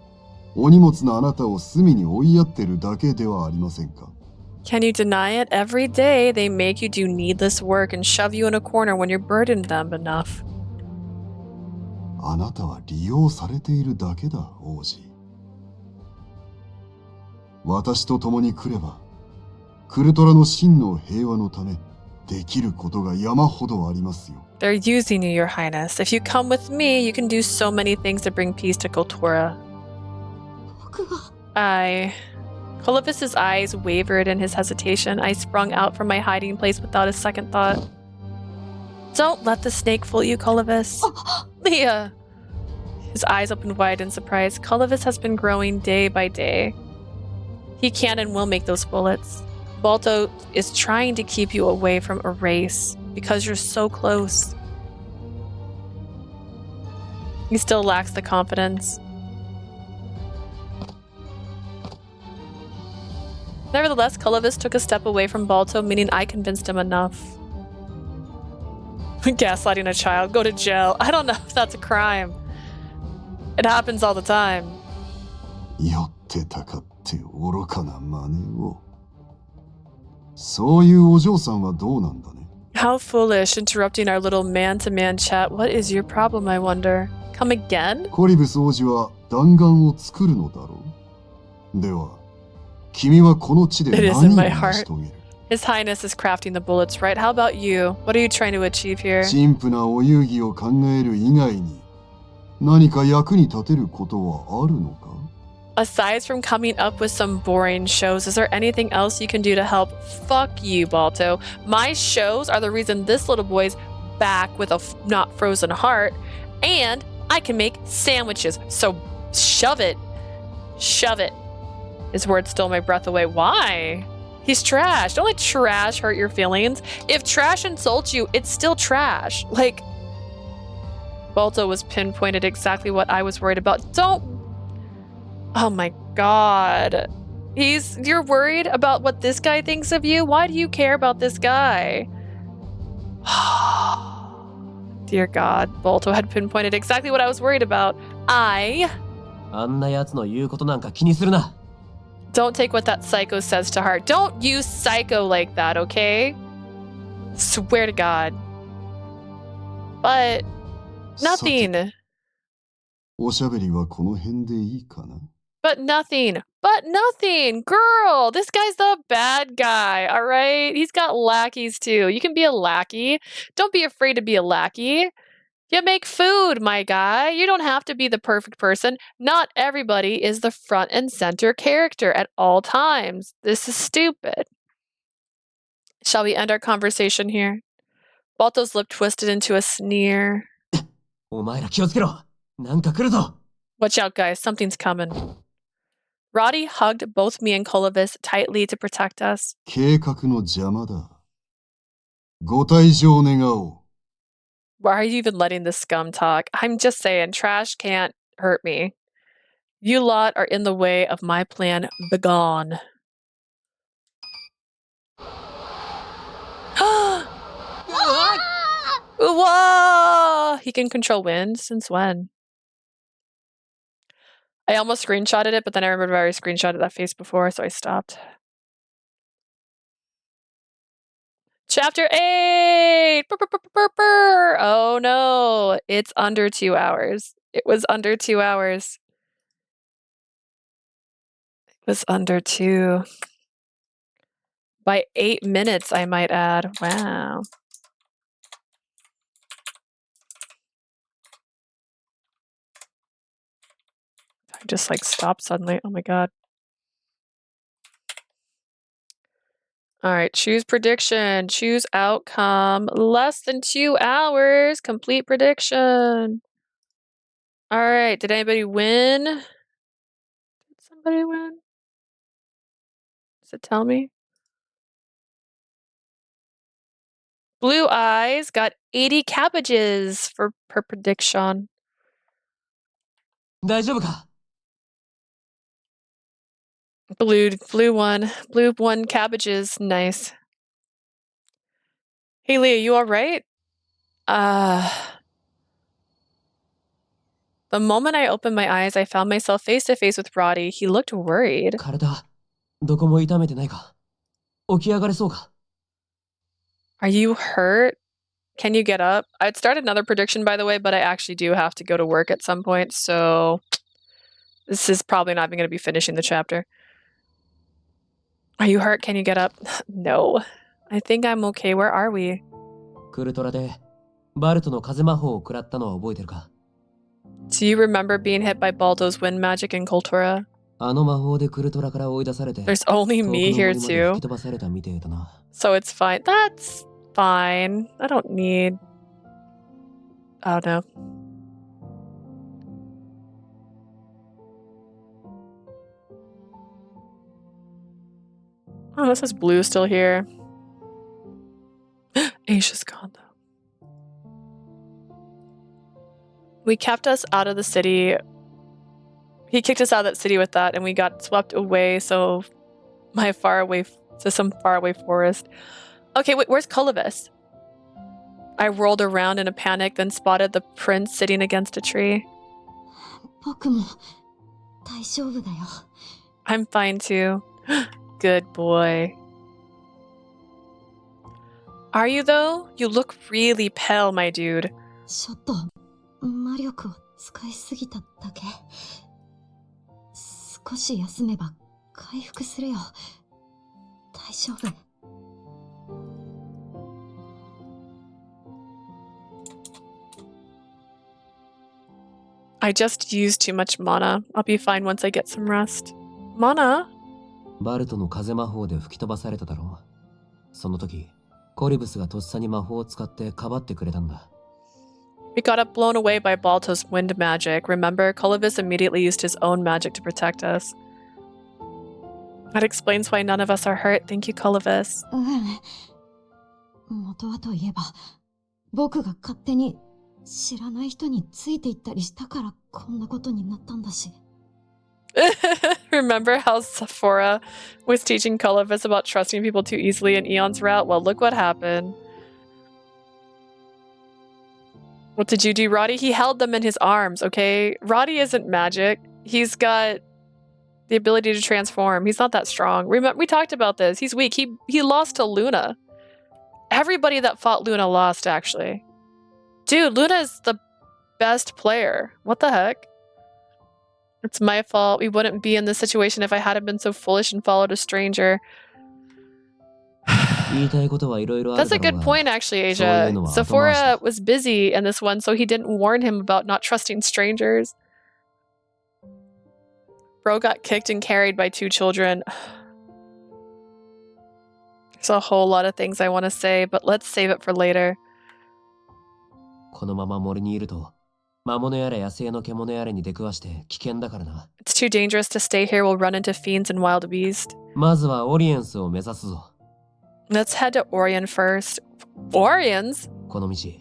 お荷物のあなたを隅に追いやってるだけではありませんか。 Can you deny it? Every day they make you do needless work and shove you in a corner when you're burdened them enough. あなたは利用されているだけだ、王子。私と共に来ればクルトラの真の平和のためできることが山ほどありますよ。 They're using you, Your Highness. If you come with me, you can do so many things to bring peace to Kultura. 僕が Clovis's eyes wavered in his hesitation. I sprung out from my hiding place without a second thought. Don't let the snake fool you, Clovis. Leah! His eyes opened wide in surprise. Clovis has been growing day by day. He can and will make those bullets. Balto is trying to keep you away from a race because you're so close. He still lacks the confidence. Nevertheless, Clovis took a step away from Balto, meaning I convinced him enough. Gaslighting a child, go to jail. I don't know if that's a crime. It happens all the time. 酔ってたかって愚かな真似を。そういうお嬢さんはどうなんだね。 How foolish, interrupting our little man-to-man chat. What is your problem, I wonder? Come again? コリブス王子は弾丸を作るのだろう。では、君はこの地で It is 何 in を my 成し heart. 遂げる。 His Highness is crafting the bullets, right? How about you? What are you trying to achieve here? 陳腐なお遊戯を考える以外に何か役に立てることはあるのか。 Aside from coming up with some boring shows, is there anything else you can do to help? Fuck you, Balto. My shows are the reason this little boy's back with a not frozen heart, and I can make sandwiches. So shove it. Shove it. His words stole my breath away. Why? He's trash. Don't let trash hurt your feelings. If trash insults you, it's still trash. Like, Balto was pinpointed exactly what I was worried about. Don't... Oh my god. You're worried about what this guy thinks of you? Why do you care about this guy? Dear God, Balto had pinpointed exactly what I was worried about.あんな奴の言うことなんか気にするな。 Don't take what that psycho says to heart. Don't use psycho like that, okay? Swear to God. But nothing. おしゃべりはこの辺でいいかな。 But nothing. But nothing. Girl, this guy's the bad guy, all right? He's got lackeys too. You can be a lackey. Don't be afraid to be a lackey. You make food, my guy. You don't have to be the perfect person. Not everybody is the front and center character at all times. This is stupid. Shall we end our conversation here? Balto's lip twisted into a sneer. お前ら気をつけろ。なんか来るぞ。 Watch out, guys. Something's coming. Roddy hugged both me and Colovis tightly to protect us. 計画の邪魔だ。ご退場願おう。 Why are you even letting the scum talk? I'm just saying, trash can't hurt me. You lot are in the way of my plan. Begone. Whoa! He can control wind? Since when? I almost screenshotted it, but then I remembered I already screenshotted that face before, so I stopped. Chapter 8! Oh no, it's under 2 hours. It was under 2 hours. It was under 2. By 8 minutes, I might add. Wow. I just like stopped suddenly. Oh my god. Alright, choose prediction. Choose outcome. Less than 2 hours. Complete prediction. Alright, did anybody win? Did somebody win? Does it tell me? Blue Eyes got 80 cabbages per prediction. 大丈夫か? Blue one cabbages. Nice. Hey Leah, you alright? The moment I opened my eyes, I found myself face to face with Roddy. He looked worried. 体、どこも痛めてないか? 起き上がれそうか? Are you hurt? Can you get up? I'd start another prediction, by the way, but I actually do have to go to work at some point, so this is probably not even going to be finishing the chapter. Are you hurt? Can you get up? No. I think I'm okay. Where are we? クルトラでバルトの風魔法を食らったのは覚えてるか? Do you remember being hit by Baldo's wind magic in Kultura? あの魔法でクルトラから追い出されて There's only me here 遠くの森まで too. 吹き飛ばされたみてえだな。 So it's fine. That's fine. I don't need... Oh no. Oh, this is Blue still here. Aisha's gone though. We kept us out of the city. He kicked us out of that city with that, and we got swept away to some faraway forest. Okay, wait, where's Colovis? I rolled around in a panic, then spotted the prince sitting against a tree. 僕も大丈夫だよ。I'm fine too. Good boy. Are you though? You look really pale, my dude. ちょっと魔力を使いすぎただけ。少し休めば回復するよ。大丈夫。I just used too much mana. I'll be fine once I get some rest. Mana? バルトの風魔法で吹き飛ばされただろう。その時、コリブスがとっさに魔法を使ってかばってくれたんだ。We got up blown away by Balto's wind magic. Remember, Colovis immediately used his own magic to protect us. That explains why none of us are hurt. Thank you, Colovis. 元はといえば、僕が勝手に知らない人についていったりしたからこんなことになったんだし。Remember how Zafora was teaching Colovis about trusting people too easily in Eon's route? Well, look what happened. What did you do, Roddy? He held them in his arms, okay? Roddy isn't magic. He's got the ability to transform. He's not that strong. Remember, we talked about this. He's weak. He lost to Luna. Everybody that fought Luna lost, actually. Dude, Luna is the best player. What the heck? It's my fault. We wouldn't be in this situation if I hadn't been so foolish and followed a stranger. That's a good point, actually, Asia. Zafora was busy in this one, so he didn't warn him about not trusting strangers. Bro got kicked and carried by 2 children. There's a whole lot of things I want to say, but let's save it for later. このまま森にいると魔物やら野生の獣やらに出くわして危険だからな。It's too dangerous to stay here. We'll run into fiends and wild beasts. まずはオリエンスを目指すぞ。Let's head to Orion first. Orions? この道、ち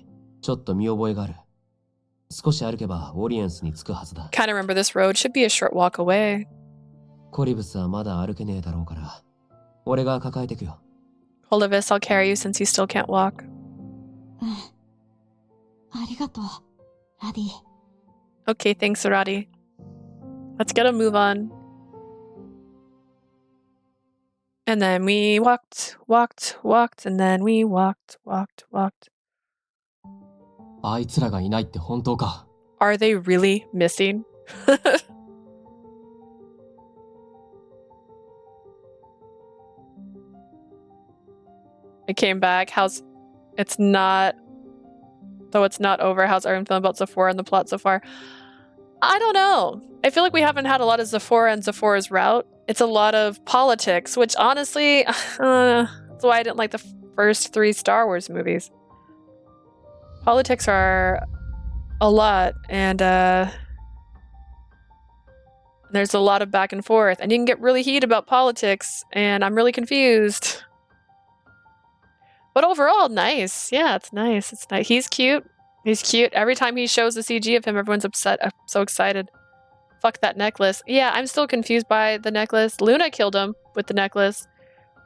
ょっと見覚えがある。少し歩けばオリエンスに着くはずだ。Kind of remember this road. Should be a short walk away. コリブスはまだ歩けねえだろうから、俺が抱えてくよ。Olivus, I'll carry you since you still can't walk. ありがとう、ラディ。Okay, thanks, Arati. Let's get a move on. And then we walked, and then we walked. あいつらがいないって本当か? Are they really missing? I came back. It's not over. How's everyone feeling about Zafora and the plot so far? I don't know. I feel like we haven't had a lot of Zafora and Zafora's route. It's a lot of politics, which honestly, that's why I didn't like the first 3 Star Wars movies. Politics are a lot, and there's a lot of back and forth, and you can get really heated about politics, and I'm really confused. But overall, nice. Yeah, it's nice. It's nice. He's cute. He's cute. Every time he shows the CG of him, everyone's upset. I'm so excited. Fuck that necklace. Yeah, I'm still confused by the necklace. Luna killed him with the necklace.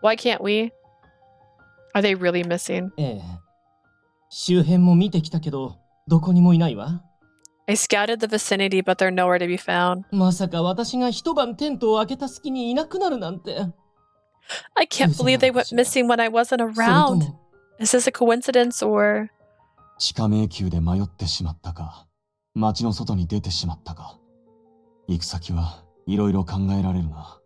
Why can't we? Are they really missing? 周辺も見てきたけど、どこにもいないわ。I scouted the vicinity, but they're nowhere to be found. まさか私が一晩テントを開けた隙にいなくなるなんて。I can't believe they went missing when I wasn't around. Is this a coincidence or? 地下迷宮で迷ってしまったか、街の外に出てしまったか。行く先はいろいろ考えられるな。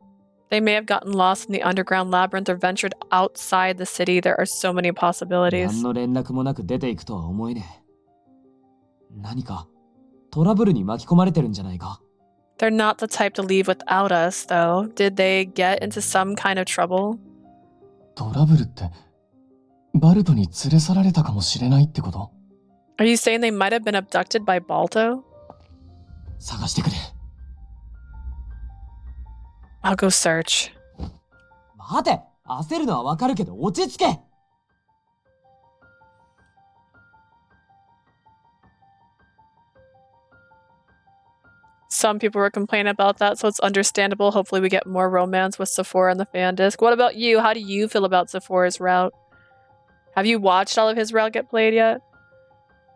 They may have gotten lost in the underground labyrinth or ventured outside the city. There are so many possibilities. 何の連絡もなく出ていくとは思えねえ。何かトラブルに巻き込まれてるんじゃないか? They're not the type to leave without us, though. Did they get into some kind of trouble? トラブルって、バルトに連れ去られたかもしれないってこと? Are you saying they might have been abducted by Balto? 探してくれ。I'll go search. 待て、焦るのはわかるけど落ち着け。Some people were complaining about that, so it's understandable. Hopefully we get more romance with Zafora on the fan disc. What about you? How do you feel about Zaphora's route? Have you watched all of his route get played yet?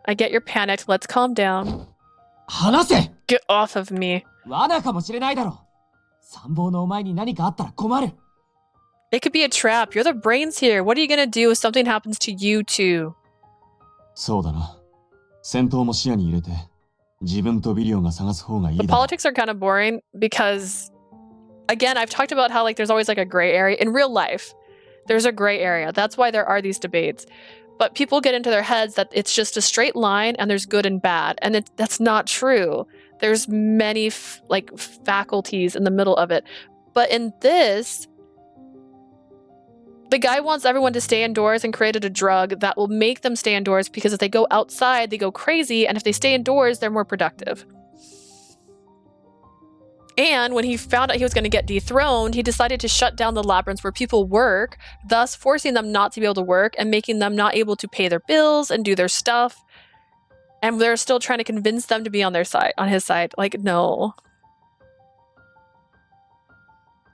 I get you're panicked. Let's calm down. 話せ! Get off of me. 罠かもしれないだろ。参謀のお前に何かあったら困る。It could be a trap. You're the brains here. What are you gonna do if something happens to you too? そうだな。戦闘も視野に入れて、自分とビリオが探す方がいいだろう。The politics are kind of boring because, again, I've talked about how like there's always like a gray area. In real life, there's a gray area. That's why there are these debates. But people get into their heads that it's just a straight line and there's good and bad. And that's not true. There's many faculties in the middle of it. But in this, the guy wants everyone to stay indoors and created a drug that will make them stay indoors because if they go outside, they go crazy. And if they stay indoors, they're more productive. And when he found out he was going to get dethroned, he decided to shut down the labyrinths where people work, thus forcing them not to be able to work and making them not able to pay their bills and do their stuff. And they're still trying to convince them to be on their side, on his side. Like, no.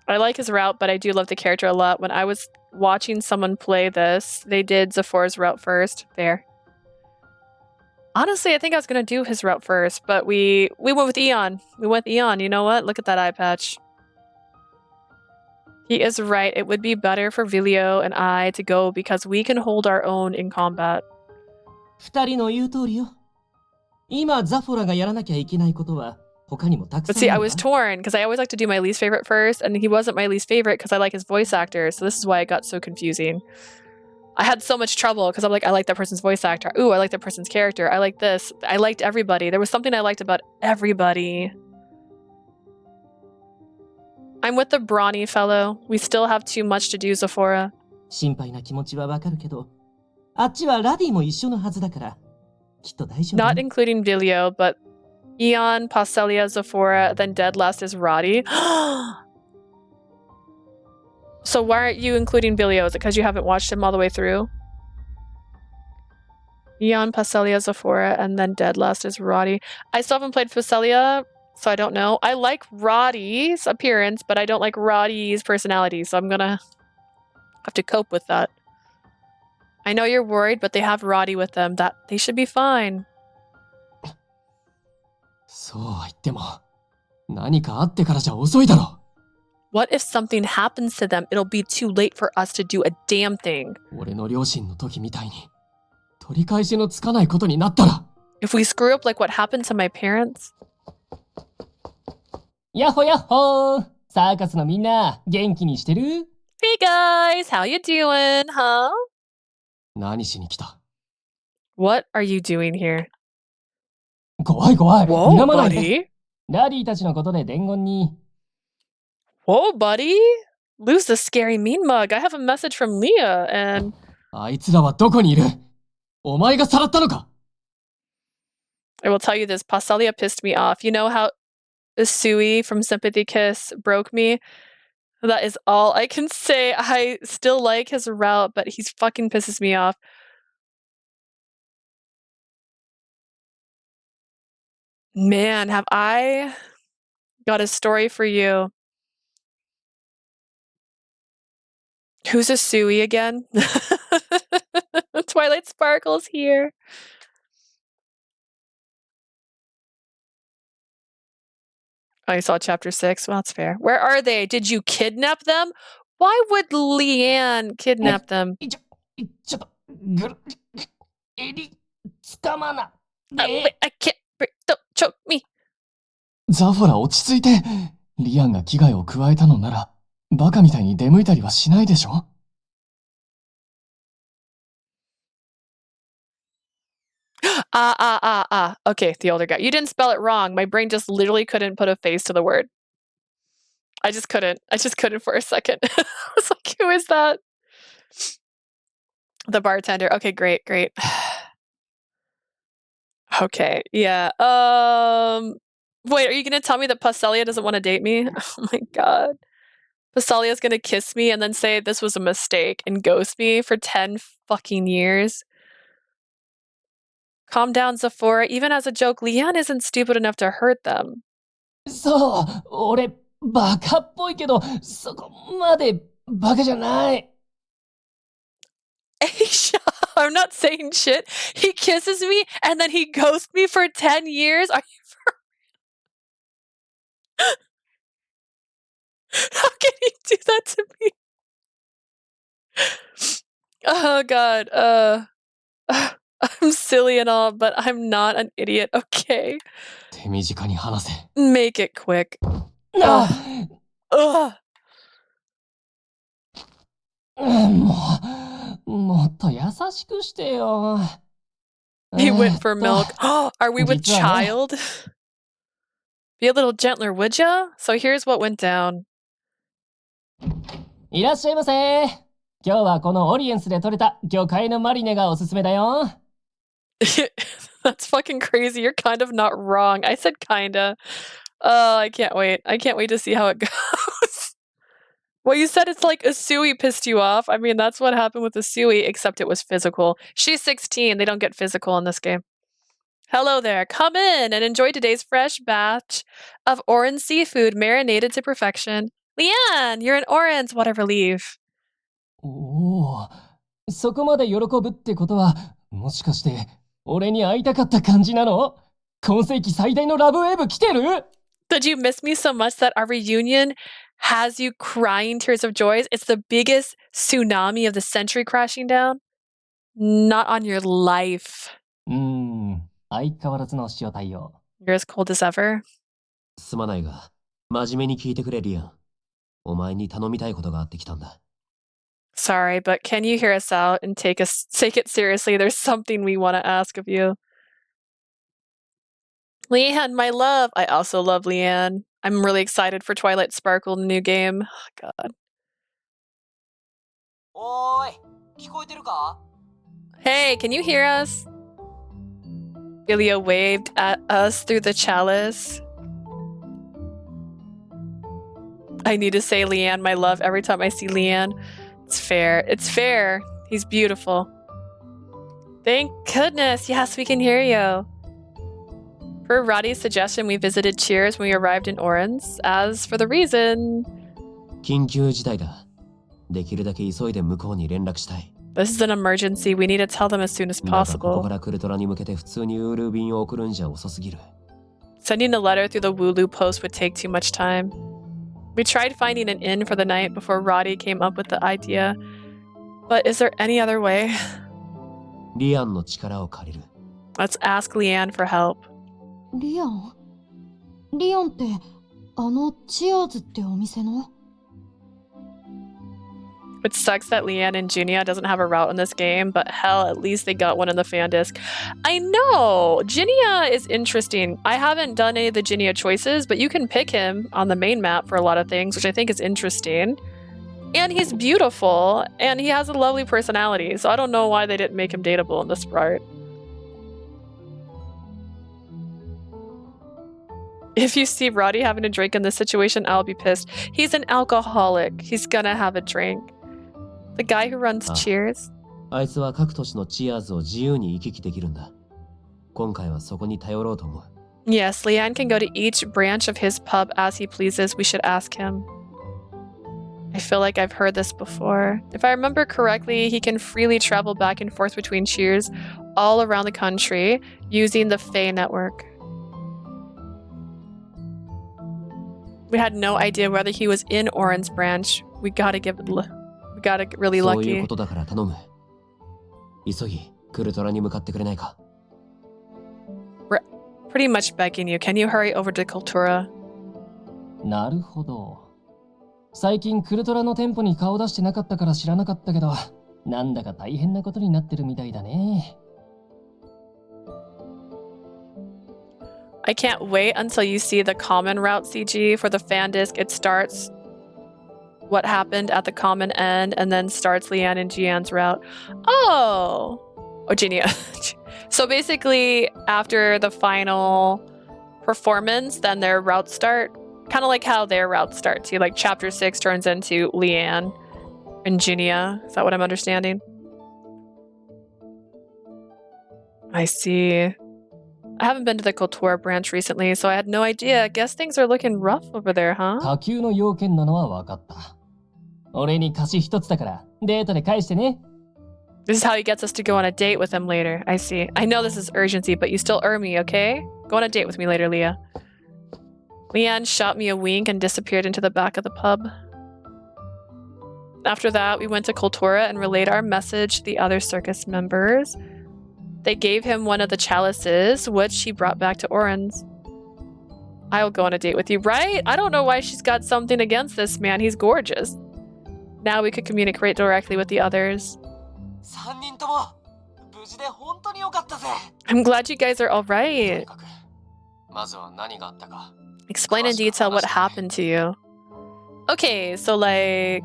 I like his route, but I do love the character a lot. When I was watching someone play this, they did Zafora's route first. There. Honestly, I think I was going to do his route first, but we went with Eon. We went with Eon. You know what? Look at that eye patch. He is right. It would be better for Vilio and I to go because we can hold our own in combat. 二人の言う通りよ。今、ザフォラがやらなきゃいけないことは他にもたくさん But see, I was torn because I always like to do my least favorite first, and he wasn't my least favorite because I like his voice actor, so this is why it got so confusing. I had so much trouble because I'm like, I like that person's voice actor. Ooh, I like that person's character. I like this. I liked everybody. There was something I liked about everybody. I'm with the brawny fellow. We still have too much to do, Zafora. 心配な気持ちはわかるけど、あっちはラディも一緒のはずだから、きっと大丈夫。Not including Vilio, but Eon, Paucelia, Zafora, then dead last is Roddy. So why aren't you including Bilio? Is it because you haven't watched him all the way through? Eon, Paucelia, Zafora, and then dead last is Roddy. I still haven't played Paucelia, so I don't know. I like Roddy's appearance, but I don't like Roddy's personality, so I'm gonna have to cope with that. I know you're worried, but they have Roddy with them. That they should be fine. そうは言っても、何かあってからじゃ遅いだろ。What if something happens to them? It'll be too late for us to do a damn thing. 俺の両親の時みたいに、取り返しのつかないことになったら。If we screw up like what happened to my parents? やっほやっほー。サーカスのみんな、元気にしてる？ Hey guys, how you doing, huh? 何しに来た？ What are you doing here? 怖い怖い。 Whoa, 睨まないで。 buddy. ダディたちのことで伝言に。Whoa, buddy. Lose the scary mean mug. I have a message from Leah and... あいつらはどこにいる？お前がさらったのか？ I will tell you this. Paucelia pissed me off. You know how Usui from Sympathy Kiss broke me? That is all I can say. I still like his route, but he's fucking pisses me off. Man, have I got a story for you. Who's Usui again? Twilight Sparkle's here. I saw chapter 6. Well, that's fair. Where are they? Did you kidnap them? Why would Leanne kidnap them? ちょっと、襟、掴まな。I can't. Don't choke me. ザフォラ落ち着いて。リアンが危害を加えたのなら、バカみたいに出向いたりはしないでしょ？ Okay, the older guy. You didn't spell it wrong. My brain just literally couldn't put a face to the word. I just couldn't for a second. I was like, who is that? The bartender. Okay, great. Okay, yeah. Wait, are you gonna tell me that Paucelia doesn't want to date me? Oh my god. Pauselia's gonna kiss me and then say this was a mistake and ghost me for 10 fucking years. Calm down, Zafora. Even as a joke, Leanne isn't stupid enough to hurt them. そう、俺、バカっぽいけど、そこまでバカじゃない。Aisha, I'm not saying shit. He kisses me and then he ghosts me for 10 years? Are you for real? How can he do that to me? Oh god, I'm silly and all, but I'm not an idiot, okay? 手短に話せ。Make it quick. もっと優しくしてよ。He went for milk. Are we with child? Be a little gentler, would ya? So here's what went down. いらっしゃいませ。今日はこのオリエンスで採れた魚介のマリネがおすすめだよ。That's fucking crazy. You're kind of not wrong. I said kinda. I can't wait. I can't wait to see how it goes. Well, you said it's like Usui pissed you off. I mean, that's what happened with Usui, except it was physical. She's 16. They don't get physical in this game. Hello there. Come in and enjoy today's fresh batch of orange seafood marinated to perfection. Leanne, you're an orange. What a relief. おお、そこまで喜ぶってことは、もしかして俺に会いたかった感じなの？今世紀最大のラブウェーブ来てる？ Did you miss me so much that our reunion has you crying tears of joy? It's the biggest tsunami of the century crashing down? Not on your life. 相変わらずの塩対応。You're as cold as ever. すまないが、真面目に聞いてくれリアン。お前に頼みたいことがあってきたんだ。Sorry, but can you hear us out and take it seriously? There's something we want to ask of you. Leanne, my love. I also love Leanne. I'm really excited for Twilight Sparkle, the new game. Oh, God. おーい、聞こえてるか？ Hey, can you hear us? Ilya waved at us through the chalice. I need to say Leanne, my love, every time I see Leanne. It's fair. It's fair. He's beautiful. Thank goodness. Yes, we can hear you. Per Roddy's suggestion, we visited Cheers when we arrived in Orange. As for the reason... 緊急事態だ。できるだけ急いで向こうに連絡したい。This is an emergency. We need to tell them as soon as だがここ possible. からクルトラに向けて普通にウール便を送るんじゃ遅すぎる。Sending a letter through the Wooloo post would take too much time. We tried finding an inn for the night before Roddy came up with the idea. But is there any other way? リアンの力を借りる。Let's ask Leanne for help. リアンリアンってチアーズってお店の It sucks that Leanne and Junia doesn't have a route in this game, but hell, at least they got one in the fan disc. I know! Junia is interesting. I haven't done any of the Junia choices, but you can pick him on the main map for a lot of things, which I think is interesting. And he's beautiful, and he has a lovely personality, so I don't know why they didn't make him dateable in this part. If you see Roddy having a drink in this situation, I'll be pissed. He's an alcoholic. He's gonna have a drink. The guy who runs Cheers. あいつは各都市のチアーズを自由に行き来できるんだ。今回はそこに頼ろうと思う。Yes, Leanne can go to each branch of his pub as he pleases. We should ask him. I feel like I've heard this before. If I remember correctly, he can freely travel back and forth between Cheers all around the country using the Fae network. We had no idea whether he was in Oren's branch. We gotta get really そういう lucky. ことだから頼む。急ぎ、クルトラに向かってくれないか。We're pretty much begging you. Can you hurry over to Cultura? なるほど。最近クルトラの店舗に顔出してなかったから知らなかったけど、なんだか大変なことになってるみたいだね。I can't wait until you see the common route CG for the fan disc. It starts what happened at the common end and then starts Leanne and Jian's route. Oh, Genia. So basically, after the final performance, then their routes start. Kind of like how their routes start too. Like chapter 6 turns into Leanne and Genia. Is that what I'm understanding? I see. I haven't been to the Cultura branch recently, so I had no idea. I guess things are looking rough over there, huh? 下級の要件なのは分かった。俺に貸し一つだからデートで返してね。This is how he gets us to go on a date with him later. I see. I know this is urgency, but you still owe me, okay? Go on a date with me later, Leah. Leanne shot me a wink and disappeared into the back of the pub. After that, we went to Cultura and relayed our message to the other circus members. They gave him one of the chalices, which he brought back to Oren's. I'll go on a date with you, right? I don't know why she's got something against this man. He's gorgeous. Now we could communicate directly with the others. 3人とも無事で本当に良かったぜ。 I'm glad you guys are all right. まずは何があったか。Explain in detail what happened to you. Okay, so like...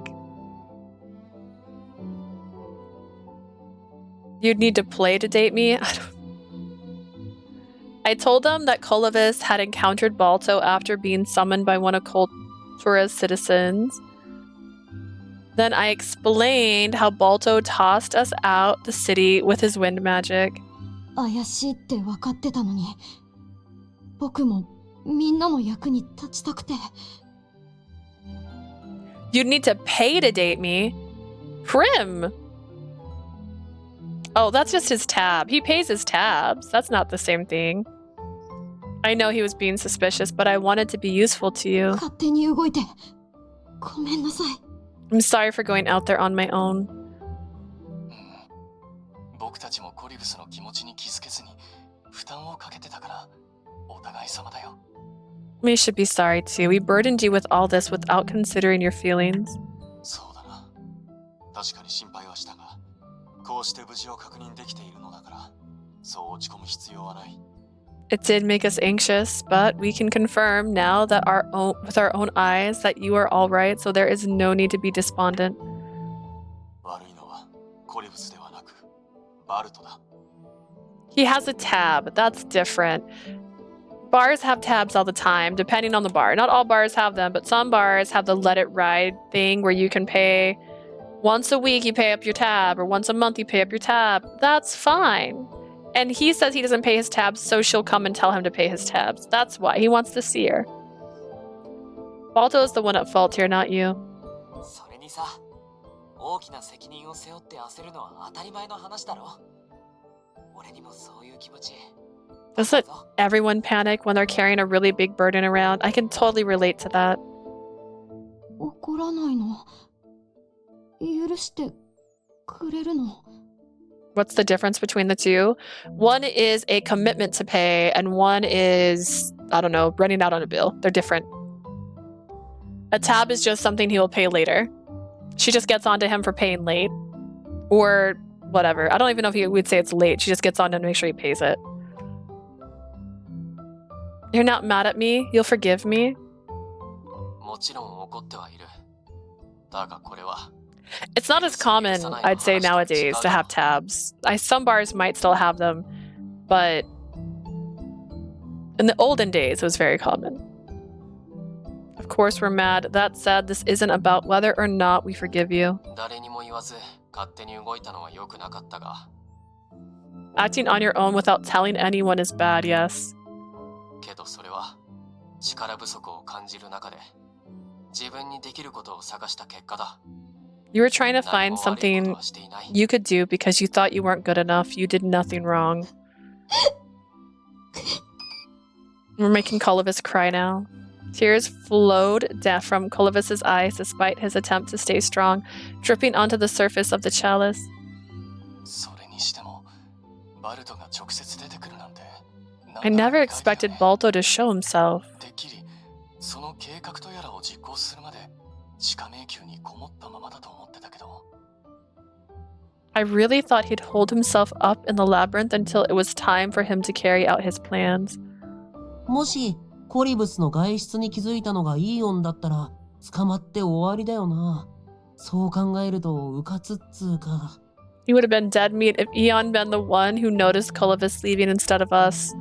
You'd need to play to date me? I told them that Kolovis had encountered Balto after being summoned by one of Cultura's citizens. Then I explained how Balto tossed us out the city with his wind magic. 怪しいって分かってたのに、僕もみんなの役に立ちたくて。You'd need to pay to date me? Prim! Oh, that's just his tab. He pays his tabs. That's not the same thing. I know he was being suspicious, but I wanted to be useful to you. 勝手に動いて。ごめんなさい。I'm sorry for going out there on my own. 僕たちもコリブスの気持ちに気づけずに負担をかけてたからお互い様だよ。We should be sorry too. We burdened you with all this without considering your feelings. そうだな。確かに心配はしたが、こうして無事を確認できているのだから、そう落ち込む必要はない。It did make us anxious, but we can confirm now that with our own eyes that you are all right, so there is no need to be despondent. 悪いのはコリブスではなく、バルトだ。He has a tab. That's different. Bars have tabs all the time, depending on the bar. Not all bars have them, but some bars have the let it ride thing where you can pay once a week, you pay up your tab, or once a month, you pay up your tab. That's fine. And he says he doesn't pay his tabs, so she'll come and tell him to pay his tabs. That's why. He wants to see her. Balto is the one at fault here, not you. Doesn't everyone panic when they're carrying a really big burden around? I can totally relate to that. What's the difference between the two? One is a commitment to pay, and one is, I don't know, running out on a bill. They're different. A tab is just something he will pay later. She just gets onto him for paying late. Or whatever. I don't even know if he would say it's late. She just gets on him to make sure he pays it. You're not mad at me? You'll forgive me? It's not as common, I'd say, nowadays to have tabs. Some bars might still have them, but in the olden days, it was very common. Of course, we're mad. That said, this isn't about whether or not we forgive you. Acting on your own without telling anyone is bad, yes. You were trying to find something you could do because you thought you weren't good enough. You did nothing wrong. We're making Colovis cry now. Tears flowed down from Colovis's eyes despite his attempt to stay strong, dripping onto the surface of the chalice. I never expected Balto to show himself. I really thought he'd hold himself up in the labyrinth until it was time for him to carry out his plans. He would have been dead meat if Eon been the one who noticed Colovis leaving instead of us.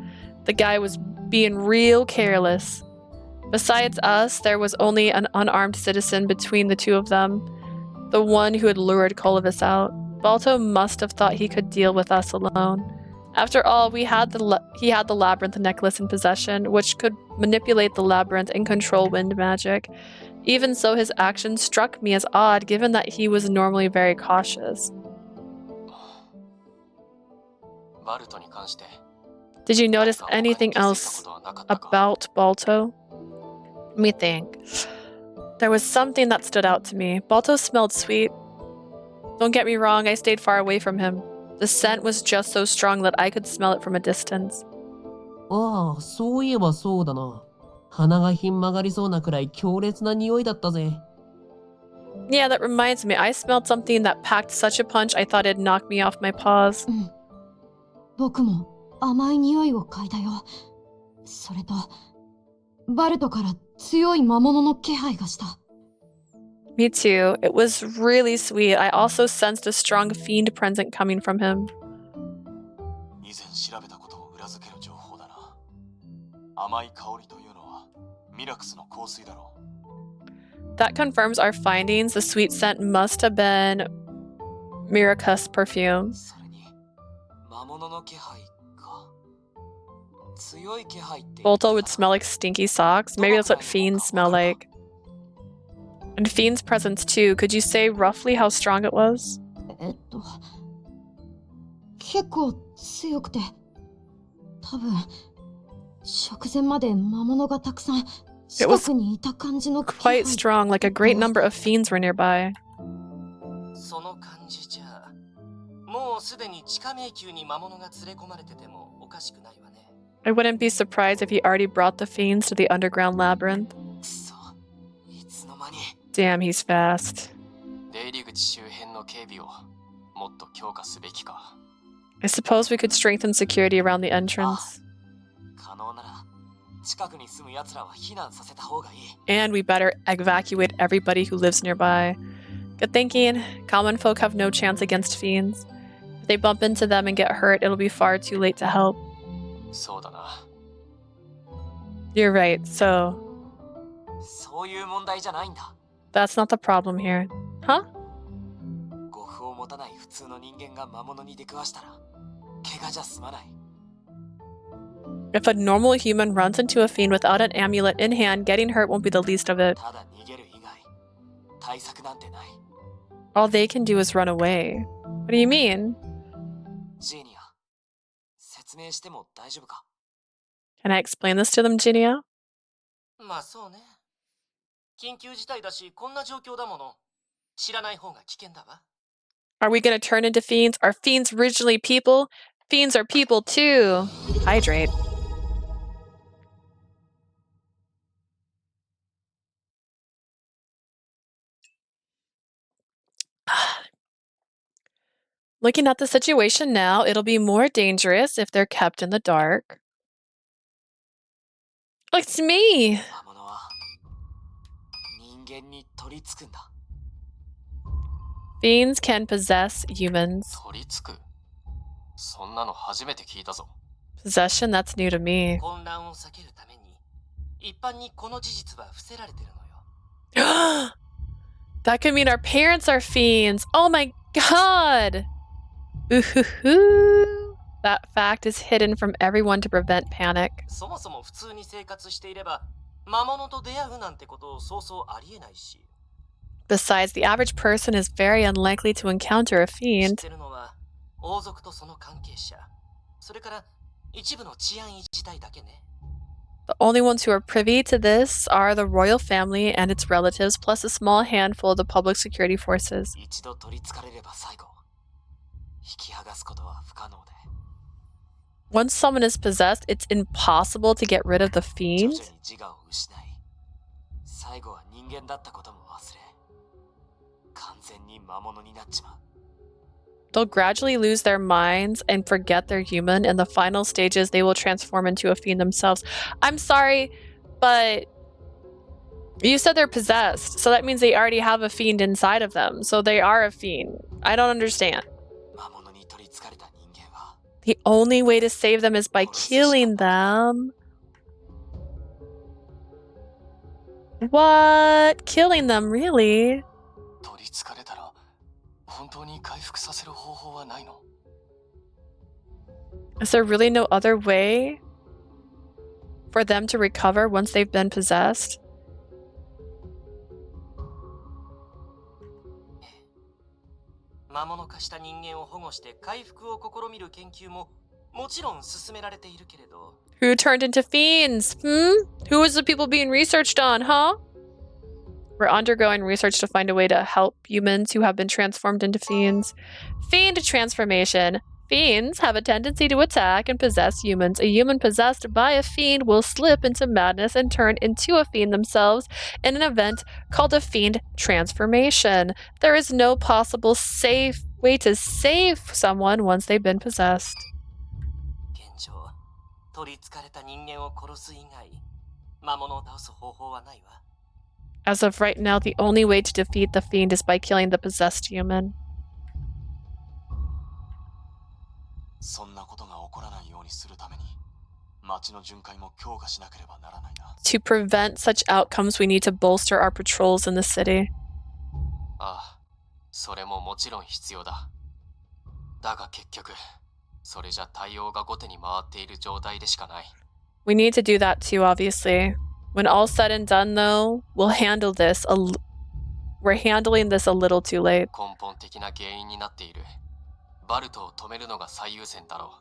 The guy was being real careless. Besides us, there was only an unarmed citizen between the two of them, the one who had lured Colovis out. Balto must have thought he could deal with us alone. After all, he had the labyrinth necklace in possession, which could manipulate the labyrinth and control wind magic. Even so, his actions struck me as odd, given that he was normally very cautious. Did you notice anything else about Balto? Let me think. There was something that stood out to me. Balto smelled sweet. Don't get me wrong, I stayed far away from him. The scent was just so strong that I could smell it from a distance. Yeah, that reminds me. I smelled something that packed such a punch I thought it'd knock me off my paws. Me too. It was really sweet. I also sensed a strong fiend presence coming from him. That confirms our findings. The sweet scent must have been Miracu's perfume. Balto would smell like stinky socks. Maybe that's what fiends smell like. And fiend's presence too. Could you say roughly how strong it was? It was quite strong, like a great number of fiends were nearby. I wouldn't be surprised if he already brought the fiends to the underground labyrinth. Damn, he's fast. I suppose we could strengthen security around the entrance. And we better evacuate everybody who lives nearby. Good thinking. Common folk have no chance against fiends. they bump into them and get hurt, it'll be far too late to help. そうだな。 You're right, so そういう問題じゃないんだ。 that's not the problem here. Huh? 護符を持たない普通の人間が魔物に出くわしたら、怪我じゃ済まない。 If a normal human runs into a fiend without an amulet in hand, getting hurt won't be the least of it. ただ逃げる以外、対策なんてない。 All they can do is run away. What do you mean? ジーニア、説明しても大丈夫か？ Can I explain this to them, Ginia? まあそうね。緊急事態だし、こんな状況だもの。知らない方が危険だわ。 Are we gonna turn into fiends? Are fiends originally people? Fiends are people too. Hydrate. Looking at the situation now, it'll be more dangerous if they're kept in the dark. It's me! 魔物は人間に取り付くんだ。 Fiends can possess humans. 取り付く。そんなの初めて聞いたぞ。 Possession, that's new to me. 混乱を避けるために、一般にこの事実は伏せられてるのよ。That could mean our parents are fiends. Oh my god! Ooh-hoo-hoo. That fact is hidden from everyone to prevent panic. そもそも普通に生活していれば、魔物と出会うなんてことそうそうありえないし。 Besides, the average person is very unlikely to encounter a 知っ fiend. てるのは王族とその関係者、それから一部の治安維持隊だけね。 The only ones who are privy to this are the royal family and its relatives, plus a small handful of the public security forces. 一度取り憑かれれば最後、引き剥がすことは不可能で。 Once someone is possessed, it's impossible to get rid of the 徐 fiend. 々に自我を失い、最後は人間だったことも忘れ、完全に魔物になっちまう。 They'll gradually lose their minds and forget they're human. In the final stages, they will transform into a fiend themselves. I'm sorry, but you said they're possessed, so that means they already have a fiend inside of them. So they are a fiend. I don't understand. 魔物に取り憑かれた人間は、 The only way to save them is by killing them. What? Killing them, really? 取り憑かれたら本当に回復させる方法はないの？ Is there really no other way for them to recover once they've been possessed? 魔物化した人間を保護して回復を試みる研究ももちろん進められているけれど。 Who turned into fiends? Who was the people being researched on, huh? We're undergoing research to find a way to help humans who have been transformed into fiends. Fiend transformation. Fiends have a tendency to attack and possess humans. A human possessed by a fiend will slip into madness and turn into a fiend themselves in an event called a fiend transformation. There is no possible safe way to save someone once they've been possessed. 現状、取り憑かれた人間を殺す以外、魔物を倒す方法はないわ。 As of right now, the only way to defeat the fiend is by killing the possessed human. そんなことが起こらないようにするために町の巡回も強化しなければならないな。 To prevent such outcomes, we need to bolster our patrols in the city. ああ、それももちろん必要だ。だが結局、それじゃ対応が後手に回っている状態でしかない。 We need to do that too, obviously. When all's said and done, though, we're handling this a little too late. 根本的な原因になっている。バルトを止めるのが最優先だろ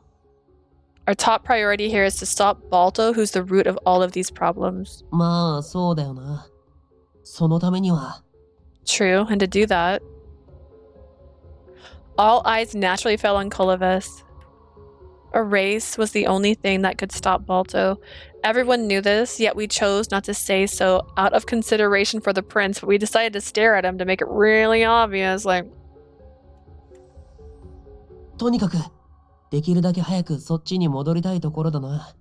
う。 Our top priority here is to stop Balto, who's the root of all of these problems. まあそうだよな。そのためには。 True, and to do that, all eyes naturally fell on Colavis. A race was the only thing that could stop Balto. Everyone knew this, yet we chose not to say so out of consideration for the prince, but we decided to stare at him to make it really obvious, like... とにかく、できるだけ早くそっちに戻りたいところだな。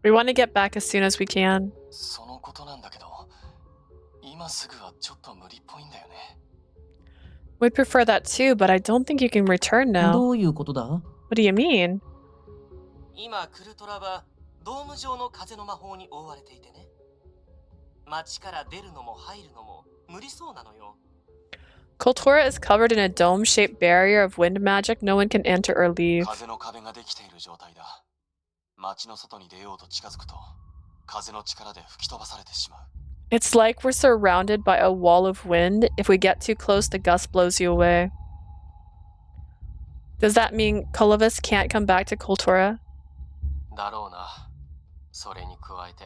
We want to get back as soon as we can. そのことなんだけど、今すぐはちょっと無理っぽいんだよね。We'd prefer that too, but I don't think you can return now. どういうことだ? What do you mean? 今クルトラはドーム上の風の魔法に覆われていてね。街から出るのも入るのも無理そうなのよ。Kultura is covered in a dome-shaped barrier of wind magic. No one can enter or leave. 風の壁ができている状態だ。街の外に出ようと近づくと、風の力で吹き飛ばされてしまう。It's like we're surrounded by a wall of wind. If we get too close, the gust blows you away. Does that mean Colovis can't come back to Kultura? だろうな。それに加えて、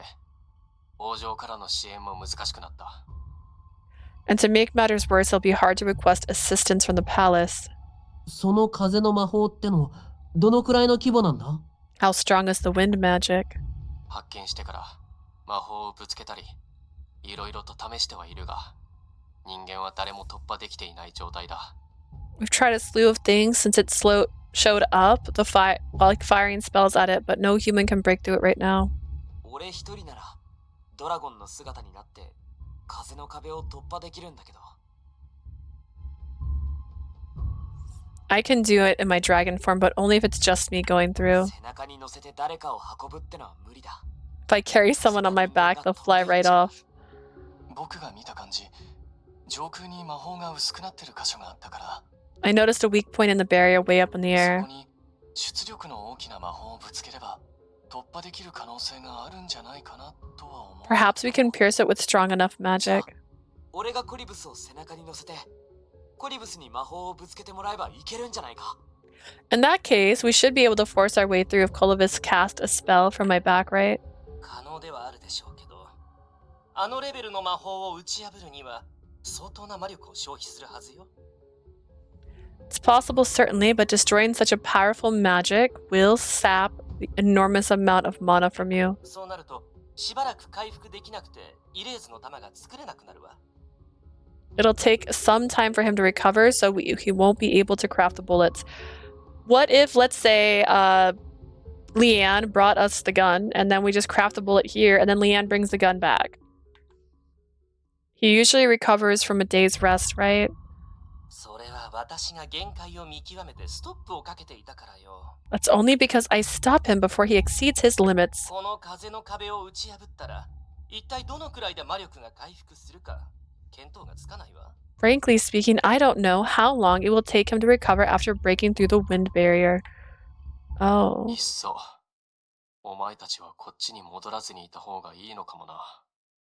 王城からの支援も難しくなった。And to make matters worse, it'll be hard to request assistance from the palace. その風の魔法っての、どのくらいの規模なんだ? How strong is the wind magic? 発見してから魔法をぶつけたり、いろいろと試してはいるが、人間は誰も突破できていない状態だ。We've tried a slew of things since it showed up, like firing spells at it, but no human can break through it right now. 俺一人ならドラゴンの姿になって風の壁を突破できるんだけど。I can do it in my dragon form, but only if it's just me going through. 背中に乗せて誰かを運ぶってのは無理だ。If I carry someone on my back, they'll fly right off. 僕が見た感じ、上空に魔法が薄くなってる箇所があったから。I noticed a weak point in the barrier way up in the air. そこに出力の大きな魔法をぶつければ突破できる可能性があるんじゃないかなとは思う。Perhaps we can pierce it with strong enough magic. 俺がコリブスを背中に乗せて、コリブスに魔法をぶつけてもらえばいけるんじゃないか。In that case, we should be able to force our way through if Colovis cast a spell from my back, right? 可能ではあるでしょうけど、あのレベルの魔法を打ち破るには相当な魔力を消費するはずよ。It's possible, certainly, but destroying such a powerful magic will sap the enormous amount of mana from you. そうなると、しばらく回復できなくて、イレーズの玉が作れなくなるわ。It'll take some time for him to recover, so he won't be able to craft the bullets. What if, let's say, Leanne brought us the gun, and then we just craft the bullet here, and then Leanne brings the gun back? He usually recovers from a day's rest, right? それは私が限界を見極めてストップをかけていたからよ。That's only because I stop him before he exceeds his limits. この風の壁を打ち破ったら、一体どのくらいで魔力が回復するか、見当がつかないわ。Frankly speaking, I don't know how long it will take him to recover after breaking through the wind barrier. Oh. いっそ、お前たちはこっちに戻らずにいた方がいいのかもな。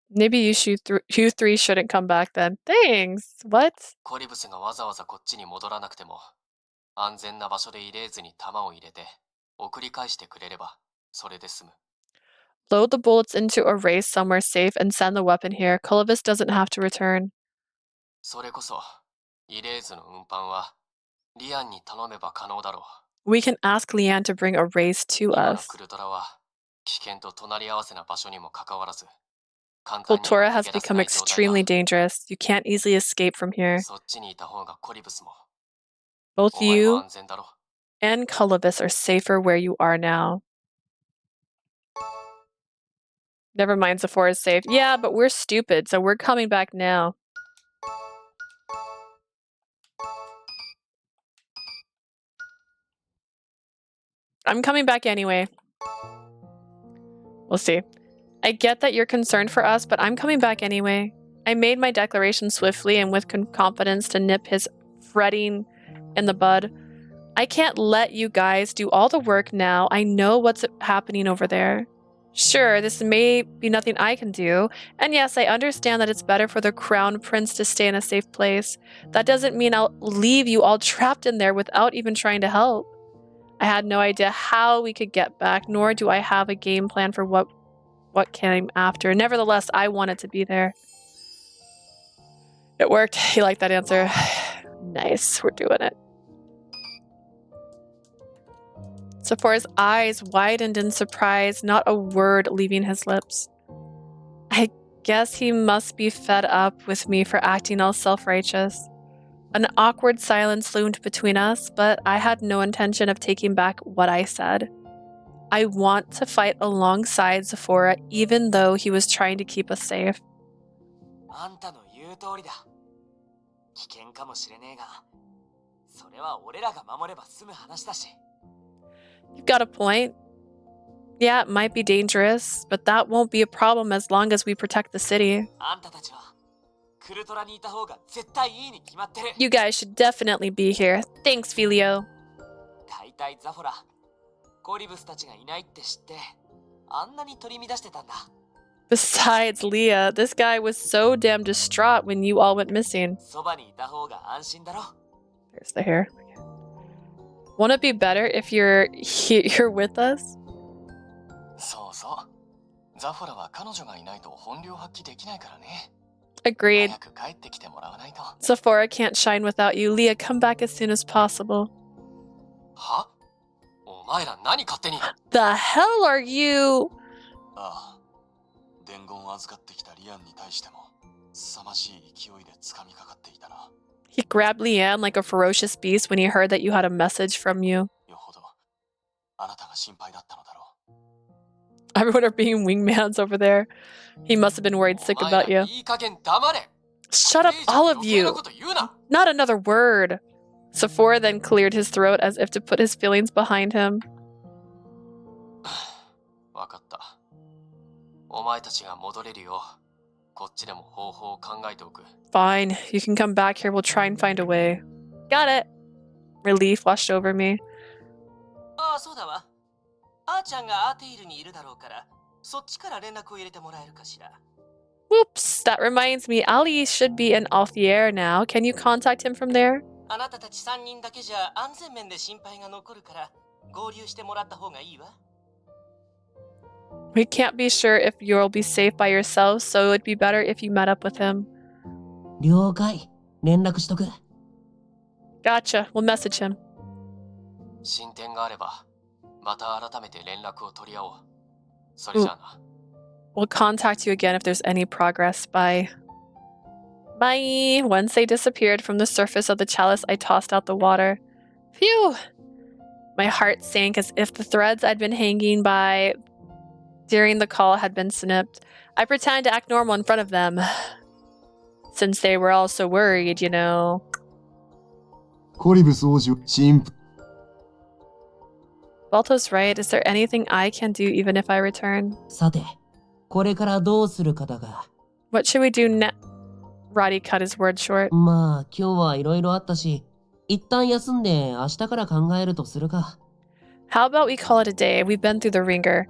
Maybe you three shouldn't come back then. Thanks. What? コリブスがわざわざこっちに戻らなくても、安全な場所で入れずに弾を入れて、送り返してくれれば、それで済む。Load the bullets into a race somewhere safe and send the weapon here. Colovis doesn't have to return. それこそ、イレーズの運搬は、リアンに頼めば可能だろう。We can ask Leanne to bring a race to us. 今のクルトラは、危険と隣り合わせな場所にもかかわらず、Kultura has become extremely dangerous. You can't easily escape from here. そっちにいた方がコリブスも。Both you and Colovis are safer where you are now. Never mind, Zafora is safe. Yeah, but we're stupid, so we're coming back now. I'm coming back anyway. We'll see. I get that you're concerned for us, but I'm coming back anyway. I made my declaration swiftly and with confidence to nip his fretting in the bud. I can't let you guys do all the work now. I know what's happening over there. Sure, this may be nothing I can do, and yes, I understand that it's better for the crown prince to stay in a safe place. That doesn't mean I'll leave you all trapped in there without even trying to help. I had no idea how we could get back, nor do I have a game plan for what came after. Nevertheless, I wanted to be there. It worked. He liked that answer. Nice, we're doing it. Zafora's eyes widened in surprise, not a word leaving his lips. I guess he must be fed up with me for acting all self-righteous. An awkward silence loomed between us, but I had no intention of taking back what I said. I want to fight alongside Zafora, even though he was trying to keep us safe. 危険かもしれねえが、それは俺らが守れば済む話だし。You've got a point. Yeah, it might be dangerous, but that won't be a problem as long as we protect the city. あんたたちはクルトラにいた方が絶対いいに決まってる。You guys should definitely be here. Thanks, Filio. 大体ザフォラ、コリブスたちがいないって知って、あんなに取り乱してたんだ。Besides, Leah, this guy was so damn distraught when you all went missing. そばにいた方が安心だろ。There's the hair. Won't it be better if you're here with us? そうそう。ザフォラは彼女がいないと本領発揮できないからね。Agreed. 早く帰ってきてもらわないと。Zafora can't shine without you. Leah, come back as soon as possible. は？お前ら何勝手に。 The hell are you? ああ。伝言を預かってきたリアンに対しても、凄まじい勢いで掴みかかっていたな。He grabbed Leanne like a ferocious beast when he heard that you had a message from you. よほど、あなたが心配だったのだろう。Everyone are being wingmans over there. He must have been worried sick about you. いい加減黙れ。 Shut up, all of you. Not another word. Zafora then cleared his throat as if to put his feelings behind him. わかった。お前たちが戻れるよう、こっちでも方法を考えておく。Fine, you can come back here. We'll try and find a way. Got it. Relief washed over me. ああ、そうだわ。あーちゃんがアーテイルにいるだろうから、そっちから連絡を入れてもらえるかしら。Whoops, that reminds me. Ali should be in Alfier now. Can you contact him from there? あなたたち3人だけじゃ安全面で心配が残るから、合流してもらった方がいいわ。We can't be sure if you'll be safe by yourself, so it'd be better if you met up with him. 了解。連絡しとく。Gotcha. We'll message him. 進展があれば、また改めて連絡を取り合おう。それじゃあな。We'll contact you again if there's any progress. Bye. Bye. Once they disappeared from the surface of the chalice, I tossed out the water. Phew. My heart sank as if the threads I'd been hanging by during the call had been snipped. I pretended to act normal in front of them. Since they were all so worried, you know. コリブス王子を神父 Balto's right. Is there anything I can do even if I return? さて、これからどうするかだが。What should we do now? Roddy cut his words short. まあ、今日はいろいろあったし、一旦休んで明日から考えるとするか。How about we call it a day? We've been through the ringer.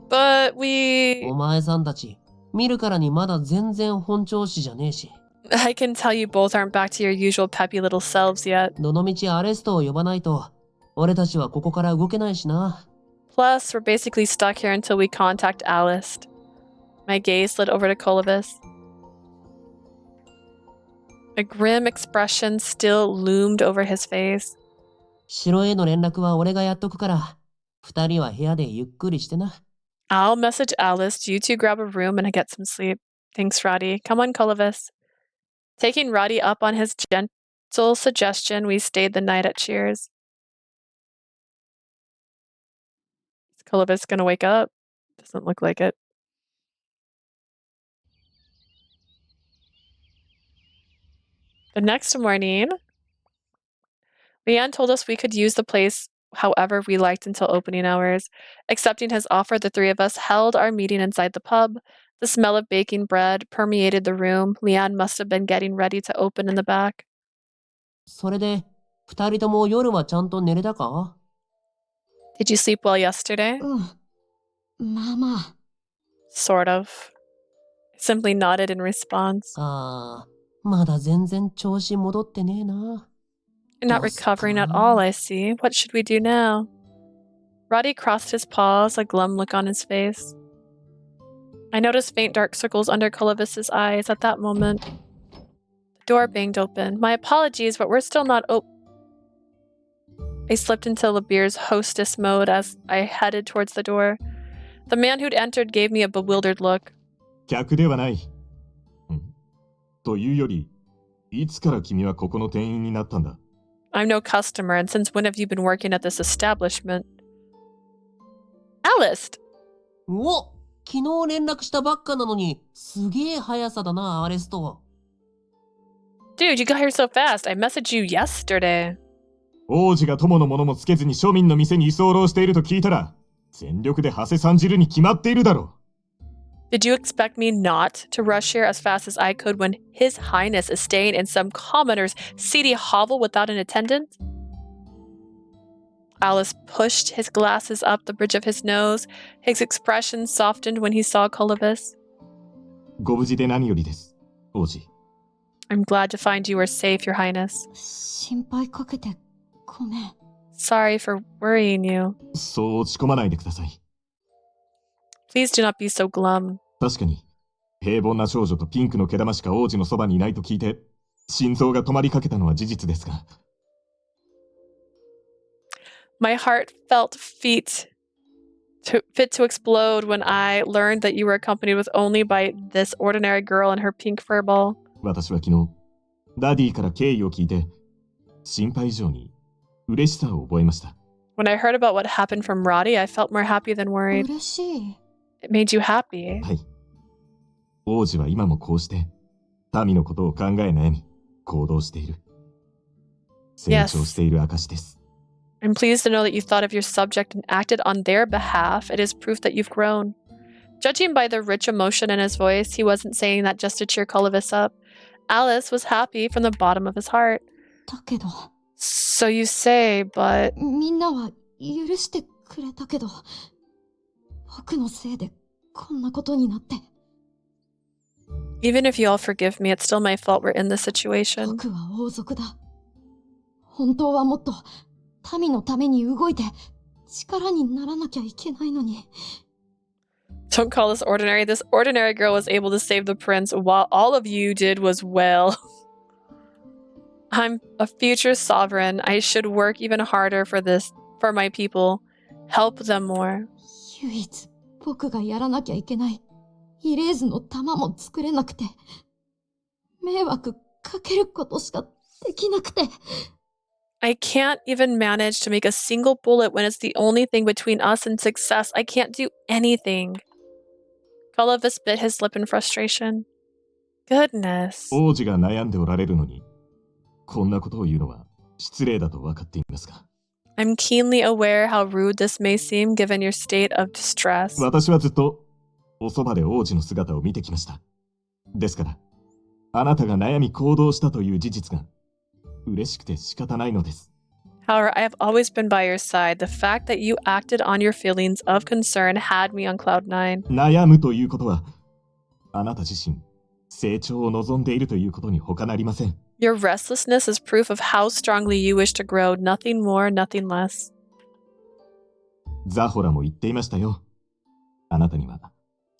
But we... お前さんたち、見るからにまだ全然本調子じゃねえし。I can tell you both aren't back to your usual peppy little selves yet. どのみちアレストを呼ばないと、俺たちはここから動けないしな。Plus, we're basically stuck here until we contact Alice. My gaze slid over to Colovis. A grim expression still loomed over his face. 城への連絡は俺がやっとくから、二人は部屋でゆっくりしてな。I'll message Alice. You two grab a room and get some sleep. Thanks, Roddy. Come on, Colovis. Taking Roddy up on his gentle suggestion, we stayed the night at Cheers. Is Colovis gonna wake up? Doesn't look like it. The next morning, Leanne told us we could use the place however we liked until opening hours. Accepting his offer, the three of us held our meeting inside the pub. The smell of baking bread permeated the room. Leanne must have been getting ready to open in the back. それで、二人とも夜はちゃんと寝れたか？ Did you sleep well yesterday? まあまあ。Sort of. I simply nodded in response. ああ、まだ全然調子戻ってねえな。You're not recovering at all, I see. What should we do now? Roddy crossed his paws, a glum look on his face. I noticed faint dark circles under Colovis's eyes at that moment. The door banged open. My apologies, but we're still not open. I slipped into Labir's hostess mode as I headed towards the door. The man who'd entered gave me a bewildered look. 客ではない。というより、いつから君はここの店員になったんだ？ I'm no customer, and since when have you been working at this establishment? Alice! お、昨日連絡したばっかなのに、すげえ速さだな、アレスト。Dude, you got here so fast. I messaged you yesterday. 王子が友の者もつけずに庶民の店に居候していると聞いたら、全力で馳せ参じるに決まっているだろう。Did you expect me not to rush here as fast as I could when His Highness is staying in some commoner's seedy hovel without an attendant? Alice pushed his glasses up the bridge of his nose. His expression softened when he saw Clovis. ご無事で何よりです、王子。I'm glad to find you are safe, Your Highness. 心配かけてごめん。Sorry for worrying you. そう落ち込まないでください。Please do not be so glum. 確かに、平凡な少女とピンクの毛玉しか王子のそばにいないと聞いて、心臓が止まりかけたのは事実ですが。My heart felt fit to explode when I learned that you were accompanied with only by this ordinary girl in her pink fur ball. 私は昨日、ダディから経緯を聞いて、心配以上に嬉しさを覚えました。When I heard about what happened from Roddy, I felt more happy than worried. 嬉しい。It made you happy. はい。王子は今もこうして、民のことを考え悩み、行動している。成長している証です。I'm pleased to know that you thought of your subject and acted on their behalf. It is proof that you've grown. Judging by the rich emotion in his voice, he wasn't saying that just to cheer Clovis up. Alice was happy from the bottom of his heart. だけど。So you say, but... みんなは許してくれたけど、僕のせいでこんなことになって。Even if you all forgive me, it's still my fault we're in this situation. 僕は王族だ。本当はもっと民のために動いて力にならなきゃいけないのに。Don't call this ordinary. This ordinary girl was able to save the prince while all of you did was well. I'm a future sovereign. I should work even harder for my people. Help them more. 唯一僕がやらなきゃいけないイレーズの弾も作れなくて、迷惑かけることしかできなくて。I can't even manage to make a single bullet when it's the only thing between us and success. I can't do anything. Clovis bit his lip in frustration. Goodness. 王子が悩んでおられるのに、こんなことを言うのは失礼だと分かっていますが。I'm keenly aware how rude this may seem given your state of distress. 私はずっとおそばで王子の姿を見てきました。ですから、あなたが悩み行動したという事実が嬉しくて仕方ないのです。However, I have always been by your side. The fact that you acted on your feelings of concern had me on cloud nine. 悩むということは、あなた自身、成長を望んでいるということに他なりません。Your restlessness is proof of how strongly you wish to grow, nothing more, nothing less. ザホラも言っていましたよ。あなたには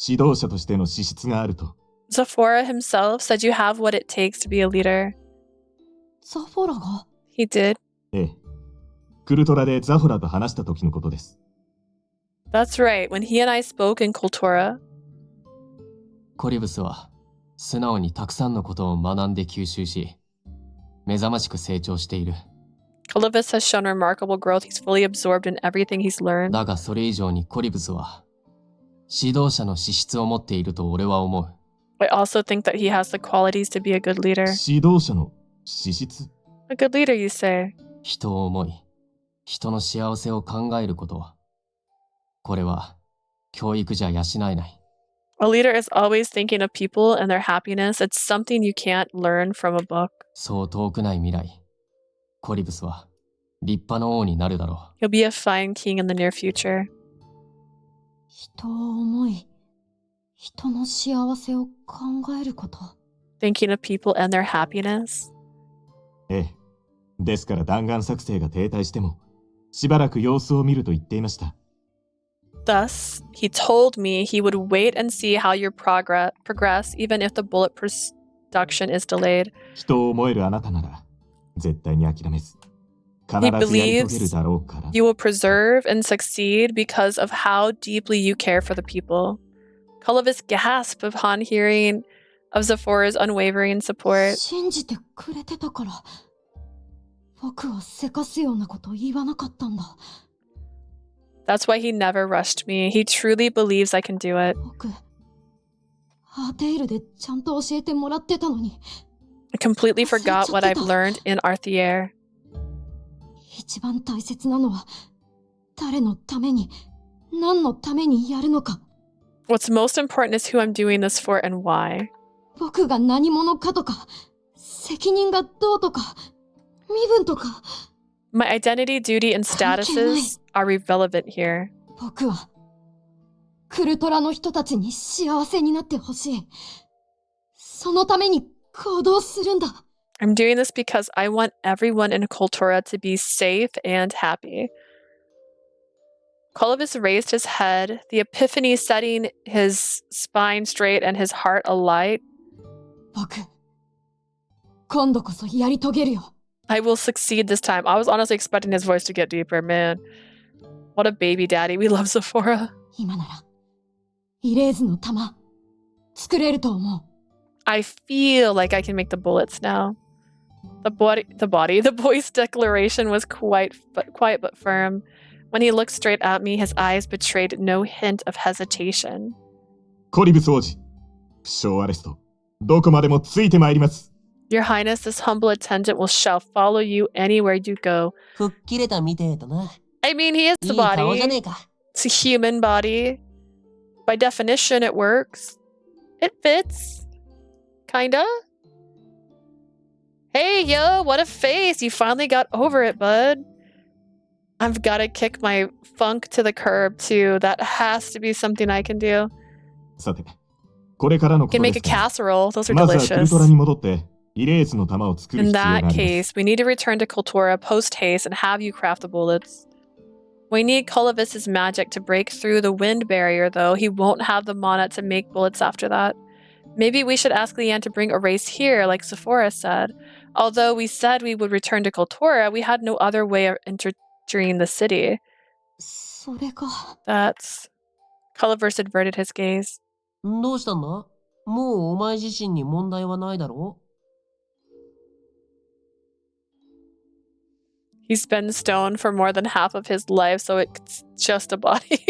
指導者としての資質があると。Zafora himself said you have what it takes to be a leader. ザフォラが？ He did. ええ。クルトラでザホラと話した時のことです。That's right. When he and I spoke in Kultura. コリブスは素直にたくさんのことを学んで吸収し、目覚ましく成長している。Clovis has shown remarkable growth. He's fully absorbed in everything he's learned. だがそれ以上にコリブスは指導者の資質を持っていると俺は思う。I also think that he has the qualities to be a good leader. 指導者の資質？ A good leader, you say? 人を思い、人の幸せを考えること。これは教育じゃ養えない。A leader is always thinking of people and their happiness. It's something you can't learn from a book. そう遠くない未来、コリブスは立派な王になるだろう。He'll be a fine king in the near future. 人を思い、人の幸せを考えること。Thinking of people and their happiness. ええ。ですから弾丸作成が停滞しても、しばらく様子を見ると言っていました。Thus, he told me he would wait and see how your progress, even if the bullet production is delayed. 人を思えるあなたなら、絶対に諦めず、必ずやり遂げるだろうから。You will preserve and succeed because of how deeply you care for the people. Clovis gasped upon hearing of Zafora's unwavering support. 信じてくれてたから、僕はせかすようなこと言わなかったんだ。That's why he never rushed me. He truly believes I can do it. 僕、アーテイルでちゃんと教えてもらってたのに。I completely forgot what I've learned in Arthier. 一番大切なのは誰のために何のためにやるのか。 What's most important is who I'm doing this for and why. 僕が何者かとか責任がどうとか身分とか。 My identity, duty, and statuses are irrelevant here. 僕はクルトラの人たちに幸せになってほしい。そのために行動するんだ。 I'm doing this because I want everyone in Kultura to be safe and happy. Colovis raised his head, the epiphany setting his spine straight and his heart alight. 僕、今度こそやり遂げるよ。 I will succeed this time. I was honestly expecting his voice to get deeper, man. What a baby daddy. We love Zafora. 今ならイレーズの弾作れると思う。 I feel like I can make the bullets now. The boy's declaration was quiet but firm. When he looked straight at me, his eyes betrayed no hint of hesitation. コリブス王子、負傷アレスト、どこまでもついてまいります。 Your Highness, this humble attendant shall follow you anywhere you go. 吹っ切れたみてえだな。 I mean, he is the いい顔じゃ body. ねえか。 It's a human body. By definition, it works. It fits. Kinda. Hey, yo, what a face. You finally got over it, bud. I've got to kick my funk to the curb, too. That has to be something I can do. さて、これからの You こ can とで make す a が、 casserole. Those are まずはクル delicious. トラに戻ってイレーズの弾を作る In 必要があ that ります。 case, we need to return to Kultura post haste and have you craft the bullets. We need Colovis's magic to break through the wind barrier, though. He won't have the mana to make bullets after that. Maybe we should ask Leanne to bring a race here, like Zafora said. Although we said we would return to Kultura, we had no other way of entering the city. それか。 That's... Coloverse averted his gaze. どうしたんだ？もうお前自身に問題はないだろ？ He's been stoned for more than half of his life, so it's just a body.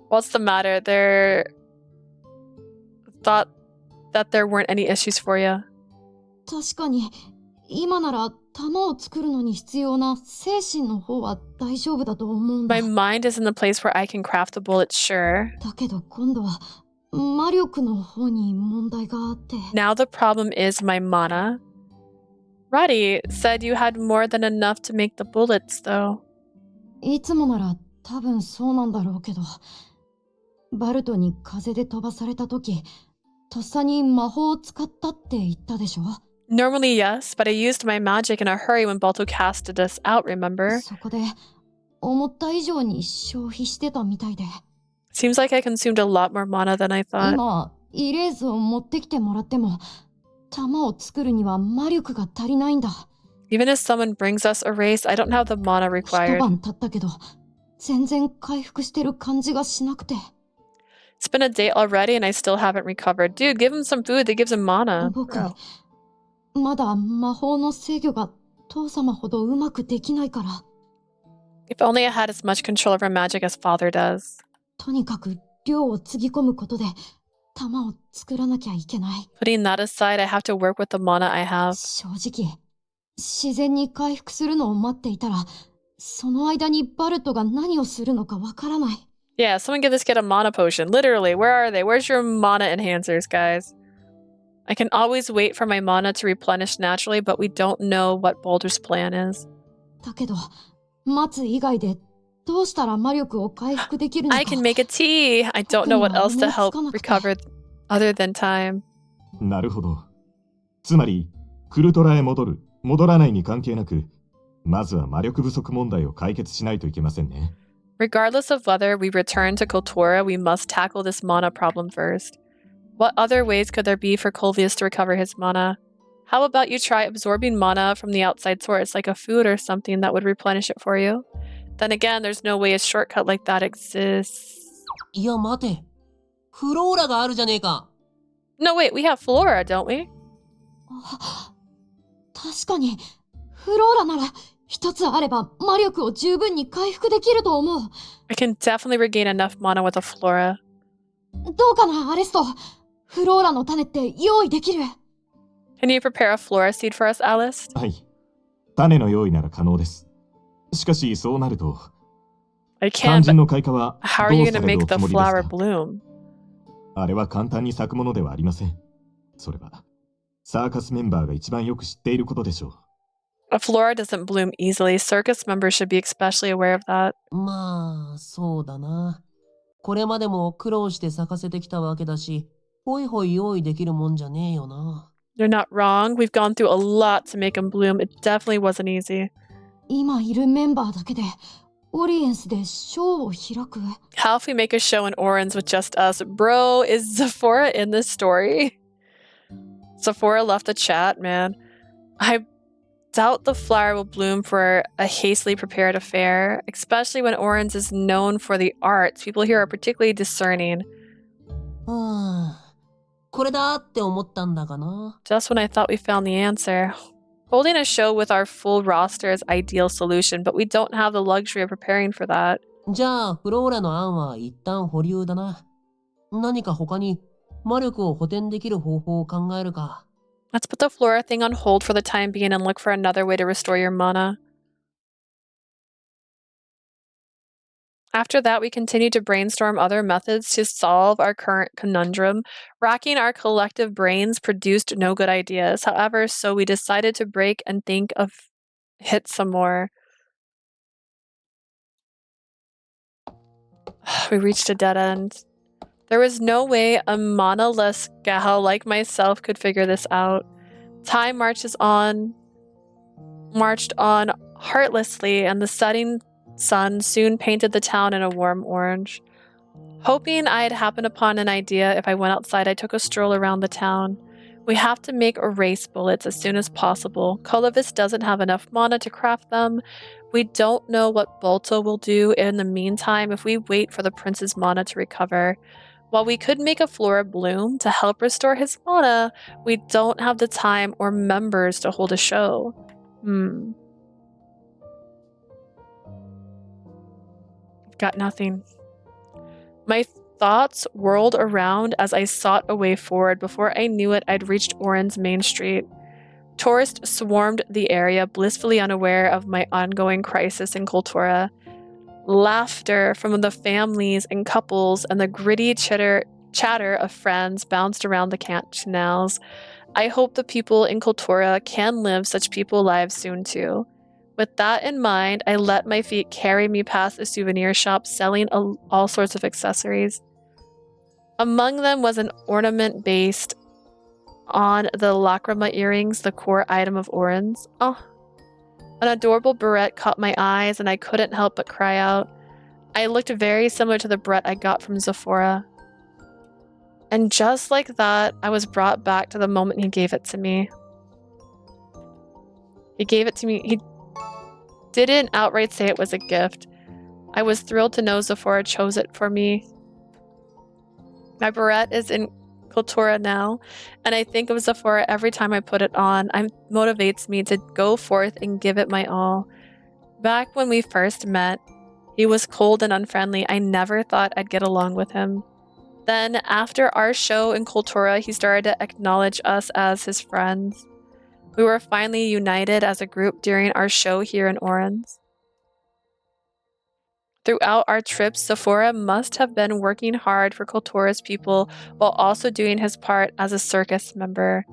What's the matter? Thought that there weren't any issues for you. 確かに今なら弾を作るのに必要な精神の方は大丈夫だと思うんだ。 My mind is in the place where I can craft the bullets, sure. だけど今度は魔力の方に問題があって。 Now the problem is my mana. Roddy said you had more than enough to make the bullets, though. いつもなら多分そうなんだろうけど、バルトに風で飛ばされた時、とっさに魔法を使ったって言ったでしょ？ Normally, yes, but I used my magic in a hurry when Balto casted us out, remember? そこで思った以上に消費してたみたいで。 Seems like I consumed a lot more mana than I thought. 今、イレーズを持ってきてもらっても、弾を作るには魔力が足りないんだ。 Even if someone brings us a race, I don't have the mana 一 required. 晩経ったけど、全然回復してる感じがしなくて。 It's been a day already and I still haven't recovered. Dude, give him some food that gives him mana. 僕、 Bro. まだ魔法の制御が父様ほどうまくできないから。 If only I had as much control over magic as father does. とにかく量をつぎ込むことで弾を作らなきゃいけない。 Putting that aside, I have to work with the mana I have. 正直、自然に回復するのを待っていたら、その間にバルトが何をするのかわからない。 Yeah, someone give this kid a mana potion. Literally, where are they? Where's your mana enhancers, guys? I can always wait for my mana to replenish naturally, but we don't know what Boulder's plan is. だけど、待つ以外でどうしたら魔力を回復できるのか。 I can make a tea! I don't know what else to help recover other than time. なるほど。つまり、クルトラへ戻る、戻らないに関係なく、まずは魔力不足問題を解決しないといけませんね。Regardless of whether we return to Kultura, we must tackle this mana problem first. What other ways could there be for Colvius to recover his mana? How about you try absorbing mana from the outside source, like a food or something that would replenish it for you? Then again, there's no way a shortcut like that exists. いや待て。フローラがあるじゃねえか。 No, wait, we have Flora, don't we? 確かに、フローラなら一つあれば魔力を十分に回復できると思う。 I can definitely regain enough mana with a Flora. どうかな、アレスト。フローラの種って用意できる？ Can you prepare a flora seed for us, Alice? はい。種の用意なら可能です。しかし、そうなると、I 肝 can, 心 but の開花は how are ど you う going さ to れる make お the つもりです flower か？ bloom? あれは簡単に咲くものではありません。それは、サーカスメンバーが一番よく知っていることでしょう。A flora doesn't bloom easily. Circus members should be especially aware of that. まあ、そうだな。これまでも苦労して咲かせてきたわけだし、ほいほい用意できるもんじゃねえよな。You're not wrong. We've gone through a lot to make them bloom. It definitely wasn't easy. 今いるメンバーだけでオリエンスでショーを開く？ How if we make a show in Orange with just us? Bro, is Zafora in this story? Zafora left the chat, man. I doubt the flower will bloom for a hastily prepared affair, especially when Orange is known for the arts. People here are particularly discerning. これだって思ったんだがな。 Just when I thought we found the answer. Holding a show with our full roster is ideal solution, but we don't have the luxury of preparing for that. じゃあ、フローラの案は一旦保留だな。何か他に魔力を補填できる方法を考えるか。Let's put the Flora thing on hold for the time being and look for another way to restore your mana. After that, we continued to brainstorm other methods to solve our current conundrum. Racking our collective brains produced no good ideas. However, so we decided to break and think of hit some more. We reached a dead end. There was no way a mana-less gal like myself could figure this out. Time marched on heartlessly, and the setting sun soon painted the town in a warm orange. Hoping I had happened upon an idea if I went outside, I took a stroll around the town. We have to make erase bullets as soon as possible. Kolovis doesn't have enough mana to craft them. We don't know what Bolto will do in the meantime if we wait for the prince's mana to recover. While we could make a Flora bloom to help restore his mana, we don't have the time or members to hold a show. Got nothing. My thoughts whirled around as I sought a way forward. Before I knew it, I'd reached Oren's main street. Tourists swarmed the area, blissfully unaware of my ongoing crisis in Kultura. Laughter from the families and couples and the gritty chatter of friends bounced around the canals. I hope the people in Kultura can live such people lives soon too. With that in mind, I let my feet carry me past a souvenir shop selling all sorts of accessories. Among them was an ornament based on the lacrima earrings, the core item of Oren's. Oh, an adorable barrette caught my eyes and I couldn't help but cry out. I looked very similar to the barrette I got from Zafora. And just like that, I was brought back to the moment he gave it to me. He gave it to me. He didn't outright say it was a gift. I was thrilled to know Zafora chose it for me. My barrette is in Kultura now, and I think of Zafora every time I put it on. It motivates me to go forth and give it my all. Back when we first met, he was cold and unfriendly. I never thought I'd get along with him. Then, after our show in Kultura, he started to acknowledge us as his friends. We were finally united as a group during our show here in Orange. Throughout our trips, Zafora must have been working hard for Kultura's people while also doing his part as a circus member.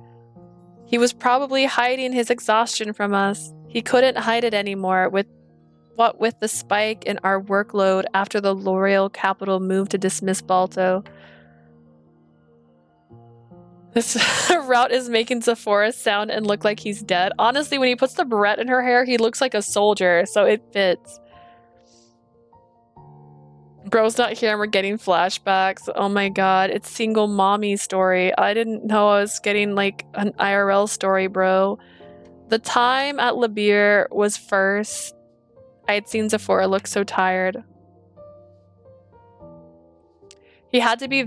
He was probably hiding his exhaustion from us. He couldn't hide it anymore with the spike in our workload after the L'Oreal capital moved to dismiss Balto. This route is making Zafora sound and look like he's dead. Honestly, when he puts the barrette in her hair, he looks like a soldier, so it fits. Bro's not here and we're getting flashbacks. Oh my god, it's single mommy story. I didn't know I was getting like an IRL story, bro. The time at Labir was first. I had seen Zafora look so tired. He had to be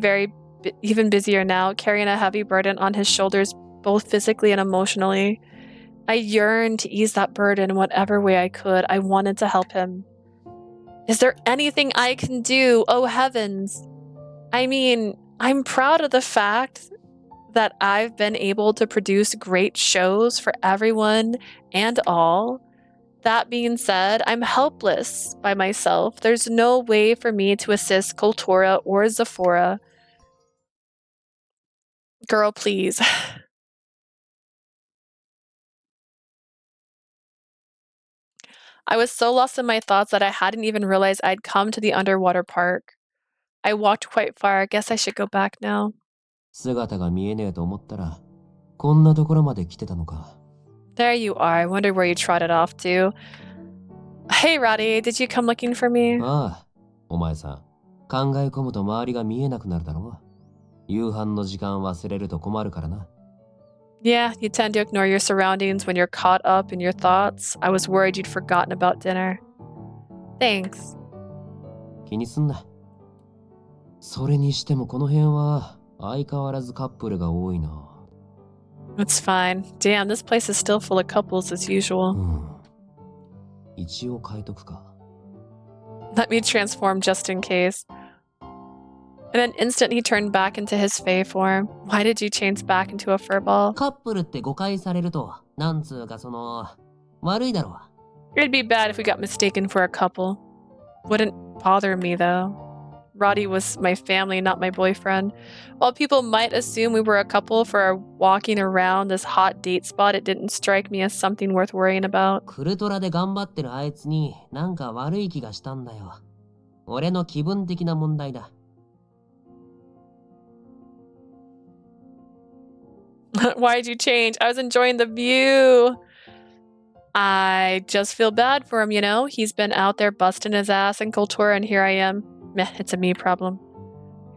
even busier now, carrying a heavy burden on his shoulders, both physically and emotionally. I yearned to ease that burden in whatever way I could. I wanted to help him. Is there anything I can do? Oh heavens. I mean, I'm proud of the fact that I've been able to produce great shows for everyone and all. That being said, I'm helpless by myself. There's no way for me to assist Kultura or Zafora. Girl, please. I was so lost in my thoughts that I hadn't even realized I'd come to the underwater park. I walked quite far. I guess I should go back now. 姿が見えねえと思ったら、こんなところまで来てたのか。There you are. I wonder where you trotted off to. Hey, Roddy, did you come looking for me? ああ、お前さん、考え込むと周りが見えなくなるだろう。夕飯の時間忘れると困るからな。Yeah, you tend to ignore your surroundings when you're caught up in your thoughts. I was worried you'd forgotten about dinner. Thanks. 気にすんな。それにしてもこの辺は相変わらずカップルが多いな。It's fine. Damn, this place is still full of couples as usual. 一応変えとくか。Let me transform just in case. In an instant, he turned back into his Fae form. Why did you change back into a furball? カップルって誤解されると、なんつうか悪いだろう。It'd be bad if we got mistaken for a couple. Wouldn't bother me though. Roddy was my family, not my boyfriend. While people might assume we were a couple for our walking around this hot date spot, it didn't strike me as something worth worrying about. クルトラで頑張ってるあいつになんか悪い気がしたんだよ。俺の気分的な問題だ。Why'd you change? I was enjoying the view. I just feel bad for him, you know? He's been out there busting his ass in Kultura and here I am. Meh, it's a me problem.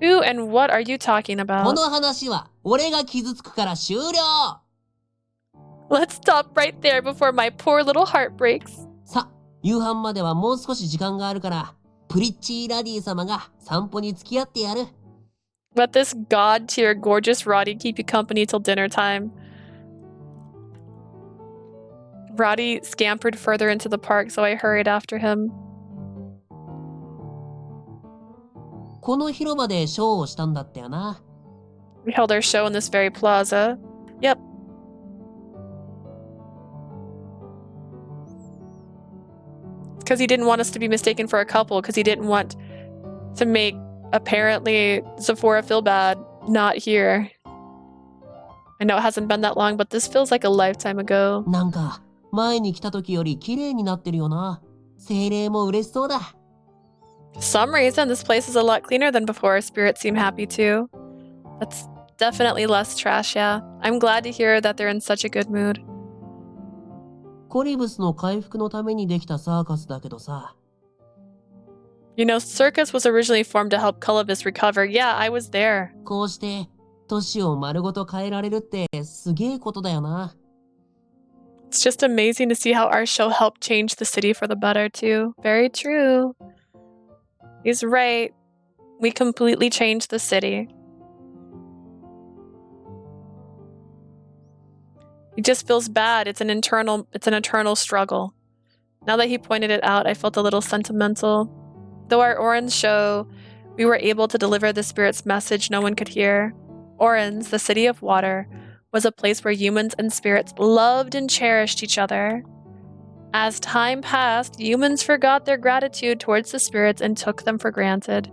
Who and what are you talking about? この話は俺が傷つくから終了! Let's stop right there before my poor little heart breaks. さ、夕飯まではもう少し時間があるから、プリッチーラディ様が散歩に付き合ってやる。Let this god-tier gorgeous Roddy keep you company till dinner time. Roddy scampered further into the park, so I hurried after him. この広場でショーをしたんだったよな。We held our show in this very plaza. Yep. Because he didn't want us to be mistaken for a couple, because he didn't want to make apparently Zafora feel bad not here. I know it hasn't been that long, but this feels like a lifetime ago. なんか前に来た時より綺麗になってるよな。精霊も嬉しそうだ。For some reason, this place is a lot cleaner than before. Spirits seem happy too. That's definitely less trash, yeah. I'm glad to hear that they're in such a good mood. コリブスの回復のためにできたサーカスだけどさ。You know, circus was originally formed to help Cullivis recover. Yeah, I was there. こうして都市を丸ごと変えられるってすげえことだよな。It's just amazing to see how our show helped change the city for the better too. Very true. He's right. We completely changed the city. He just feels bad. It's an eternal struggle. Now that he pointed it out, I felt a little sentimental. Though our Oran's show, we were able to deliver the spirit's message no one could hear. Oran's, the city of water, was a place where humans and spirits loved and cherished each other. As time passed, humans forgot their gratitude towards the spirits and took them for granted.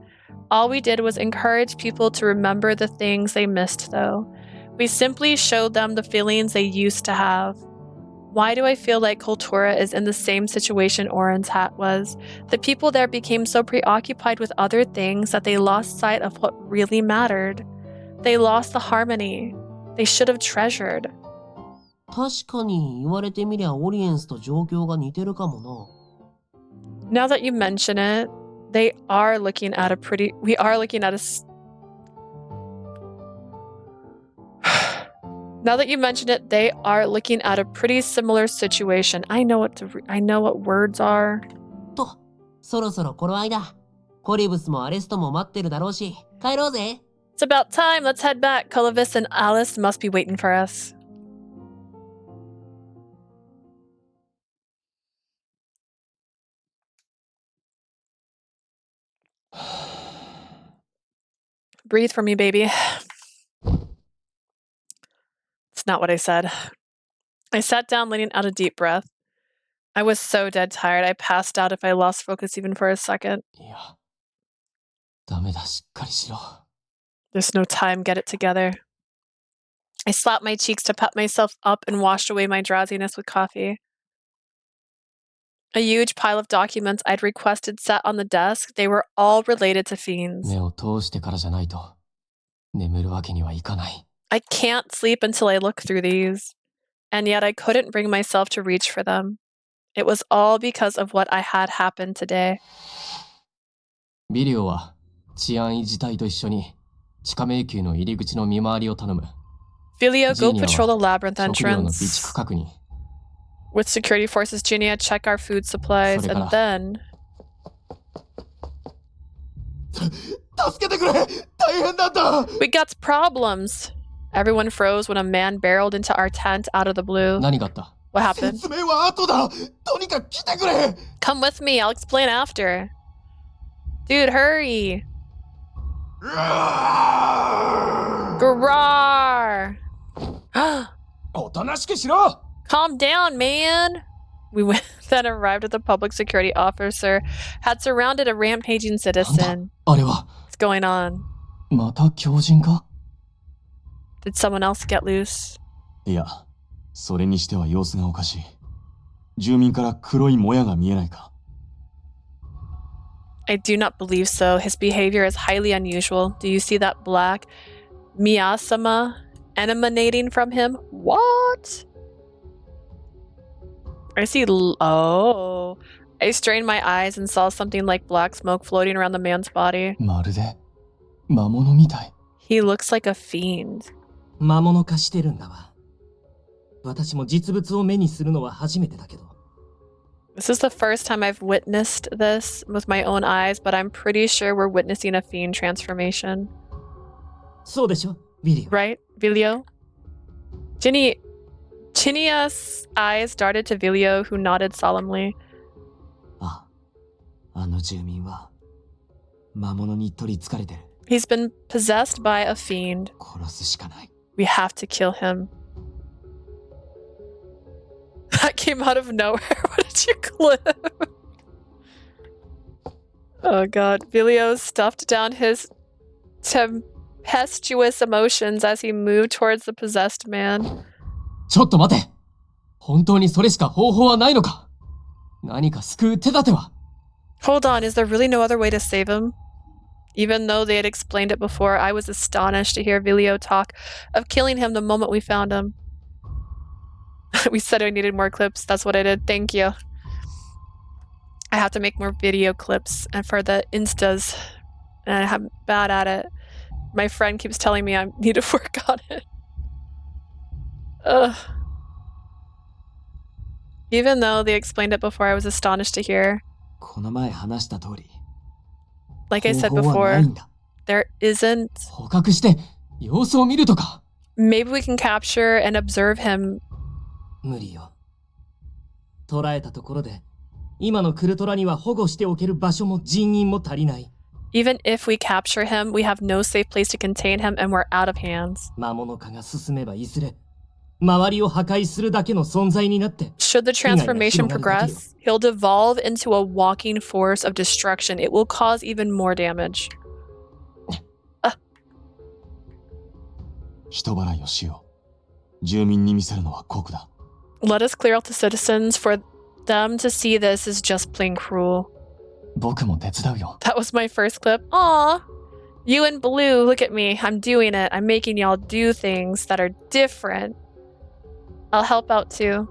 All we did was encourage people to remember the things they missed, though. We simply showed them the feelings they used to have. Why do I feel like Kultura is in the same situation Oren's hat was? The people there became so preoccupied with other things that they lost sight of what really mattered. They lost the harmony they should have treasured. 確かに言われてみりゃオリエンスと状況が似てるかもな。Now that you mention it, we are looking at a Now that you mention it, they are looking at a pretty similar situation. I know what words are. と、そろそろ頃合いだ。コリブスもアレストも待ってるだろうし、帰ろうぜ。It's about time. Let's head back. Cullivis and Alice must be waiting for us. Breathe for me, baby. That's not what I said. I sat down, letting out a deep breath. I was so dead tired, I passed out if I lost focus even for a second. いや、ダメだ、しっかりしろ。 There's no time, get it together. I slapped my cheeks to pep myself up and washed away my drowsiness with coffee. A huge pile of documents I'd requested sat on the desk. They were all related to fiends. 目を通してからじゃないと眠るわけにはいかない。 I can't sleep until I look through these. And yet I couldn't bring myself to reach for them. It was all because of what I had happened today. ビリオは治安維持隊と一緒に地下迷宮の入り口の見回りを頼む。 Vilio, go patrol the labyrinth 食料の備 entrance. 蓄確認。 With security forces, Ginia, check our food supplies, and then... 助けてくれ！大変だった！ We got problems. Everyone froze when a man barreled into our tent out of the blue. 何があった？ What happened? 説明は後だ！とにかく来てくれ！ Come with me, I'll explain after. Dude, hurry! Garrar! おとなしくしろ！ Calm down, man! We went, then arrived at the public security officer, had surrounded a rampaging citizen. あれは What's going on? また狂人か？ Did someone else get loose? いや、それにしては様子がおかしい。住民から黒いもやが見えないか？ I do not believe so. His behavior is highly unusual. Do you see that black miasma emanating from him? What? I see... Oh. I strained my eyes and saw something like black smoke floating around the man's body. まるで魔物みたい。 He looks like a fiend. 魔物化してるんだわ。私も実物を目にするのは初めてだけど。 This is the first time I've witnessed this with my own eyes, but I'm pretty sure we're witnessing a fiend transformation. そうでしょ、ビリオ。 Right, Vilio? Chinia's eyes darted to Vilio, who nodded solemnly. あの住民は魔物に取り憑かれてる。 He's been possessed by a fiend. 殺すしかない。 We have to kill him. That came out of nowhere. What did you clip? Oh god. Vilio stuffed down his tempestuous emotions as he moved towards the possessed man. ちょっと待て！本当にそれしか方法はないのか？何か救う手立ては？ Hold on, is there really no other way to save him? Even though they had explained it before, I was astonished to hear Vilio talk of killing him the moment we found him. We said I needed more clips. That's what I did. Thank you. I have to make more video clips and for the Instas. And I'm bad at it. My friend keeps telling me I need to work on it. Ugh. Even though they explained it before, I was astonished to hear. この前話した通り。 Like I said before, there isn't... 捕獲して様子を見るとか。 Maybe we can capture and observe him. 無理よ。捕らえたところで、今のクルトラには保護しておける場所も人員も足りない。 Even if we capture him, we have no safe place to contain him and we're out of hands. 魔物化が進めばいずれ、周りを破壊するだけの存在になって。 Should the transformation progress, he'll devolve into a walking force of destruction. It will cause even more damage. 人払いをしよう。住民に見せるのは酷だ。 Let us clear out the citizens. For them to see this is just plain cruel. 僕も手伝うよ。 That was my first clip. Aw. You and Blue, look at me. I'm doing it. I'm making y'all do things that are different. I'll help out too.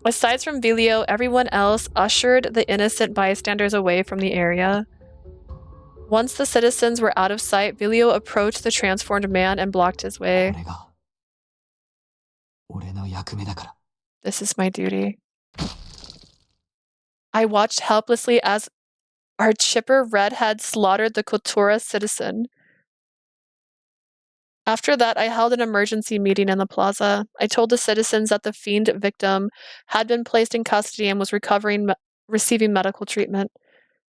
Aside from Vilio, everyone else ushered the innocent bystanders away from the area. Once the citizens were out of sight, Vilio approached the transformed man and blocked his way. This is my duty. I watched helplessly as our chipper redhead slaughtered the Kotura citizen. After that, I held an emergency meeting in the plaza. I told the citizens that the fiend victim had been placed in custody and was receiving medical treatment.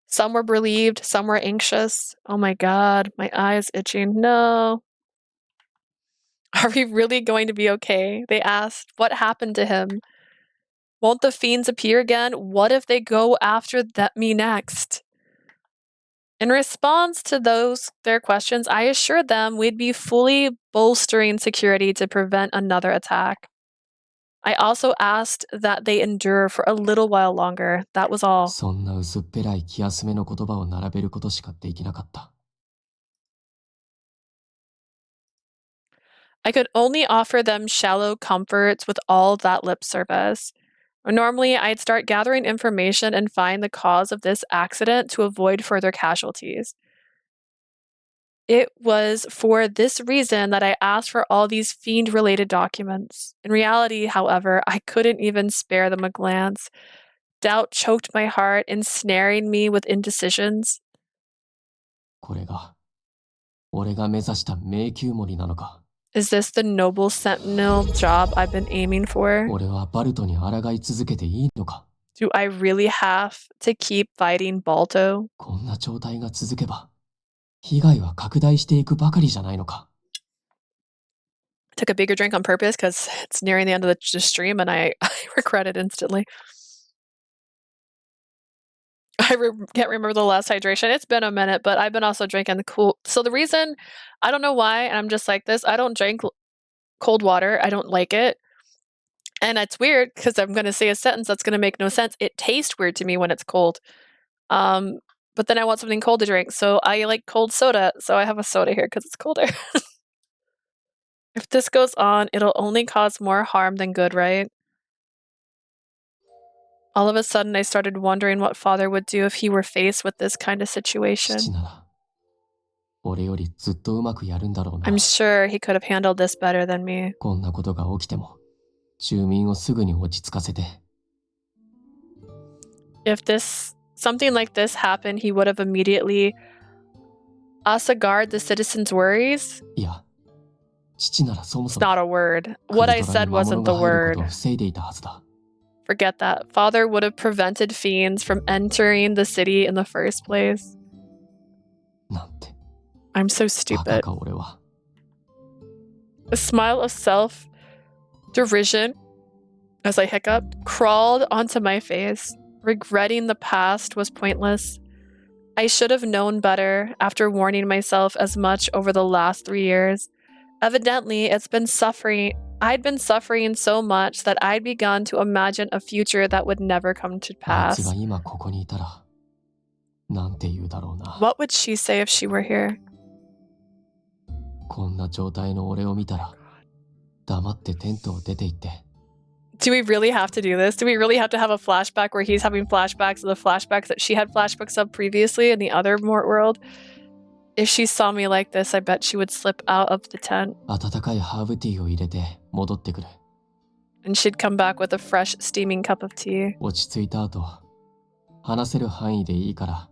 Some were relieved, some were anxious. Oh my god, my eye is itching. No. Are we really going to be okay? They asked. What happened to him? Won't the fiends appear again? What if they go after me next? In response to their questions, I assured them we'd be fully bolstering security to prevent another attack. I also asked that they endure for a little while longer. That was all. そんな薄っぺらい気休めの言葉を並べることしかできなかった。I could only offer them shallow comforts with all that lip service. Normally, I'd start gathering information and find the cause of this accident to avoid further casualties. It was for this reason that I asked for all these fiend-related documents. In reality, however, I couldn't even spare them a glance. Doubt choked my heart, ensnaring me with indecisions. これが、俺が目指した迷宮森なのか。Is this the noble sentinel job I've been aiming for? 俺はバルトに抗い続けていいのか。Do I really have to keep fighting Balto? こんな状態が続けば、被害は拡大していくばかりじゃないのか。Took a bigger drink on purpose because it's nearing the end of the stream and I regret it instantly. I can't remember the last hydration. It's been a minute, but I've been also drinking the cool. So the reason, I don't know why, and I'm just like this, I don't drink cold water. I don't like it. And it's weird because I'm going to say a sentence that's going to make no sense. It tastes weird to me when it's cold. But then I want something cold to drink. So I like cold soda. So I have a soda here because it's colder. If this goes on, it'll only cause more harm than good, right? All of a sudden, I started wondering what father would do if he were faced with this kind of situation. 父なら、俺よりずっとうまくやるんだろうな。I'm sure he could have handled this better than me. こんなことが起きても、住民をすぐに落ち着かせて。If something like this happened, he would have immediately asagard the citizens' worries. いや、父ならそもそ It's も。 not a word. What I said wasn't the word. 防いでいたはずだ。Forget that. Father would have prevented fiends from entering the city in the first place. なんて。I'm so バカ stupid. か俺は。A smile of self-derision, as I hiccuped, crawled onto my face. Regretting the past was pointless. I should have known better after warning myself as much over the last 3 years. Evidently, I'd been suffering so much that I'd begun to imagine a future that would never come to あいつ pass. が今ここにいたら、なんて言うだろうな。 What would she say if she were here? こんな状態の俺を見たら、黙ってテントを出て行って。Do we really have to do this? Do we really have to have a flashback where he's having flashbacks of the flashbacks that she had flashbacks of previously in the other Mort world? If she saw me like this, I bet she would slip out of the tent. 温かいハーブティーを入れて戻ってくる。And she'd come back with a fresh, steaming cup of tea. 落ち着いた後、話せる範囲でいいから、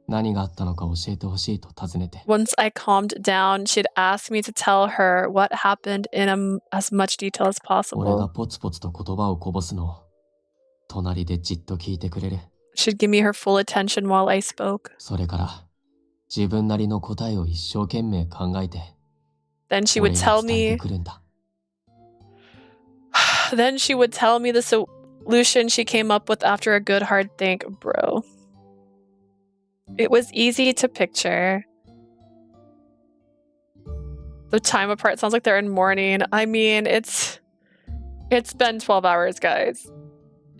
何があったのか教えてほしいと尋ねて。 Once I calmed down, she'd ask me to tell her what happened in as much detail as 俺が possible. ポツポツと言葉をこぼすのを、隣でじっと聞いてくれる。 She'd give me her full attention while I spoke. それから、自分なりの答えを一生懸命考えて、 Then she 俺 would に tell 伝えて me くるんだ。 Then she would tell me the solution she came up with after a good hard think, bro. It was easy to picture. The time apart sounds like they're in mourning. I mean, it's been 12 hours, guys.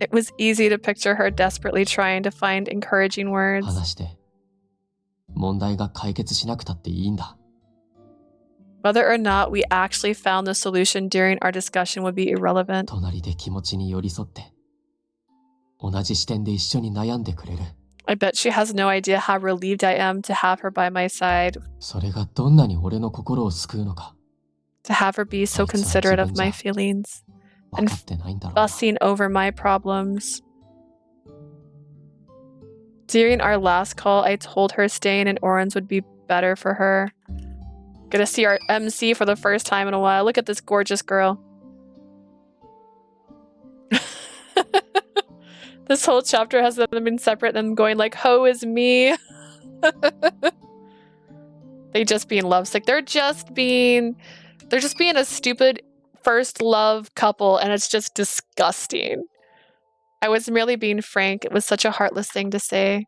It was easy to picture her desperately trying to find encouraging words. 話して、問題が解決しなくたっていいんだ。 Whether or not we actually found the solution during our discussion would be irrelevant. 隣で気持ちに寄り添って、同じ視点で一緒に悩んでくれる。 I bet she has no idea how relieved I am to have her by my side. それがどんなに俺の心を救うのか。 To have her be so considerate of my feelings and fussing over my problems. During our last call, I told her staying in Orange would be better for her. Gonna see our MC for the first time in a while. Look at this gorgeous girl. This whole chapter has them been separate and going like, "Ho is me." They just being lovesick. They're just being They're just being a stupid first love couple, and it's just disgusting. I was merely being frank. It was such a heartless thing to say.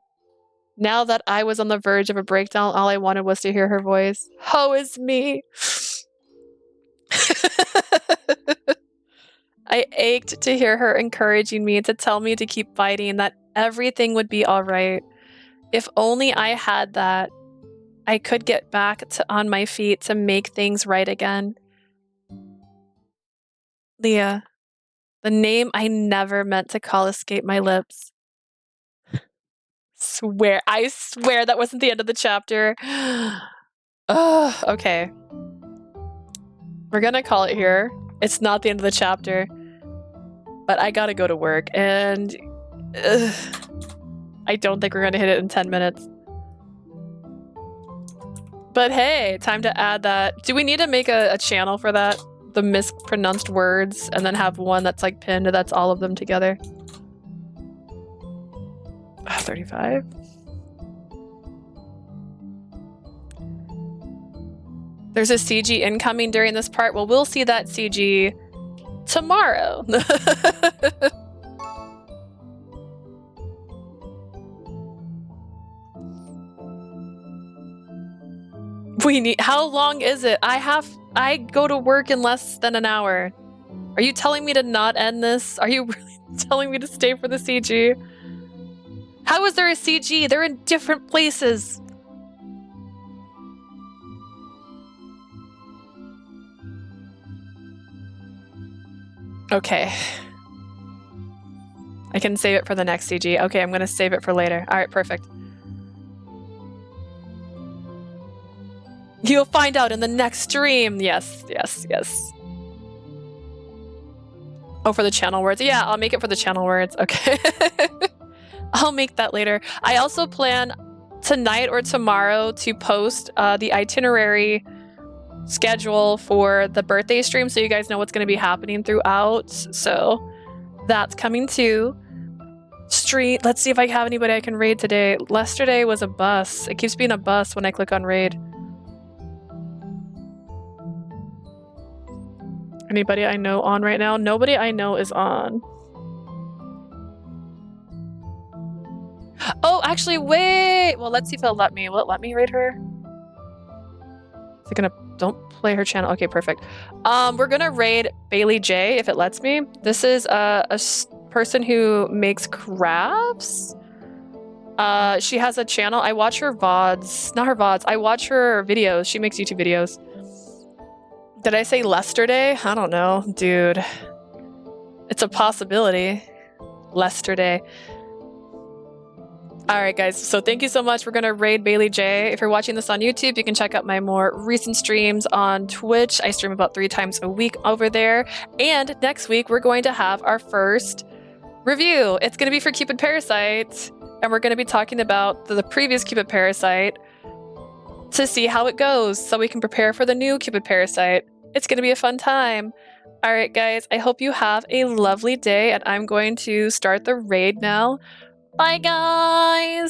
Now that I was on the verge of a breakdown, all I wanted was to hear her voice. Woe is me. I ached to hear her encouraging me, to tell me to keep fighting, that everything would be all right. If only I had that, I could get back on my feet to make things right again. Leah, the name I never meant to call escaped my lips. I swear that wasn't the end of the chapter. Ugh, okay. We're gonna call it here. It's not the end of the chapter. But I gotta go to work, and I don't think we're gonna hit it in 10 minutes. But hey, time to add that. Do we need to make a channel for that? The mispronounced words, and then have one that's like pinned, that's all of them together. 35. There's a CG incoming during this part. Well, we'll see that CG tomorrow. How long is it? I go to work in less than an hour. Are you telling me to not end this? Are you really telling me to stay for the CG? How is there a CG? They're in different places. Okay. I can save it for the next CG. Okay, I'm gonna save it for later. All right, perfect. You'll find out in the next stream. Yes, yes, yes. Oh, for the channel words. Yeah, I'll make it for the channel words. Okay. I'll make that later. I also plan tonight or tomorrow to post the itinerary schedule for the birthday stream, so you guys know what's going to be happening throughout. So that's coming too. Street. Let's see if I have anybody I can raid today. Yesterday was a bus. It keeps being a bus when I click on raid. Anybody I know on right now? Nobody I know is on. Oh, actually, wait. Well, let's see if it'll let me. Will it let me raid her? Is it gonna? Don't play her channel. Okay, perfect. We're gonna raid Bailey J if it lets me. This is a person who makes crafts. She has a channel. I watch her VODs. Not her VODs. I watch her videos. She makes YouTube videos. Did I say yesterday? I don't know, dude. It's a possibility. Yesterday. All right, guys. So thank you so much. We're going to raid Bailey J. If you're watching this on YouTube, you can check out my more recent streams on Twitch. I stream about 3 times a week over there. And next week, we're going to have our first review. It's going to be for Cupid Parasite. And we're going to be talking about the previous Cupid Parasite to see how it goes so we can prepare for the new Cupid Parasite. It's going to be a fun time. All right, guys. I hope you have a lovely day, and I'm going to start the raid now. Bye, guys!